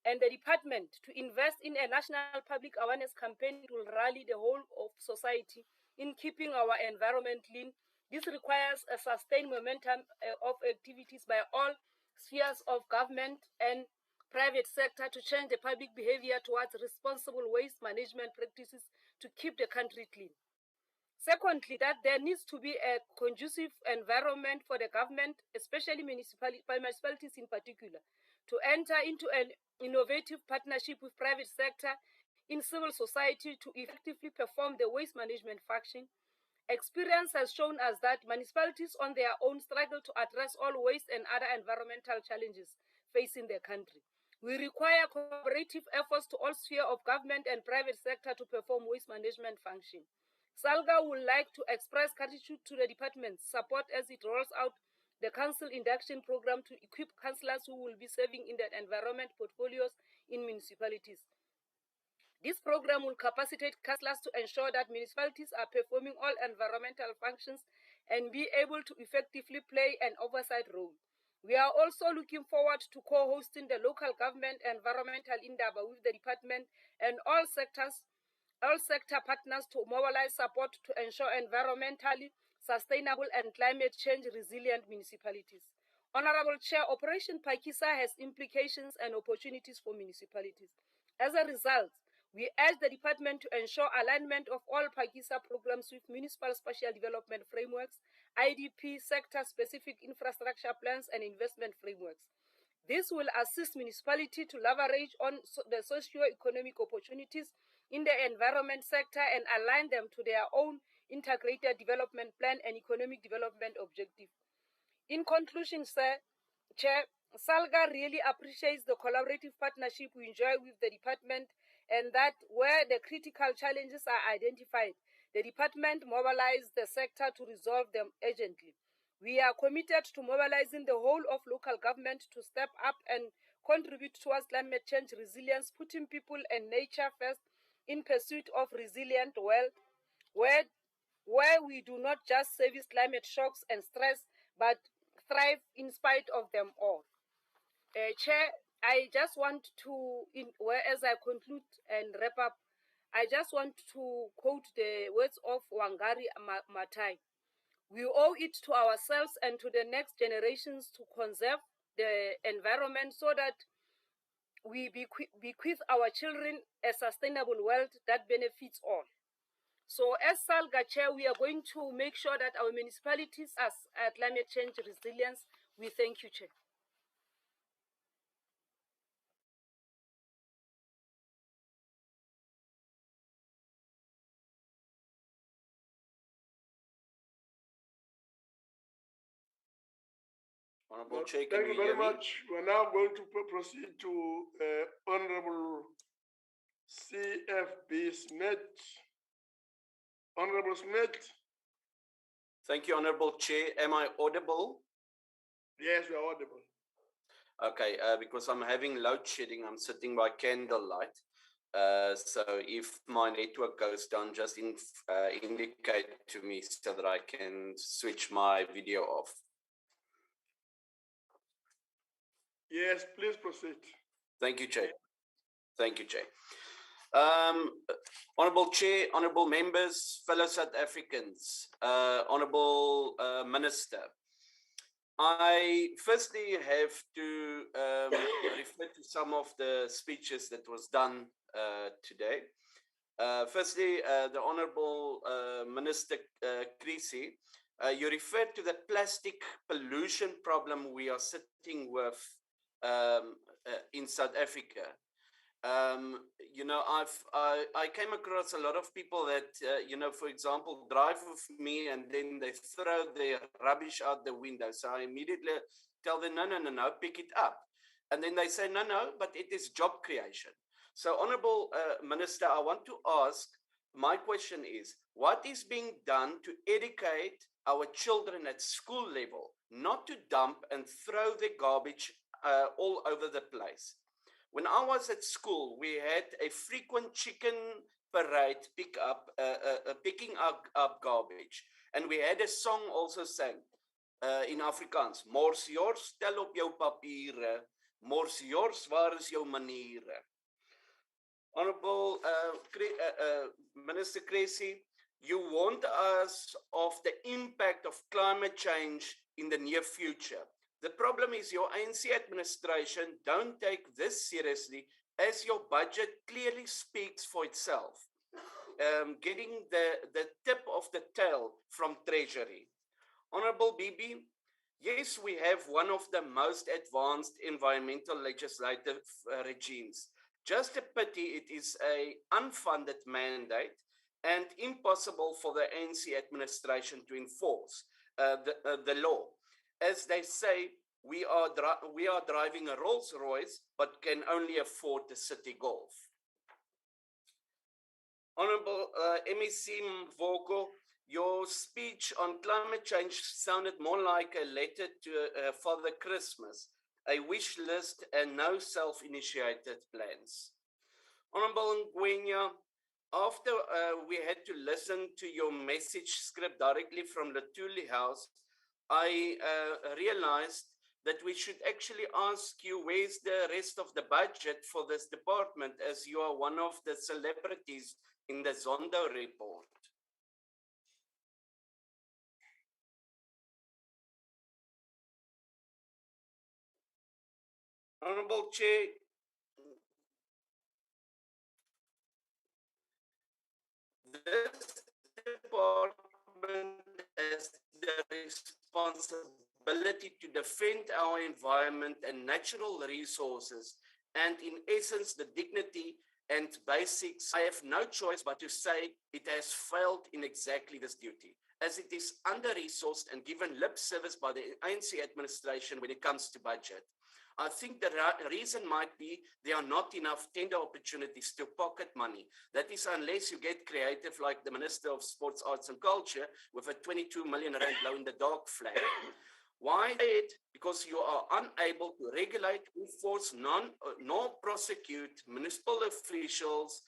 Speaker 11: and the department to invest in a national public awareness campaign that will rally the whole of society in keeping our environment clean. This requires a sustained momentum of activities by all spheres of government and private sector to change the public behavior towards responsible waste management practices to keep the country clean. Secondly, that there needs to be a conducive environment for the government, especially municipalities in particular, to enter into an innovative partnership with private sector in civil society to effectively perform the waste management function. Experience has shown us that municipalities on their own struggle to address all waste and other environmental challenges facing the country. We require cooperative efforts to all spheres of government and private sector to perform waste management function. SALGA would like to express gratitude to the department's support as it rolls out the council induction program to equip councillors who will be serving in the environment portfolios in municipalities. This program will capacitate councillors to ensure that municipalities are performing all environmental functions and be able to effectively play an oversight role. We are also looking forward to co-hosting the local government environmental indaba with the department and all sector partners to mobilize support to ensure environmentally sustainable and climate change resilient municipalities. Honorable Chair, Operation Pakisa has implications and opportunities for municipalities. As a result, we urge the department to ensure alignment of all Pakisa programs with municipal spatial development frameworks, IDP, sector-specific infrastructure plans, and investment frameworks. This will assist municipality to leverage on the socio-economic opportunities in the environment sector and align them to their own integrated development plan and economic development objective. In conclusion, Chair, SALGA really appreciates the collaborative partnership we enjoy with the department and that where the critical challenges are identified, the department mobilizes the sector to resolve them urgently. We are committed to mobilizing the whole of local government to step up and contribute towards climate change resilience, putting people and nature first in pursuit of resilient world where we do not just service climate shocks and stress, but thrive in spite of them all. Chair, I just want to, as I conclude and wrap up, I just want to quote the words of Wangari Maathai. We owe it to ourselves and to the next generations to conserve the environment so that we bequeath our children a sustainable world that benefits all. So as SALGA Chair, we are going to make sure that our municipalities are climate change resilience. We thank you, Chair.
Speaker 12: Honorable Chair,
Speaker 1: thank you very much. We're now going to proceed to Honorable CFB Smith. Honorable Smith.
Speaker 12: Thank you, Honorable Chair. Am I audible?
Speaker 1: Yes, we are audible.
Speaker 12: Okay, because I'm having load shedding, I'm sitting by candlelight. So if my network goes down, just indicate to me so that I can switch my video off.
Speaker 1: Yes, please proceed.
Speaker 12: Thank you, Chair. Thank you, Chair. Honourable Chair, honourable members, fellow South Africans, honourable Minister. I firstly have to refer to some of the speeches that was done today. Firstly, the Honourable Minister Creasy, you referred to the plastic pollution problem we are sitting with in South Africa. You know, I came across a lot of people that, you know, for example, drive with me and then they throw their rubbish out the window. So I immediately tell them, no, pick it up. And then they say, no, but it is job creation. So, Honourable Minister, I want to ask, my question is, what is being done to educate our children at school level not to dump and throw their garbage all over the place? When I was at school, we had a frequent chicken parade picking up garbage. And we had a song also sang in Afrikaans. Mors jors, tel op jou papiere. Mors jors, waar is jou maniere? Honourable Minister Creasy, you warned us of the impact of climate change in the near future. The problem is your ANC administration don't take this seriously, as your budget clearly speaks for itself, getting the tip of the tail from Treasury. Honourable Bibi, yes, we have one of the most advanced environmental legislative regimes. Just a pity it is an unfunded mandate and impossible for the ANC administration to enforce the law. As they say, we are driving a Rolls Royce, but can only afford the City Golf. Honourable MEC Mvoko, your speech on climate change sounded more like a letter to Father Christmas, a wish list and no self-initiated plans. Honourable Ngwenya, after we had to listen to your message script directly from the Thule House, I realized that we should actually ask you where's the rest of the budget for this department, as you are one of the celebrities in the Zondo report. Honourable Chair, this department has the responsibility to defend our environment and natural resources, and in essence, the dignity and basics. I have no choice but to say it has failed in exactly this duty, as it is under-resourced and given lip service by the ANC administration when it comes to budget. I think the reason might be there are not enough tender opportunities to pocket money. That is, unless you get creative like the Minister of Sports, Arts and Culture with a 22 million rand glow in the dark flag. Why it? Because you are unable to regulate, enforce, nor prosecute municipal officials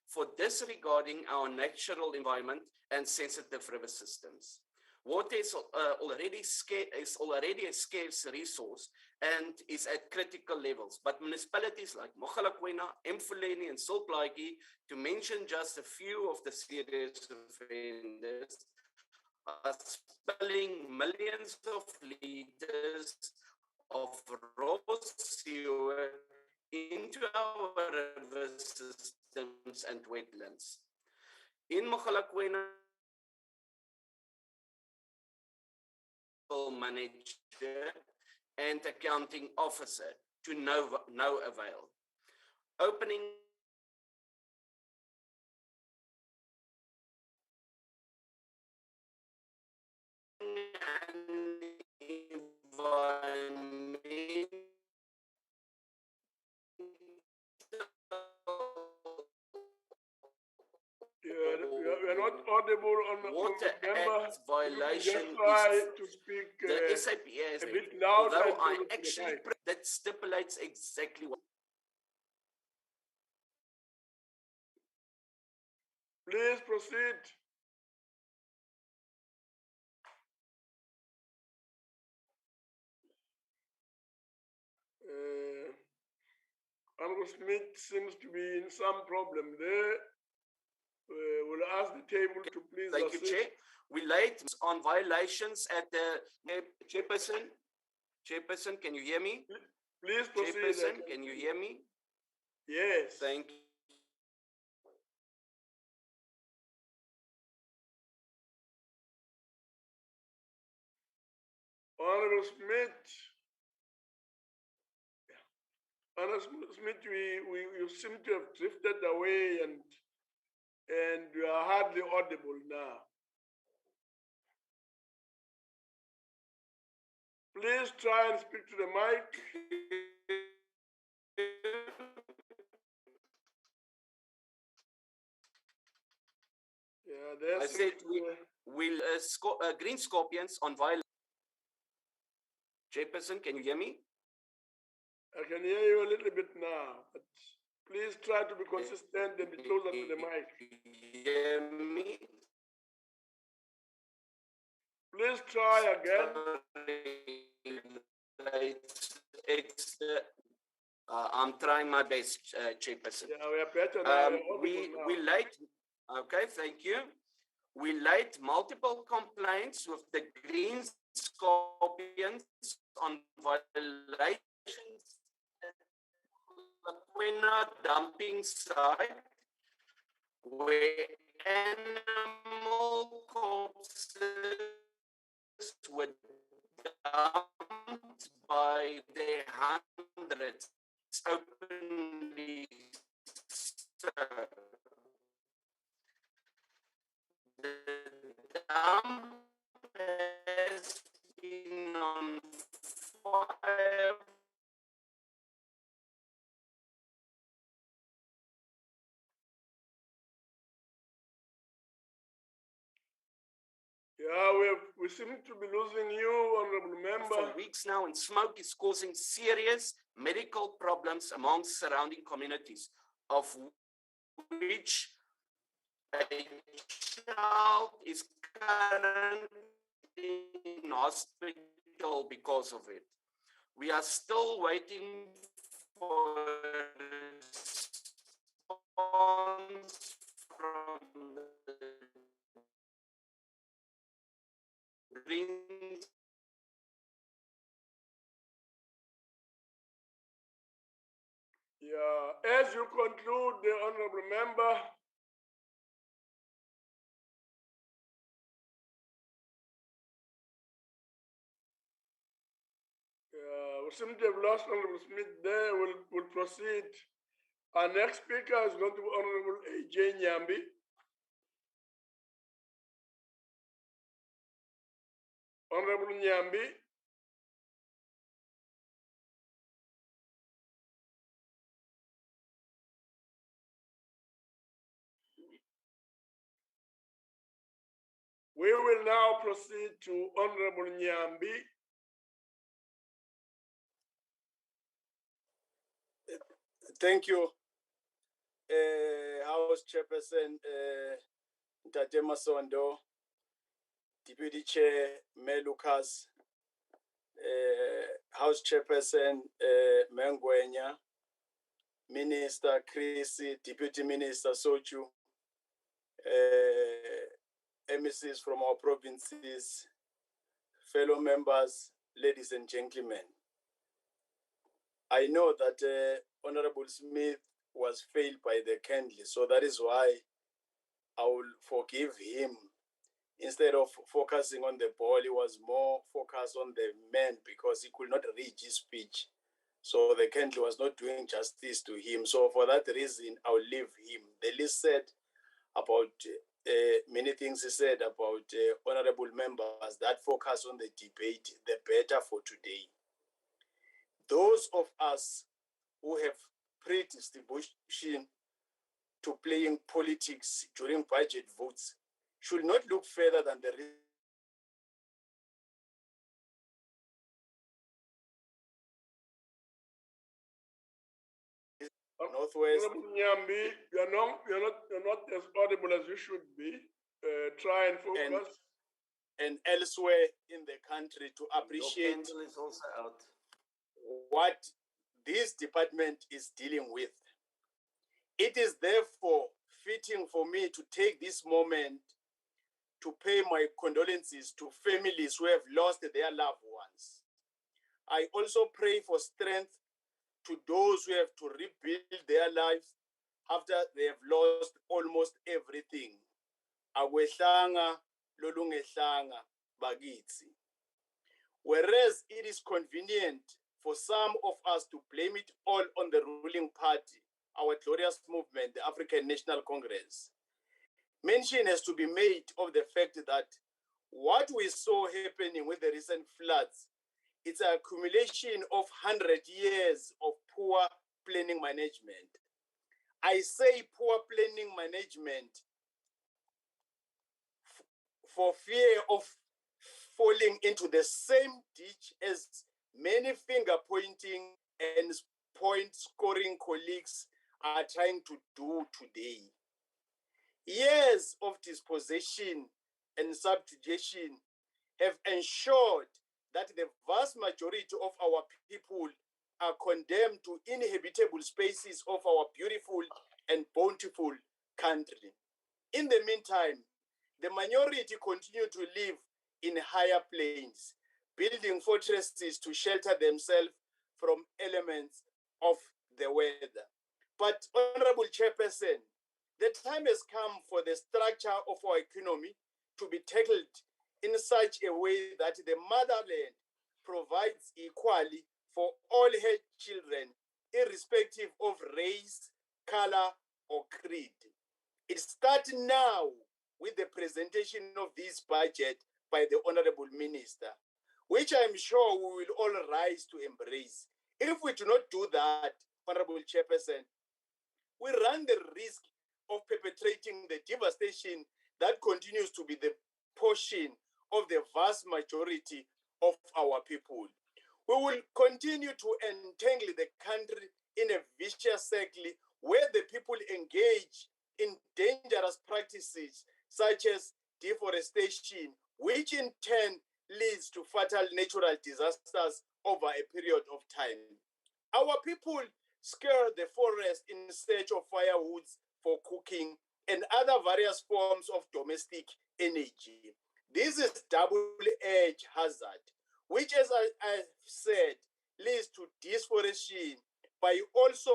Speaker 12: for disregarding our natural environment and sensitive river systems. Water is already a scarce resource and is at critical levels. But municipalities like Mogalakwena, Mfuleni, and Silplaatjie, to mention just a few of the serious offenders, are spilling millions of liters of raw sewer into our river systems and wetlands. In Mogalakwena, manager and accounting officer to no avail. Opening an environment
Speaker 1: We are not audible on
Speaker 12: Water
Speaker 1: member.
Speaker 12: Act violation
Speaker 1: Just try
Speaker 12: is
Speaker 1: to speak
Speaker 12: the SAPS,
Speaker 1: a bit loud,
Speaker 12: although
Speaker 1: and
Speaker 12: I
Speaker 1: close to the
Speaker 12: actually
Speaker 1: mic.
Speaker 12: that stipulates exactly what.
Speaker 1: Please proceed. Honorable Smith seems to be in some problem there. We'll ask the table to please
Speaker 12: Thank you,
Speaker 1: assist.
Speaker 12: Chair. We late on violations at the Chairperson. Chairperson, can you hear me?
Speaker 1: Please proceed.
Speaker 12: Chairperson, can you hear me?
Speaker 1: Yes.
Speaker 12: Thank you.
Speaker 1: Honorable Smith. Honorable Smith, you seem to have drifted away and you are hardly audible now. Please try and speak to the mic. Yeah,
Speaker 12: I said we'll green scorpions on violence. Chairperson, can you hear me?
Speaker 1: I can hear you a little bit now, but please try to be consistent and be closer to the mic.
Speaker 12: Hear me?
Speaker 1: Please try again.
Speaker 12: I'm trying my best, Chairperson.
Speaker 1: Yeah, we are better now.
Speaker 12: We late. Okay, thank you. We laid multiple complaints with the green scorpions on violations at the dumping site where animal corpses were dumped by the hundreds openly. The dump has been on fire.
Speaker 1: Yeah, we seem to be losing you, honorable member.
Speaker 12: For weeks now, and smoke is causing serious medical problems among surrounding communities, of which a child is currently in hospital because of it. We are still waiting for a response from the Green.
Speaker 1: Yeah, as you conclude, the honorable member. We seem to have lost Honorable Smith there. We'll proceed. Our next speaker is going to be Honorable A.J. Nyambi. Honorable Nyambi. We will now proceed to Honorable Nyambi.
Speaker 15: Thank you, House Chairperson Ntate Masondo, Deputy Chair May Lucas, House Chairperson Mengwenya, Minister Chrissy, Deputy Minister Sochu, MECs from our provinces, fellow members, ladies and gentlemen. I know that Honorable Smith was failed by the Kindly, so that is why I will forgive him. Instead of focusing on the ball, he was more focused on the man because he could not read his speech. So the Kindly was not doing justice to him. So for that reason, I'll leave him. The list said about many things he said about honorable members that focus on the debate, the better for today. Those of us who have predisposition to playing politics during budget votes should not look further than the Northwest.
Speaker 1: Nyambi, you're not as audible as you should be. Try and focus.
Speaker 15: And elsewhere in the country to appreciate
Speaker 12: Your candle is also out.
Speaker 15: What this department is dealing with. It is therefore fitting for me to take this moment to pay my condolences to families who have lost their loved ones. I also pray for strength to those who have to rebuild their lives after they have lost almost everything. Akwehlanga lolungehlanga bakitsi. Whereas it is convenient for some of us to blame it all on the ruling party, our glorious movement, the African National Congress, mention has to be made of the fact that what we saw happening with the recent floods, it's an accumulation of 100 years of poor planning management. I say poor planning management for fear of falling into the same ditch as many finger pointing and point scoring colleagues are trying to do today. Years of dispossession and subjugation have ensured that the vast majority of our people are condemned to inhabitable spaces of our beautiful and bountiful country. In the meantime, the minority continue to live in higher plains, building fortresses to shelter themselves from elements of the weather. But, Honorable Chairperson, the time has come for the structure of our economy to be tackled in such a way that the motherland provides equally for all her children, irrespective of race, color, or creed. It starts now with the presentation of this budget by the Honorable Minister, which I'm sure we will all rise to embrace. If we do not do that, Honorable Chairperson, we run the risk of perpetrating the devastation that continues to be the portion of the vast majority of our people. We will continue to entangle the country in a vicious cycle where the people engage in dangerous practices such as deforestation, which in turn leads to fatal natural disasters over a period of time. Our people scour the forest in search of firewoods for cooking and other various forms of domestic energy. This is double-edged hazard, which, as I said, leads to deforestation, but also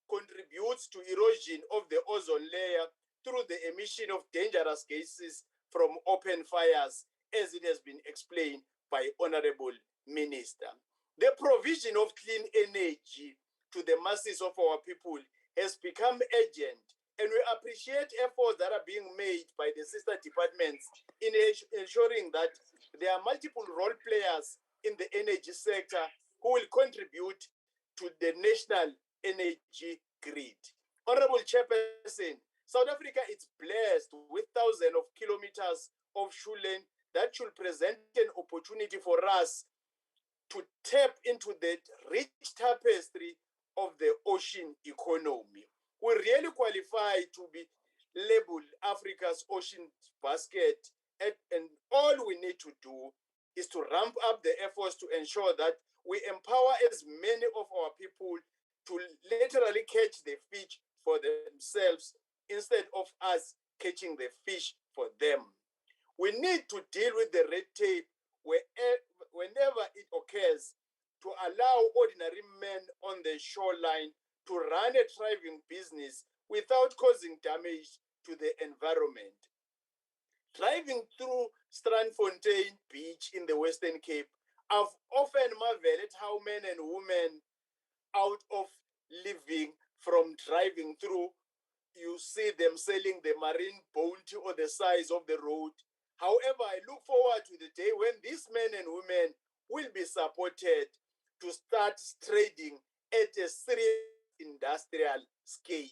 Speaker 15: contributes to erosion of the ozone layer through the emission of dangerous gases from open fires, as it has been explained by Honorable Minister. The provision of clean energy to the masses of our people has become urgent, and we appreciate efforts that are being made by the sister departments in ensuring that there are multiple role players in the energy sector who will contribute to the national energy grid. Honorable Chairperson, South Africa is blessed with thousands of kilometers of shoreline that should present an opportunity for us to tap into the rich tapestry of the ocean economy. We really qualify to be labeled Africa's ocean basket, and all we need to do is to ramp up the efforts to ensure that we empower as many of our people to literally catch the fish for themselves instead of us catching the fish for them. We need to deal with the red tape whenever it occurs to allow ordinary men on the shoreline to run a thriving business without causing damage to the environment. Driving through Strandfontein Beach in the Western Cape, I've often marveled at how men and women out of living from driving through, you see them selling the marine bounty or the size of the road. However, I look forward to the day when these men and women will be supported to start trading at a serious industrial scale.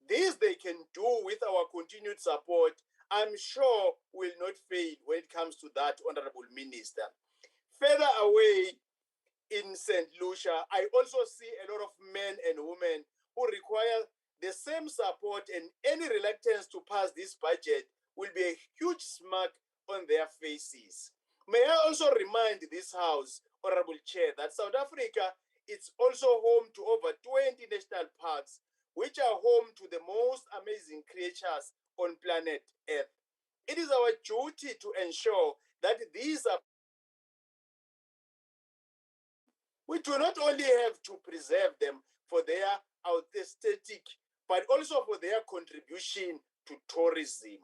Speaker 15: This they can do with our continued support. I'm sure will not fail when it comes to that, Honorable Minister. Further away in St. Lucia, I also see a lot of men and women who require the same support, and any reluctance to pass this budget will be a huge smirk on their faces. May I also remind this House, Honorable Chair, that South Africa it's also home to over 20 national parks, which are home to the most amazing creatures on planet Earth. It is our duty to ensure that these are. We do not only have to preserve them for their aesthetic, but also for their contribution to tourism.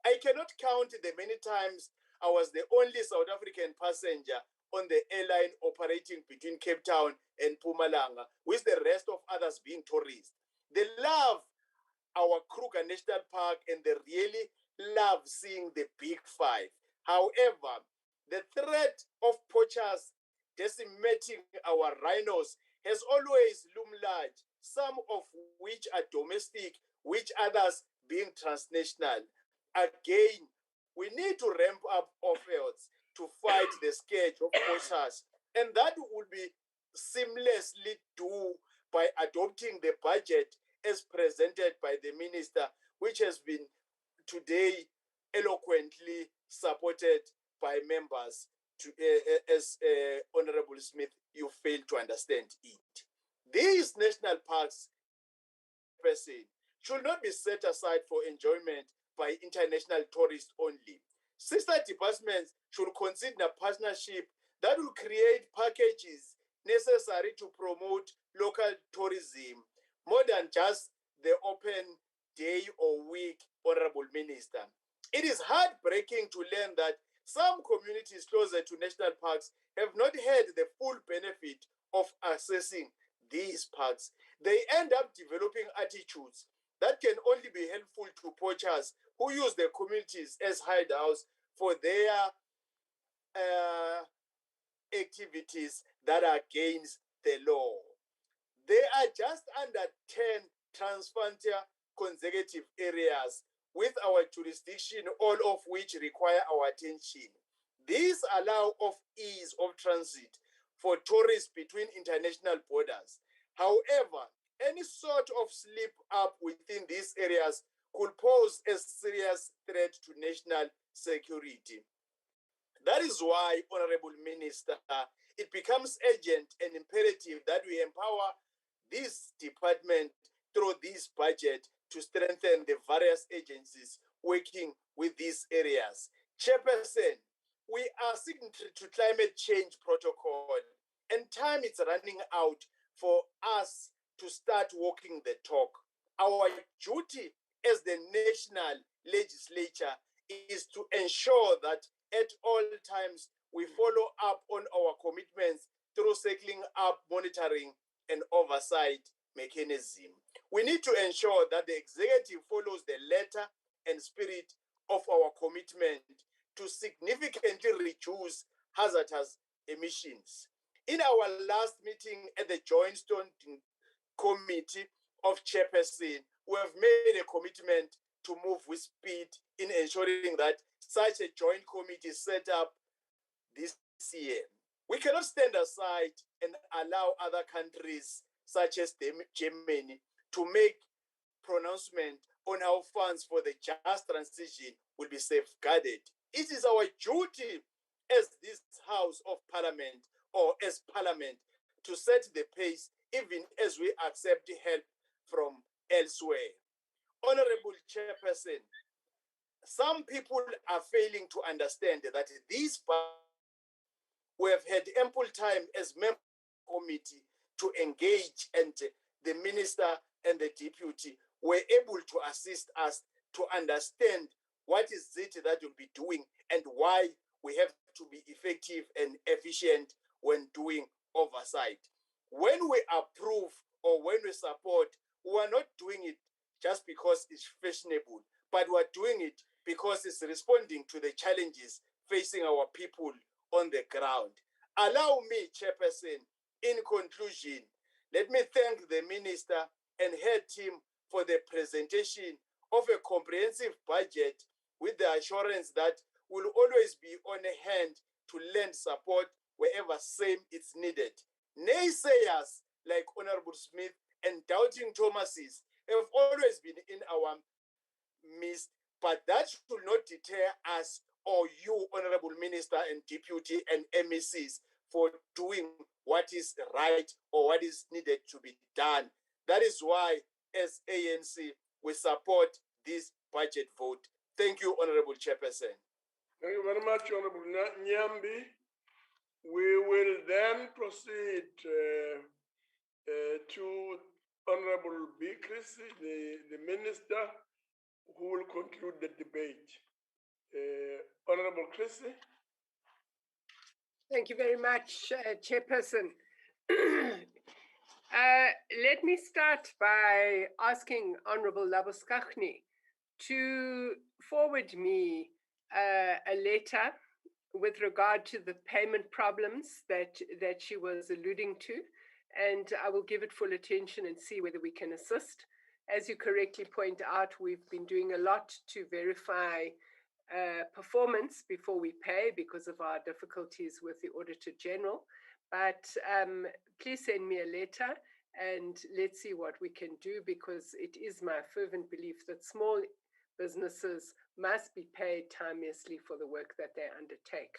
Speaker 15: I cannot count the many times I was the only South African passenger on the airline operating between Cape Town and Mpumalanga, with the rest of others being tourists. They love our Kruger National Park and they really love seeing the Big Five. However, the threat of poachers decimating our rhinos has always loomed large, some of which are domestic, which others being transnational. Again, we need to ramp up efforts to fight the scourge of poachers, and that will be seamlessly do by adopting the budget as presented by the minister, which has been today eloquently supported by members. As Honorable Smith, you fail to understand it. These national parks should not be set aside for enjoyment by international tourists only. Sister departments should consider partnership that will create packages necessary to promote local tourism more than just the open day or week, Honorable Minister. It is heartbreaking to learn that some communities closer to national parks have not had the full benefit of accessing these parks. They end up developing attitudes that can only be helpful to poachers who use their communities as hideouts for their activities that are against the law. There are just under 10 transfrontier consecutive areas with our jurisdiction, all of which require our attention. These allow of ease of transit for tourists between international borders. However, any sort of slip up within these areas could pose a serious threat to national security. That is why, Honorable Minister, it becomes urgent and imperative that we empower this department through this budget to strengthen the various agencies working with these areas. Chairperson, we are signatory to climate change protocol, and time is running out for us to start walking the talk. Our duty as the national legislature is to ensure that at all times we follow up on our commitments through circling up monitoring and oversight mechanism. We need to ensure that the executive follows the letter and spirit of our commitment to significantly reduce hazardous emissions. In our last meeting at the Joint Standing Committee of Chairperson, we have made a commitment to move with speed in ensuring that such a joint committee is set up this year. We cannot stand aside and allow other countries, such as Germany, to make pronouncement on how funds for the just transition will be safeguarded. It is our duty as this House of Parliament or as Parliament to set the pace even as we accept help from elsewhere. Honorable Chairperson, some people are failing to understand that these we have had ample time as members of the committee to engage, and the minister and the deputy were able to assist us to understand what is it that you'll be doing and why we have to be effective and efficient when doing oversight. When we approve or when we support, we are not doing it just because it's fashionable, but we're doing it because it's responding to the challenges facing our people on the ground. Allow me, Chairperson, in conclusion, let me thank the Minister and her team for the presentation of a comprehensive budget with the assurance that we'll always be on hand to lend support wherever same it's needed. Naysayers like Honorable Smith and doubting Thomases have always been in our midst, but that should not deter us or you, Honorable Minister and Deputy and MECs, for doing what is right or what is needed to be done. That is why, as ANC, we support this budget vote. Thank you, Honorable Chairperson.
Speaker 1: Thank you very much, Honorable Nyambi. We will then proceed to Honorable B. Chrissy, the Minister, who will conclude the debate. Honorable Chrissy.
Speaker 21: Thank you very much, Chairperson. Let me start by asking Honorable Labuskaghni to forward me a letter with regard to the payment problems that she was alluding to, and I will give it full attention and see whether we can assist. As you correctly point out, we've been doing a lot to verify performance before we pay because of our difficulties with the Auditor General. But please send me a letter and let's see what we can do, because it is my fervent belief that small businesses must be paid timeously for the work that they undertake.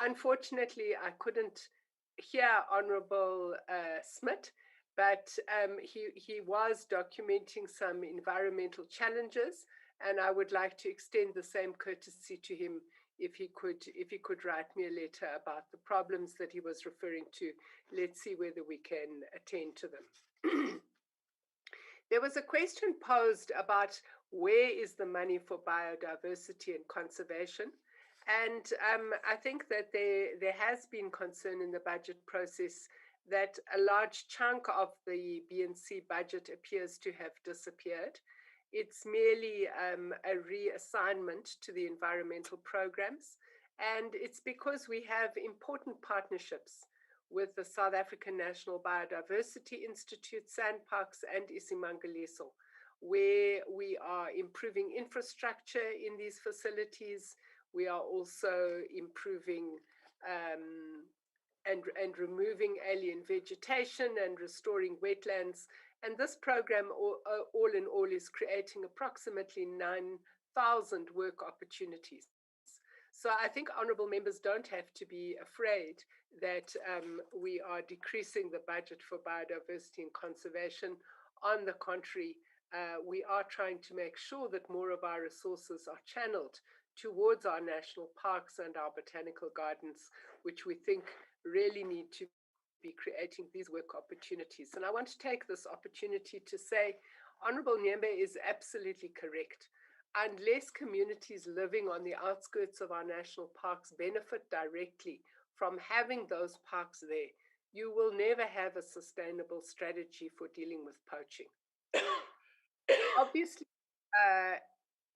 Speaker 21: Unfortunately, I couldn't hear Honorable Smith, but he was documenting some environmental challenges, and I would like to extend the same courtesy to him if he could write me a letter about the problems that he was referring to. Let's see whether we can attend to them. There was a question posed about where is the money for biodiversity and conservation. And I think that there has been concern in the budget process that a large chunk of the BNC budget appears to have disappeared. It's merely a reassignment to the environmental programs. And it's because we have important partnerships with the South African National Biodiversity Institute, Sandparks, and Isimangaliso, where we are improving infrastructure in these facilities. We are also improving and removing alien vegetation and restoring wetlands. And this program, all in all, is creating approximately 9,000 work opportunities. So I think honorable members don't have to be afraid that we are decreasing the budget for biodiversity and conservation. On the contrary, we are trying to make sure that more of our resources are channeled towards our national parks and our botanical gardens, which we think really need to be creating these work opportunities. And I want to take this opportunity to say, Honorable Nyembe is absolutely correct. Unless communities living on the outskirts of our national parks benefit directly from having those parks there, you will never have a sustainable strategy for dealing with poaching. Obviously,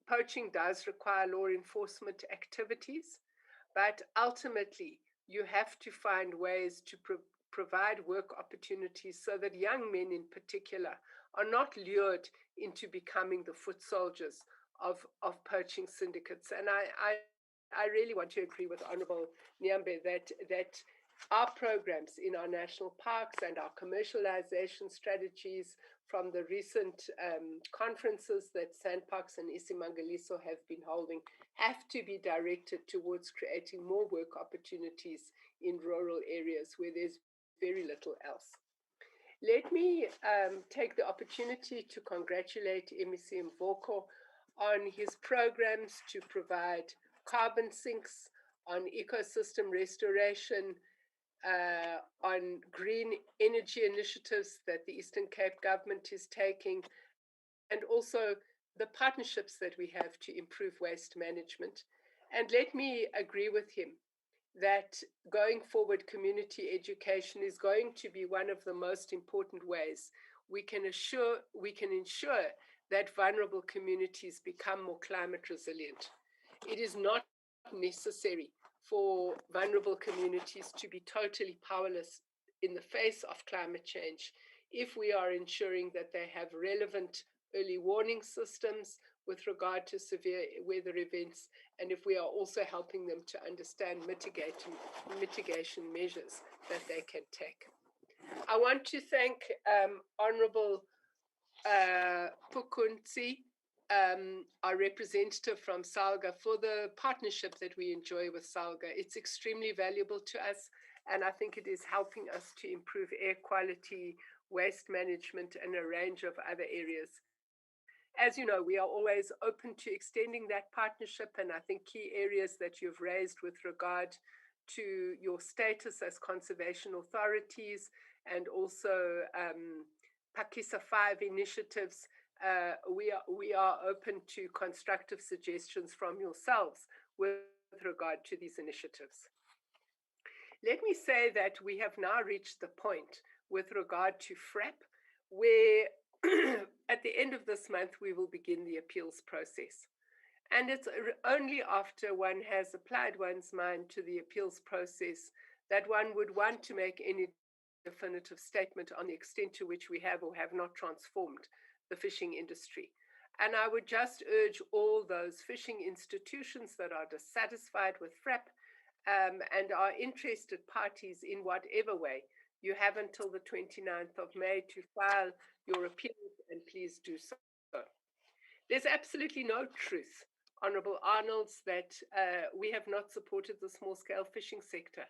Speaker 21: poaching does require law enforcement activities, but ultimately you have to find ways to provide work opportunities so that young men in particular are not lured into becoming the foot soldiers of poaching syndicates. And I really want to agree with Honorable Nyambe that our programs in our national parks and our commercialization strategies from the recent conferences that Sandparks and Isimangaliso have been holding have to be directed towards creating more work opportunities in rural areas where there's very little else. Let me take the opportunity to congratulate MEC Mvoko on his programs to provide carbon sinks, on ecosystem restoration, on green energy initiatives that the Eastern Cape government is taking, and also the partnerships that we have to improve waste management. And let me agree with him that going forward, community education is going to be one of the most important ways we can ensure that vulnerable communities become more climate resilient. It is not necessary for vulnerable communities to be totally powerless in the face of climate change if we are ensuring that they have relevant early warning systems with regard to severe weather events, and if we are also helping them to understand mitigation measures that they can take. I want to thank Honorable Pukunzi, our representative from Salga, for the partnership that we enjoy with Salga. It's extremely valuable to us, And I think it is helping us to improve air quality, waste management, and a range of other areas. As you know, we are always open to extending that partnership, and I think key areas that you've raised with regard to your status as conservation authorities and also Pakisa 5 initiatives, we are open to constructive suggestions from yourselves with regard to these initiatives. Let me say that we have now reached the point with regard to FRAP, where at the end of this month, we will begin the appeals process. And it's only after one has applied one's mind to the appeals process that one would want to make any definitive statement on the extent to which we have or have not transformed the fishing industry. And I would just urge all those fishing institutions that are dissatisfied with FRAP and are interested parties in whatever way, you have until the 29th of May to file your appeals, and please do so. There's absolutely no truth, Honourable Arnolds, that we have not supported the small-scale fishing sector.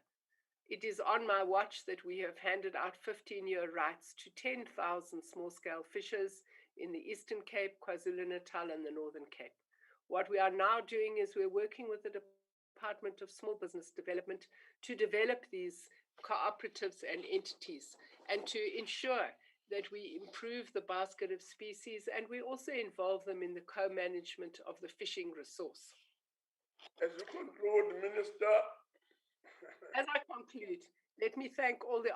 Speaker 21: It is on my watch that we have handed out 15-year rights to 10,000 small-scale fishers in the Eastern Cape, KwaZulu-Natal, and the Northern Cape. What we are now doing is we're working with the Department of Small Business Development to develop these cooperatives and entities and to ensure that we improve the basket of species, and we also involve them in the co-management of the fishing resource.
Speaker 1: As you conclude, Minister.
Speaker 21: As I conclude, let me thank all the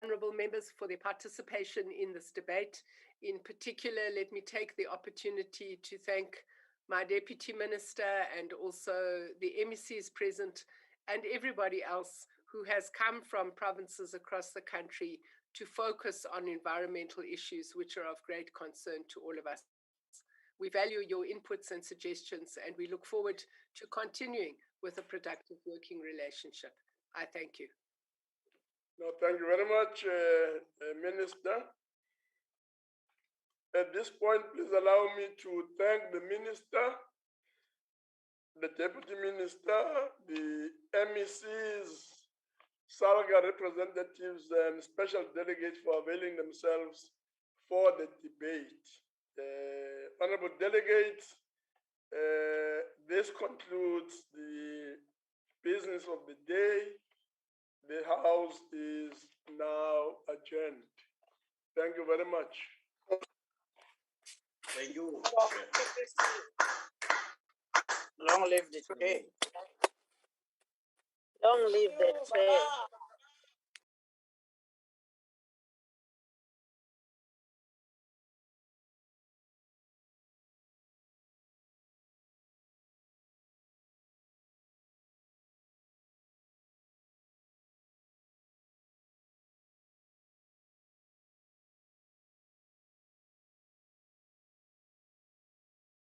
Speaker 21: honourable members for their participation in this debate. In particular, let me take the opportunity to thank my Deputy Minister and also the MECs present and everybody else who has come from provinces across the country to focus on environmental issues which are of great concern to all of us. We value your inputs and suggestions, and we look forward to continuing with a productive working relationship. I thank you.
Speaker 1: No, thank you very much, Minister. At this point, please allow me to thank the Minister, the Deputy Minister, the MECs, SALGA representatives, and special delegates for availing themselves for the debate. Honorable delegates, this concludes the business of the day. The House is now adjourned. Thank you very much.
Speaker 20: Thank you.
Speaker 5: Long live the chair. Long live the chair.